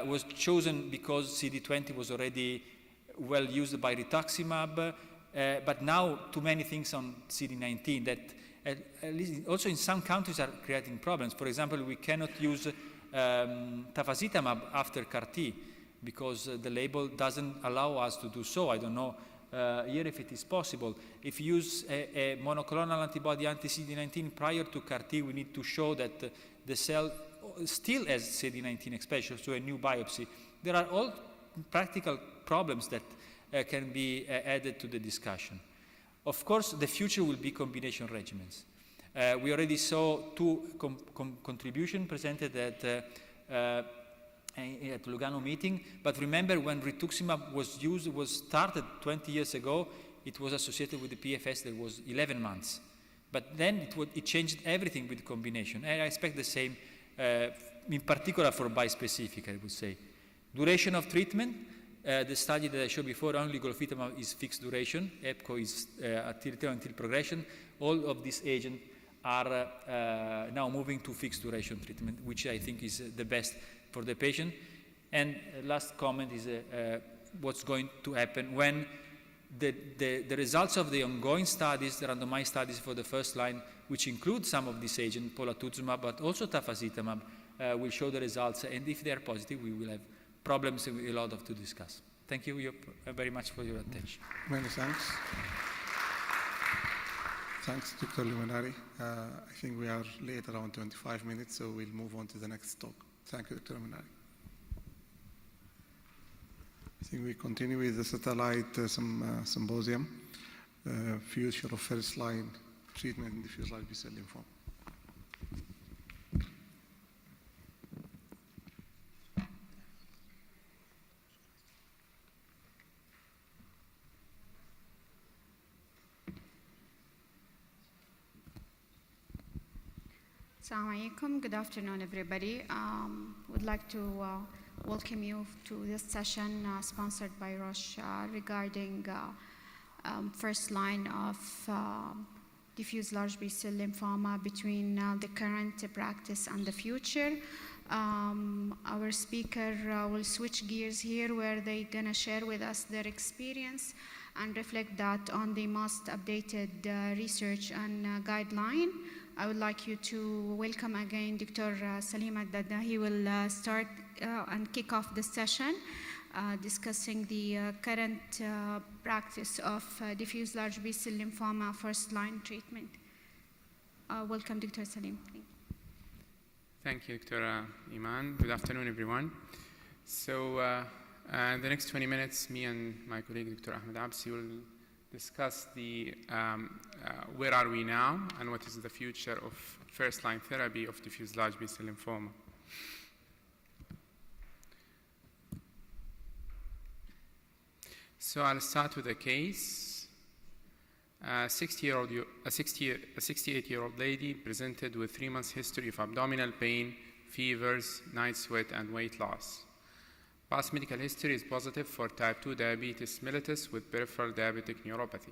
was chosen because CD20 was already well used by Rituximab, but now too many things on CD19 that at least also in some countries are creating problems. For example, we cannot use tafasitamab after CAR-T because the label doesn't allow us to do so. I don't know here if it is possible. If you use a monoclonal antibody anti-CD19 prior to CAR-T, we need to show that the cell still has CD19 expression, so a new biopsy. There are all practical problems that can be added to the discussion. Of course, the future will be combination regimens. We already saw two contributions presented at Lugano meeting, but remember when Rituximab was started 20 years ago, it was associated with the PFS that was 11 months. But then it changed everything with combination. And I expect the same, in particular for bispecific, I would say. Duration of treatment, the study that I showed before, only glofitamab is fixed duration. EPCO is until progression. All of these agents are now moving to fixed duration treatment, which I think is the best for the patient. And last comment is what's going to happen when the results of the ongoing studies, the randomized studies for the first line, which include some of these agents, polatuzumab, but also tafasitamab, will show the results. And if they are positive, we will have problems and a lot to discuss. Thank you very much for your attention. Many thanks. Thanks, Dr. Luminari. I think we are late around 25 minutes, so we'll move on to the next talk. Thank you, Dr. Luminari. I think we continue with the satellite symposium, future of first-line treatment in diffuse large B-cell lymphoma. Assalamu alaikum. Good afternoon, everybody. Would like to welcome you to this session sponsored by Rash regarding first line of diffuse large B-cell lymphoma between the current practice and the future. Our speaker will switch gears here where they're going to share with us their experience and reflect that on the most updated research and guideline. I would like you to welcome again Dr. Salim Al-Dadda. He will start and kick off the session discussing the current practice of diffuse large B-cell lymphoma first-line treatment. Welcome, Dr. Salim. Thank you, Dr. Iman. Good afternoon, everyone. So in the next 20 minutes, me and my colleague, Dr. Ahmed Absi, will discuss the where are we now and what is the future of first-line therapy of diffuse large B-cell lymphoma. So I'll start with a case. A 68-year-old lady presented with 3 months history of abdominal pain, fevers, night sweat, and weight loss. Past medical history is positive for type 2 diabetes mellitus with peripheral diabetic neuropathy.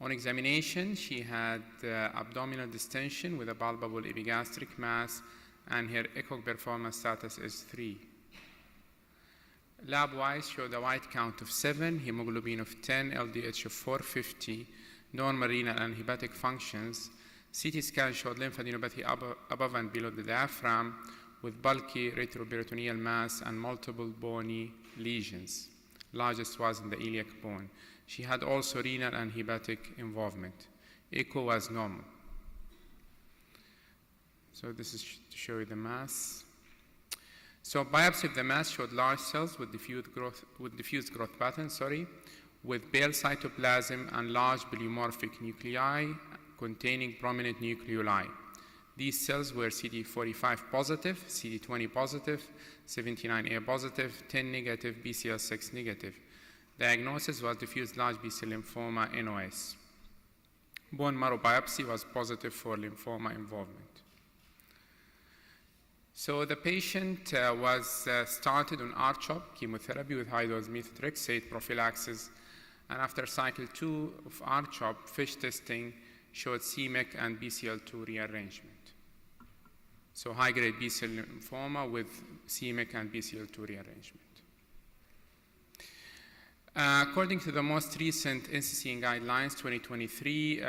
On examination, she had abdominal distension with a palpable epigastric mass, and her echo performance status is 3. Lab-wise showed a white count of 7, hemoglobin of 10, LDH of 450, normal renal and hepatic functions. CT scan showed lymphadenopathy above and below the diaphragm with bulky retroperitoneal mass and multiple bony lesions. Largest was in the iliac bone. She had also renal and hepatic involvement. Echo was normal. So this is to show you the mass. So biopsy of the mass showed large cells with diffuse growth pattern, with pale cytoplasm and large polymorphic nuclei containing prominent nucleoli. These cells were CD45 positive, CD20 positive, 79A positive, 10 negative, BCL6 negative. Diagnosis was diffuse large B-cell lymphoma NOS. Bone marrow biopsy was positive for lymphoma involvement. So the patient was started on R-CHOP chemotherapy with high-dose methotrexate prophylaxis, and after cycle 2 of R-CHOP, FISH testing showed CMYC and BCL2 rearrangement. So high-grade B-cell lymphoma with CMYC and BCL2 rearrangement. According to the most recent NCCN guidelines 2023,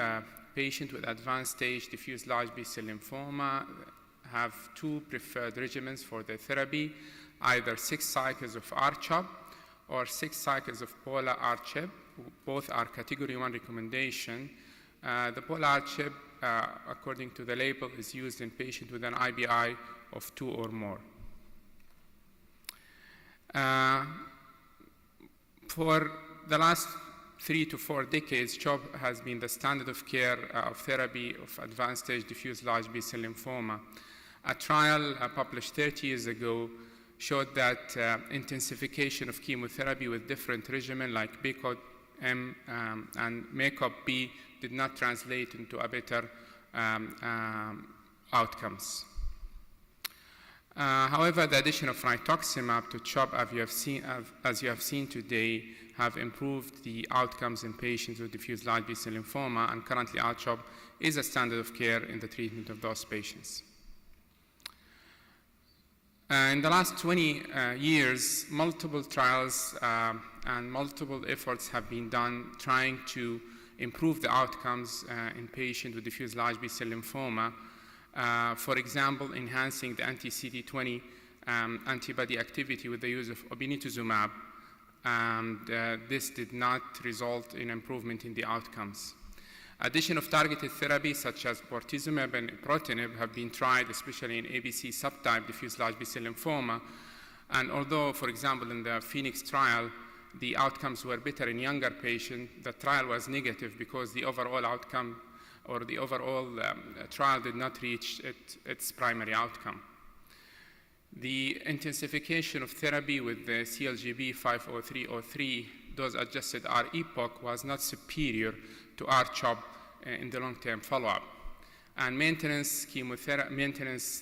patient with advanced stage diffuse large B-cell lymphoma have 2 preferred regimens for their therapy, either 6 cycles of R-CHOP or 6 cycles of Pola R-CHOP. Both are category 1 recommendation. The Pola R-CHOP, according to the label, is used in patients with an IBI of 2 or more. For the last 3 to 4 decades, CHOP has been the standard of care of therapy of advanced stage diffuse large B-cell lymphoma. A trial published 30 years ago showed that intensification of chemotherapy with different regimen like BrECADD and MAKOP-B did not translate into a better outcomes. However, the addition of Rituximab to CHOP, as you have seen today, have improved the outcomes in patients with diffuse large B-cell lymphoma, and currently R-CHOP is a standard of care in the treatment of those patients. In the last 20 years, multiple trials and multiple efforts have been done trying to improve the outcomes in patients with diffuse large B-cell lymphoma. For example, enhancing the anti-CD20 antibody activity with the use of obinutuzumab, and this did not result in improvement in the outcomes. Addition of targeted therapies such as bortezomib and ibrutinib have been tried, especially in ABC subtype diffuse large B-cell lymphoma. And although, for example, in the Phoenix trial, the outcomes were better in younger patients, the trial was negative because the overall outcome or the overall trial did not reach its primary outcome. The intensification of therapy with the CLGB 50303 dose-adjusted R-epoch was not superior to R-CHOP in the long-term follow-up. And maintenance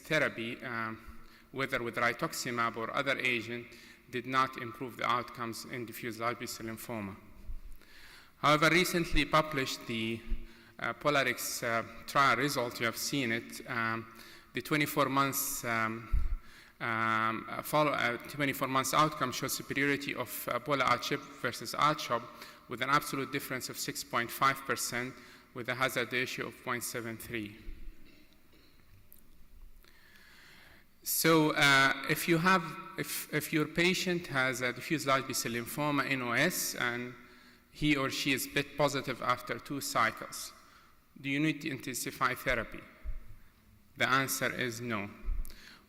therapy, whether with Rituximab or other agent, did not improve the outcomes in diffuse large B-cell lymphoma. However, recently published the Polarix trial result, you have seen it, the 24 months 24 months outcome shows superiority of Pola-R-CHP versus R-CHOP with an absolute difference of 6.5% with a hazard ratio of 0.73. So if your patient has a diffuse large B-cell lymphoma NOS and he or she is BET positive after 2 cycles, do you need to intensify therapy? The answer is no.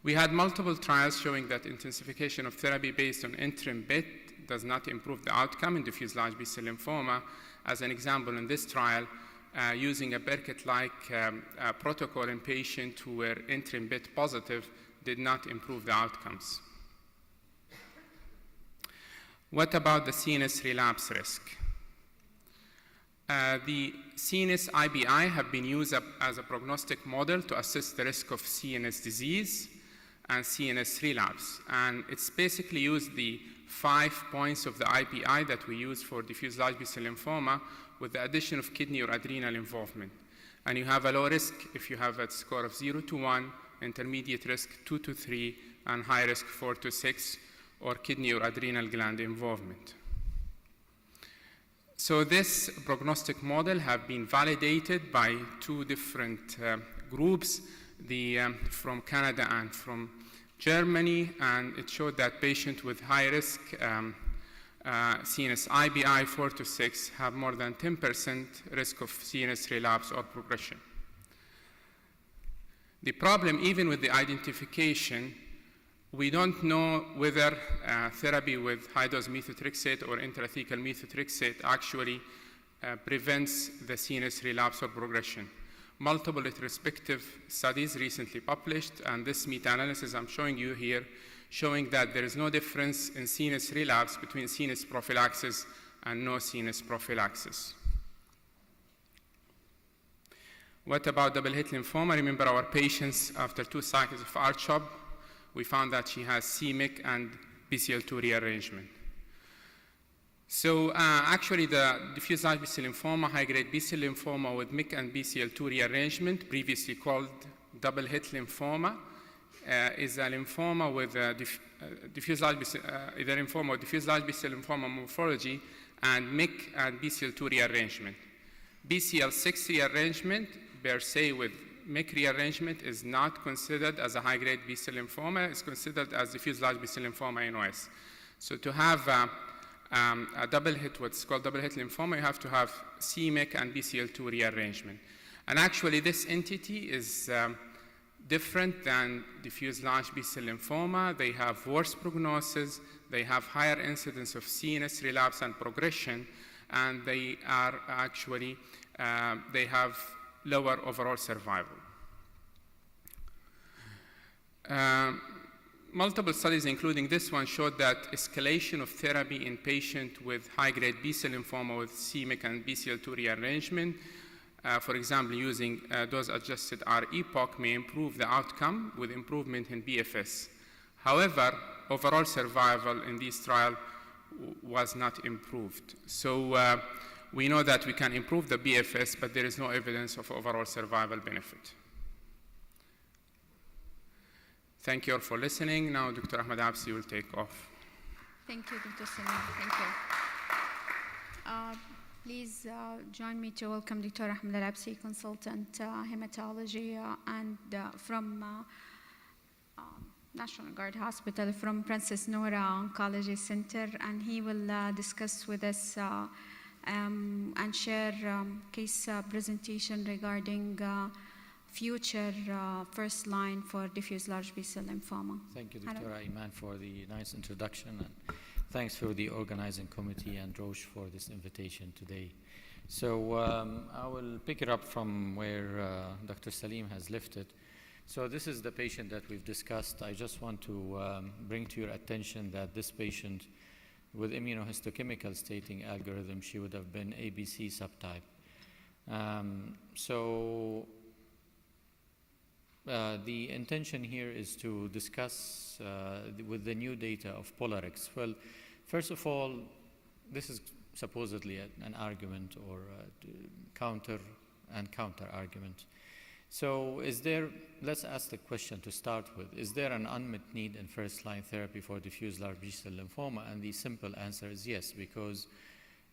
We had multiple trials showing that intensification of therapy based on interim BET does not improve the outcome in diffuse large B-cell lymphoma. As an example, in this trial, using a BrECADD-like protocol in patients who were interim BET positive did not improve the outcomes. What about the CNS relapse risk? The CNS IBI have been used as a prognostic model to assess the risk of CNS disease and CNS relapse. And it's basically used the 5 points of the IPI that we use for diffuse large B-cell lymphoma with the addition of kidney or adrenal involvement. And you have a low risk if you have a score of 0 to 1, intermediate risk 2 to 3, and high risk 4 to 6, or kidney or adrenal gland involvement. So this prognostic model have been validated by 2 different groups, from Canada and from Germany, and it showed that patients with high risk CNS IBI 4 to 6 have more than 10% risk of CNS relapse or progression. The problem, even with the identification, we don't know whether therapy with high-dose methotrexate or intrathecal methotrexate actually prevents the CNS relapse or progression. Multiple retrospective studies recently published, and this meta-analysis I'm showing you here, showing that there is no difference in CNS relapse between CNS prophylaxis and no CNS prophylaxis. What about double-hit lymphoma? Remember our patients after 2 cycles of R-CHOP, we found that she has c-MYC and BCL2 rearrangement. So actually the diffuse large B-cell lymphoma, high-grade B-cell lymphoma with MYC and BCL2 rearrangement, previously called double-hit lymphoma, is a lymphoma with diffuse large B-cell lymphoma morphology and MYC and BCL2 rearrangement. BCL6 rearrangement per se with MYC rearrangement is not considered as a high-grade B-cell lymphoma. It's considered as diffuse large B-cell lymphoma NOS. So to have a double hit, what's called double hit lymphoma, you have to have c-MYC and BCL2 rearrangement. And actually this entity is different than diffuse large B-cell lymphoma. They have worse prognosis, they have higher incidence of CNS relapse and progression, and they are actually, they have lower overall survival. Multiple studies, including this one, showed that escalation of therapy in patients with high-grade B-cell lymphoma with c-MYC and BCL2 rearrangement, for example, using dose-adjusted R-epoch may improve the outcome with improvement in BFS. However, overall survival in this trial was not improved. So we know that we can improve the BFS, but there is no evidence of overall survival benefit. Thank you all for listening. Now Dr. Ahmed Absi will take off. Thank you, Dr. Salim. Thank you. Please join me to welcome Dr. Ahmed Al-Absi, consultant hematology and from National Guard Hospital, from Princess Noura Oncology Center, and he will discuss with us and share case presentation regarding future first line for diffuse large B-cell lymphoma. Thank you, Dr. Iman, for the nice introduction, and thanks for the organizing committee and Roche for this invitation today. So I will pick it up from where Dr. Salim has left it. So this is the patient that we've discussed. I just want to bring to your attention that this patient with immunohistochemical staining algorithm, she would have been ABC subtype. The intention here is to discuss with the new data of POLARIX. Well, first of all, this is supposedly an argument or counter argument. So let's ask the question to start with, is there an unmet need in first-line therapy for diffuse large B-cell lymphoma? And the simple answer is yes, because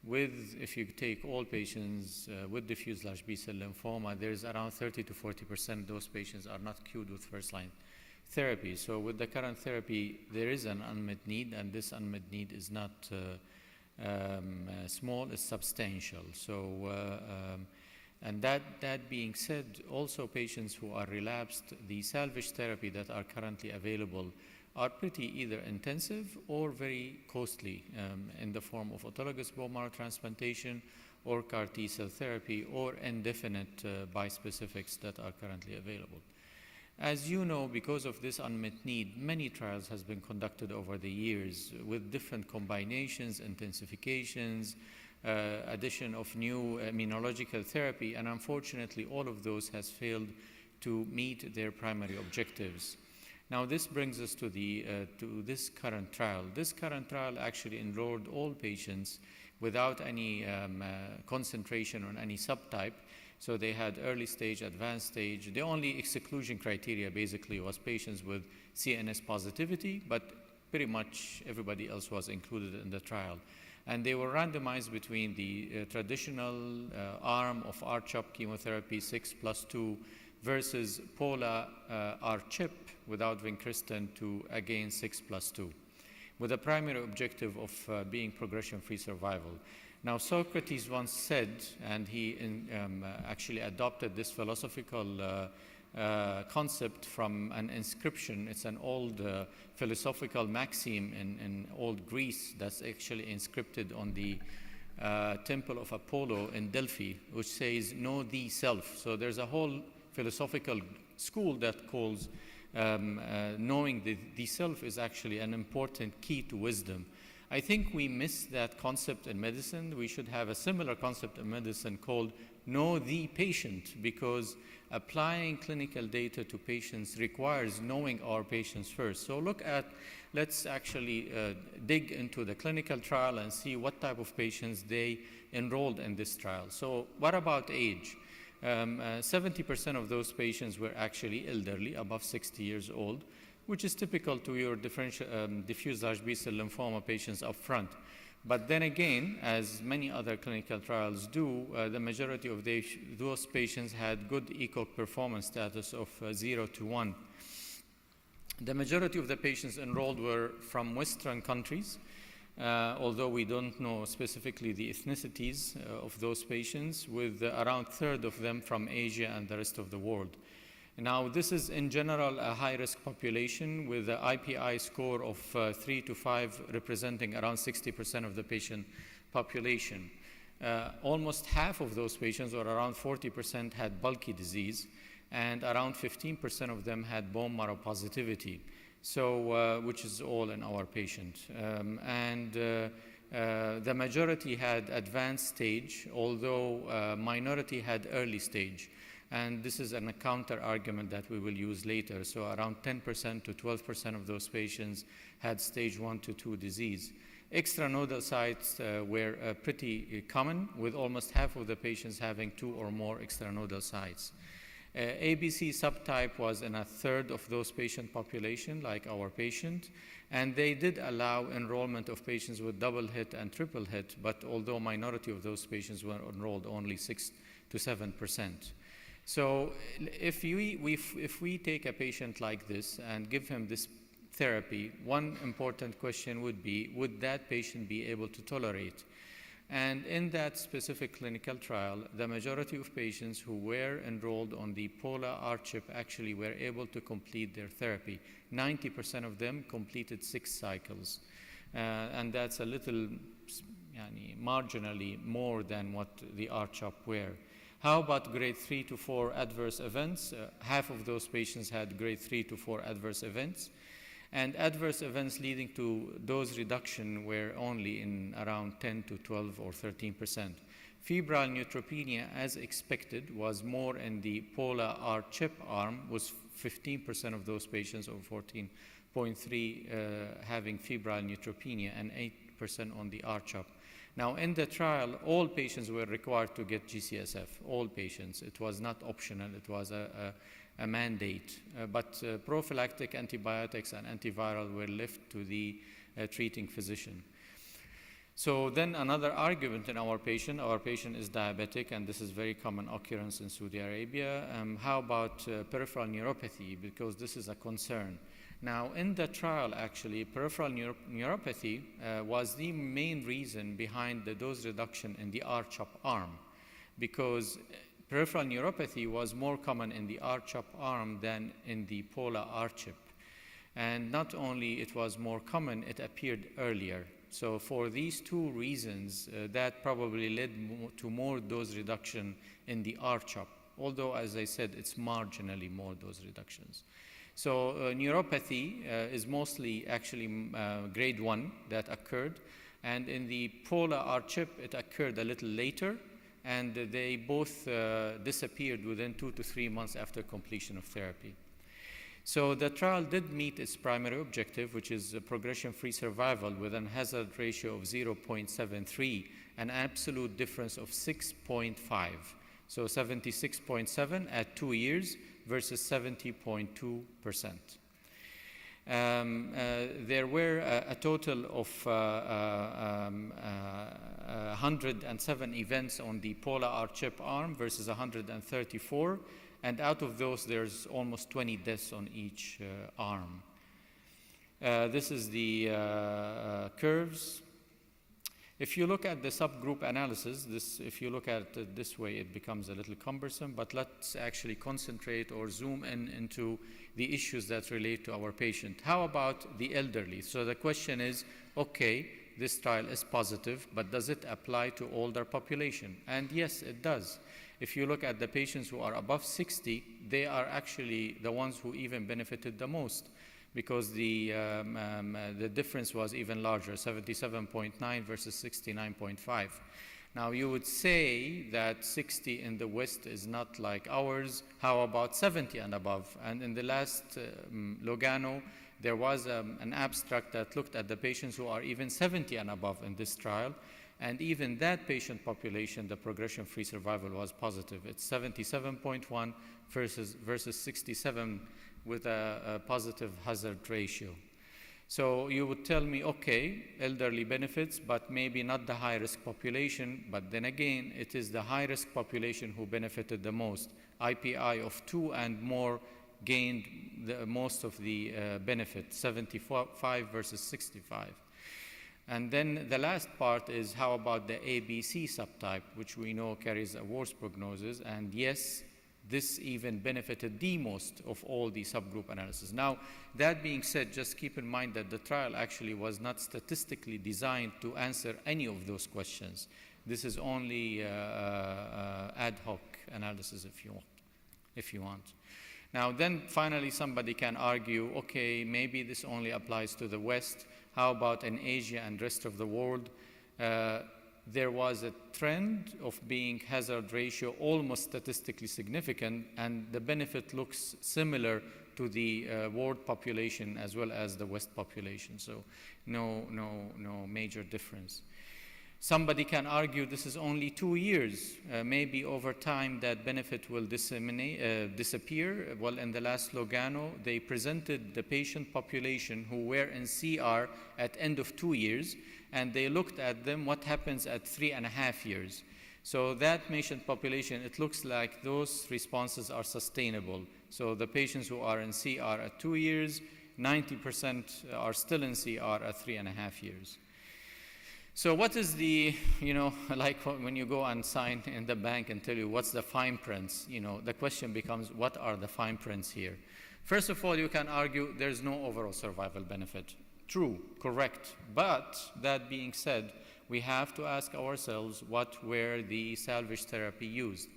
if you take all patients with diffuse large B-cell lymphoma, there's around 30 to 40% of those patients are not cured with first-line therapy. So with the current therapy, there is an unmet need, and this unmet need is not small, it's substantial. So, and that being said, also patients who are relapsed, the salvage therapy that are currently available are pretty either intensive or very costly in the form of autologous bone marrow transplantation or CAR T-cell therapy or indefinite bispecifics that are currently available. As you know, because of this unmet need, many trials has been conducted over the years with different combinations, intensifications, addition of new immunological therapy, and unfortunately all of those has failed to meet their primary objectives. Now this brings us to this current trial. This current trial actually enrolled all patients without any concentration on any subtype. So they had early stage, advanced stage. The only exclusion criteria basically was patients with CNS positivity, but pretty much everybody else was included in the trial. And they were randomized between the traditional arm of R-CHOP chemotherapy 6+2 versus POLA R-CHIP without vincristine to again 6+2, with a primary objective of being progression-free survival. Now Socrates once said, and he actually adopted this philosophical concept from an inscription. It's an old philosophical maxim in old Greece that's actually inscripted on the temple of Apollo in Delphi, which says, know thee self. So there's a whole philosophical school that calls knowing the self is actually an important key to wisdom. I think we miss that concept in medicine. We should have a similar concept in medicine called know the patient, because applying clinical data to patients requires knowing our patients first. So let's actually dig into the clinical trial and see what type of patients they enrolled in this trial. So what about age? 70% of those patients were actually elderly, above 60 years old, which is typical to your diffuse large B-cell lymphoma patients up front. But then again, as many other clinical trials do, the majority of those patients had good ECOG performance status of 0 to 1. The majority of the patients enrolled were from Western countries, although we don't know specifically the ethnicities of those patients, with around a third of them from Asia and the rest of the world. Now, this is in general a high-risk population with an IPI score of 3 to 5, representing around 60% of the patient population. Almost half of those patients, or around 40%, had bulky disease, and around 15% of them had bone marrow positivity, so which is all in our patient. The majority had advanced stage, although minority had early stage. And this is a counter argument that we will use later. So around 10% to 12% of those patients had stage 1 to 2 disease. Extranodal sites were pretty common, with almost half of the patients having 2 or more extranodal sites. ABC subtype was in a third of those patient population, like our patient, and they did allow enrollment of patients with double hit and triple hit, but although minority of those patients were enrolled, only 6 to 7%. So if we take a patient like this and give him this therapy, one important question would be, would that patient be able to tolerate? And in that specific clinical trial, the majority of patients who were enrolled on the polar R-CHP actually were able to complete their therapy. 90% of them completed 6 cycles. And that's a little, marginally more than what the R-CHOP were. How about grade 3 to 4 adverse events? Half of those patients had grade 3 to 4 adverse events. And adverse events leading to dose reduction were only in around 10 to 12 or 13%. Febrile neutropenia, as expected, was more in the polar R-CHP arm, was 15% of those patients, or 14.3 having febrile neutropenia, and 8% on the R-CHOP. Now, in the trial, all patients were required to get G-CSF, all patients. It was not optional, it was a mandate, but prophylactic antibiotics and antiviral were left to the treating physician. So then another argument in our patient is diabetic, and this is very common occurrence in Saudi Arabia. How about peripheral neuropathy, because this is a concern. Now, in the trial, actually, peripheral neuropathy was the main reason behind the dose reduction in the R-CHOP arm, because peripheral neuropathy was more common in the R-CHOP arm than in the polar R-CHP. And not only it was more common, it appeared earlier. So for these 2 reasons, that probably led to more dose reduction in the R-CHOP, although, as I said, it's marginally more dose reductions. So neuropathy is mostly actually grade 1 that occurred, and in the polar R-CHP, it occurred a little later, and they both disappeared within 2 to 3 months after completion of therapy. So the trial did meet its primary objective, which is progression-free survival with a hazard ratio of 0.73, an absolute difference of 6.5. So 76.7 at 2 years versus 70.2%. There were a total of 107 events on the polar R-CHP arm versus 134, and out of those, there's almost 20 deaths on each arm. This is the curves. If you look at the subgroup analysis, if you look at it this way, it becomes a little cumbersome, but let's actually concentrate or zoom into the issues that relate to our patient. How about the elderly? So the question is, okay, this trial is positive, but does it apply to older population? And yes, it does. If you look at the patients who are above 60, they are actually the ones who even benefited the most, because the difference was even larger, 77.9 versus 69.5. Now, you would say that 60 in the West is not like ours. How about 70 and above? And in the last Lugano, there was an abstract that looked at the patients who are even 70 and above in this trial. And even that patient population, the progression-free survival was positive. It's 77.1 versus 67 with a positive hazard ratio. So you would tell me, okay, elderly benefits, but maybe not the high-risk population. But then again, it is the high-risk population who benefited the most. IPI of 2 and more gained the most of the benefit, 75 versus 65. And then the last part is, how about the ABC subtype, which we know carries a worse prognosis? And yes, this even benefited the most of all the subgroup analysis. Now, that being said, just keep in mind that the trial actually was not statistically designed to answer any of those questions. This is only ad hoc analysis if you want. Now, then finally, somebody can argue, okay, maybe this only applies to the West. How about in Asia and rest of the world? There was a trend of being hazard ratio almost statistically significant, and the benefit looks similar to the world population as well as the West population. So no major difference. Somebody can argue this is only 2 years. Maybe over time that benefit will disappear. Well, in the last Lugano, they presented the patient population who were in CR at end of 2 years, and they looked at them what happens at 3.5 years. So that patient population, it looks like those responses are sustainable. So the patients who are in CR at 2 years, 90% are still in CR at 3.5 years. So what is the, like when you go and sign in the bank and tell you what's the fine prints, the question becomes, what are the fine prints here? First of all, you can argue there's no overall survival benefit. True, correct. But that being said, we have to ask ourselves what were the salvage therapy used.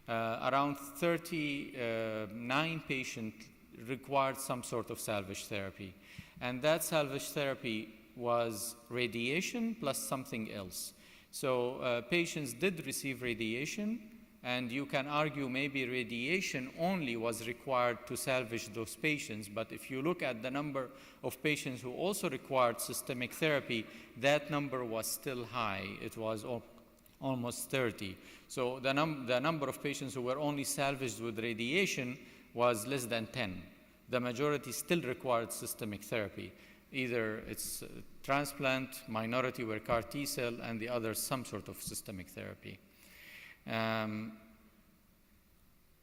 Around 39 patients required some sort of salvage therapy. And that salvage therapy was radiation plus something else. So patients did receive radiation, and you can argue maybe radiation only was required to salvage those patients, but if you look at the number of patients who also required systemic therapy, that number was still high. It was almost 30. So the number of patients who were only salvaged with radiation was less than 10. The majority still required systemic therapy. Either it's transplant, minority were CAR T cell, and the other some sort of systemic therapy. And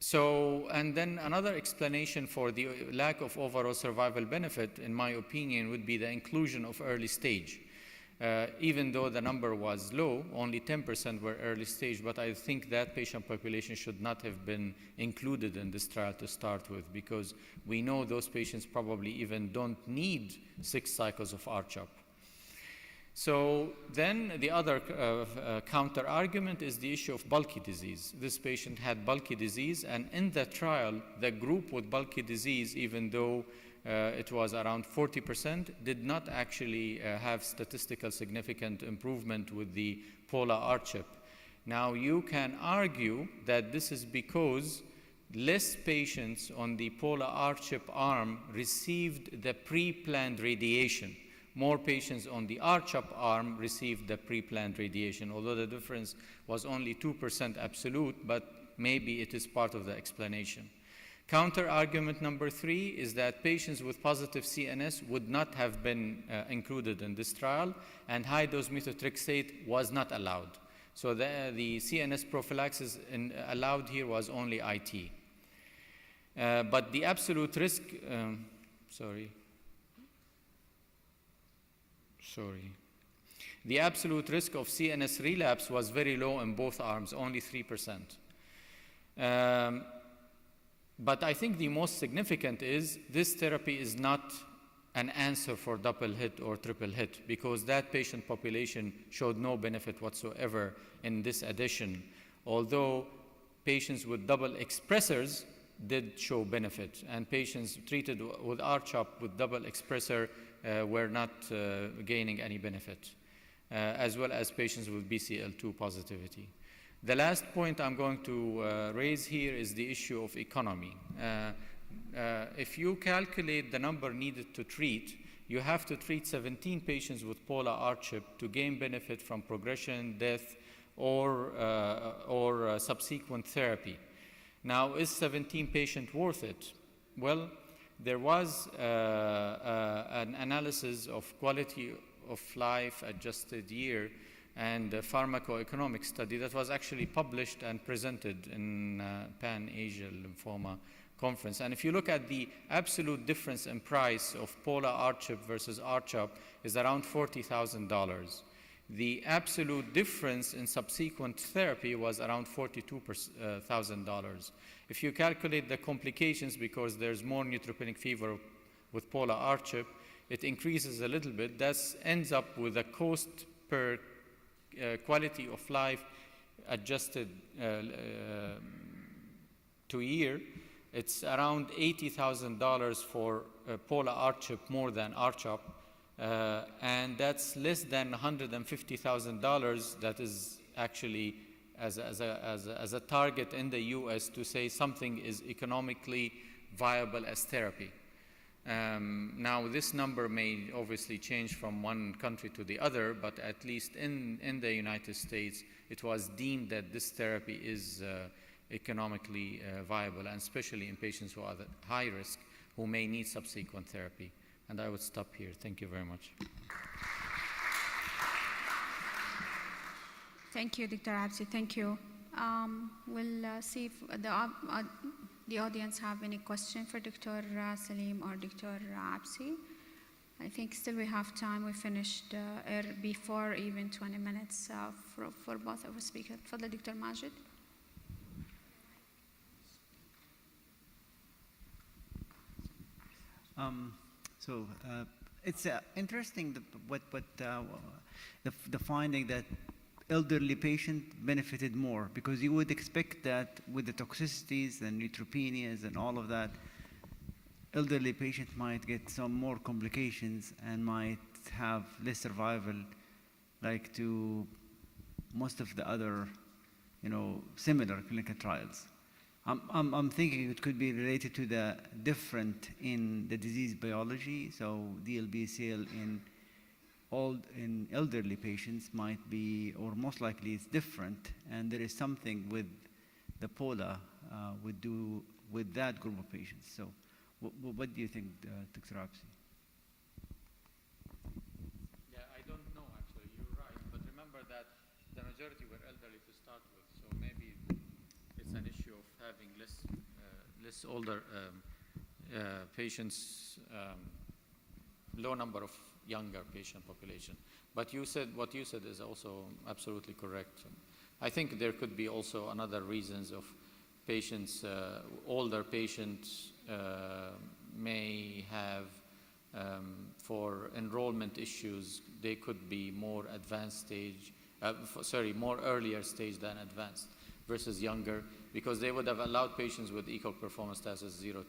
then another explanation for the lack of overall survival benefit, in my opinion, would be the inclusion of early stage. Even though the number was low, only 10% were early stage, but I think that patient population should not have been included in this trial to start with, because we know those patients probably even don't need 6 cycles of R-CHOP. So then the other counter argument is the issue of bulky disease. This patient had bulky disease, and in the trial, the group with bulky disease, even though it was around 40%, did not actually have statistical significant improvement with the polar R-CHOP. Now you can argue that this is because less patients on the polar R-CHOP arm received the pre-planned radiation. More patients on the R-CHOP arm received the pre-planned radiation, although the difference was only 2% absolute, but maybe it is part of the explanation. Counter argument number 3 is that patients with positive CNS would not have been included in this trial, and high-dose methotrexate was not allowed. So the CNS prophylaxis allowed here was only IT. But the absolute risk, the absolute risk of CNS relapse was very low in both arms, only 3%. But I think the most significant is this therapy is not an answer for double hit or triple hit, because that patient population showed no benefit whatsoever in this addition, although patients with double expressors did show benefit, and patients treated with R-CHOP with double expressor were not gaining any benefit, as well as patients with BCL2 positivity. The last point I'm going to raise here is the issue of economy. If you calculate the number needed to treat, you have to treat 17 patients with polar R-CHOP to gain benefit from progression, death, or subsequent therapy. Now, is 17 patients worth it? Well, there was an analysis of quality of life adjusted year and a pharmacoeconomic study that was actually published and presented in Pan-Asia Lymphoma Conference. And if you look at the absolute difference in price of polar R-CHOP versus R-CHOP is around $40,000. The absolute difference in subsequent therapy was around $42,000. If you calculate the complications, because there's more neutropenic fever with polar R-CHOP, it increases a little bit. That ends up with a cost per quality of life adjusted to year. It's around $80,000 for polar R-CHOP more than R-CHOP. And that's less than $150,000 that is actually as a target in the US to say something is economically viable as therapy. Now, this number may obviously change from one country to the other, but at least in the United States, it was deemed that this therapy is economically viable, and especially in patients who are at high risk, who may need subsequent therapy. And I would stop here. Thank you very much. Thank you, Dr. Absi. Thank you. We'll see if the audience have any question for Dr. Salim or Dr. Absi. I think still we have time. We finished before even 20 minutes for both of our speakers. تفضل Dr. Majid. It's interesting the finding that elderly patient benefited more, because you would expect that with the toxicities and neutropenias and all of that, elderly patient might get some more complications and might have less survival, like to most of the other, similar clinical trials. I'm thinking it could be related to the different in the disease biology. So DLBCL in elderly patients might be, or most likely it's different, and there is something with the POLA would do with that group of patients. So what do you think, Dr. Absi? Yeah, I don't know actually, you're right, but remember that the majority were elderly to start with, so maybe it's an issue of having less older patients, low number of younger patient population. But what you said is also absolutely correct. I think there could be also another reasons of patients, older patients may have, for enrollment issues, they could be more advanced stage, more earlier stage than advanced versus younger, because they would have allowed patients with equal performance status 0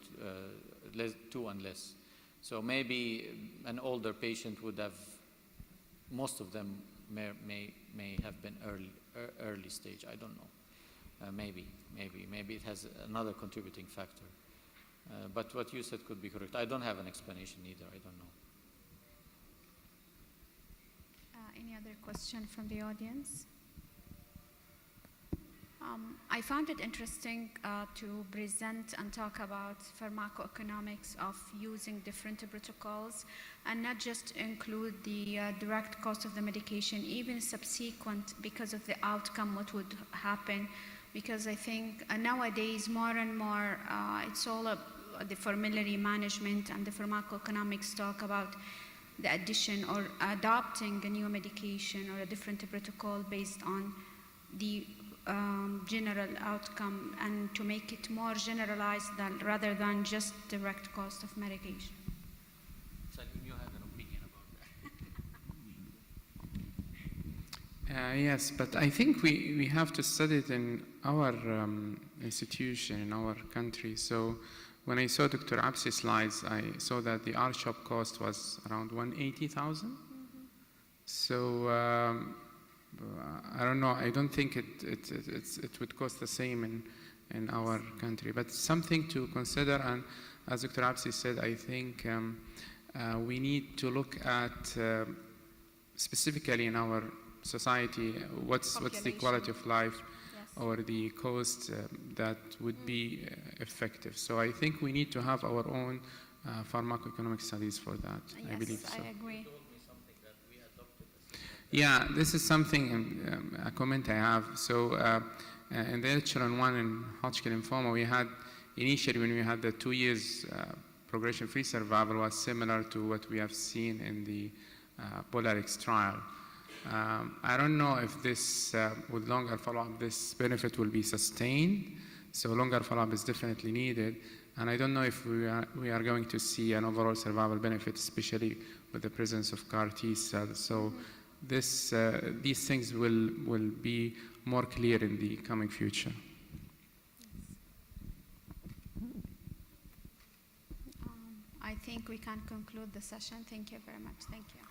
to 2 and less. So maybe an older patient would have, most of them may have been early stage. I don't know. Maybe it has another contributing factor. But what you said could be correct. I don't have an explanation either. I don't know. Any other question from the audience? I found it interesting to present and talk about pharmacoeconomics of using different protocols, and not just include the direct cost of the medication, even subsequent, because of the outcome, what would happen. Because I think nowadays more and more it's all the formulary management and the pharmacoeconomics talk about the addition or adopting a new medication or a different protocol based on the general outcome, and to make it more generalized rather than just direct cost of medication. Salim, you have an opinion about that? Yes, but I think we have to study it in our institution, in our country. So when I saw Dr. Absi's slides, I saw that the R-shop cost was around 180,000. So I don't know. I don't think it would cost the same in our country, but something to consider. And as Dr. Absi said, I think we need to look at specifically in our society what's the quality of life, yes, or the cost that would be effective. So I think we need to have our own pharmacoeconomic studies for that. Yes, I believe so. I agree. Yeah, this is something, a comment I have. So in the H1 in Hodgkin lymphoma, we had, initially when we had the 2 years progression-free survival was similar to what we have seen in the Polarix trial. I don't know if this, with longer follow-up, this benefit will be sustained. So longer follow-up is definitely needed. And I don't know if we are going to see an overall survival benefit, especially with the presence of CAR T cells. So these things will be more clear in the coming future. I think we can conclude the session. Thank you very much. Thank you.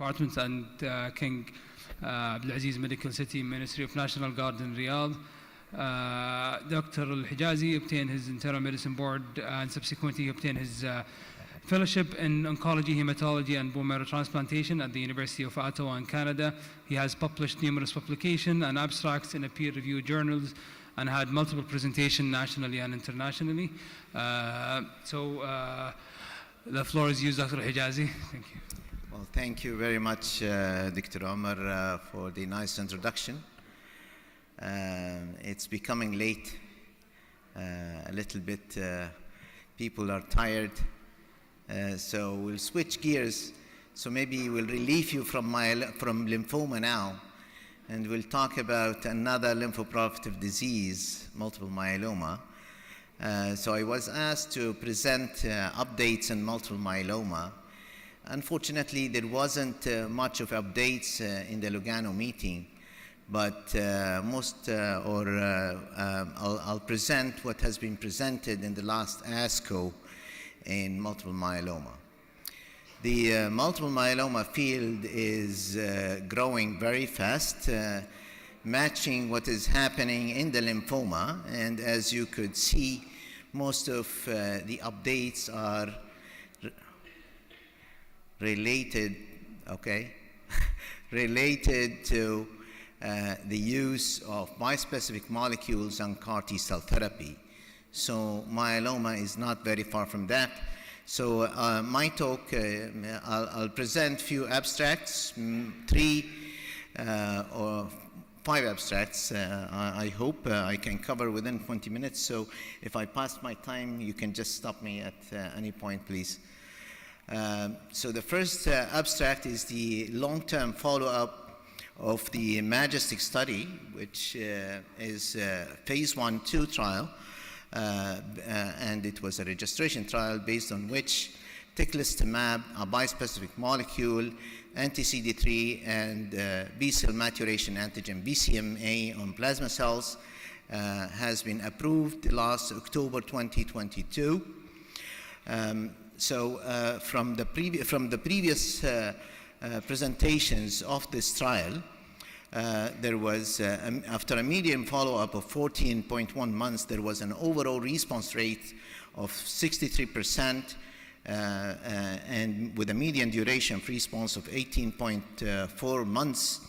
Department and King Abdulaziz Medical City, Ministry of National Guard in Riyadh. Dr. Al-Hijazi obtained his internal medicine board and subsequently obtained his fellowship in oncology, hematology, and bone marrow transplantation at the University of Ottawa in Canada. He has published numerous publications and abstracts in peer-reviewed journals and had multiple presentations nationally and internationally. The floor is yours, Dr. Hijazi. Thank you. Well, thank you very much, Dr. Omar, for the nice introduction. It's becoming late, a little bit. People are tired, so we'll switch gears. So maybe we'll relieve you from lymphoma now, and we'll talk about another lymphoproliferative disease, multiple myeloma. So I was asked to present updates on multiple myeloma. Unfortunately, there wasn't much of updates in the Lugano meeting, but I'll present what has been presented in the last ASCO in multiple myeloma. The multiple myeloma field is growing very fast, matching what is happening in the lymphoma, and as you could see, most of the updates are related to the use of bispecific molecules and CAR T cell therapy. So myeloma is not very far from that. So my talk, I'll present few abstracts, 3 or 5 abstracts. I hope I can cover within 20 minutes. So if I pass my time, you can just stop me at any point, please. So the first abstract is the long-term follow-up of the Majestic study, which is a phase 1/2 trial, and it was a registration trial based on which Teclistamab, a bispecific molecule, anti-CD3, and B-cell maturation antigen, BCMA, on plasma cells, has been approved last October 2022. From the previous presentations of this trial, there was, after a median follow-up of 14.1 months, there was an overall response rate of 63%, and with a median duration of response of 18.4 months,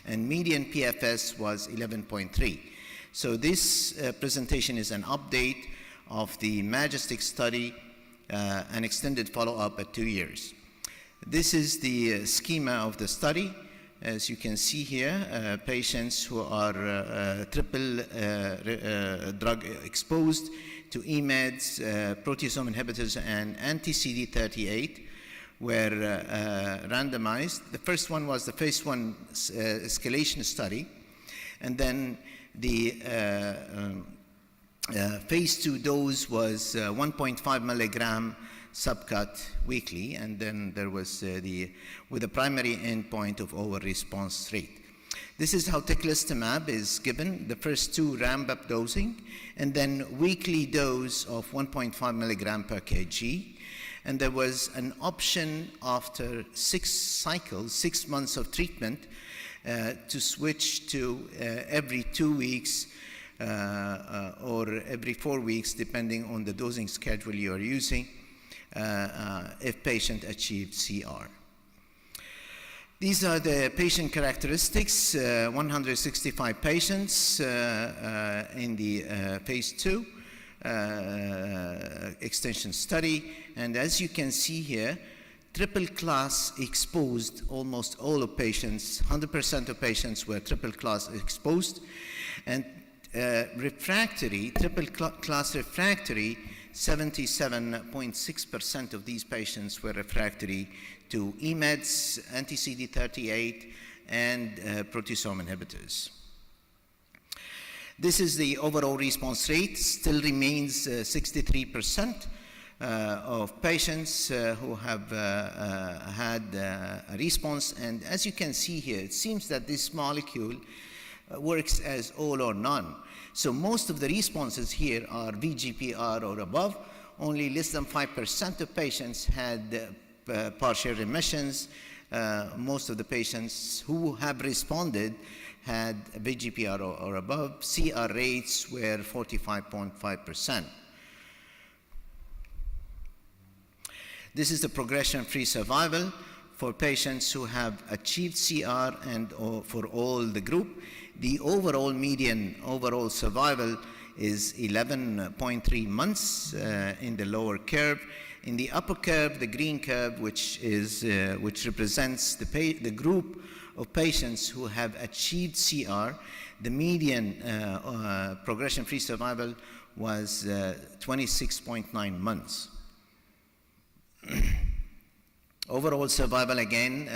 and median PFS was 11.3. So this presentation is an update of the Majestic study, an extended follow-up at 2 years. This is the schema of the study. As you can see here, patients who are triple drug exposed to EMEDs, proteasome inhibitors, and anti-CD38 were randomized. The first one was the phase 1 escalation study, and then the phase 2 dose was 1.5 milligram subcut weekly, and then there was with a primary endpoint of overall response rate. This is how Teclistamab is given, the first 2 ramp-up dosing, and then weekly dose of 1.5 milligram per kg. And there was an option after 6 cycles, 6 months of treatment, to switch to every 2 weeks or every 4 weeks, depending on the dosing schedule you are using, if patient achieved CR. These are the patient characteristics, 165 patients in the phase 2 extension study. And as you can see here, triple class exposed, almost all of patients, 100% of patients were triple class exposed. And refractory, triple class refractory, 77.6% of these patients were refractory to EMEDs, anti-CD38, and proteasome inhibitors. This is the overall response rate, still remains 63% of patients who have had a response. And as you can see here, it seems that this molecule works as all or none. So most of the responses here are VGPR or above. Only less than 5% of patients had partial remissions, Most of the patients who have responded had a VGPR or above. CR rates were 45.5%. This is the progression-free survival for patients who have achieved CR and for all the group. The overall median overall survival is 11.3 months in the lower curve. In the upper curve, the green curve, which represents the group of patients who have achieved CR, the median progression-free survival was 26.9 months. Overall survival, again,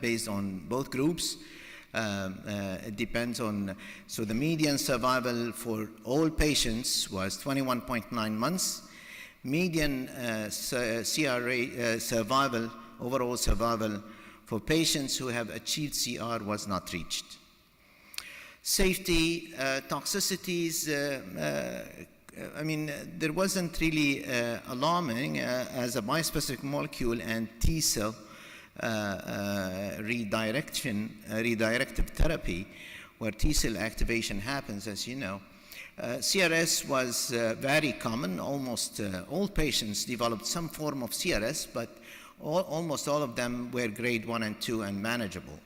based on both groups, it depends on, so the median survival for all patients was 21.9 months. Median CR rate, survival, overall survival for patients who have achieved CR was not reached. Safety, toxicities, I mean, there wasn't really alarming as a bispecific molecule and T-cell redirective therapy, where T-cell activation happens, as you know. CRS was very common. Almost all patients developed some form of CRS, but almost all of them were grade 1 and 2 and manageable.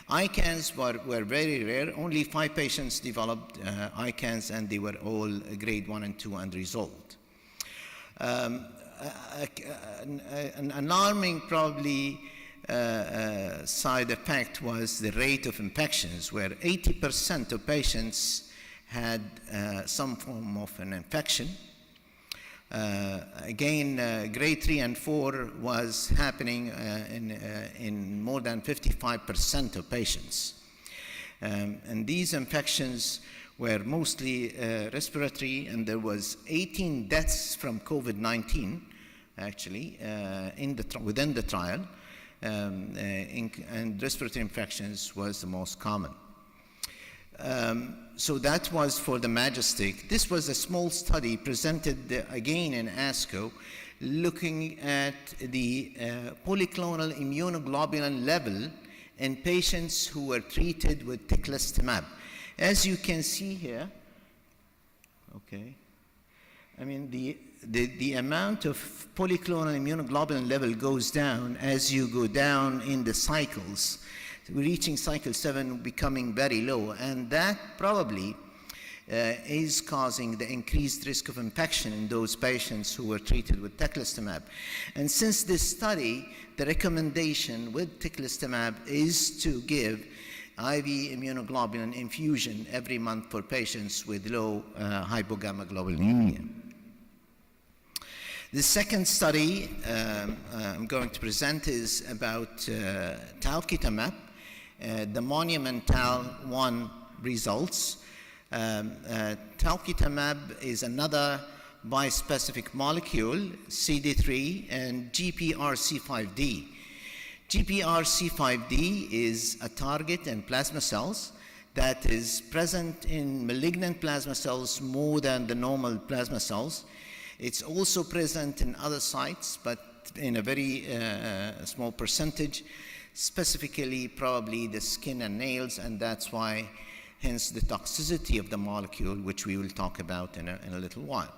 ICANS were very rare. Only 5 patients developed ICANS, and they were all grade 1 and 2 and resolved. An alarming, probably, side effect was the rate of infections, where 80% of patients had some form of an infection. Again, grade 3 and 4 was happening in more than 55% of patients. And these infections were mostly respiratory, and there was 18 deaths from COVID-19, actually, within the trial, and respiratory infections was the most common. So that was for the MajesTIC. This was a small study presented again in ASCO, looking at the polyclonal immunoglobulin level in patients who were treated with teclistamab. As you can see here, okay, I mean, the amount of polyclonal immunoglobulin level goes down as you go down in the cycles, reaching cycle 7, becoming very low, and that probably is causing the increased risk of infection in those patients who were treated with teclistamab. And since this study, the recommendation with teclistamab is to give IV immunoglobulin infusion every month for patients with low hypogammaglobulinemia. The second study I'm going to present is about talquetamab, the Monumental-1 results. Talquetamab is another bispecific molecule, CD3 and GPRC5D. GPRC5D is a target in plasma cells that is present in malignant plasma cells more than the normal plasma cells. It's also present in other sites, but in a very small percentage, specifically probably the skin and nails, and that's why, hence the toxicity of the molecule, which we will talk about in a little while.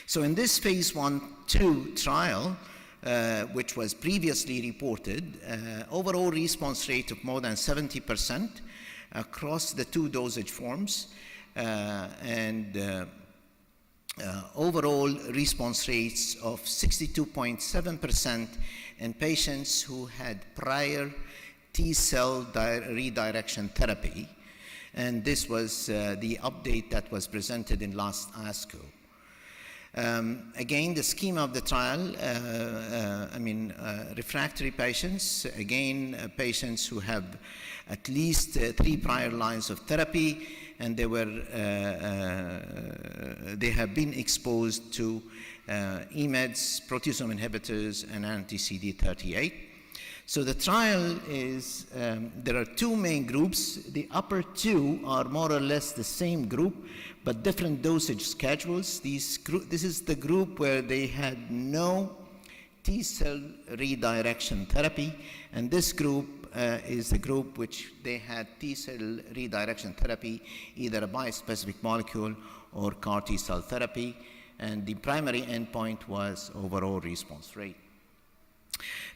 So in this phase 1/2 trial, which was previously reported, overall response rate of more than 70% across the 2 dosage forms, and overall response rates of 62.7% in patients who had prior T-cell redirection therapy. And this was the update that was presented in last ASCO. Again, the schema of the trial, refractory patients, again, patients who have at least 3 prior lines of therapy, and they have been exposed to EMEDs, proteasome inhibitors, and anti-CD38. So the trial is, there are 2 main groups. The upper 2 are more or less the same group, but different dosage schedules. This is the group where they had no T-cell redirection therapy, and this group is the group which they had T-cell redirection therapy, either a bispecific molecule or CAR T-cell therapy, and the primary endpoint was overall response rate.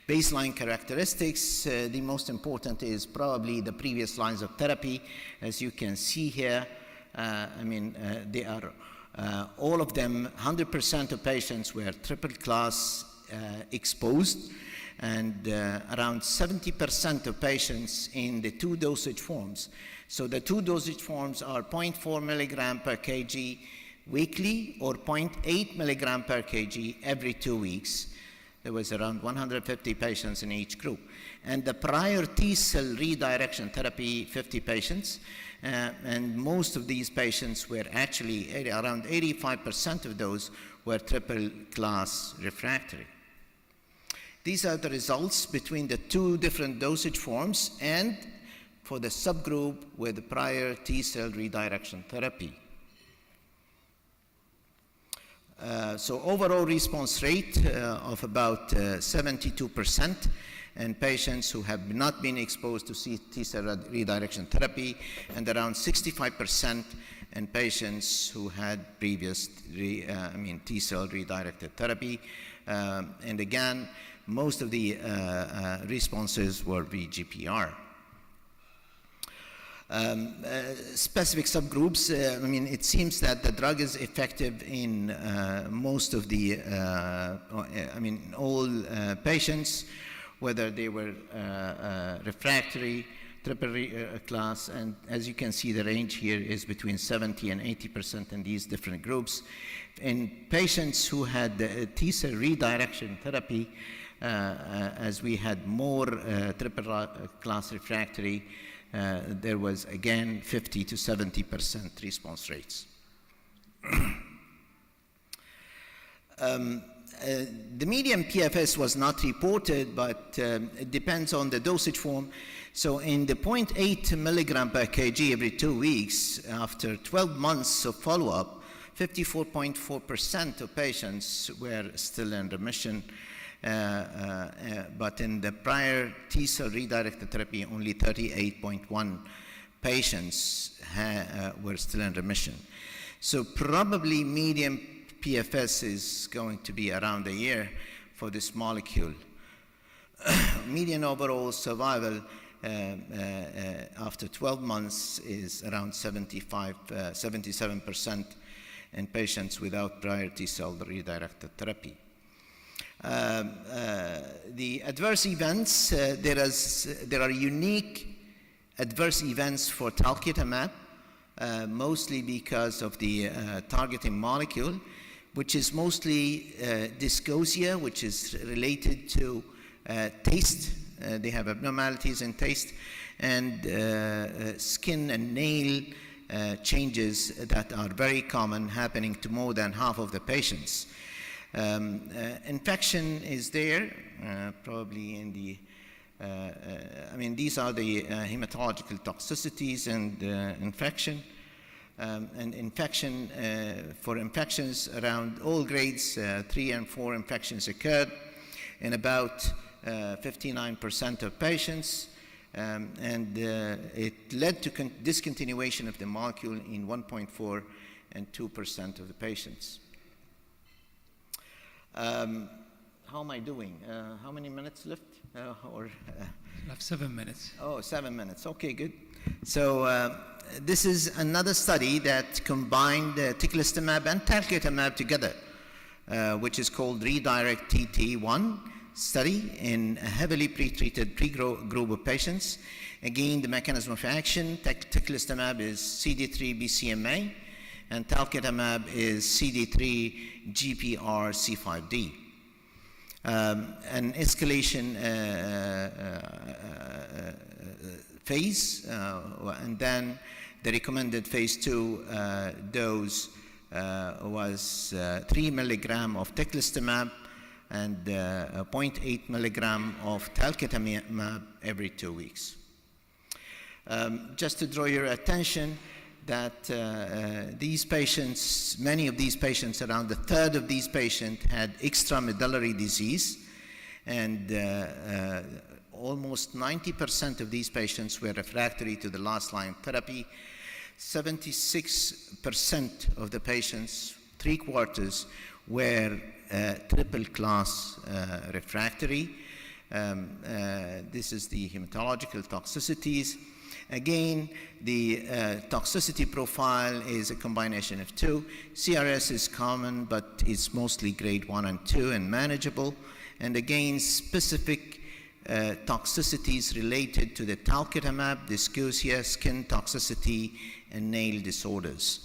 Baseline characteristics, the most important is probably the previous lines of therapy. As you can see here, they are all of them, 100% of patients were triple class exposed, and around 70% of patients in the 2 dosage forms. So the 2 dosage forms are 0.4 milligram per kg weekly or 0.8 milligram per kg every 2 weeks. There was around 150 patients in each group. And the prior T-cell redirection therapy, 50 patients, and most of these patients were actually, around 85% of those were triple class refractory. These are the results between the 2 different dosage forms and for the subgroup with the prior T-cell redirection therapy. So overall response rate of about 72% in patients who have not been exposed to T-cell redirection therapy, and around 65% in patients who had previous T-cell redirected therapy. And again, most of the responses were VGPR. Specific subgroups, it seems that the drug is effective in most of the, all patients, whether they were refractory, triple class, and as you can see, the range here is between 70 and 80% in these different groups. In patients who had T-cell redirection therapy, as we had more triple class refractory, there was again 50 to 70% response rates. The median PFS was not reported, but it depends on the dosage form. So in the 0.8 milligram per kg every 2 weeks, after 12 months of follow-up, 54.4% of patients were still in remission. But in the prior T-cell redirected therapy, only 38.1 patients were still in remission. So probably median PFS is going to be around a year for this molecule. Median overall survival after 12 months is around 77% in patients without prior T-cell redirected therapy. The adverse events, there are unique adverse events for talquetamab, mostly because of the targeting molecule, which is mostly dysgeusia, which is related to taste. They have abnormalities in taste, and skin and nail changes that are very common, happening to more than half of the patients. Infection is there, probably in the, these are the hematological toxicities and infection. And infection, for infections around all grades, 3 and 4 infections occurred in about 59% of patients, and it led to discontinuation of the molecule in 1.4 and 2% of the patients. How am I doing? How many minutes left? Left 7 minutes. Oh, 7 minutes. Okay, good. So this is another study that combined teclistamab and talquetamab together, which is called Redirect TT1 study in a heavily pretreated group of patients. Again, the mechanism of action, teclistamab is CD3 BCMA, and talquetamab is CD3 GPRC5D. An escalation phase, and then the recommended phase 2 dose was 3 milligram of teclistamab and 0.8 milligram of talquetamab every 2 weeks. Just to draw your attention that these patients, many of these patients, around a third of these patients had extramedullary disease, And almost 90% of these patients were refractory to the last line therapy. 76% of the patients, 3/4, were triple class refractory. This is the hematological toxicities. Again, the toxicity profile is a combination of two. CRS is common, but it's mostly grade 1 and 2 and manageable. And again, specific toxicities related to the talquetamab, dysgeusia, skin toxicity, and nail disorders.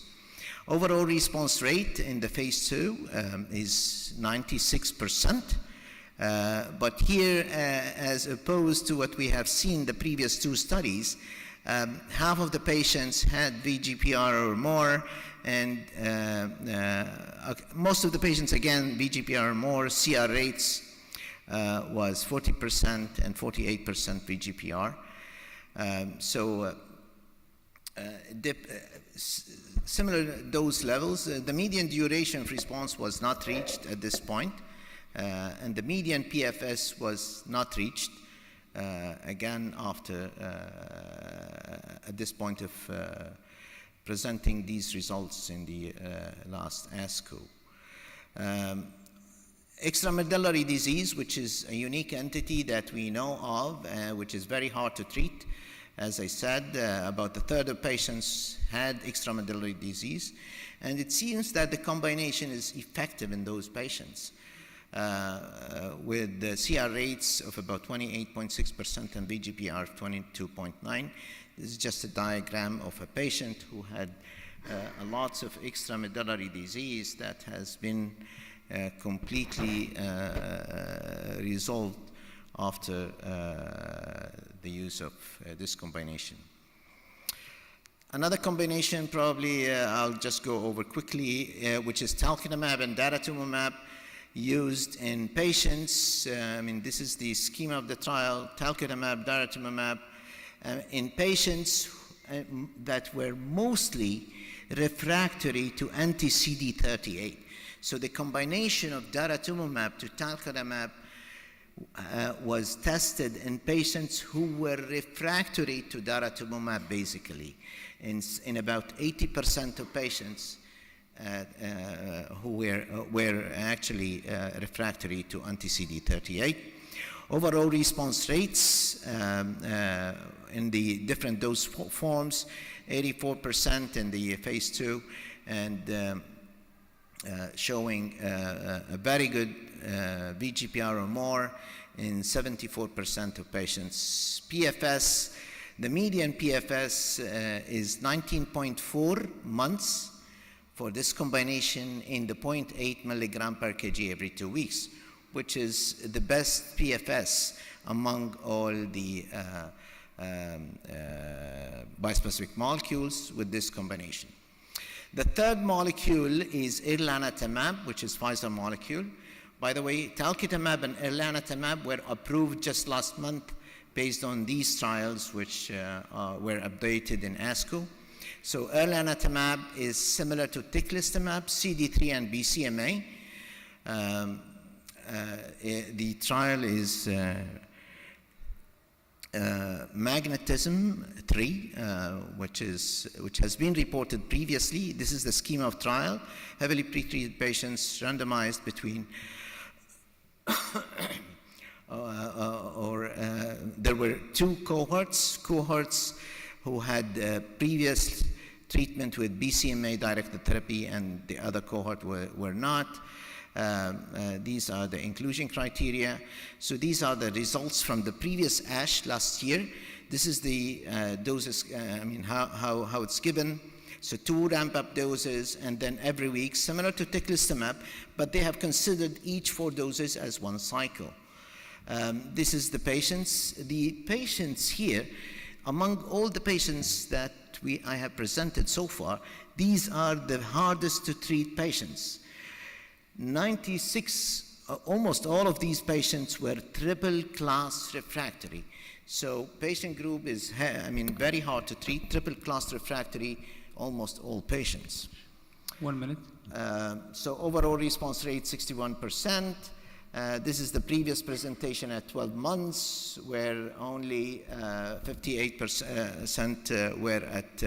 Overall response rate in the phase 2 is 96%. But here, as opposed to what we have seen in the previous 2 studies, half of the patients had VGPR or more, and most of the patients, again, VGPR or more. CR rates was 40% and 48% VGPR. Similar dose levels. The median duration of response was not reached at this point, and the median PFS was not reached. Again, after at this point of presenting these results in the last ASCO. Extramedullary disease, which is a unique entity that we know of, which is very hard to treat. As I said, about a third of patients had extramedullary disease, and it seems that the combination is effective in those patients. With the CR rates of about 28.6% and VGPR of 22.9. This is just a diagram of a patient who had lots of extramedullary disease that has been completely resolved after the use of this combination. Another combination, probably I'll just go over quickly, which is talquetamab and daratumumab, used in patients. This is the schema of the trial, talquetamab, daratumumab, in patients that were mostly refractory to anti-CD38. So the combination of daratumumab to talquetamab was tested in patients who were refractory to daratumumab, basically, in about 80% of patients who were actually refractory to anti-CD38. Overall response rates in the different dose forms, 84% in the phase 2, and showing a very good VGPR or more in 74% of patients. PFS, the median PFS is 19.4 months for this combination in the 0.8 milligram per kg every 2 weeks, which is the best PFS among all the bispecific molecules with this combination. The third molecule is irlanatamab, which is Pfizer molecule. By the way, talquetamab and irlanatamab were approved just last month based on these trials, which were updated in ASCO. So irlanatamab is similar to teclistamab, CD3 and BCMA. The trial is Magnetism 3, which has been reported previously. This is the schema of trial. Heavily pretreated patients randomized between there were 2 cohorts who had previous treatment with BCMA-directed therapy, and the other cohort were not. These are the inclusion criteria. So these are the results from the previous ASH last year. This is the doses, how it's given. So 2 ramp-up doses, and then every week, similar to teclistamab, but they have considered each 4 doses as 1 cycle. This is the patients. The patients here, among all the patients that I have presented so far, these are the hardest to treat patients. 96, almost all of these patients were triple class refractory. So patient group is, very hard to treat. Triple class refractory, almost all patients. 1 minute. So overall response rate 61%. This is the previous presentation at 12 months, where only 58% were at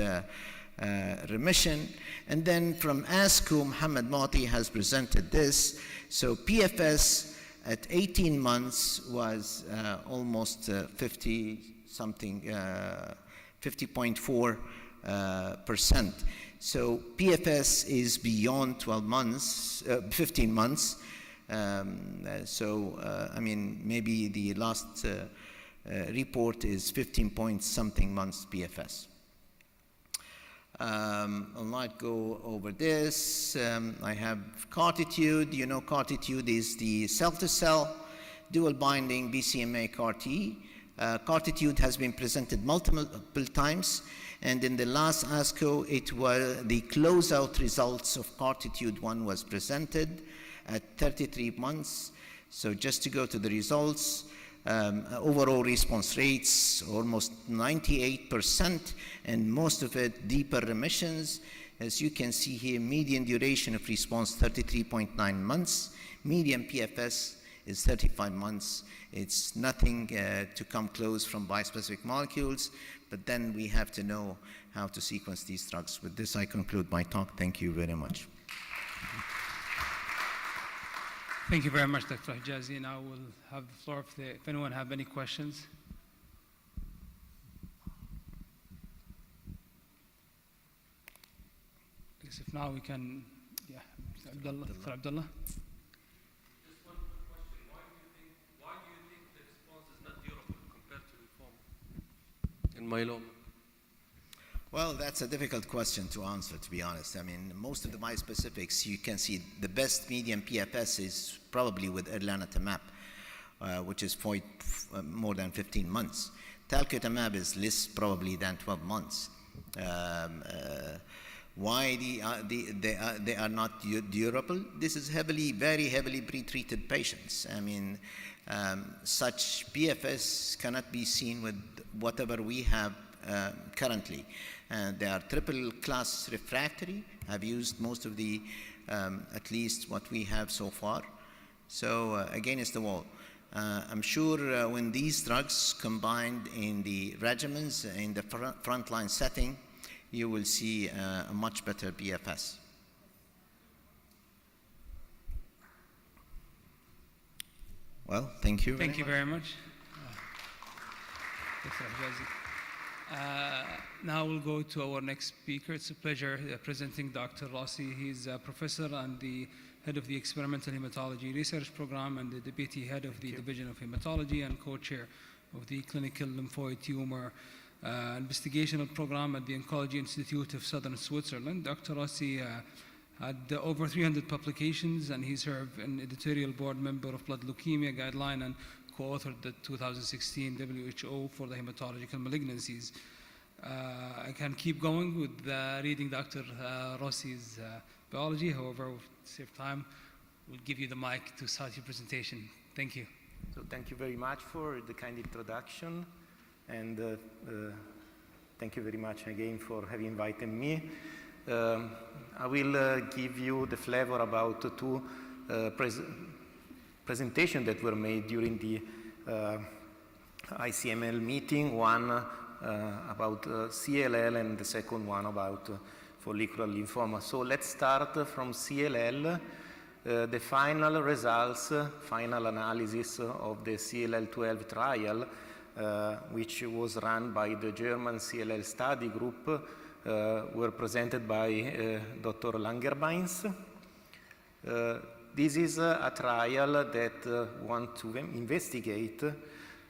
remission. And then from ASCO, Mohammed Mati has presented this. So PFS at 18 months was almost 50.4%. So PFS is beyond 12 months, 15 months. I mean, maybe the last report is 15 point something months PFS. I'll not go over this. I have Cartitude. You know, Cartitude is the cell-to-cell dual binding BCMA CAR-T. Cartitude has been presented multiple times, and in the last ASCO, it was the closeout results of Cartitude 1 was presented at 33 months. So just to go to the results, overall response rates almost 98%, and most of it deeper remissions. As you can see here, median duration of response 33.9 months, median PFS is 35 months. It's nothing to come close from bispecific molecules, but then we have to know how to sequence these drugs. With this, I conclude my talk. Thank you very much. Thank you very much, Dr. Hijazi. Now we'll have the floor if anyone have any questions. I guess if not, we can, yeah, Abdullah. Dr. Abdullah. Just one quick question. Why do you think the response is not durable compared to lymphoma and myeloma? Well, that's a difficult question to answer, to be honest. I mean, most of the bispecifics, you can see the best median PFS is probably with Erlanatamab, which is more than 15 months. Talquetamab is less probably than 12 months. Why they are not durable? This is very heavily pre-treated patients. I mean, such PFS cannot be seen with whatever we have currently. They are triple class refractory. I've used most of the, at least what we have so far. So against the wall. I'm sure when these drugs combined in the regimens in the frontline setting, you will see a much better PFS. Well, thank you. Thank you very much. Dr. Hijazi. Now we'll go to our next speaker. It's a pleasure presenting Dr. Rossi. He's a professor and the head of the Experimental Hematology Research Program and the deputy head of the Division of Hematology and co-chair of the Clinical Lymphoid Tumor Investigational Program at the Oncology Institute of Southern Switzerland. Dr. Rossi had over 300 publications, and he served an editorial board member of Blood Leukemia Guideline and co-authored the 2016 WHO for the hematological malignancies. I can keep going with reading Dr. Rossi's biology. However, to save time, we'll give you the mic to start your presentation. Thank you. So thank you very much for the kind introduction, and thank you very much again for having invited me. I will give you the flavor about two presentations that were made during the ICML meeting, one about CLL and the second one about follicular lymphoma. So let's start from CLL. The final results, final analysis of the CLL-12 trial, which was run by the German CLL study group, were presented by Dr. Langerbeins. This is a trial that wants to investigate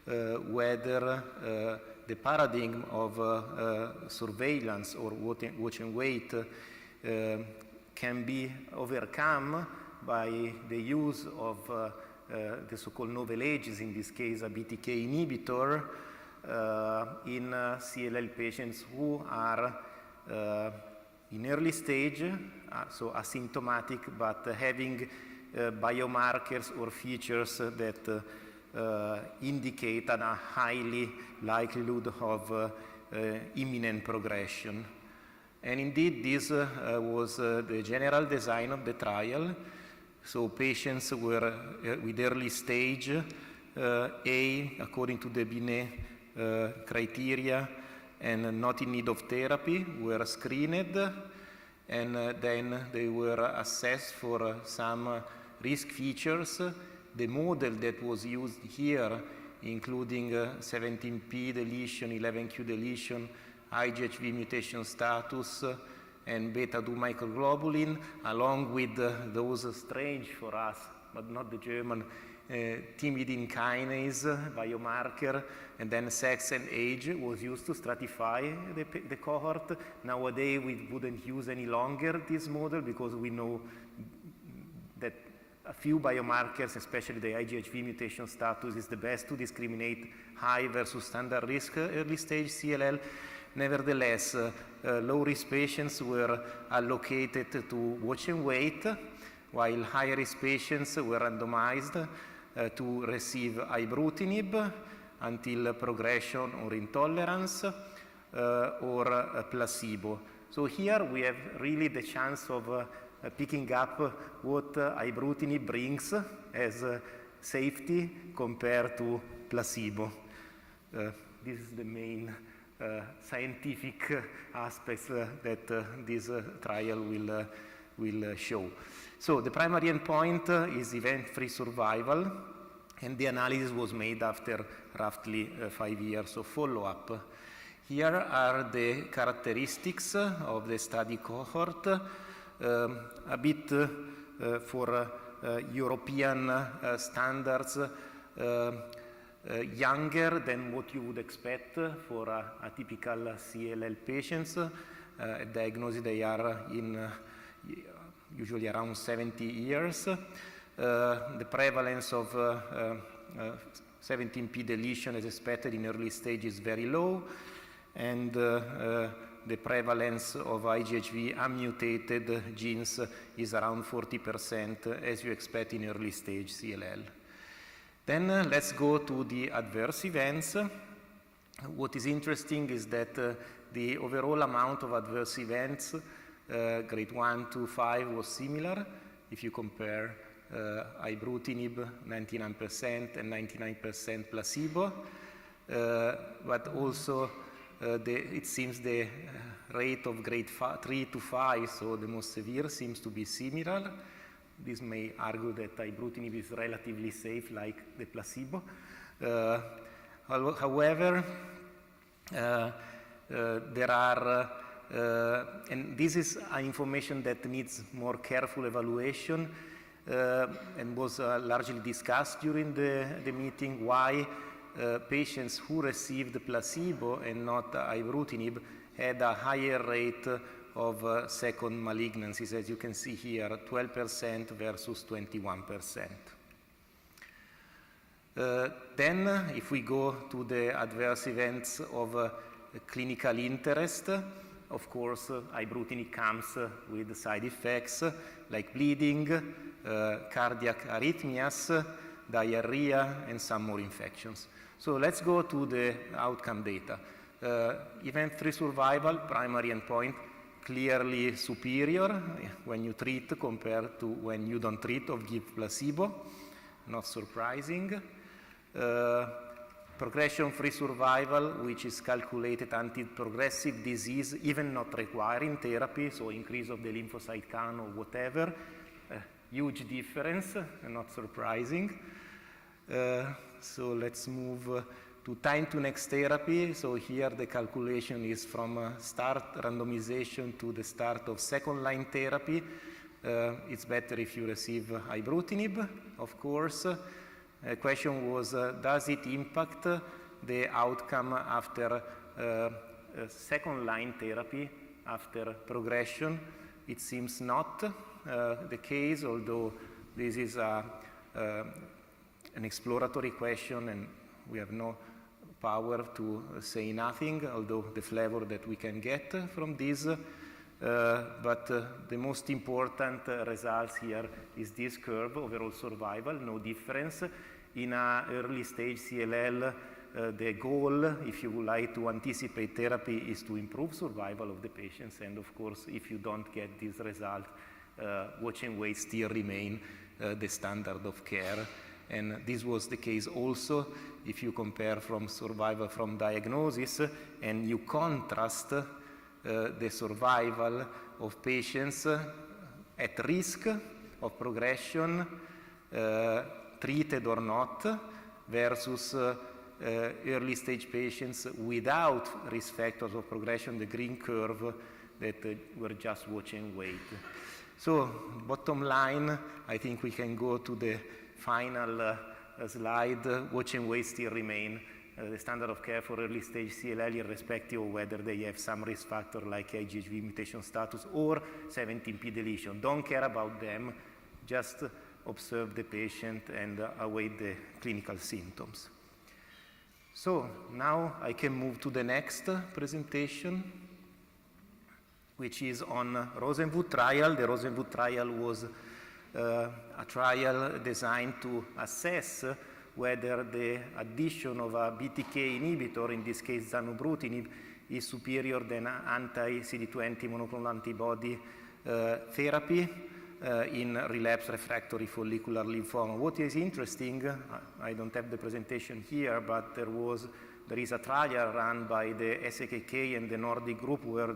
whether the paradigm of surveillance or watch and wait can be overcome by the use of the so-called novel agents, in this case a BTK inhibitor, in CLL patients who are in early stage, so asymptomatic, but having biomarkers or features that indicate a highly likelihood of imminent progression. And indeed, this was the general design of the trial. So patients were with early stage A, according to the Binet criteria, and not in need of therapy, were screened, and then they were assessed for some risk features. The model that was used here, including 17p deletion, 11q deletion, IGHV mutation status, and beta-2 microglobulin, along with those strange for us, but not the German, thymidine kinase biomarker, and then sex and age was used to stratify the cohort. Nowadays, we wouldn't use any longer this model because we know that a few biomarkers, especially the IGHV mutation status, is the best to discriminate high versus standard risk early stage CLL. Nevertheless, low-risk patients were allocated to watch and wait, while high-risk patients were randomized to receive ibrutinib until progression or intolerance or placebo. So here we have really the chance of picking up what ibrutinib brings as safety compared to placebo. This is the main scientific aspects that this trial will show. So the primary endpoint is event-free survival, and the analysis was made after roughly 5 years of follow-up. Here are the characteristics of the study cohort, a bit for European standards, younger than what you would expect for a typical CLL patients. At diagnosis, they are in usually around 70 years. The prevalence of 17p deletion as expected in early stage is very low, and the prevalence of IGHV unmutated genes is around 40%, as you expect in early stage CLL. Then let's go to the adverse events. What is interesting is that the overall amount of adverse events, grade 1 to 5, was similar if you compare ibrutinib 99% and 99% placebo, but also it seems the rate of grade 3 to 5, so the most severe, seems to be similar. This may argue that ibrutinib is relatively safe like the placebo. However, there are, and this is information that needs more careful evaluation and was largely discussed during the meeting, why patients who received placebo and not ibrutinib had a higher rate of second malignancies, as you can see here, 12% versus 21%. Then, if we go to the adverse events of clinical interest, of course, ibrutinib comes with side effects like bleeding, cardiac arrhythmias, diarrhea, and some more infections. So let's go to the outcome data. Event-free survival, primary endpoint, clearly superior when you treat compared to when you don't treat or give placebo. Not surprising. Progression-free survival, which is calculated until progressive disease, even not requiring therapy, so increase of the lymphocyte count or whatever. Huge difference, not surprising. So let's move to time to next therapy. So here the calculation is from start randomization to the start of second-line therapy. It's better if you receive ibrutinib, of course. The question was, does it impact the outcome after second-line therapy, after progression? It seems not the case, although this is an exploratory question and we have no power to say nothing, although the flavor that we can get from this. But the most important results here is this curve, overall survival, no difference. In early stage CLL, the goal, if you would like to anticipate therapy, is to improve survival of the patients. And of course, if you don't get this result, watch and wait still remain the standard of care. And this was the case also if you compare from survival from diagnosis and you contrast the survival of patients at risk of progression, treated or not, versus early stage patients without risk factors of progression, the green curve that were just watch and wait. So bottom line, I think we can go to the final slide. Watch and wait still remain the standard of care for early stage CLL, irrespective of whether they have some risk factor like IgHV mutation status or 17p deletion. Don't care about them, just observe the patient and await the clinical symptoms. So now I can move to the next presentation, which is on Rosenwood trial. The Rosenwood trial was a trial designed to assess whether the addition of a BTK inhibitor, in this case zanubrutinib, is superior than anti-CD20 monoclonal antibody therapy in relapsed refractory follicular lymphoma. What is interesting, I don't have the presentation here, but there is a trial run by the SKK and the Nordic group where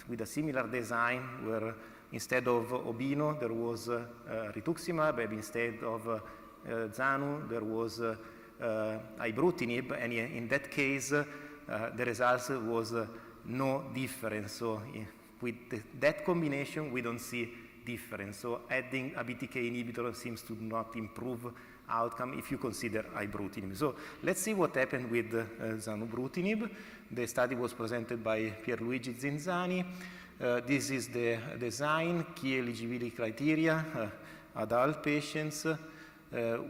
with a similar design, where instead of Obino there was Rituximab, and instead of Zanu there was ibrutinib, and in that case the results was no difference. So with that combination we don't see difference. So adding a BTK inhibitor seems to not improve outcome if you consider ibrutinib. So let's see what happened with zanubrutinib. The study was presented by Pierluigi Zinzani. This is the design, key eligibility criteria, adult patients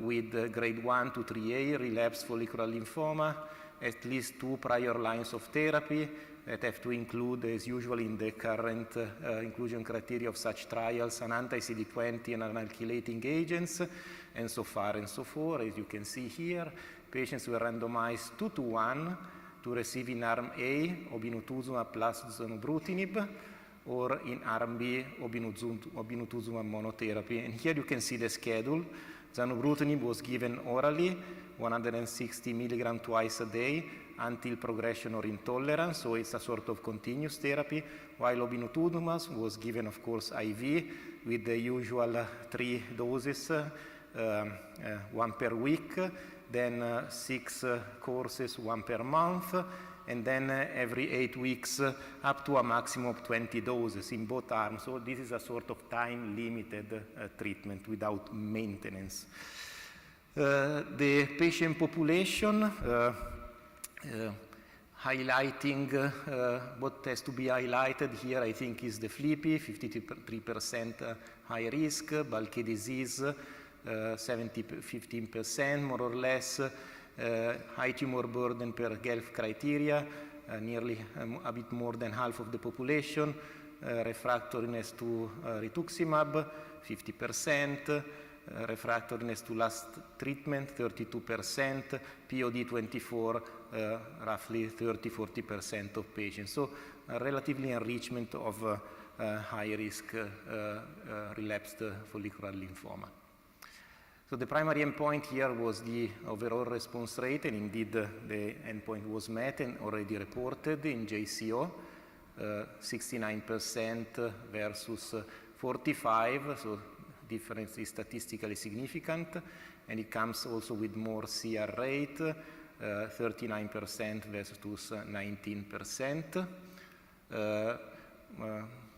with grade 1 to 3A relapsed follicular lymphoma, at least 2 prior lines of therapy that have to include, as usual in the current inclusion criteria of such trials, an anti-CD20 and an alkylating agents, and so far and so forth. As you can see here, patients were randomized 2-to-1 to receive in arm A obinutuzumab plus zanubrutinib, or in arm B obinutuzumab monotherapy. And here you can see the schedule. Zanubrutinib was given orally, 160 milligrams twice a day until progression or intolerance, so it's a sort of continuous therapy, while obinutuzumab was given, of course, IV with the usual 3 doses, 1 per week, then 6 courses, 1 per month, and then every 8 weeks up to a maximum of 20 doses in both arms. So this is a sort of time-limited treatment without maintenance. The patient population, highlighting what has to be highlighted here, I think, is the FLIPI, 53% high risk, bulky disease, 15% more or less, high tumor burden per Guelph criteria, nearly a bit more than half of the population, refractoriness to Rituximab, 50%, refractoriness to last treatment, 32%, POD 24, roughly 30-40% of patients. So relatively enrichment of high-risk relapsed follicular lymphoma. So the primary endpoint here was the overall response rate, and indeed the endpoint was met and already reported in JCO, 69% versus 45%, so difference is statistically significant, and it comes also with more CR rate, 39% versus 19%.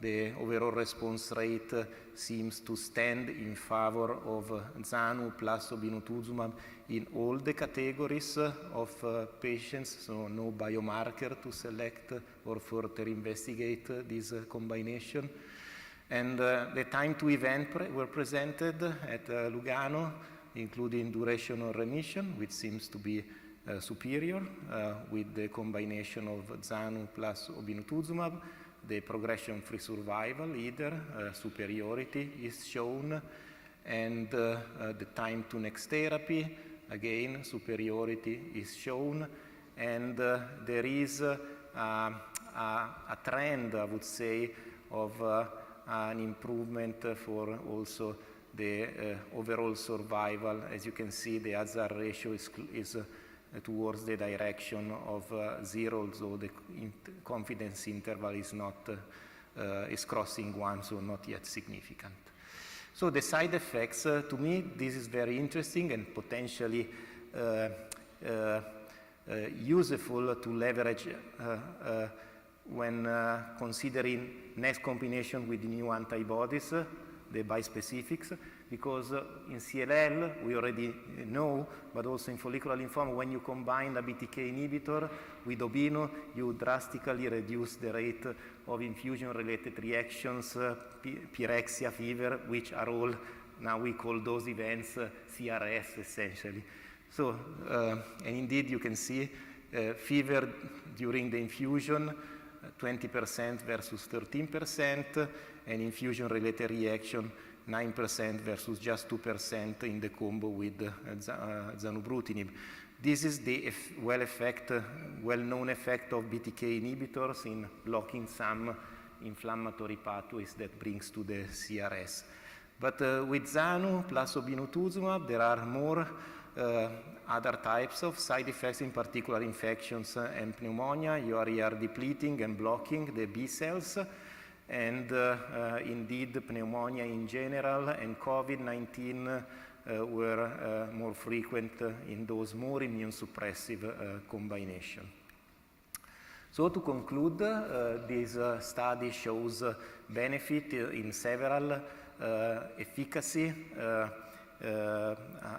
The overall response rate seems to stand in favor of Zanu plus obinutuzumab in all the categories of patients, so no biomarker to select or further investigate this combination. And the time to event were presented at Lugano, including duration of remission, which seems to be superior with the combination of Zanu plus obinutuzumab. The progression-free survival, either superiority is shown, and the time to next therapy, again, superiority is shown, and there is a trend, I would say, of an improvement for also the overall survival. As you can see, the hazard ratio is towards the direction of 0, so the confidence interval is not is crossing 1, so not yet significant. So the side effects, to me, this is very interesting and potentially useful to leverage when considering next combination with new antibodies, the bispecifics, because in CLL we already know, but also in follicular lymphoma, when you combine a BTK inhibitor with Obino, you drastically reduce the rate of infusion-related reactions, pyrexia, fever, which are all, now we call those events CRS essentially. So, and indeed you can see fever during the infusion, 20% versus 13%, and infusion-related reaction, 9% versus just 2% in the combo with zanubrutinib. This is the well-known effect of BTK inhibitors in blocking some inflammatory pathways that brings to the CRS. But with Zanu plus obinutuzumab, there are more other types of side effects, in particular infections and pneumonia. You are here depleting and blocking the B cells, and indeed pneumonia in general and COVID-19 were more frequent in those more immune-suppressive combination. So to conclude, this study shows benefit in several efficacy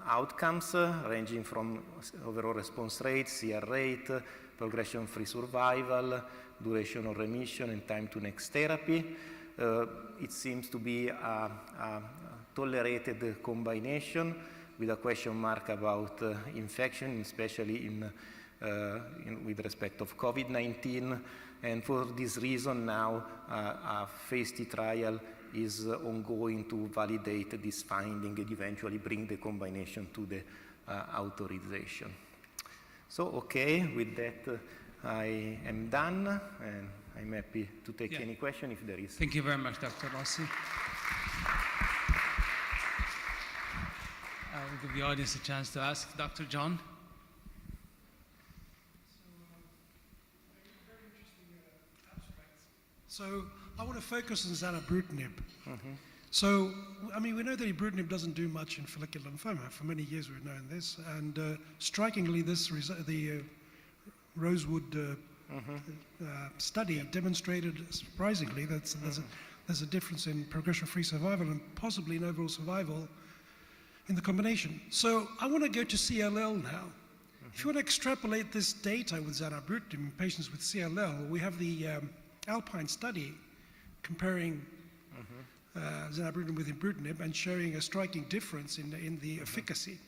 outcomes ranging from overall response rate, CR rate, progression-free survival, duration of remission, and time to next therapy. It seems to be a tolerated combination with a question mark about infection, especially with respect of COVID-19. And for this reason now a phase 3 trial is ongoing to validate this finding and eventually bring the combination to the authorization. So, okay, with that I am done, and I'm happy to take any question if there is. Thank you very much, Dr. Rossi. I will give the audience a chance to ask Dr. John. So I want to focus on zanubrutinib. So, I mean, we know that ibrutinib doesn't do much in follicular lymphoma. For many years we've known this, and strikingly, the Rosewood study demonstrated, surprisingly, that there's a difference in progression-free survival and possibly in overall survival in the combination. So I want to go to CLL now. If you want to extrapolate this data with zanubrutinib in patients with CLL, we have the Alpine study comparing zanubrutinib with ibrutinib and showing a striking difference in the efficacy.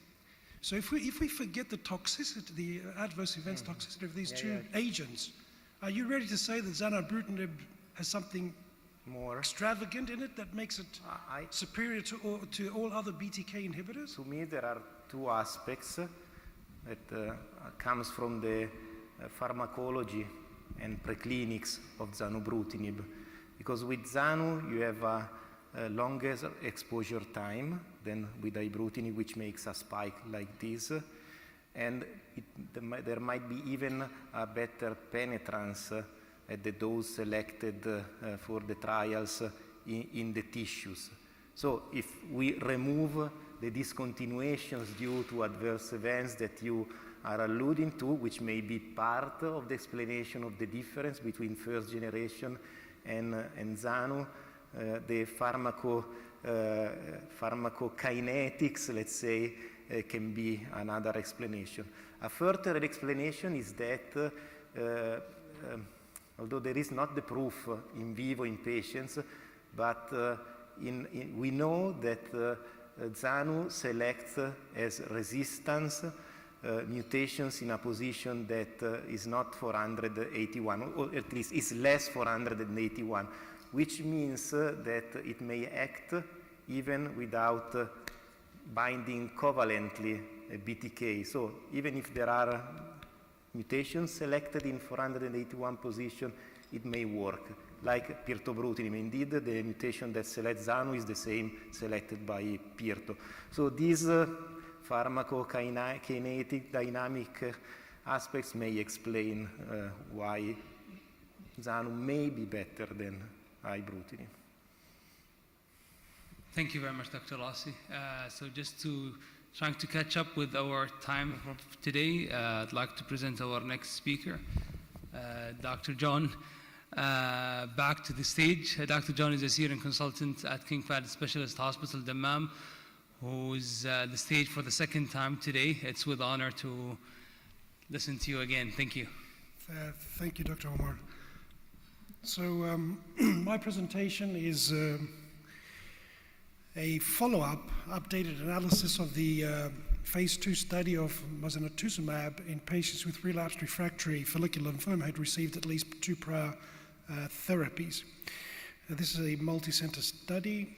So if we forget the toxicity, the adverse events toxicity of these two agents, are you ready to say that zanubrutinib has something more extravagant in it that makes it superior to all other BTK inhibitors? To me, there are two aspects that comes from the pharmacology and preclinics of zanubrutinib, because with Zanu you have a longer exposure time than with ibrutinib, which makes a spike like this, and there might be even a better penetrance at the dose selected for the trials in the tissues. So if we remove the discontinuations due to adverse events that you are alluding to, which may be part of the explanation of the difference between first generation and Zanu, the pharmacokinetics, let's say, can be another explanation. A further explanation is that although there is not the proof in vivo in patients, but we know that Zanu selects as resistance mutations in a position that is not 481, or at least is less 481, which means that it may act even without binding covalently a BTK. So even if there are mutations selected in 481 position, it may work. like pirtobrutinib. Indeed, the mutation that selects ZANU is the same selected by pirto. So these pharmacokinetic dynamic aspects may explain why ZANU may be better than ibrutinib. Thank you very much, Dr. Lassi. So just trying to catch up with our time today, I'd like to present our next speaker, Dr. John. Back to the stage. Dr. John is a senior consultant at King Fahd Specialist Hospital, Dammam, who is the stage for the second time today. It's with honor to listen to you again. Thank you. Thank you, Dr. Omar. So my presentation is a follow-up, updated analysis of the phase 2 study of mosunetuzumab in patients with relapsed refractory follicular lymphoma who had received at least 2 prior therapies. This is a multi-center study.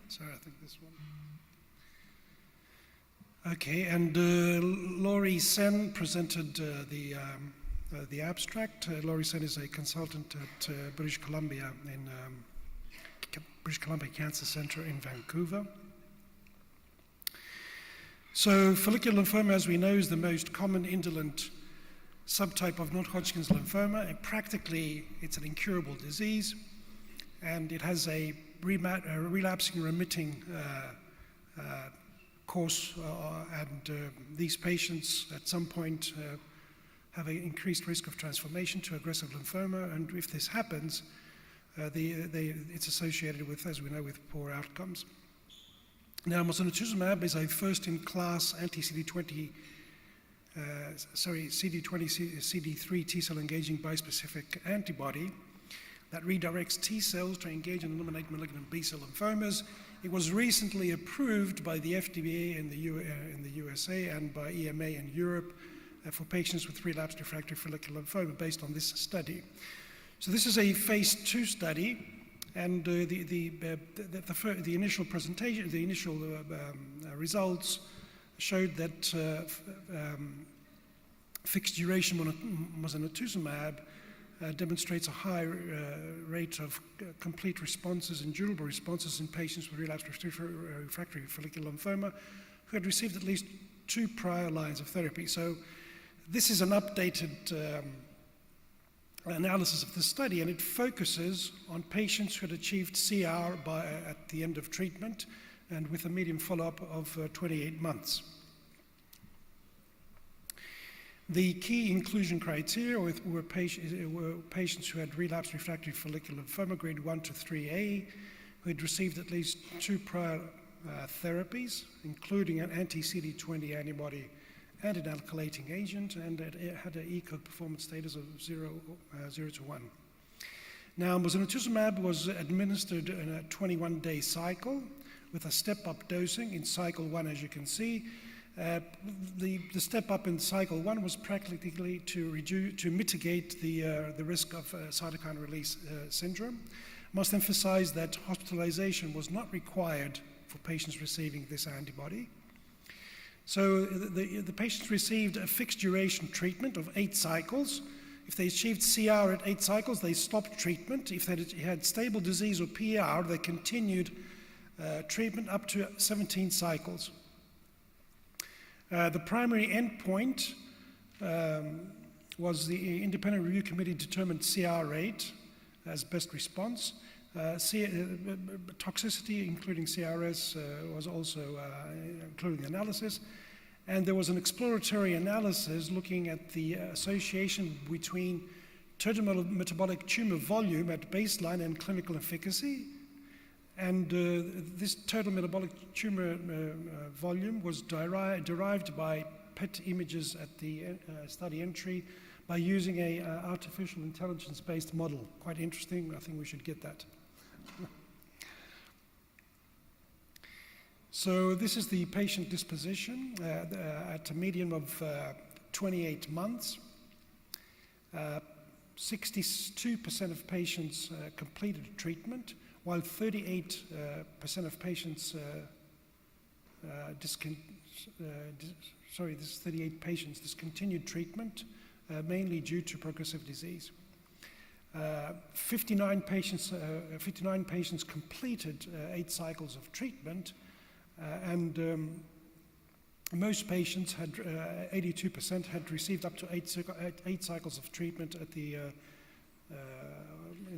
Sorry, I think this one. Okay, and Laurie Sen presented the abstract. Laurie Sen is a consultant at British Columbia Cancer Center in Vancouver. So follicular lymphoma, as we know, is the most common indolent subtype of non-Hodgkin's lymphoma. And practically, it's an incurable disease, and it has a relapsing remitting course, and these patients at some point have an increased risk of transformation to aggressive lymphoma, and if this happens, it's associated with, as we know, with poor outcomes. Now, mosunetuzumab is a first-in-class anti-CD20, CD3 T-cell engaging bispecific antibody that redirects T cells to engage and eliminate malignant B-cell lymphomas. It was recently approved by the FDA in the USA and by EMA in Europe for patients with relapsed refractory follicular lymphoma based on this study. So this is a phase 2 study, and the initial presentation, the initial results showed that fixed duration mosunetuzumab demonstrates a high rate of complete responses and durable responses in patients with relapsed refractory follicular lymphoma who had received at least 2 prior lines of therapy. So this is an updated analysis of the study, and it focuses on patients who had achieved CR at the end of treatment and with a median follow-up of 28 months. The key inclusion criteria were patients who had relapsed refractory follicular lymphoma grade 1 to 3A, who had received at least 2 prior therapies, including an anti-CD20 antibody and an alkylating agent, and it had an ECOG performance status of 0 to 1. Now, mosunetuzumab was administered in a 21-day cycle with a step-up dosing in cycle 1, as you can see. The step up in cycle 1 was practically to mitigate the risk of cytokine release syndrome. Must emphasize that hospitalization was not required for patients receiving this antibody. So the patients received a fixed duration treatment of 8 cycles. If they achieved CR at 8 cycles, they stopped treatment. If they had stable disease or PR, they continued treatment up to 17 cycles. The primary endpoint was the independent review committee determined CR rate as best response. Toxicity, including CRS, was also including the analysis. And there was an exploratory analysis looking at the association between total metabolic tumor volume at baseline and clinical efficacy. And this total metabolic tumor volume was derived by PET images at the study entry by using a artificial intelligence-based model. Quite interesting. I think we should get that. So this is the patient disposition at a median of 28 months. 62% of patients completed treatment, while 38% of patients this is 38 patients discontinued treatment, mainly due to progressive disease. 59 patients completed 8 cycles of treatment, and most patients had 82% had received up to 8 cycles of treatment at the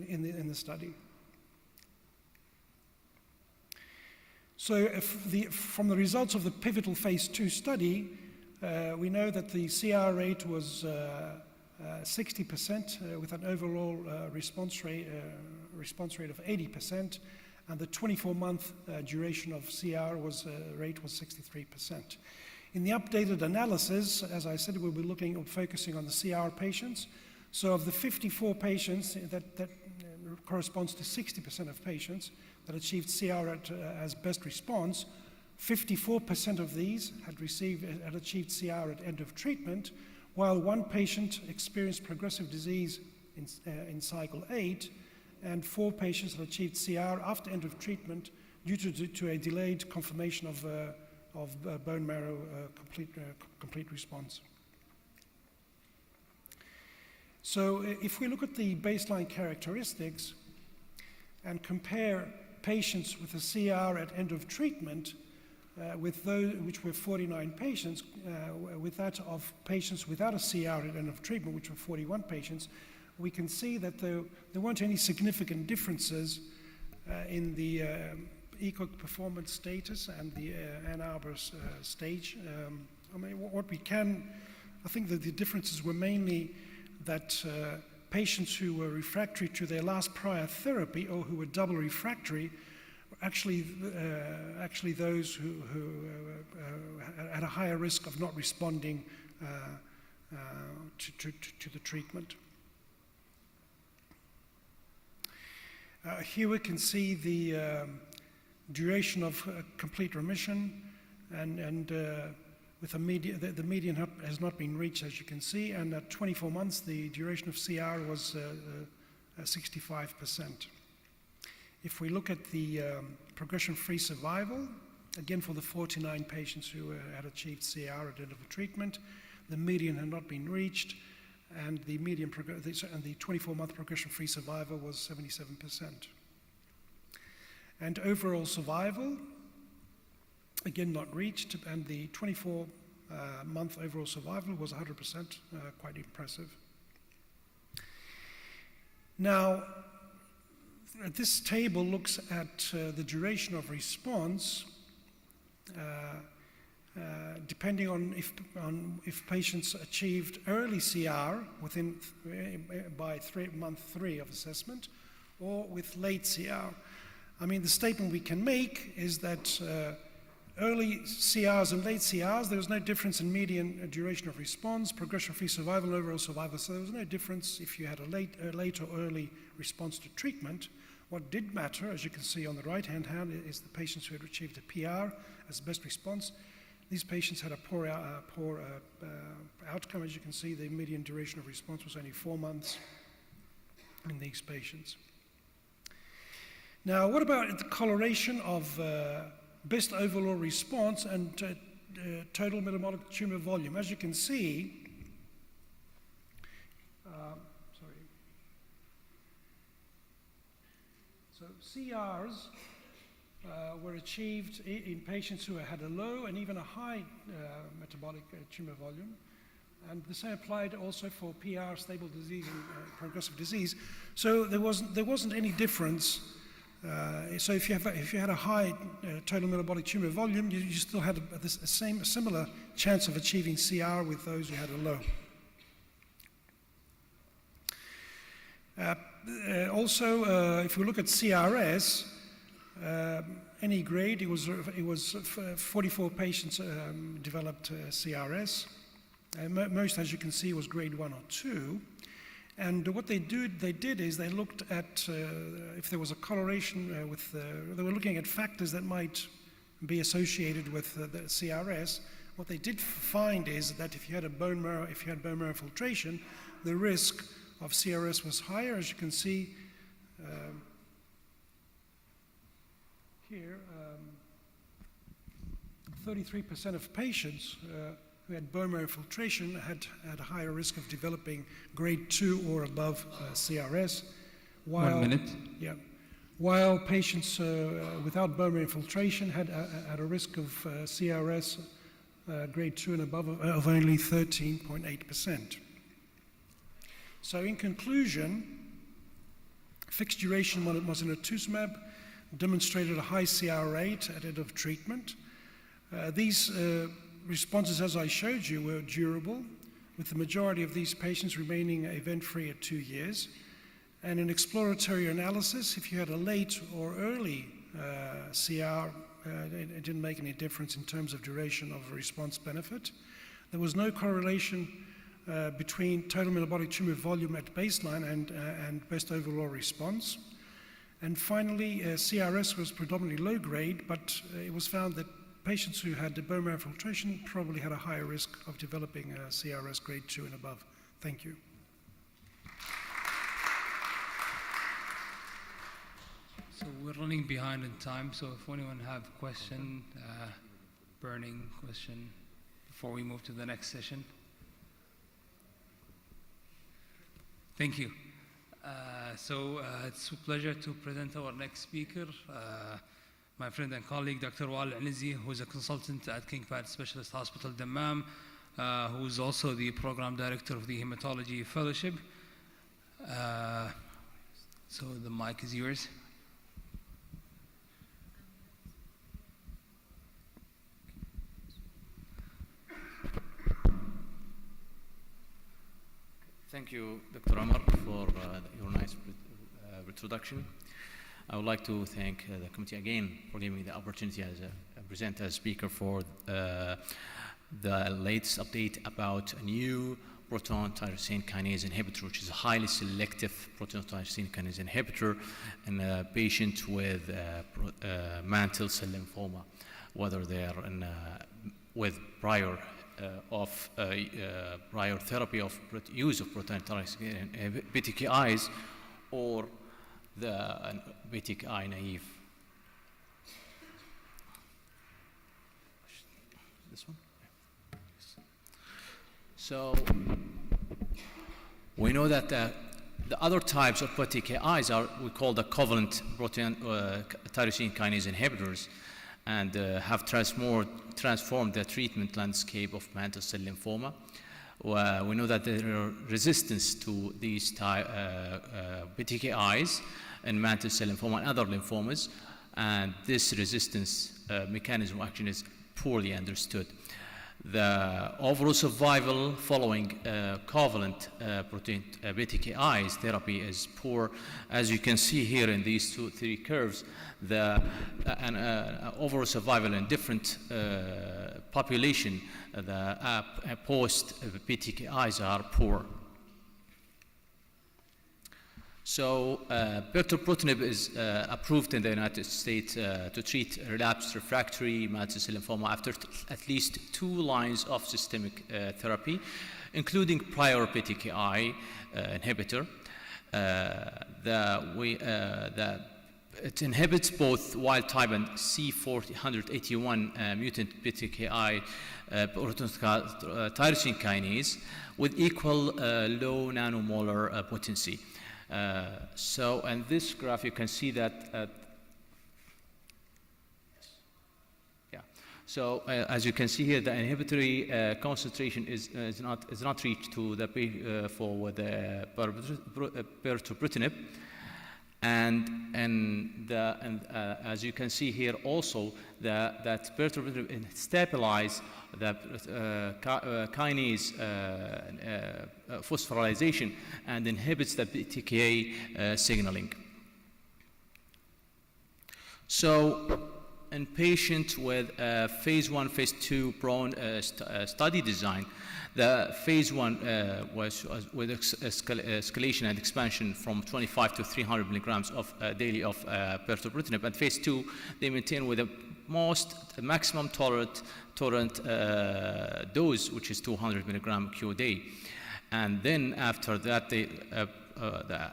in the study. So from the results of the pivotal phase 2 study, we know that the CR rate was 60% with an overall response rate of 80%, and the 24-month duration of CR rate was 63%. In the updated analysis, as I said, we'll be focusing on the CR patients. So of the 54 patients, that corresponds to 60% of patients that achieved CR as best response, 54% of these had achieved CR at end of treatment, while 1 patient experienced progressive disease in cycle 8, and 4 patients had achieved CR after end of treatment due to a delayed confirmation of bone marrow complete response. So if we look at the baseline characteristics and compare patients with a CR at end of treatment with those, which were 49 patients, with that of patients without a CR at end of treatment, which were 41 patients, we can see that there weren't any significant differences in the ECOG performance status and the Ann Arbor stage. I think that the differences were mainly that patients who were refractory to their last prior therapy or who were double refractory were actually those who had a higher risk of not responding to the treatment. Here we can see the duration of complete remission, and with the median has not been reached, as you can see, and at 24 months the duration of CR was 65%. If we look at the progression-free survival, again for the 49 patients who had achieved CR at the end of the treatment, the median had not been reached, and the 24-month progression-free survival was 77%. And overall survival, again not reached, and the 24-month overall survival was 100%, quite impressive. Now, this table looks at the duration of response depending on if patients achieved early CR by month 3 of assessment, or with late CR. I mean, the statement we can make is that early CRs and late CRs, there was no difference in median duration of response, progression-free survival, and overall survival. So there was no difference if you had a late or early response to treatment. What did matter, as you can see on the right-hand hand, is the patients who had achieved a PR as best response. These patients had a poor outcome. As you can see, the median duration of response was only 4 months in these patients. Now, what about the correlation of best overall response and total metabolic tumor volume? As you can see, so CRs were achieved in patients who had a low and even a high metabolic tumor volume. And the same applied also for PR, stable disease, and progressive disease. So there wasn't any difference. So if you had a high total metabolic tumor volume, you still had a similar chance of achieving CR with those who had a low. Also, if we look at CRS, any grade, it was 44 patients developed CRS. Most, as you can see, was grade 1 or 2. And what they did is they looked at if there was a correlation they were looking at factors that might be associated with the CRS. What they did find is that if you had bone marrow filtration, the risk of CRS was higher, as you can see here. 33% of patients who had bone marrow infiltration had a higher risk of developing grade 2 or above CRS. While, 1 minute. Yeah. While patients without bone marrow infiltration had a risk of CRS grade 2 and above of only 13.8%. So in conclusion, fixed duration mogamulizumab demonstrated a high CR rate at end of treatment. These responses, as I showed you, were durable, with the majority of these patients remaining event-free at 2 years. And in exploratory analysis, if you had a late or early CR, it didn't make any difference in terms of duration of response benefit. There was no correlation between total metabolic tumor volume at baseline and best overall response. And finally, CRS was predominantly low grade, but it was found that patients who had bone marrow infiltration probably had a higher risk of developing CRS grade 2 and above. Thank you. So we're running behind in time, so if anyone have a question, burning question, before we move to the next session. Thank you. It's a pleasure to present our next speaker, my friend and colleague, Dr. Wal Anizi, who is a consultant at King Fahd Specialist Hospital, Dammam, who is also the program director of the Hematology Fellowship. So the mic is yours. Thank you, Dr. Omar, for your nice introduction. I would like to thank the committee again for giving me the opportunity as a present as speaker for the latest update about a new proton tyrosine kinase inhibitor, which is a highly selective proton tyrosine kinase inhibitor in a patient with mantle cell lymphoma, whether they are with prior prior therapy of use of proton tyrosine BTKIs or the BTKI naive. This one? So we know that the other types of BTKIs are we call the covalent protein tyrosine kinase inhibitors, and have transformed the treatment landscape of mantle cell lymphoma. We know that there are resistance to these BTKIs in mantle cell lymphoma and other lymphomas, and this resistance mechanism of action is poorly understood. The overall survival following covalent protein BTKIs therapy is poor. As you can see here in these three curves, the overall survival in different population, the post BTKIs are poor. So Brentuximab is approved in the United States to treat relapsed refractory mantle cell lymphoma after at least 2 lines of systemic therapy, including prior BTKI inhibitor. It inhibits both wild type and C481 mutant BTKI proton tyrosine kinase with equal low nanomolar potency. So in this graph you can see that so as you can see here, the inhibitory concentration is not reached to the for the Brentuximab, and as you can see here also that Brentuximab stabilize the kinase phosphorylation and inhibits the BTK signaling. So in patients with phase 1, phase 2 prone study design, the phase 1 was with escalation and expansion from 25 to 300 milligrams of daily of Brentuximab, and phase 2 they maintain with the maximum tolerant dose, which is 200 milligram q day. And then after that they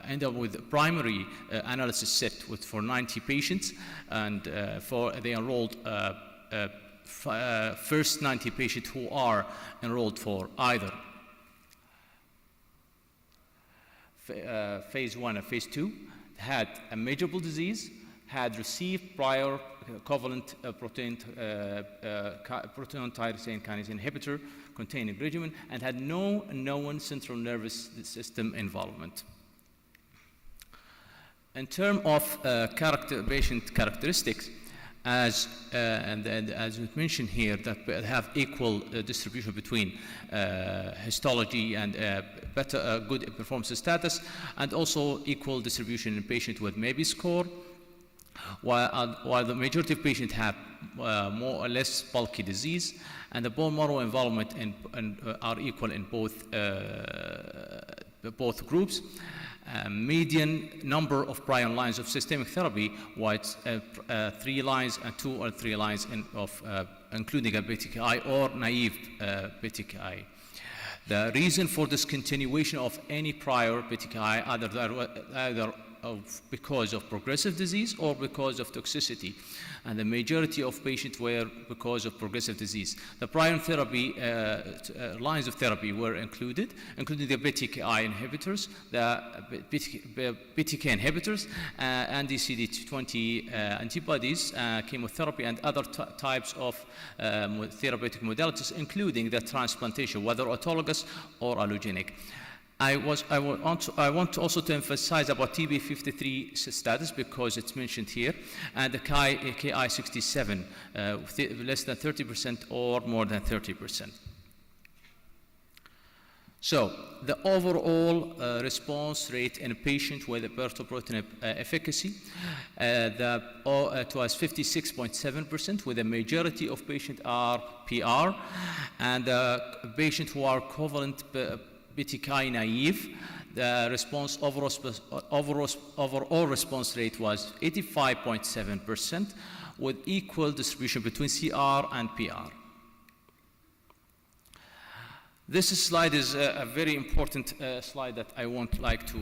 end up with primary analysis set for 90 patients, and they enrolled first 90 patients who are enrolled for either phase 1 and phase 2 had a measurable disease, had received prior covalent protein tyrosine kinase inhibitor containing regimen, and had no known central nervous system involvement. In terms of patient characteristics, as we mentioned here, that have equal distribution between histology and good performance status, and also equal distribution in patients with maybe score, while the majority of patients have more or less bulky disease, and the bone marrow involvement are equal in both groups. Median number of prior lines of systemic therapy was 3 lines and 2 or 3 lines including a BTKI or naive BTKI. The reason for discontinuation of any prior BTKI either because of progressive disease or because of toxicity, and the majority of patients were because of progressive disease. The prior therapy lines of therapy were including the BTKI inhibitors, the BTK inhibitors, anti-CD20 antibodies, chemotherapy, and other types of therapeutic modalities, including the transplantation, whether autologous or allogeneic. I want to also to emphasize about TB53 status because it's mentioned here, and the Ki-67, less than 30% or more than 30%. So the overall response rate in a patient with a peritoprotein efficacy, it was 56.7%, with a majority of patients are PR, and patients who are covalent BTKI naive, the overall response rate was 85.7%, with equal distribution between CR and PR. This slide is a very important slide that I would like to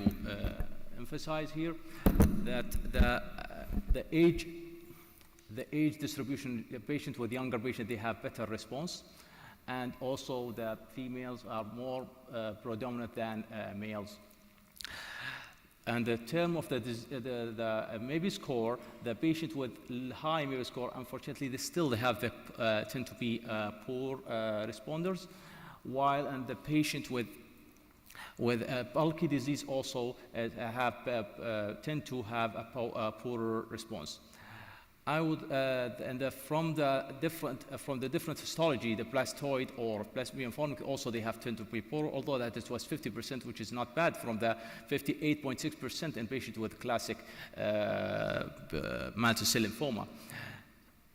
emphasize here, that the age distribution, the patient with younger patient, they have better response. And also the females are more predominant than males. And the term of the maybe score, the patient with high maybe score, unfortunately, they tend to be poor responders, while and the patient with bulky disease also tend to have a poorer response. I would, from the different histology, the blastoid or plasmidioformic, also they have tend to be poor, although that it was 50%, which is not bad, from the 58.6% in patients with classic mantle cell lymphoma.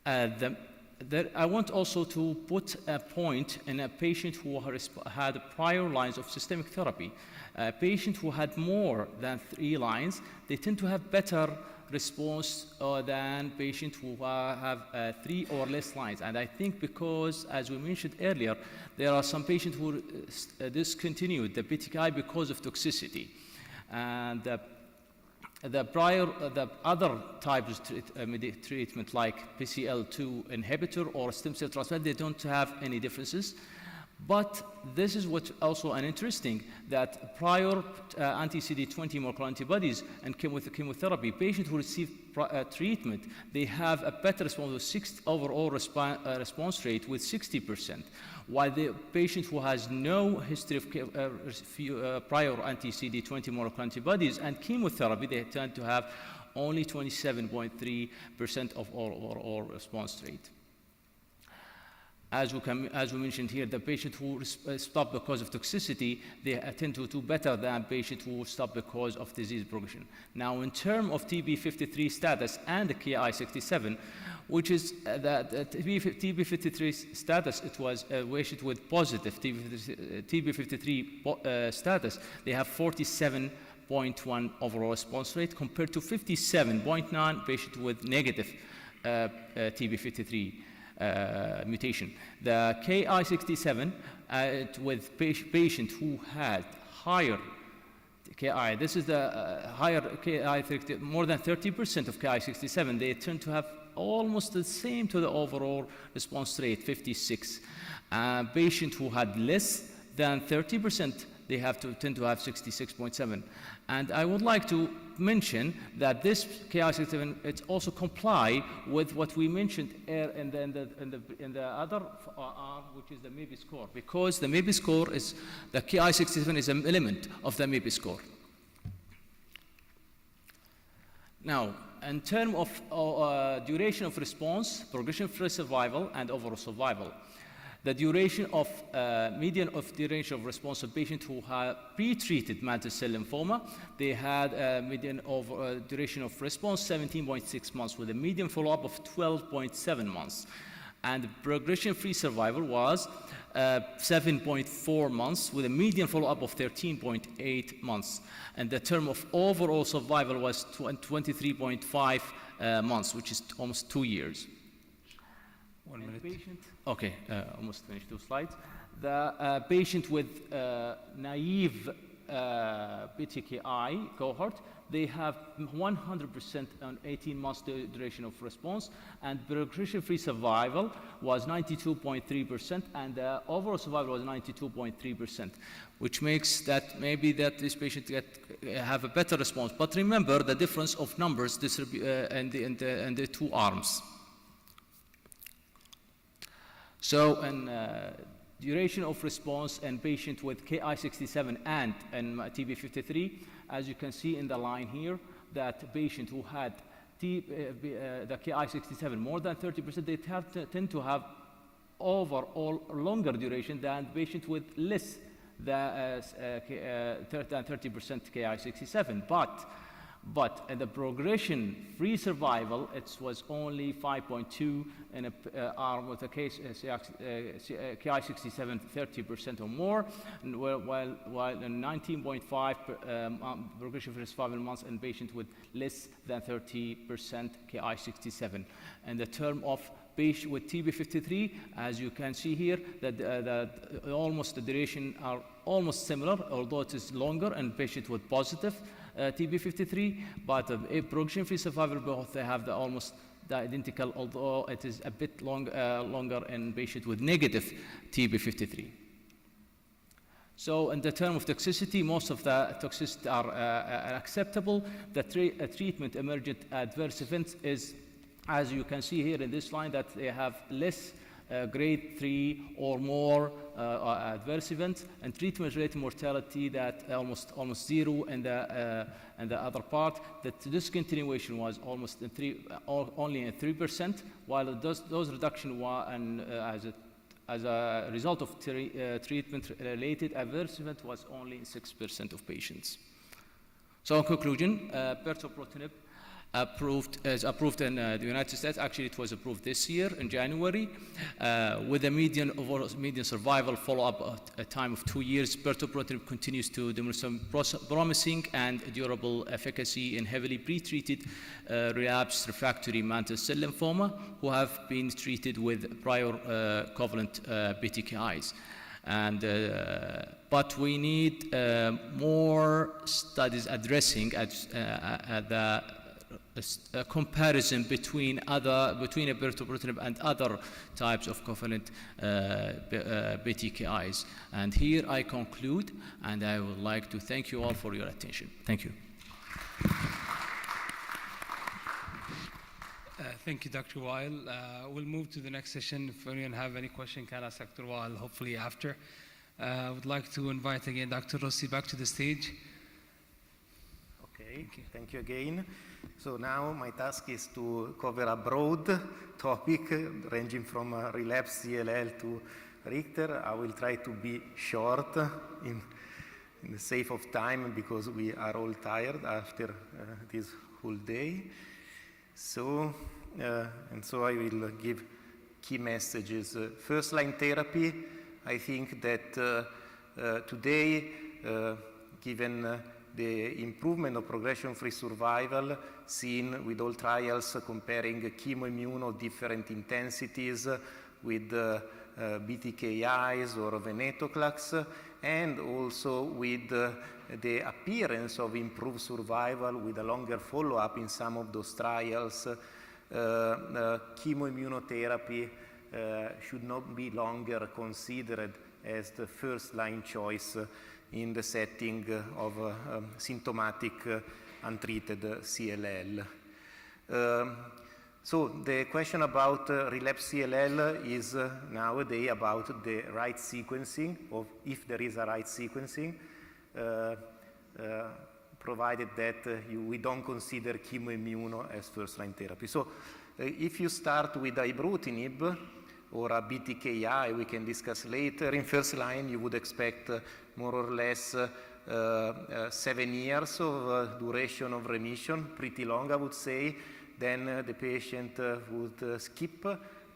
I want also to put a point in a patient who had prior lines of systemic therapy. A patient who had more than 3 lines, they tend to have better response than patients who have 3 or less lines. And I think because, as we mentioned earlier, there are some patients who discontinued the BTKI because of toxicity. And the other types of treatment like BCL2 inhibitor or stem cell transplant, they don't have any differences. But this is what also an interesting, that prior anti-CD20 monoclonal antibodies and chemotherapy, patients who receive treatment, they have a better response with overall response rate with 60%, while the patient who has no history of prior anti-CD20 monoclonal antibodies and chemotherapy, they tend to have only 27.3% of overall response rate. As we mentioned here, the patient who stop because of toxicity, they tend to do better than patients who stop because of disease progression. Now, in terms of TB53 status and the Ki-67, which is the TB53 status, it was a patient with positive TB53 status. They have 47.1 overall response rate compared to 57.9 patients with negative TB53 mutation. The Ki-67 with patients who had higher Ki, this is the higher Ki, more than 30% of Ki-67, they tend to have almost the same to the overall response rate, 56. Patient who had less than 30%, they tend to have 66.7. And I would like to mention that this Ki-67, it also comply with what we mentioned in the other arm, which is the MABI score, because the MABI score is, the Ki-67 is an element of the MABI score. Now, in terms of duration of response, progression-free survival, and overall survival, the duration of median of duration of response of patients who have pre-treated mantle cell lymphoma, they had a median of duration of response 17.6 months with a median follow-up of 12.7 months. And progression-free survival was 7.4 months with a median follow-up of 13.8 months. And the term of overall survival was 23.5 months, which is almost 2 years. 1 minute. Patient, okay, almost finished 2 slides. The patient with naive BTKI cohort, they have 100% on 18 months duration of response, and progression-free survival was 92.3%, and the overall survival was 92.3%, which makes that maybe that this patient have a better response. But remember the difference of numbers in the 2 arms. So, duration of response in patient with Ki-67 and TP53, as you can see in the line here, that patient who had the Ki-67 more than 30%, they tend to have overall longer duration than patient with less than 30% Ki-67. But the progression-free survival, it was only 5.2 in an arm with a Ki-67 30% or more, while in 19.5 progression-free survival months in patients with less than 30% Ki-67. And the term of patient with TP53, as you can see here, that almost the duration are almost similar, although it is longer in patient with positive TP53, but progression-free survival, both they have almost the identical, although it is a bit longer in patient with negative TP53. So in the term of toxicity, most of the toxicities are acceptable. The treatment emergent adverse events is, as you can see here in this line, that they have less grade 3 or more adverse events, and treatment-related mortality that almost 0 in the other part. That discontinuation was almost only in 3%, while the dose reduction as a result of treatment-related adverse event was only in 6% of patients. So in conclusion, Brentuximab is approved in the United States. Actually, it was approved this year in January, with a median survival follow-up at a time of 2 years. Brentuximab continues to demonstrate promising and durable efficacy in heavily pretreated relapsed refractory mantle cell lymphoma who have been treated with prior covalent BTKIs. But we need more studies addressing a comparison between Brentuximab and other types of covalent BTKIs. And here I conclude, and I would like to thank you all for your attention. Thank you. Thank you, Dr. Weil. We'll move to the next session. If anyone have any question, can ask Dr. Weil, hopefully after. I would like to invite again Dr. Rossi back to the stage. Okay, thank you again. So now my task is to cover a broad topic ranging from relapsed CLL to Richter. I will try to be short in the sake of time because we are all tired after this whole day. So, so I will give key messages. First-line therapy, I think that today, given the improvement of progression-free survival seen with all trials comparing chemoimmune of different intensities with BTKIs or venetoclax, and also with the appearance of improved survival with a longer follow-up in some of those trials, chemoimmunotherapy should not be longer considered as the first-line choice in the setting of symptomatic untreated CLL. So the question about relapse CLL is nowadays about the right sequencing, or if there is a right sequencing, provided that we don't consider chemoimmuno as first-line therapy. So if you start with ibrutinib or a BTKI, we can discuss later, in first line you would expect more or less 7 years of duration of remission, pretty long I would say. Then the patient would skip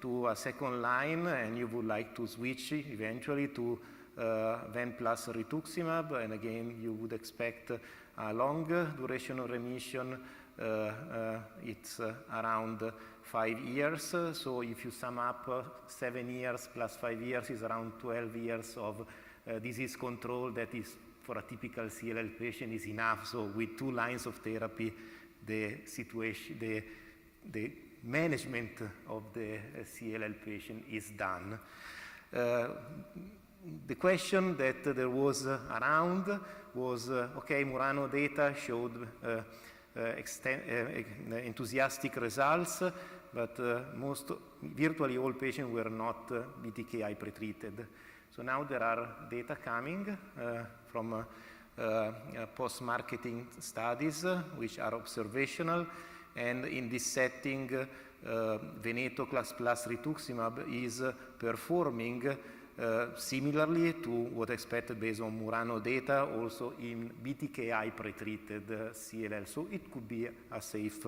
to a second line, and you would like to switch eventually to Ven plus Rituximab, and again you would expect a long duration of remission. It's around 5 years, so if you sum up 7 years plus 5 years is around 12 years of disease control. That is, for a typical CLL patient, is enough. So with 2 lines of therapy, the situation, the management of the CLL patient is done. The question that there was around was, okay, Murano data showed enthusiastic results, but virtually all patients were not BTKI pretreated. So now there are data coming from post-marketing studies, which are observational, and in this setting, venetoclax plus rituximab is performing similarly to what expected based on Murano data, also in BTKI pretreated CLL. So it could be a safe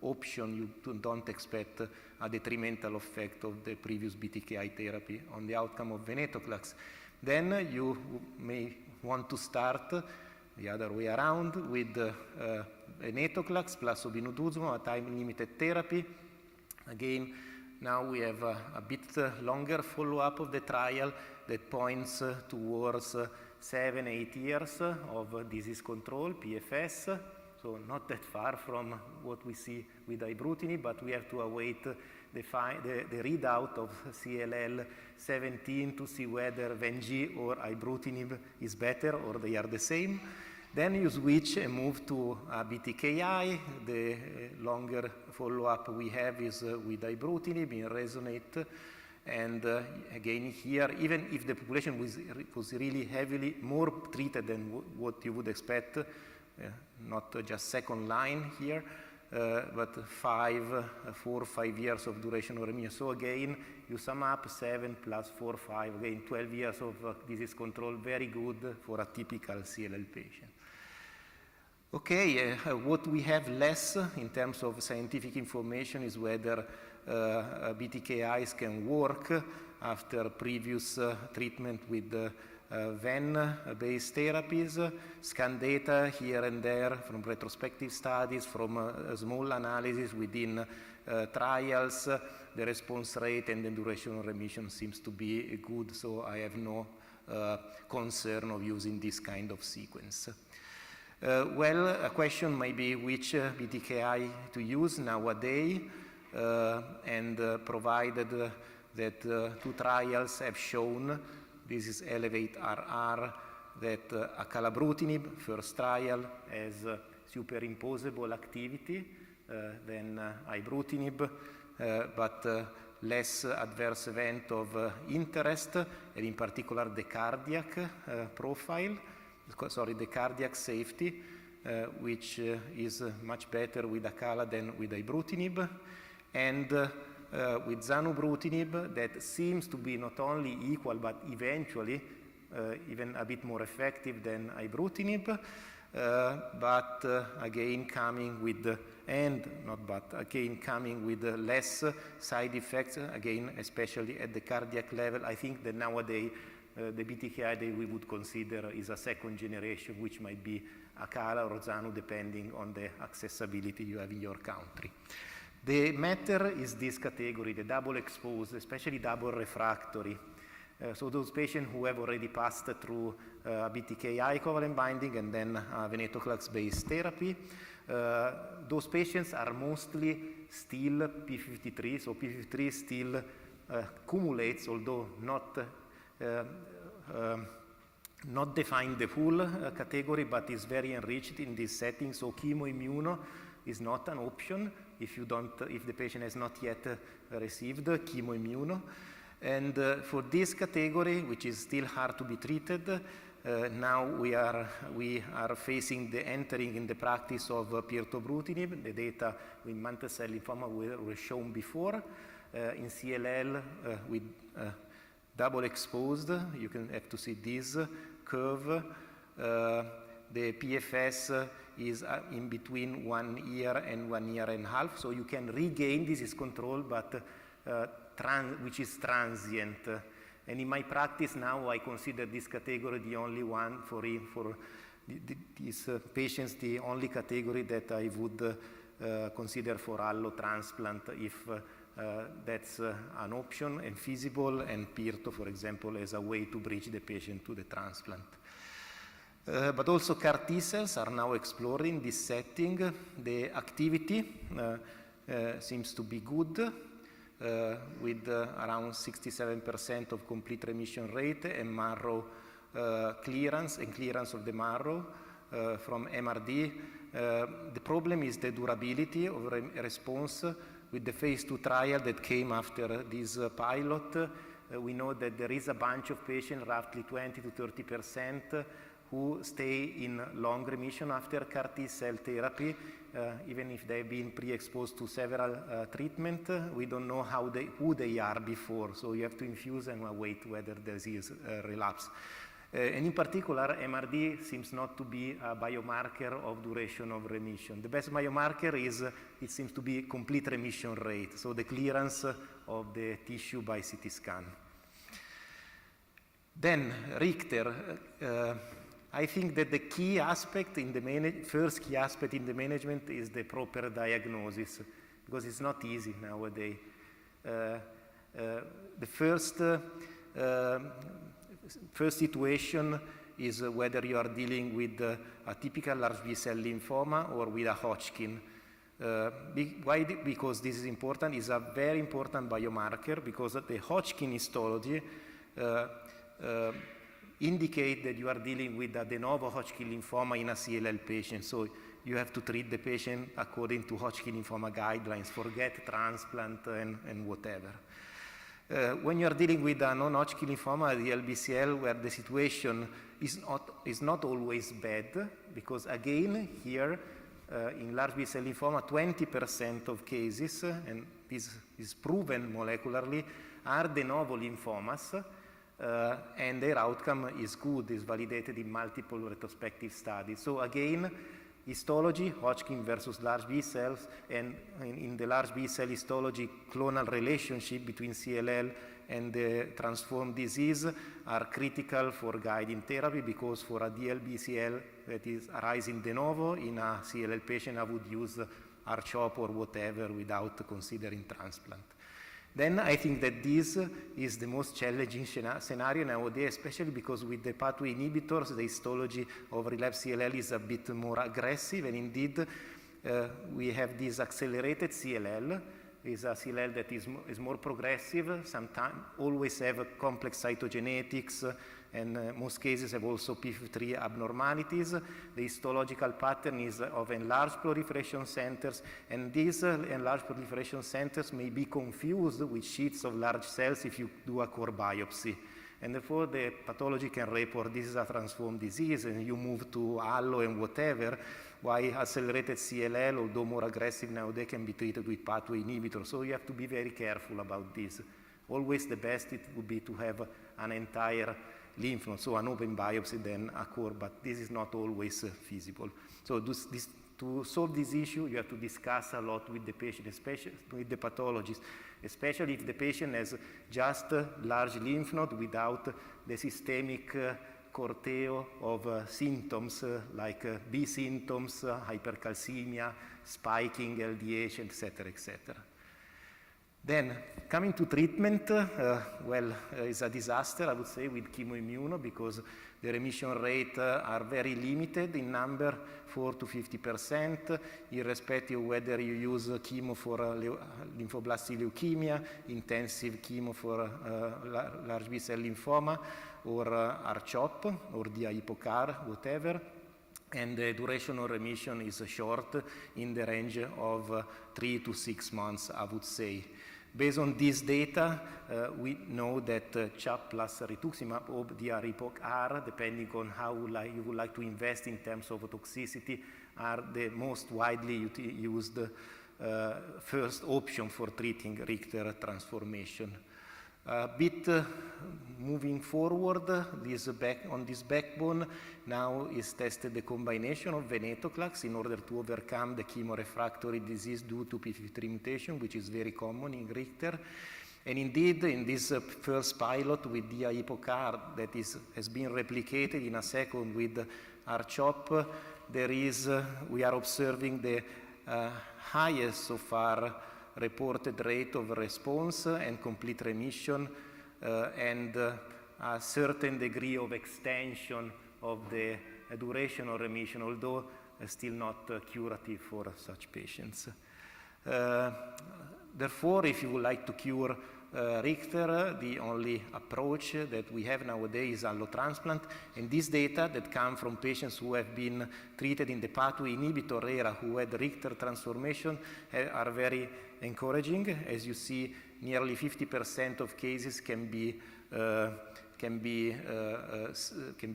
option. You don't expect a detrimental effect of the previous BTKI therapy on the outcome of venetoclax. Then you may want to start the other way around with venetoclax plus obinutuzumab, a time-limited therapy. Again, now we have a bit longer follow-up of the trial that points towards 7-8 years of disease control, PFS. So not that far from what we see with ibrutinib, but we have to await the readout of CLL 17 to see whether Ven-G or ibrutinib is better or they are the same. Then you switch and move to BTKI. The longer follow-up we have is with ibrutinib in RESONATE. And again here, even if the population was really heavily more treated than what you would expect, not just second line here, but 4 or 5 years of duration of remission. So again, you sum up 7 plus 4, 5, again 12 years of disease control, very good for a typical CLL patient. Okay, what we have less in terms of scientific information is whether BTKIs can work after previous treatment with Ven-based therapies. Scan data here and there from retrospective studies, from small analysis within trials. The response rate and the duration of remission seems to be good, so I have no concern of using this kind of sequence. Well, a question may be which BTKI to use nowadays, and provided that 2 trials have shown, this is ELEVATE-RR, that acalabrutinib, first trial, has superimposable activity than ibrutinib, but less adverse event of interest, and in particular the cardiac profile, the cardiac safety, which is much better with acala than with ibrutinib, and with zanubrutinib that seems to be not only equal but eventually even a bit more effective than ibrutinib, but again coming with less side effects, again especially at the cardiac level. I think that nowadays the BTKI that we would consider is a second generation, which might be acala or zanu depending on the accessibility you have in your country. The matter is this category, the double exposed, especially double refractory. So those patients who have already passed through BTKI covalent binding and then venetoclax-based therapy, those patients are mostly still P53, so P53 still accumulates, although not defined the full category, but is very enriched in this setting. So chemoimmuno is not an option if the patient has not yet received chemoimmuno. And for this category, which is still hard to be treated, now we are facing the entering in the practice of pirtobrutinib. The data with mantle cell lymphoma were shown before. In CLL with double exposed, you can have to see this curve. The PFS is in between 1 year and 1 year and a half, so you can regain disease control, but which is transient. And in my practice now, I consider this category the only one for these patients, the only category that I would consider for allo transplant if that's an option and feasible, and Pirto, for example, as a way to bridge the patient to the transplant. But also CAR T cells are now exploring this setting. The activity seems to be good, with around 67% of complete remission rate and marrow clearance of the marrow from MRD. The problem is the durability of response. With the phase 2 trial that came after this pilot, we know that there is a bunch of patients, roughly 20 to 30%, who stay in long remission after CAR T cell therapy, even if they've been pre-exposed to several treatments. We don't know who they are before, so you have to infuse and wait whether the disease relapse. And in particular, MRD seems not to be a biomarker of duration of remission. The best biomarker is, it seems to be complete remission rate, so the clearance of the tissue by CT scan. Then, Richter. I think that the key aspect in the first key aspect in the management is the proper diagnosis, because it's not easy nowadays. The first situation is whether you are dealing with a typical large B-cell lymphoma or with a Hodgkin. Why? Because this is important. It's a very important biomarker, because the Hodgkin histology indicate that you are dealing with a de novo Hodgkin lymphoma in a CLL patient. So you have to treat the patient according to Hodgkin lymphoma guidelines, forget transplant and whatever. When you are dealing with a non-Hodgkin lymphoma, the DLBCL, where the situation is not always bad, because again, here in large B-cell lymphoma, 20% of cases, and this is proven molecularly, are de novo lymphomas, and their outcome is good, is validated in multiple retrospective studies. So again, histology, Hodgkin versus large B cells, and in the large B cell histology, clonal relationship between CLL and the transformed disease are critical for guiding therapy, because for a DLBCL that is arising de novo in a CLL patient, I would use R-CHOP or whatever without considering transplant. Then I think that this is the most challenging scenario nowadays, especially because with the pathway inhibitors, the histology of relapsed CLL is a bit more aggressive, and indeed we have this accelerated CLL. Is a CLL that is more progressive, sometimes always have complex cytogenetics, and most cases have also P53 abnormalities. The histological pattern is of enlarged proliferation centers, and these enlarged proliferation centers may be confused with sheets of large cells if you do a core biopsy. And therefore, the pathology can report this is a transformed disease, and you move to allo and whatever, while accelerated CLL, although more aggressive nowadays, can be treated with pathway inhibitors. So you have to be very careful about this. Always the best it would be to have an entire lymph node, so an open biopsy, then a core, but this is not always feasible. So to solve this issue, you have to discuss a lot with the patient, especially with the pathologist, especially if the patient has just large lymph node without the systemic corteo of symptoms like B symptoms, hypercalcemia, spiking, LDH, etc., etc. Then, coming to treatment, it's a disaster, I would say, with chemoimmuno, because the remission rate are very limited in number, 4 to 50%, irrespective of whether you use chemo for lymphoblastic leukemia, intensive chemo for large B-cell lymphoma, or R-CHOP, or DI-HIPOCAR, whatever. And the duration of remission is short, in the range of 3 to 6 months, I would say. Based on this data, we know that CHOP plus Rituximab or DI-HIPOCAR, depending on how you would like to invest in terms of toxicity, are the most widely used first option for treating Richter transformation. Moving forward, on this backbone, now is tested the combination of venetoclax in order to overcome the chemorefractory disease due to p53 mutation, which is very common in Richter. And indeed, in this first pilot with DI-HIPOCAR that has been replicated in a second with R-CHOP, we are observing the highest so far reported rate of response and complete remission, and a certain degree of extension of the duration of remission, although still not curative for such patients. Therefore, if you would like to cure Richter, the only approach that we have nowadays is allotransplant, and this data that come from patients who have been treated in the pathway inhibitor era who had Richter transformation are very encouraging. As you see, nearly 50% of cases can be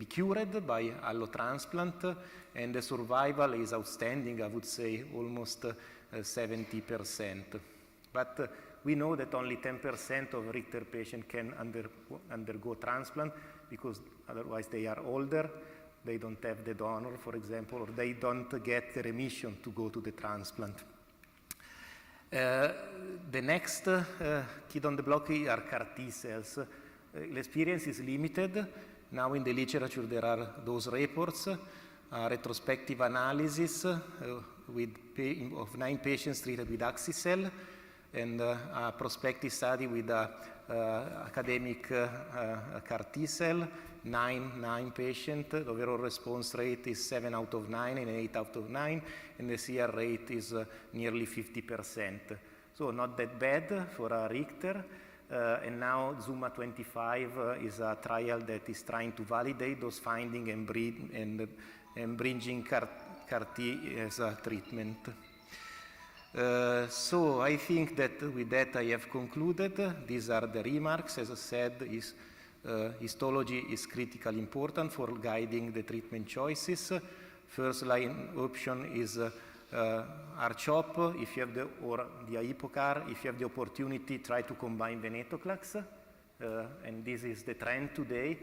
cured by allotransplant, and the survival is outstanding, I would say almost 70%. But we know that only 10% of Richter patients can undergo transplant, because otherwise they are older, they don't have the donor, for example, or they don't get the remission to go to the transplant. The next kid on the block are CAR T cells. The experience is limited. Now in the literature there are those reports, retrospective analysis of 9 patients treated with Axicell, and a prospective study with academic CAR T cell, 9 patients. The overall response rate is 7 out of 9 and 8 out of 9, and the CR rate is nearly 50%. So not that bad for a Richter. And now ZUMA 25 is a trial that is trying to validate those findings and bringing CAR T as a treatment. So I think that with that I have concluded. These are the remarks. As I said, histology is critically important for guiding the treatment choices. First line option is R-CHOP, if you have or DI-HIPOCAR. If you have the opportunity, try to combine venetoclax, and this is the trend today.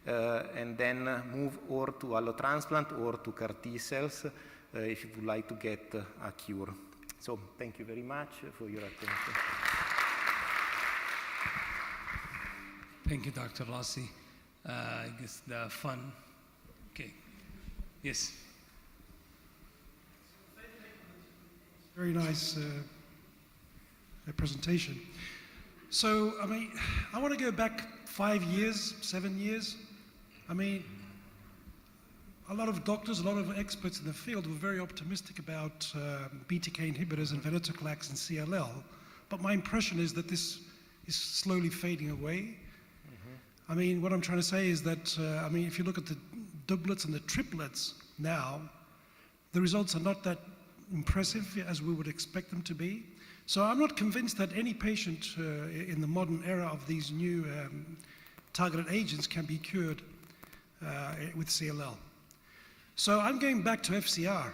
And then move or to allotransplant or to CAR T cells if you would like to get a cure. So thank you very much for your attention. Thank you, Dr. Rossi. I guess the fun. Okay. Yes. Very nice presentation. So, I mean, I want to go back 5 years, 7 years. I mean, a lot of doctors, a lot of experts in the field were very optimistic about BTK inhibitors and venetoclax and CLL, but my impression is that this is slowly fading away. I mean, what I'm trying to say is that, I mean, if you look at the doublets and the triplets now, the results are not that impressive as we would expect them to be. So I'm not convinced that any patient in the modern era of these new targeted agents can be cured with CLL. So I'm going back to FCR.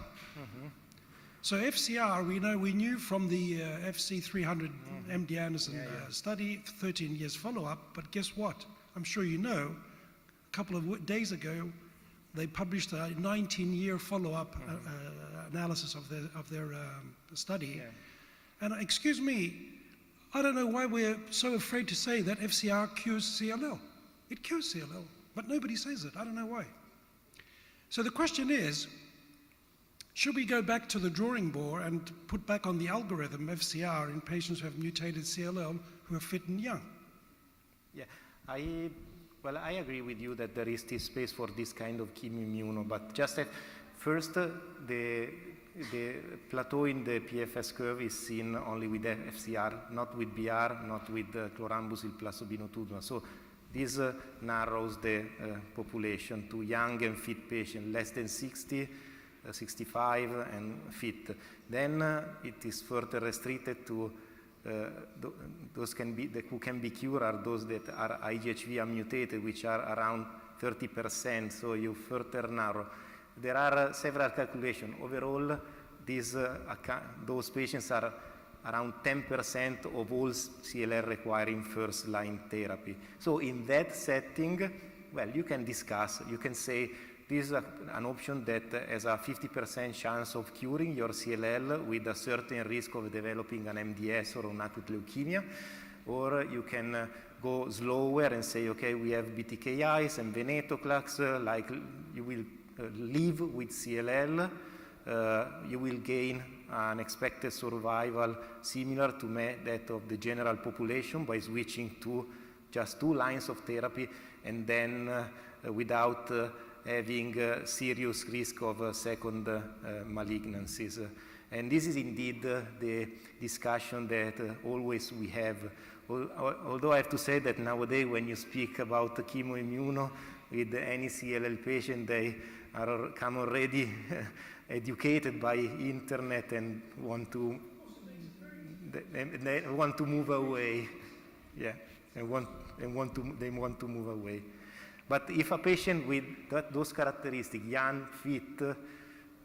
So FCR, we knew from the FC300 MD Anderson study, 13 years follow-up, but guess what? I'm sure you know, a couple of days ago, they published a 19-year follow-up analysis of their study. And excuse me, I don't know why we're so afraid to say that FCR cures CLL. It cures CLL, but nobody says it. I don't know why. So the question is, Should we go back to the drawing board and put back on the algorithm FCR in patients who have mutated CLL who are fit and young? Yeah, I agree with you that there is this space for this kind of chemoimmuno, but just at first, the plateau in the PFS curve is seen only with FCR, not with BR, not with chlorambucil plus obinutuzumab. So this narrows the population to young and fit patients, less than 60, 65 and fit. Then it is further restricted to those who can be cured are those that are IGHV unmutated, which are around 30%, so you further narrow. There are several calculations. Overall, those patients are around 10% of all CLL requiring first-line therapy. So in that setting, well, you can discuss, you can say this is an option that has a 50% chance of curing your CLL with a certain risk of developing an MDS or an acute leukemia, or you can go slower and say, okay, we have BTKIs and venetoclax, like you will live with CLL, you will gain an expected survival similar to that of the general population by switching to just 2 lines of therapy, and then without having serious risk of second malignancies. And this is indeed the discussion that always we have. Although I have to say that nowadays when you speak about chemoimmuno with any CLL patient, they come already educated by internet and want to move away. Yeah, they want to move away. But if a patient with those characteristics, young, fit,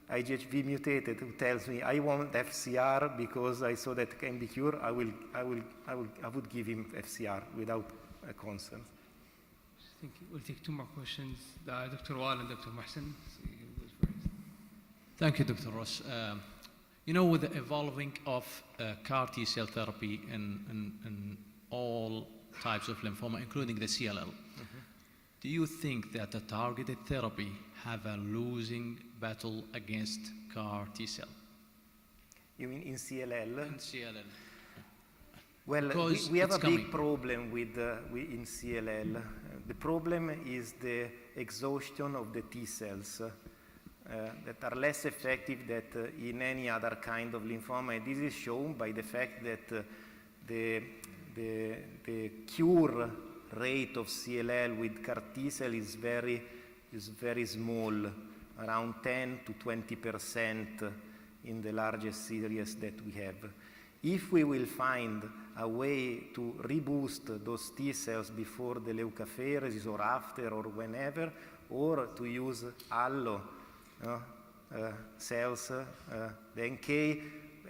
IGHV mutated, who tells me I want FCR because I saw that can be cured, I would give him FCR without a concern. I think we'll take 2 more questions. Dr. Wal and Dr. Mohsen. Thank you, Dr. Ross. You know, with the evolving of CAR T-cell therapy in all types of lymphoma, including the CLL, do you think that the targeted therapy have a losing battle against CAR T-cell? You mean in CLL? In CLL. Well, we have a big problem in CLL. The problem is the exhaustion of the T cells that are less effective than in any other kind of lymphoma. And this is shown by the fact that the cure rate of CLL with CAR T-cell is very small, around 10 to 20% in the largest series that we have. If we will find a way to reboost those T cells before the leukapheresis or after or whenever, or to use allo cells, the NK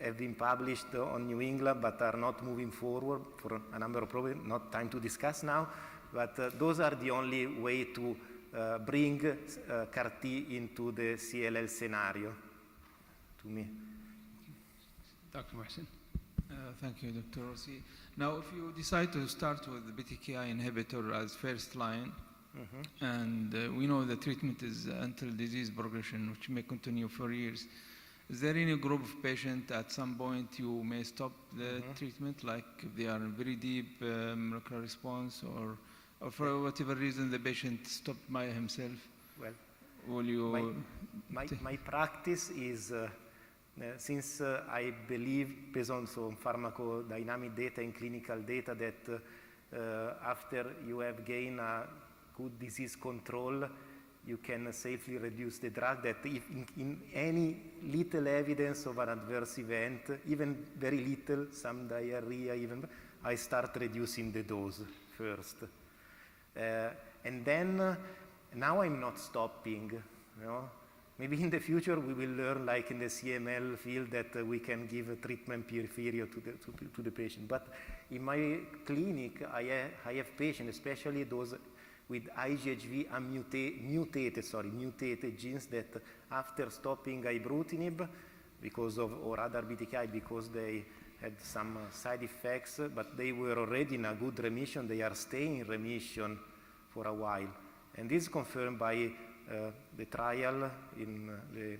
have been published on New England but are not moving forward for a number of problems, not time to discuss now, but those are the only way to bring CAR T into the CLL scenario, to me. Dr. Mohsen. Thank you, Dr. Rossi. Now, if you decide to start with the BTKI inhibitor as first line, and we know the treatment is until disease progression, which may continue for years, is there any group of patients at some point you may stop the treatment, like if they are very deep molecular response, or for whatever reason the patient stopped by himself? Well, will you? My practice is, since I believe, based on some pharmacodynamic data and clinical data, that after you have gained a good disease control, you can safely reduce the drug, that if in any little evidence of an adverse event, even very little, some diarrhea even, I start reducing the dose first. And then, now I'm not stopping, you know. Maybe in the future we will learn, like in the CML field, that we can give a treatment peripheral to the patient. But in my clinic, I have patients, especially those with IGHV mutated genes, that after stopping ibrutinib because of, or other BTKI, because they had some side effects, but they were already in a good remission, they are staying in remission for a while. And this is confirmed by the trial in the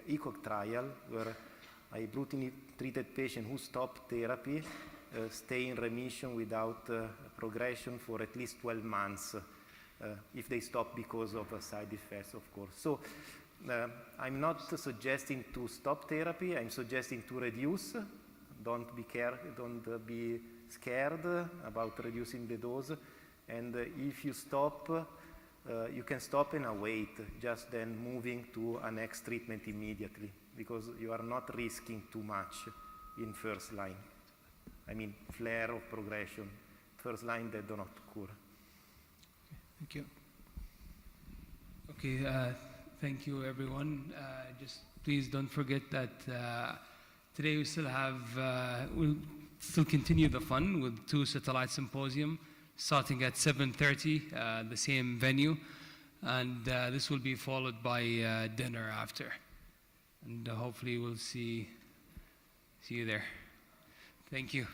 ECOG trial, where a Bruton treated patient who stopped therapy stay in remission without progression for at least 12 months, if they stop because of side effects, of course. So I'm not suggesting to stop therapy, I'm suggesting to reduce. Don't be scared about reducing the dose. And if you stop, you can stop and await, just then moving to a next treatment immediately, because you are not risking too much in first line. I mean, flare of progression. First line, they do not occur. Thank you. Okay, thank you, everyone. Just please don't forget that today we still have, we'll still continue the fun with 2 satellite symposium starting at 7:30, the same venue. And this will be followed by dinner after. And hopefully we'll see you there. Thank you.